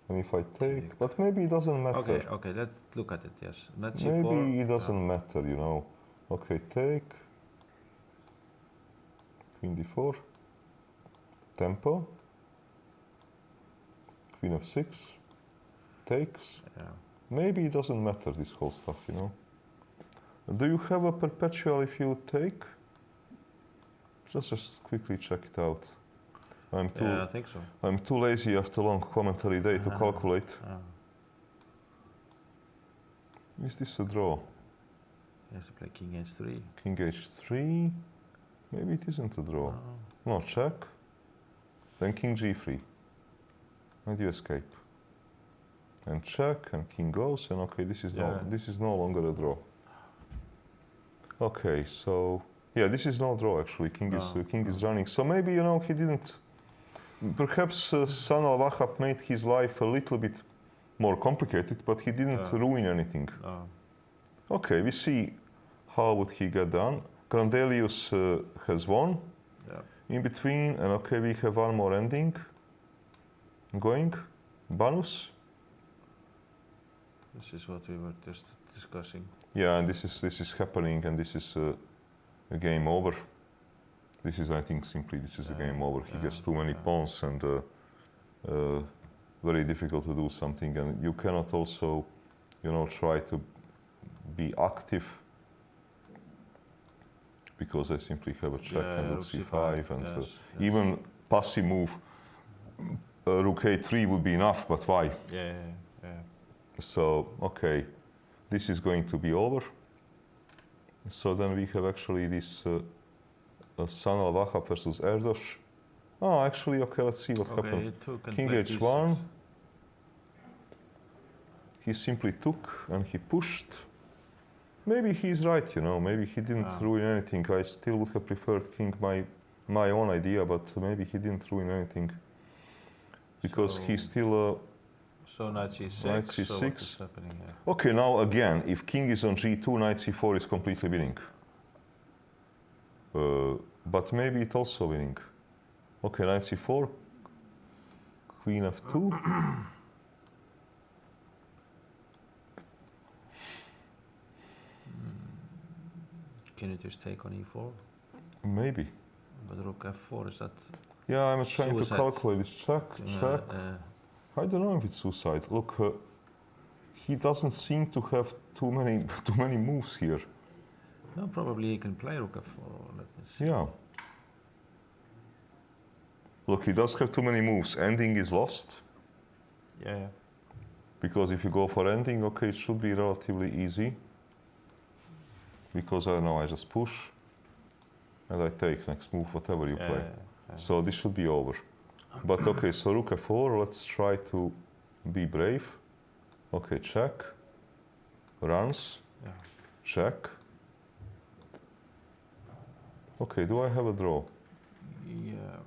and if I take, but maybe it doesn't matter. Okay, okay, let's look at it, yes. Knight c4. Maybe it doesn't matter, you know. Okay, take. Queen d4. Tempo. Queen f6. Takes. Yeah. Maybe it doesn't matter, this whole stuff, you know. Do you have a perpetual if you take? Just quickly check it out. Yeah, I think so. I'm too lazy after long commentary day to calculate. Is this a draw? He has to play king h3. King h3. Maybe it isn't a draw. No, check. Then king g3. And you escape. And check, and king goes, and okay, this is no longer a draw. Okay, so yeah, this is no draw actually. King is running. So maybe, you know, he didn't. Perhaps son al-Wahhab made his life a little bit more complicated, but he didn't ruin anything. Okay, we see how would he get done. Grandelius has won. In between, and okay, we have one more ending. Going, Banus. This is what we were just discussing. Yeah, and this is happening, and this is a game over. This is, I think, simply this is a game over. He gets too many pawns, and very difficult to do something. And you cannot also, you know, try to be active because I simply have a check and rook c5, and even passive move rook a3 would be enough. But why? Yeah. So okay, this is going to be over. So then we have actually this son al-Wahhab versus Erdos. Oh, actually, okay, let's see what happens. King h1. He simply took and he pushed. Maybe he's right, you know. Maybe he didn't ruin anything. I still would have preferred king my own idea, but maybe he didn't ruin anything because so, he's still. So knight c6. Knight c6. So what is happening here? Okay, now again, if king is on g2, knight c4 is completely winning. But maybe it's also winning. Okay, knight c4, queen f2. Can you just take on e4? Maybe. But rook f4, is that? Yeah, I'm trying suicide? to calculate this. Check. I don't know if it's suicide. Look, he doesn't seem to have too many moves here. No, probably he can play rook f4. Let me see. Yeah. Look, he does have too many moves. Ending is lost. Yeah. Because if you go for ending, okay, it should be relatively easy. Because I don't know, I just push and I take next move, whatever you play. So this should be over. But okay, so rook f4, let's try to be brave. Okay, check. Runs. Check. Okay, do I have a draw? Yeah.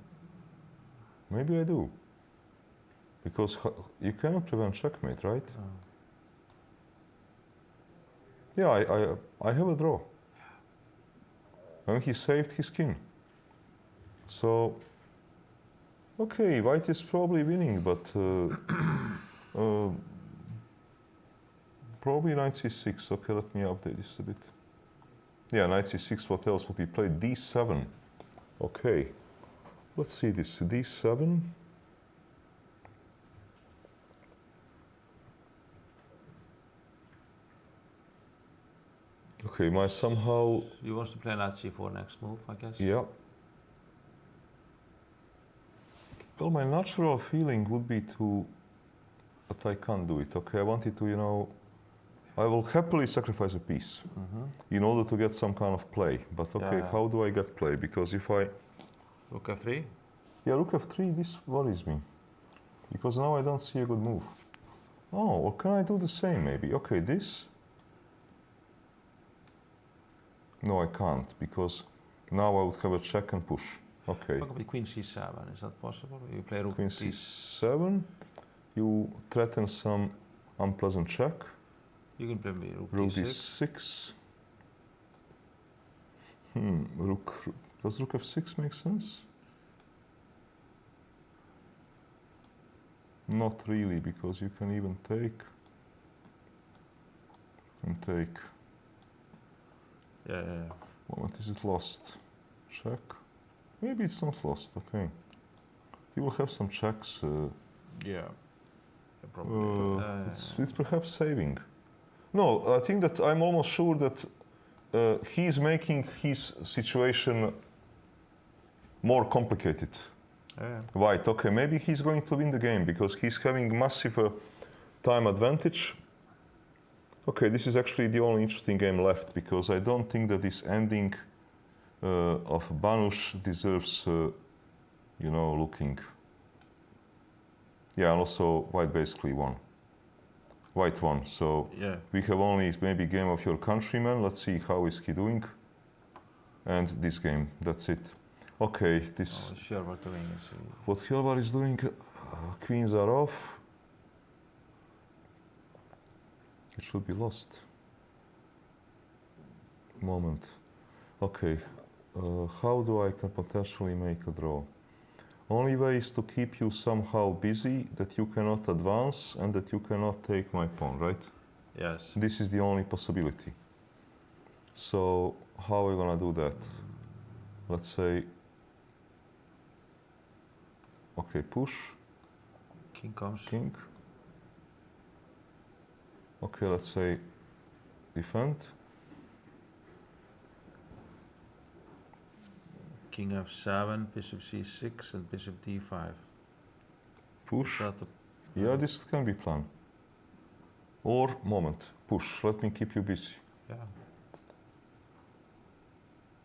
Maybe I do. Because you cannot prevent checkmate, right? Yeah, I have a draw. And he saved his king. So, okay, white is probably winning, but probably knight c6. Okay, let me update this a bit. Yeah, knight c6, what else would he play? d7. Okay, let's see this, d7. Okay, my somehow... You want to play knight c4 next move, I guess? Yeah. Well, my natural feeling would be to... But I can't do it. Okay, I wanted to, you know... I will happily sacrifice a piece in order to get some kind of play. But okay, how do I get play? Because if I... Rook f3? Yeah, rook f3, this worries me. Because now I don't see a good move. Oh, or can I do the same maybe? Okay, this... No, I can't, because now I would have a check and push. Okay. Probably queen c7, is that possible? You play rook Queen c7, you threaten some unpleasant check. You can play me Rook D6. D6. Does Rook F6 make sense? Not really, because you can even take and take. Yeah. Moment, is it lost? Check. Maybe it's not lost. Okay. You will have some checks. Yeah, probably. It's perhaps saving. No, I think that I'm almost sure that he's making his situation more complicated. White, okay, maybe he's going to win the game because he's having massive time advantage. Okay, this is actually the only interesting game left because I don't think that this ending of Banush deserves, you know, looking. Yeah, and also White basically won. White won, so yeah. We have only maybe game of your countryman. Let's see how is he doing. And this game, that's it. Okay, this. Oh, sure, what doing is. What Hjorvar is doing, queens are off. It should be lost. Moment. Okay, how do I can potentially make a draw? Only way is to keep you somehow busy, that you cannot advance and that you cannot take my pawn, right? Yes. This is the only possibility. So how are we gonna do that? Let's say, okay, push. King comes. King. Okay, let's say defend. King F7, bishop C6, and bishop D5. Push. Yeah, this can be planned. Or, moment, push. Let me keep you busy. Yeah.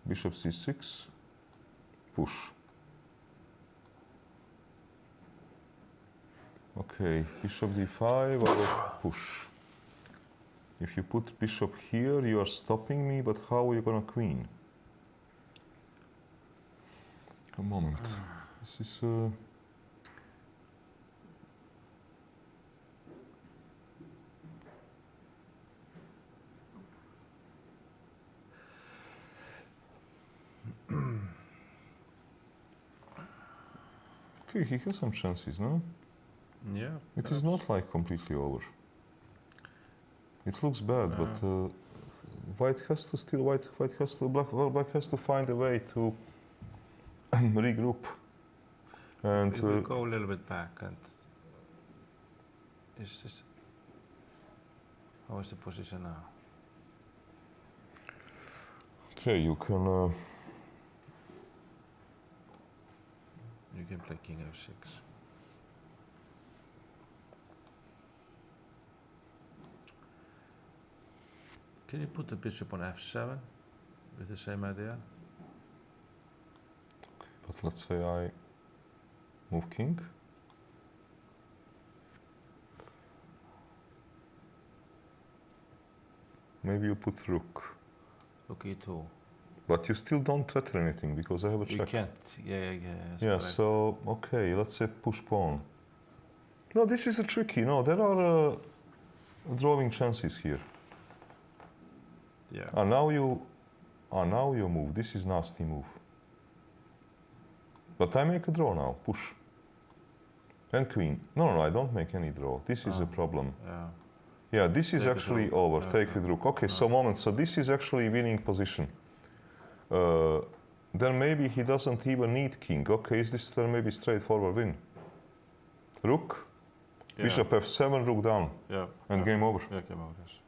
Bishop C6, push. Okay, bishop D5, I will push. If you put bishop here, you are stopping me, but how are you gonna queen? A moment. This is okay, he has some chances, no? Yeah. It is not like completely over. It looks bad, but white has to still, black has to find a way to regroup. And we will go a little bit back and is this, how is the position now? okay, you can You can play King F6. Can you put the bishop on F7 with the same idea? okay, but let's say I move king. Maybe you put rook. Rook E2. But you still don't threaten anything because I have a You check. can't. Yeah. That's Yeah, correct. so, okay, let's say push pawn. No, this is a tricky. No, there are drawing chances here. Yeah. Now you move. This is nasty move. But I make a draw now. Push. And queen. No, I don't make any draw. This is a problem. Yeah. Yeah, this is Take with actually rook. over. Okay. Take with rook. Okay, so moment. So this is actually winning position. Then maybe he doesn't even need king. Okay, is this then maybe straightforward win? Rook, Yeah. bishop f7, rook down, Yeah. and game over. Yeah, game over. Yes.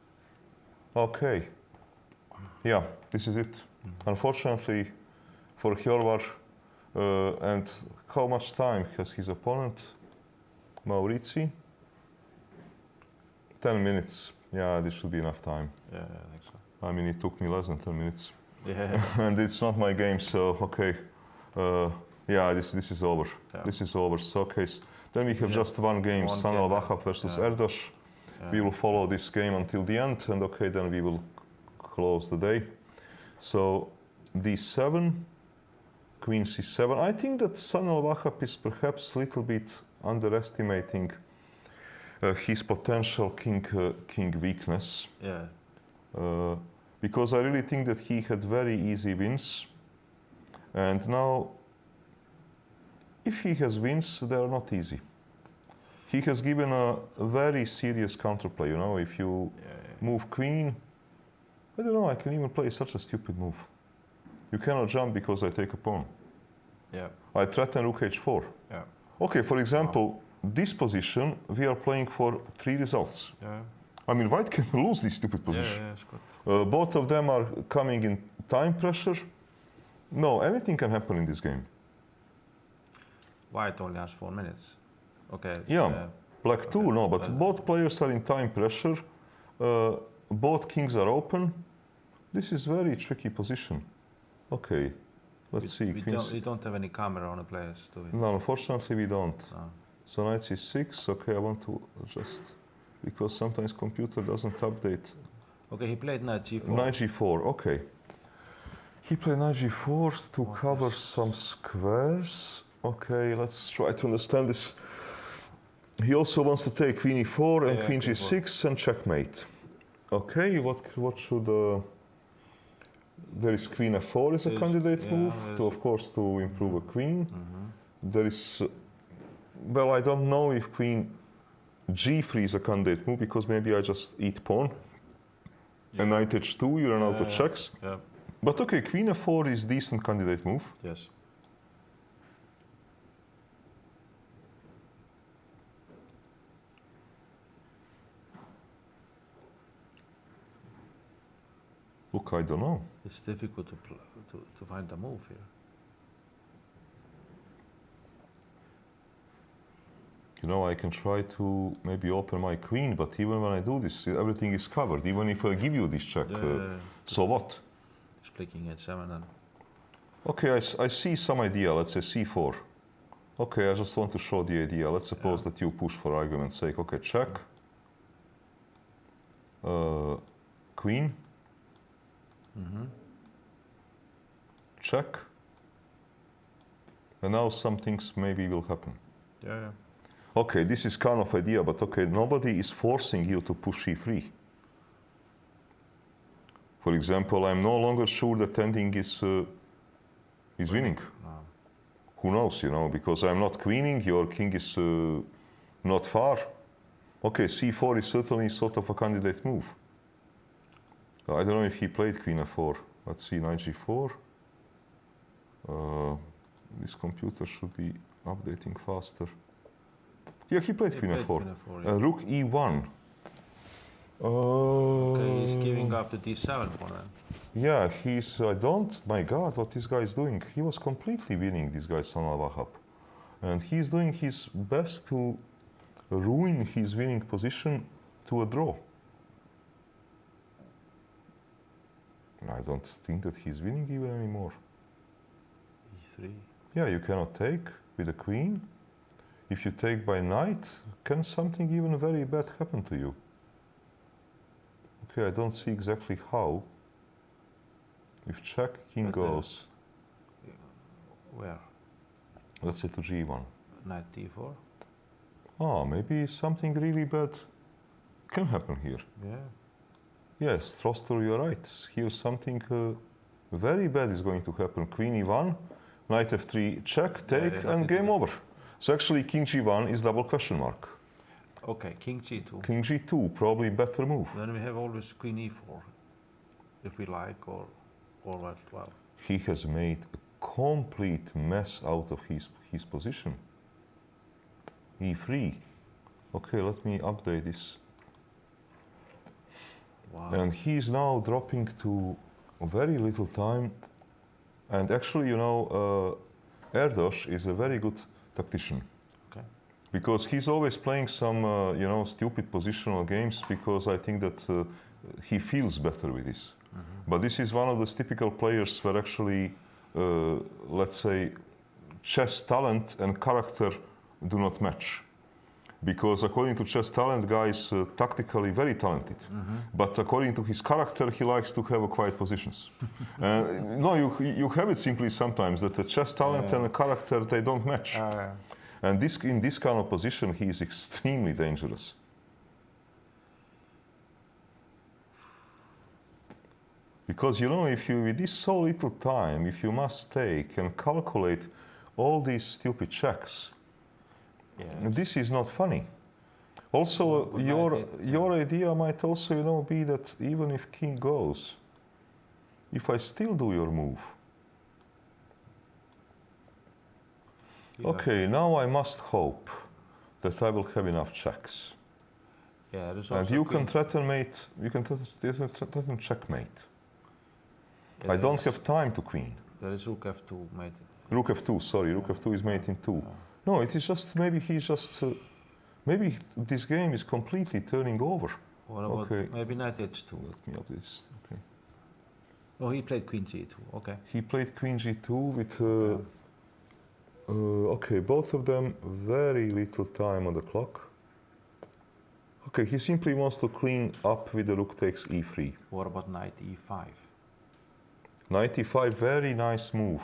Okay. Yeah, this is it. Unfortunately for Hjorvar, and how much time has his opponent? Maurizi? 10 minutes. Yeah, this should be enough time. Yeah, I think so. I mean, it took me less than 10 minutes. Yeah. And it's not my game, so okay. Yeah, this is over. Yeah. This is over. So okay, then we have Yeah. just one game, One San game Al-Wahab left. versus Yeah. Erdos. Yeah. We will follow this game until the end, and okay, then we will close the day. So D7, Queen C7. I think that San Al-Wahab is perhaps a little bit underestimating his potential king weakness. Yeah. Because I really think that he had very easy wins, and now if he has wins, they are not easy. He has given a very serious counterplay, you know, if you move queen, I don't know, I can even play such a stupid move. You cannot jump because I take a pawn. Yeah. I threaten rook h4. Yeah. Okay, for example, this position, we are playing for 3 results. Yeah. I mean, white can lose this stupid position. Yeah, it's good. Both of them are coming in time pressure. No, anything can happen in this game. White only has 4 minutes. Okay. Yeah, black too, okay. no, but both players are in time pressure. Both kings are open. This is very tricky position. Okay, let's see. We don't have any camera on the players, do we? No, unfortunately we don't. No. So knight c6, okay, I want to adjust, because sometimes computer doesn't update. Okay, he played knight g4. Knight g4, okay. He played knight g4 to cover some squares. Okay, let's try to understand this. He also wants to take queen e4 and queen g6 and checkmate. Okay, what should... there is queen f4 as a candidate move, to of course to improve a queen. There is... well, I don't know if queen g3 is a candidate move, because maybe I just eat pawn. And knight h2, you run out of checks. Yeah. But okay, queen f4 is decent candidate move. Yes. Look, I don't know. It's difficult to find a move here. You know, I can try to maybe open my queen, but even when I do this, everything is covered. Even if I give you this check, so what? It's flicking h7 then. Okay, I see some idea. Let's say c4. Okay, I just want to show the idea. Let's suppose that you push for argument's sake. Okay, check. Queen. Check. And now some things maybe will happen. Yeah. Okay, this is kind of idea, but okay, nobody is forcing you to push e3. For example, I'm no longer sure that ending is winning. No. Who knows, you know, because I'm not queening, your king is not far. Okay, c4 is certainly sort of a candidate move. I don't know if he played queen f4. Let's see, knight g4. This computer should be updating faster. Yeah, he played queen f4. Rook e1. Okay, he's giving up the d7 for that. Yeah, my God, what this guy is doing. He was completely winning, this guy, Sanal Wahab. And he's doing his best to ruin his winning position to a draw. I don't think that he's winning even anymore. e3. Yeah, you cannot take with a queen. If you take by knight, can something even very bad happen to you? Okay, I don't see exactly how. If check, king goes. Where? Let's say to g1. Knight d4. Oh, maybe something really bad can happen here. Yeah. Yes, Troster, you're right. Here something very bad is going to happen. Queen e1, knight f3, check, take, and game over. So actually, king g1 is double question mark. Okay, king g2. King g2, probably better move. Then we have always queen e4, if we like, or what? Well, he has made a complete mess out of his position. e3. Okay, let me update this. wow. And he's now dropping to very little time. And actually, you know, Erdos is a very good tactician. Okay. Because he's always playing some, you know, stupid positional games, because I think that he feels better with this. But this is one of those typical players where actually, let's say, chess talent and character do not match. Because according to chess talent, guy is tactically very talented. But according to his character, he likes to have quiet positions. No, you have it simply sometimes, that the chess talent and the character, they don't match. And in this kind of position, he is extremely dangerous. Because you know, if you, with this so little time, if you must take and calculate all these stupid checks, Yes. this is not funny. Also, Well, your idea might also, you know, be that even if king goes, if I still do your move, okay, now I must hope that I will have enough checks. Yeah, there's And also you queen. can threaten mate, you can threaten checkmate. Yeah, I there don't is- have time to queen. There is rook f2 mate. Rook f2, sorry, rook f2 is mate in 2. No, it is just, maybe he's just, maybe this game is completely turning over. What about Okay. maybe knight h2? Let me up this, okay. Oh, he played queen g2. Okay. He played queen g2 with, okay, both of them very little time on the clock. Okay, he simply wants to clean up with the rook takes e3. What about knight e5? Knight e5, very nice move,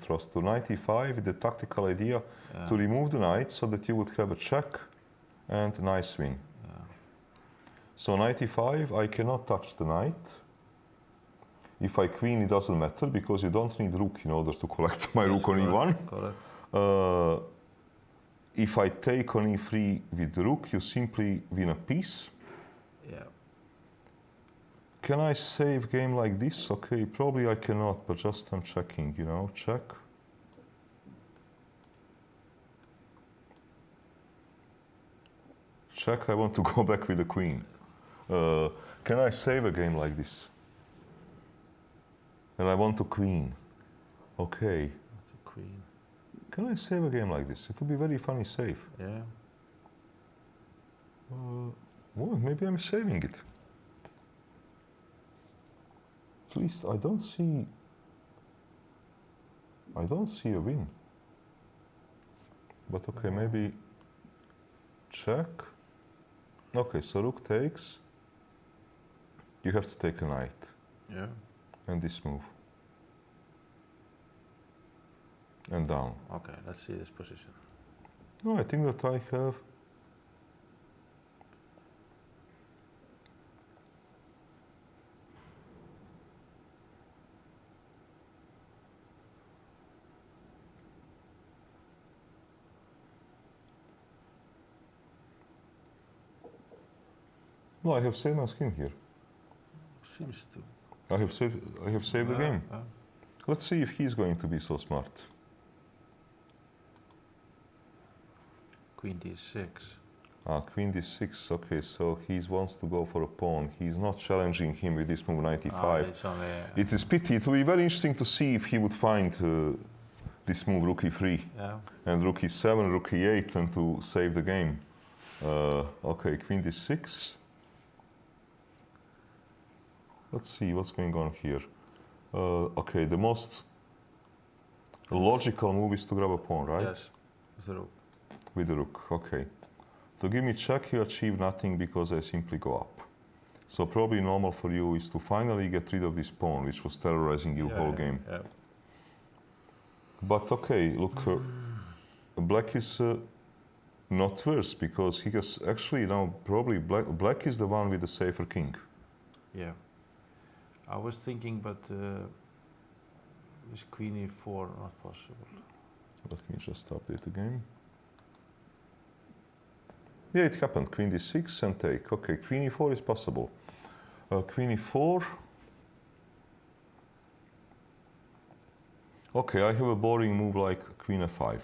thrust to knight e5 with the tactical idea to remove the knight so that you would have a check and nice win. So knight e5, I cannot touch the knight. If I queen, it doesn't matter because you don't need rook in order to collect my rook on e1. Correct. If I take on e3 with the rook, you simply win a piece. Yeah. Can I save game like this? Okay, probably I cannot, but just I'm checking, you know, check. Check, I want to go back with the queen. Can I save a game like this? And I want to queen. Okay. Queen. Can I save a game like this? It would be very funny save. Yeah. Well, maybe I'm saving it. At least I don't see a win. But okay, maybe check. Okay, so rook takes. You have to take a knight. Yeah. And this move. And down. Okay, let's see this position. No, I think that I have. No, I have saved my skin here. Seems to. I have saved the game. Yeah. Let's see if he's going to be so smart. Queen d6. Ah, queen d6. Okay, so he wants to go for a pawn. He's not challenging him with this move 95. It's only, It is pity. It will be very interesting to see if he would find this move rook e3 yeah. and rook e7, rook e8, and to save the game. Okay, queen d6. Let's see what's going on here. Okay, the most logical move is to grab a pawn, right? Yes. With the rook. With the rook, okay. To give me check, you achieve nothing because I simply go up. So probably normal for you is to finally get rid of this pawn, which was terrorizing you whole game. Yeah. But okay, look, black is not worse because he has actually now probably black is the one with the safer king. Yeah. I was thinking, but is queen e4 not possible? Let me just update the game. Yeah, it happened. Queen d6 and take. Okay, queen e4 is possible. Queen e4. Okay, I have a boring move like queen f5.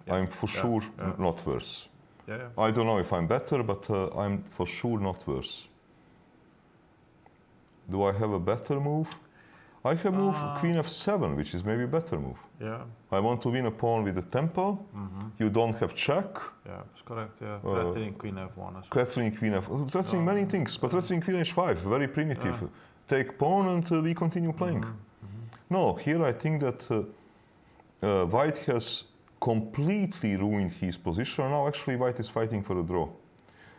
Yeah. I'm for sure not worse. Yeah. I don't know if I'm better, but I'm for sure not worse. Do I have a better move? I have move queen f7, which is maybe a better move. Yeah. I want to win a pawn with the tempo. You don't have check. Yeah, it's correct. Yeah. Threatening queen f1 as well. Threatening queen f, threatening many things, but threatening queen h5, very primitive. Take pawn and we continue playing. No, here I think that white has completely ruined his position. Now actually white is fighting for a draw,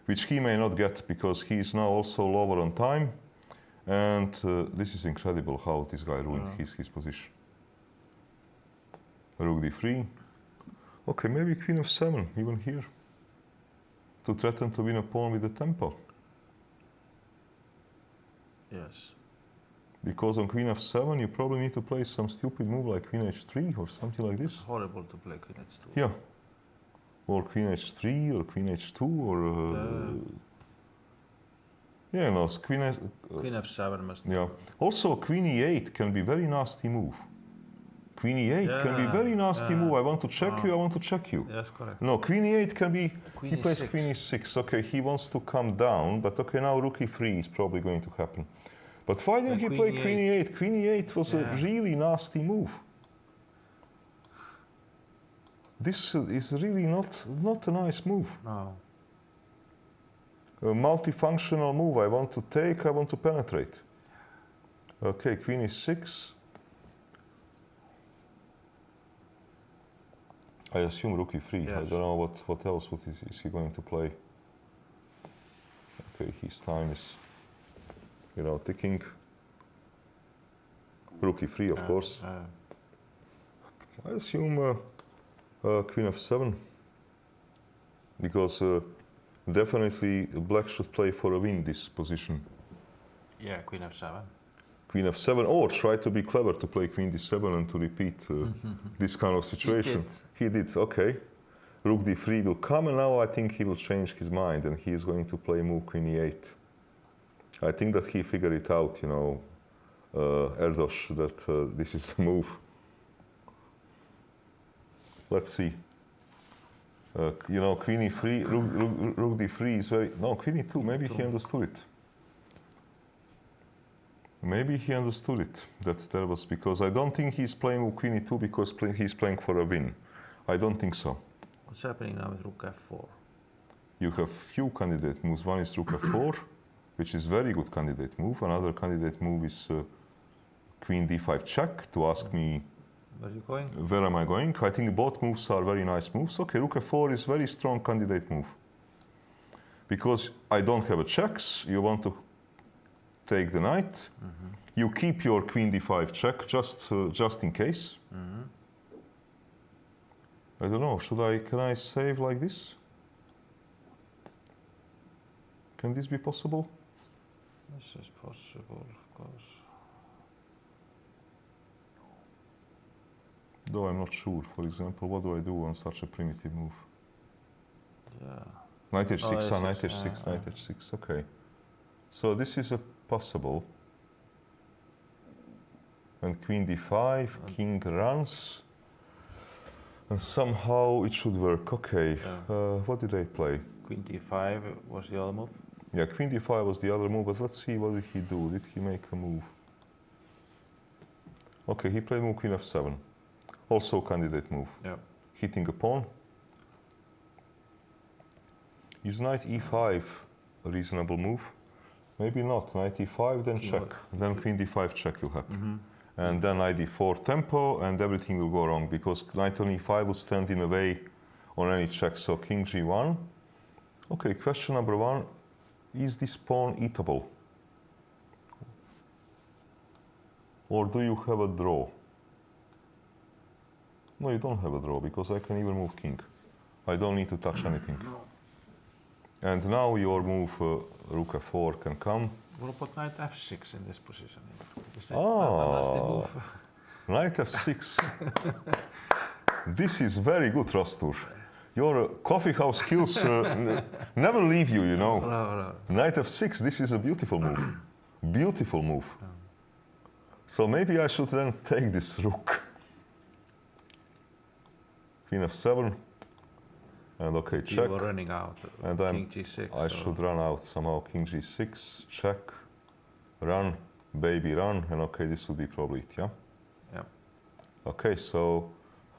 which he may not get because he is now also lower on time. And this is incredible how this guy ruined his position. Rook d3. Okay, maybe queen f7, even here. To threaten to win a pawn with the tempo. Yes. Because on queen f7 you probably need to play some stupid move like queen h3 or something like It's this. horrible to play queen h2. Yeah. Or queen h3 or queen h2 or... yeah, no, Queen f7 must... yeah. Also, queen e8 can be very nasty move. Queen e8 can be very nasty move. I want to check you, I want to check you. Yes, correct. No, queen e8 can be... Queen he plays e6. queen e6. Okay, he wants to come down, but okay, now rook e3 is probably going to happen. But why didn't he play queen e8? Queen e8 was a really nasty move. This is really not a nice move. No. A multifunctional move. I want to take, I want to penetrate. Okay, queen e6. I assume rook e3. Yes. I don't know what else is he going to play. Okay, his time is, you know, ticking. Rook e3, of course. I assume queen f7, because definitely black should play for a win this position. Yeah, queen f7. Queen f7, or try to be clever to play queen d7 and to repeat this kind of situation. He did, okay. Rook d3 will come, and now I think he will change his mind and he is going to play move queen e8. I think that he figured it out, you know, Erdos, that this is the move. Let's see. You know, queen e3, rook d3 is very... No, queen e2, maybe he understood it. Maybe he understood it, that there was... Because I don't think he's playing with queen e2 because he's playing for a win. I don't think so. What's happening now with rook f4? You have few candidate moves. One is rook f4, which is very good candidate move. Another candidate move is queen d5 check, to ask me where are you going? Where am I going? I think both moves are very nice moves. Okay, rook f4 is very strong candidate move. Because I don't have a checks, you want to take the knight. You keep your queen d5 check just in case. I don't know, can I save like this? Can this be possible? This is possible, of course. Though I'm not sure. For example, what do I do on such a primitive move? Yeah. Knight h6, Oh, knight h6, knight h6, okay. So this is a possible. And queen d5, king runs. And somehow it should work, okay. What did I play? Queen d5 was the other move? Yeah, queen d5 was the other move, but let's see, what did he do? Did he make a move? Okay, he played move queen f7. Also candidate move. Yeah. Hitting a pawn. Is knight e5 a reasonable move? Maybe not. Knight e5, then check. Then queen d5 check will happen. And then knight d4 tempo, and everything will go wrong, because knight on e5 will stand in the way on any check. So king g1. Okay, question number one. Is this pawn eatable? Or do you have a draw? No, you don't have a draw, because I can even move king. I don't need to touch anything. And now your move, rook f4, can come. What about knight f6 in this position? Is that Ah. a nasty move? Knight f6. This is very good, Rastur. Your coffee house skills never leave you, you know. No. Knight f6, this is a beautiful move. Beautiful move. So maybe I should then take this rook. Queen f7. And okay, check. You were running out. And king g6. I should run out somehow. King g6, check, run, baby run, and okay, this would be probably it, yeah? Yeah. Okay, so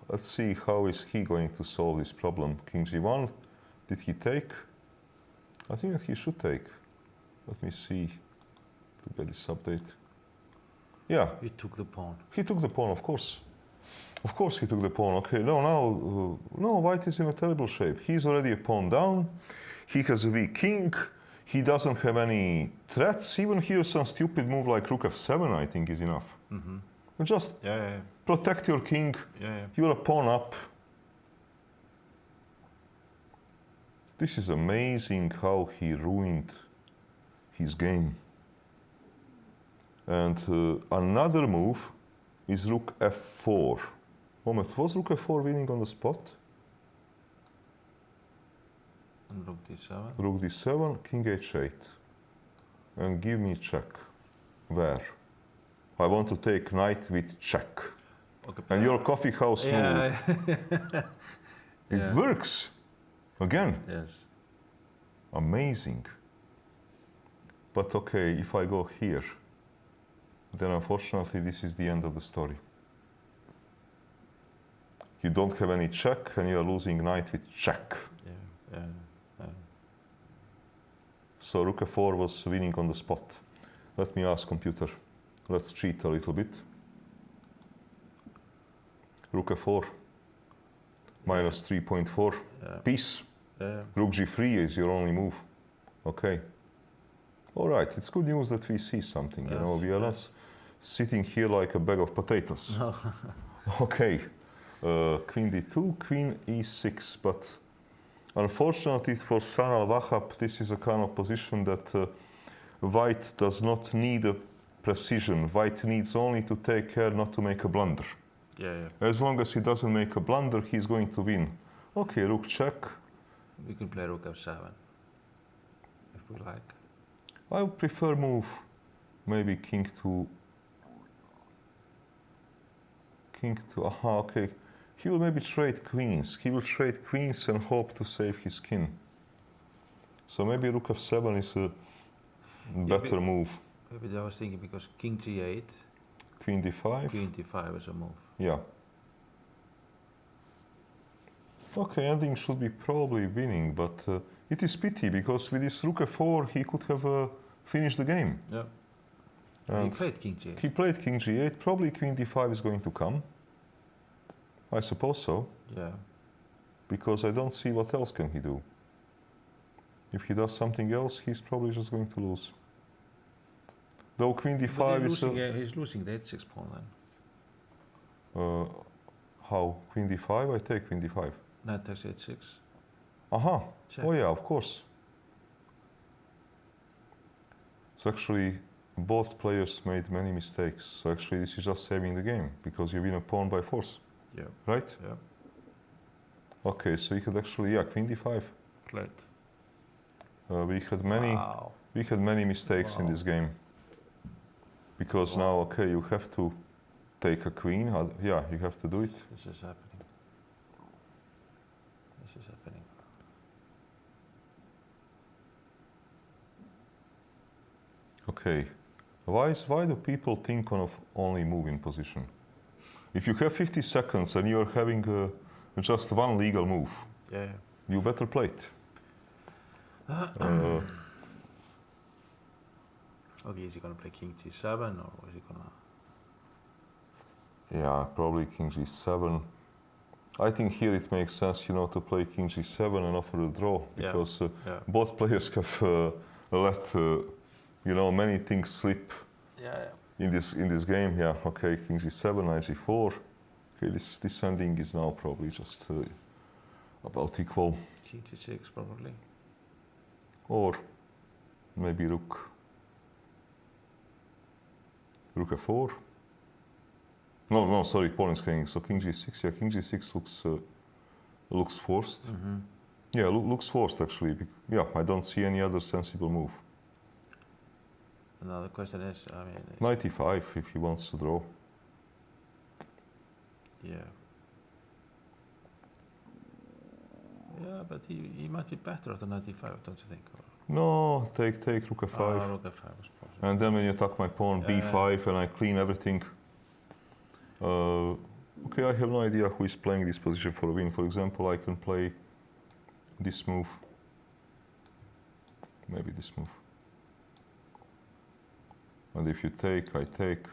let's see how is he going to solve this problem. King g1, did he take? I think that he should take. Let me see to get this update. Yeah. He took the pawn. He took the pawn, of course. Of course he took the pawn. Okay, no, white is in a terrible shape. He's already a pawn down. He has a weak king. He doesn't have any threats. Even here, some stupid move like rook f7, I think, is enough. Just protect your king. You're a pawn up. This is amazing how he ruined his game. And another move is rook f4. Moment, was rook f4 winning on the spot? And rook d7. Rook d7, king h8. And give me check. Where? I want to take knight with check. Okay, And your coffee house move. yeah. It Yeah. works. Again. Yes. Amazing. But okay, if I go here, then unfortunately this is the end of the story. You don't have any check and you are losing knight with check. Yeah. Yeah. Yeah. So rook f4 was winning on the spot. Let me ask computer. Let's cheat a little bit. Rook f4. Minus 3.4. Yeah. Piece. Yeah. Rook g3 is your only move. Okay. All right, it's good news that we see something. You know, Yes, we are not yes. sitting here like a bag of potatoes. No. Okay. Queen d2, queen e6. But unfortunately for San al-Wahhab, this is a kind of position that white does not need a precision. White needs only to take care not to make a blunder. Yeah, yeah. As long as he doesn't make a blunder, he's going to win. Okay, rook check. We can play rook f7 if we like. I would prefer move maybe king to, aha, okay. He will maybe trade queens. He will trade queens and hope to save his king. So maybe rook f7 is a better move. Maybe I was thinking because king g8, Queen d5. queen d5 is a move. Yeah. Okay, ending should be probably winning, but it is pity because with this rook f4 he could have finished the game. Yeah. He And played king g8. he played king g8. Probably queen d5 is going to come. I suppose so, Yeah. because I don't see what else can he do. If he does something else, he's probably just going to lose. Though queen But d5 is he's losing the h6 pawn then. how? Queen d5? I take queen d5. Knight takes h6. Aha! Check. Oh yeah, of course. So actually, both players made many mistakes. So actually, this is just saving the game because you win a pawn by force, Yeah. right? Yeah. Okay, so you could actually, yeah, queen d5. Played. We had many, Wow. we had many mistakes in Wow. this game because Wow. now, okay, you have to take a queen. Yeah, you have to do it. This is happening. This is happening. Okay, why do people think of only moving position? If you have 50 seconds and you are having just one legal move, Yeah. Yeah. you better play it. Okay, is he gonna play king g7 or is he gonna? Yeah, probably king g7. I think here it makes sense, you know, to play king g7 and offer a draw Yeah, because yeah. both players have let you know, many things slip Yeah. in this game. Yeah, okay, king g7, knight g4. Okay, this ending is now probably just about equal, King g6 probably. or maybe rook f4. No, sorry, pawn is hanging. So king g6. Yeah, king g6 looks forced. Mm-hmm. Yeah, looks forced actually. Yeah, I don't see any other sensible move. Another question is, I mean, Knight e5 if he wants to draw. yeah. Yeah, but he might be better at the knight e5, don't you think? Or, No, take rook f5. rook f5 was possible. And then when you attack my pawn, Yeah. b5, and I clean everything. Okay, I have no idea who is playing this position for a win. For example, I can play this move. Maybe this move. And if you take, I take.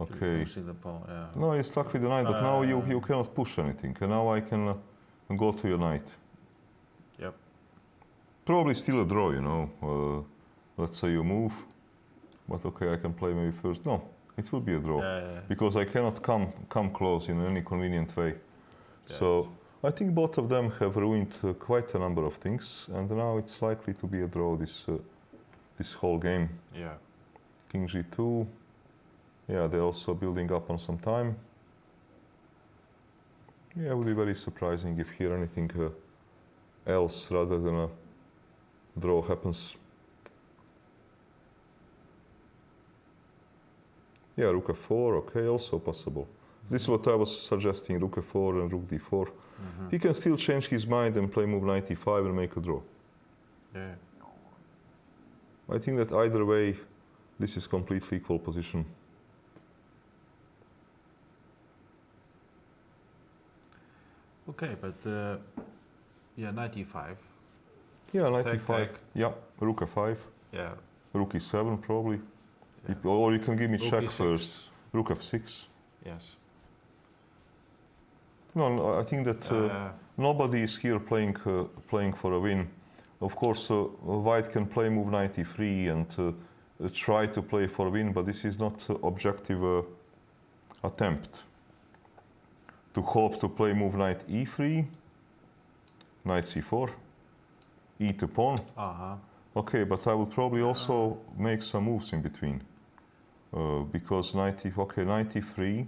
Okay. Losing the pawn, yeah. No, you're stuck with the knight, but now you cannot push anything. And now I can go to your knight. Yep. Probably still a draw, you know. Let's say you move. But okay, I can play maybe first. No, it will be a draw. Yeah. Because I cannot come close in any convenient way. Yeah. So I think both of them have ruined quite a number of things, and now it's likely to be a draw this whole game. Yeah. King g2, Yeah, they're also building up on some time. Yeah, it would be very surprising if here anything else rather than a draw happens. Yeah, rook f4, okay, also possible. This is what I was suggesting, rook f4 and rook d4. He can still change his mind and play move knight e5 and make a draw. Yeah. I think that either way, this is completely equal position. Okay, but yeah, knight e5. Yeah, knight Tag, e5. tag. Yeah, rook f5, Yeah. rook e7 probably. Yeah. Or you can give me Rook check e6. first. Rook f6. Yes. No, I think that nobody is here playing for a win. Of course, white can play move knight e3 and try to play for a win, but this is not objective attempt. To hope to play move knight e3, knight c4, e to pawn. Okay, but I will probably also make some moves in between. Because knight e3,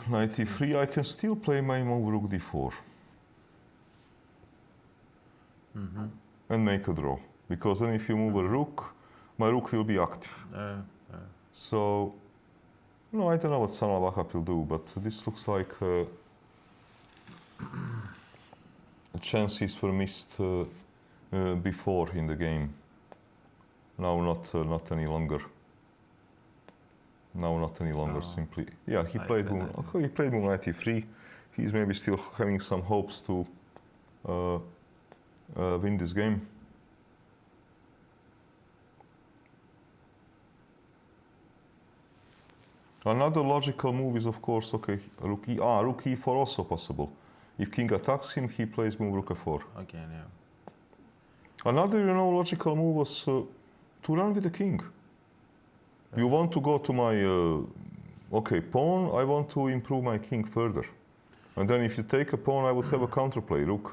knight e3, I can still play my move rook d4 and make a draw. Because then if you move a rook, my rook will be active. So, no, I don't know what Sanal will do, but this looks like chances were missed before in the game. Now not any longer. Now not any longer. Simply, yeah. He played move knight e3. He's maybe still having some hopes to win this game. Another logical move is, of course, okay, rook e4 also possible. If king attacks him, he plays move rook f4. Okay, yeah. Another, logical move was to run with the king. You want to go to my, pawn, I want to improve my king further. And then if you take a pawn, I would have a counterplay, rook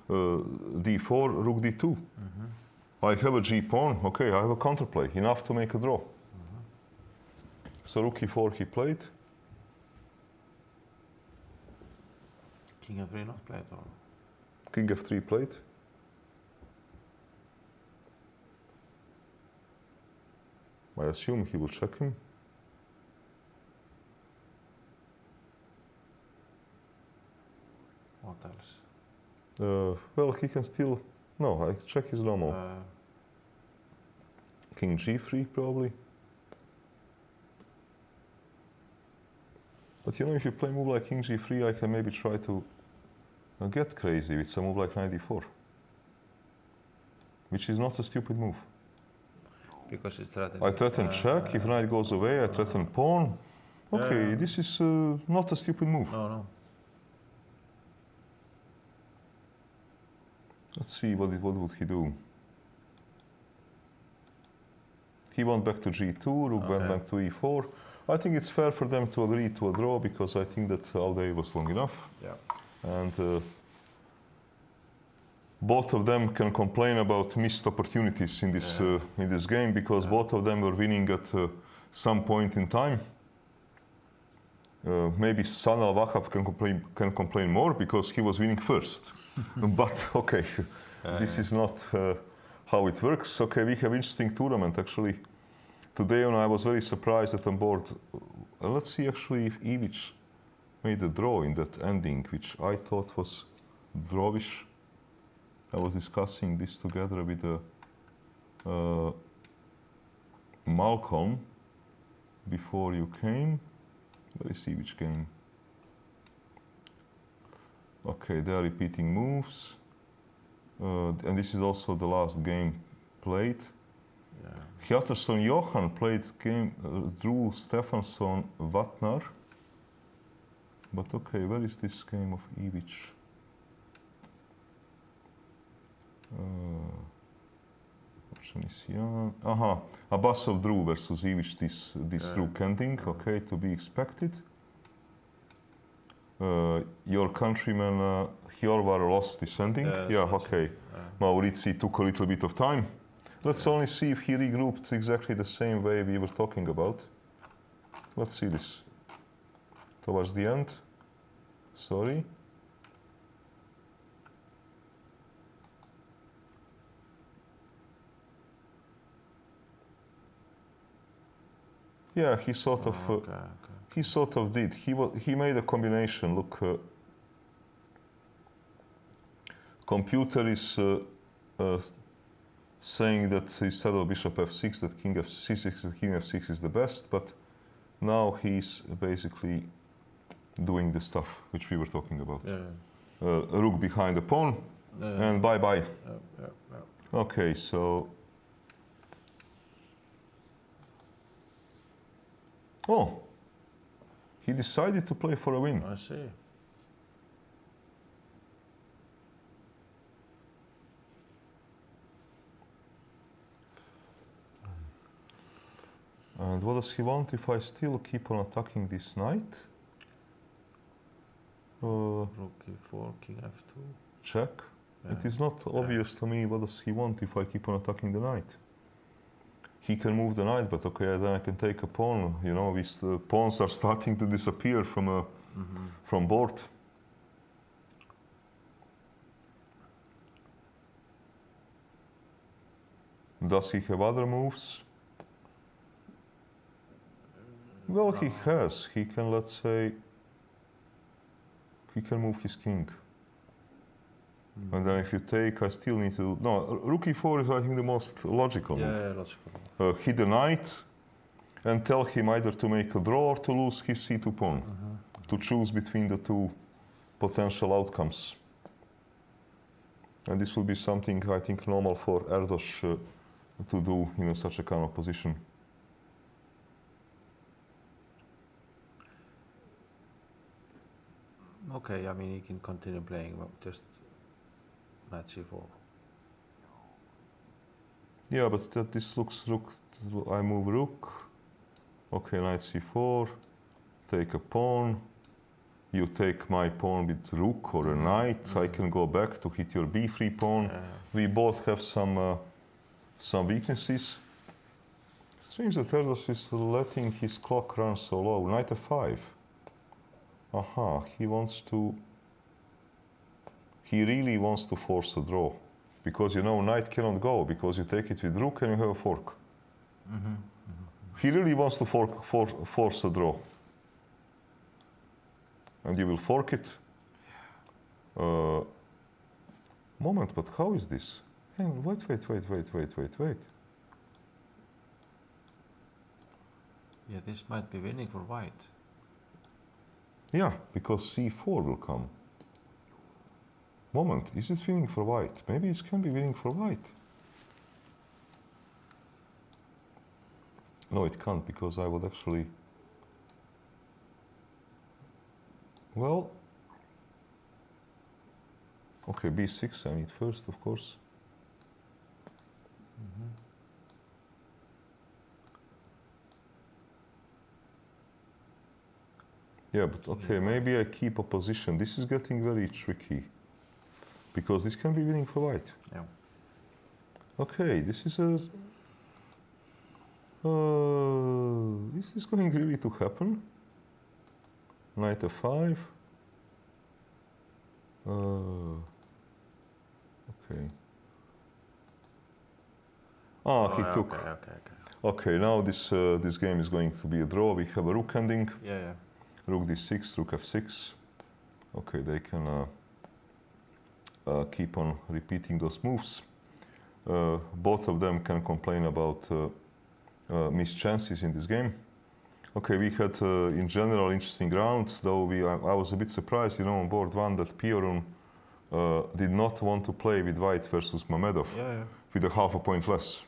d4, rook d2. I have a g pawn, okay, I have a counterplay, enough to make a draw. So rook e4 he played. King f3 not played, or? King f3 played. I assume he will check him. What else? Well, he can still... No, I check his normal. King g3 probably. But if you play move like king g3, I can maybe try to get crazy with some move like knight d4. Which is not a stupid move. Because it's threatened. I threaten check, if knight goes away, I threaten pawn. Okay, this is not a stupid move. No. Let's see, what would he do? He went back to g2, rook went back to e4. I think it's fair for them to agree to a draw, because I think that all day was long enough. Yeah. And both of them can complain about missed opportunities in this game, because both of them were winning at some point in time. Maybe Sanal Vahav can complain more because he was winning first. But okay, this is not how it works. Okay, we have interesting tournament actually. Today I was very surprised that on board. Let's see actually if Ivic made a draw in that ending, which I thought was drawish. I was discussing this together with Malcolm before you came. Let me see which game. Okay, they are repeating moves. And this is also the last game played. Hjaltarsson Johan played game, drew Stefansson Vatnar. But okay, where is this game of Ivic? Abbasov drew versus Ivic this rook ending, okay, to be expected. Your countryman Hjorvar lost this ending. Okay. Maurizi took a little bit of time. Let's only see if he regrouped exactly the same way we were talking about. Let's see this. Towards the end. Sorry. Yeah, he sort of he sort of did. He made a combination. Look, computer is saying that instead of bishop f6, that king f6, that king f6 is the best, but now he's basically doing the stuff which we were talking about. Rook behind the pawn, and bye-bye. Okay, so... Oh, he decided to play for a win. I see. And what does he want if I still keep on attacking this knight? Rook e4, king f2. Check. Yeah. It is not obvious to me what does he want if I keep on attacking the knight. He can move the knight, but okay, then I can take a pawn. You know, these pawns are starting to disappear from from board. Does he have other moves? Well, he has. He can, let's say, he can move his king. And then if you take, I still need to... No, rook e4 is, I think, the most logical move. Yeah, logical. Hit the knight and tell him either to make a draw or to lose his c2 pawn. To choose between the two potential outcomes. And this will be something, I think, normal for Erdos to do in such a kind of position. Okay, I mean, he can continue playing, but just knight c4. Yeah, but this looks rook. I move rook. Okay, knight c4. Take a pawn. You take my pawn with rook or a knight. I can go back to hit your b3 pawn. We both have some weaknesses. Strange that Erdos is letting his clock run so low. Knight f5. Aha, he really wants to force a draw. Because, you know, knight cannot go, because you take it with rook and you have a fork. He really wants to force a draw. And you will fork it. Moment, but how is this? Hang on, wait. Yeah, this might be winning for white. Yeah, because c4 will come. Moment, is it winning for white? Maybe it can be winning for white. No, it can't, because I would actually... Well... Okay, b6 I need first, of course. Yeah, but okay, maybe I keep a position. This is getting very tricky. Because this can be winning for white. Yeah. Okay, this is a... is this going really to happen? Knight f5. Okay. Ah, he took. Okay, now this game is going to be a draw. We have a rook ending. Yeah. Rook d6, rook f6. Okay, they can keep on repeating those moves. Both of them can complain about missed chances in this game. Okay, we had in general interesting round, though I was a bit surprised, you know, on board one that Piorun did not want to play with white versus Mamedov with a half a point less.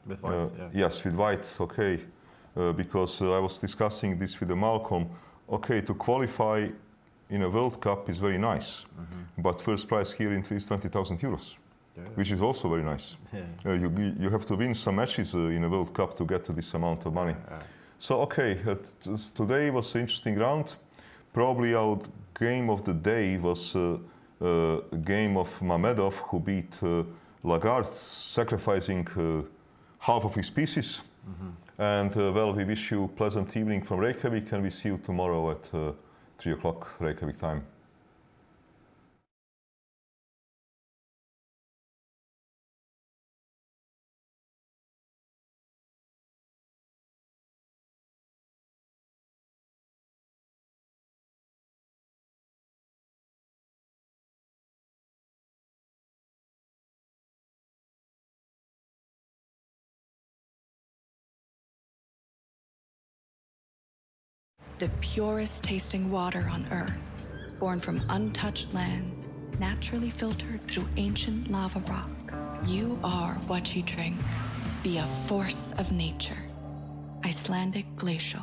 With white, Yes, with white, okay. Because I was discussing this with Malcolm. Okay, to qualify in a World Cup is very nice, but first prize here in is 20,000 euros, which is also very nice. You have to win some matches in a World Cup to get to this amount of money. So okay, today was an interesting round. Probably our game of the day was a game of Mamedov, who beat Lagarde, sacrificing half of his species. And well, we wish you a pleasant evening from Reykjavik, and we see you tomorrow at 3 o'clock Reykjavik time. The purest tasting water on Earth, born from untouched lands, naturally filtered through ancient lava rock. You are what you drink. Be a force of nature. Icelandic glacial.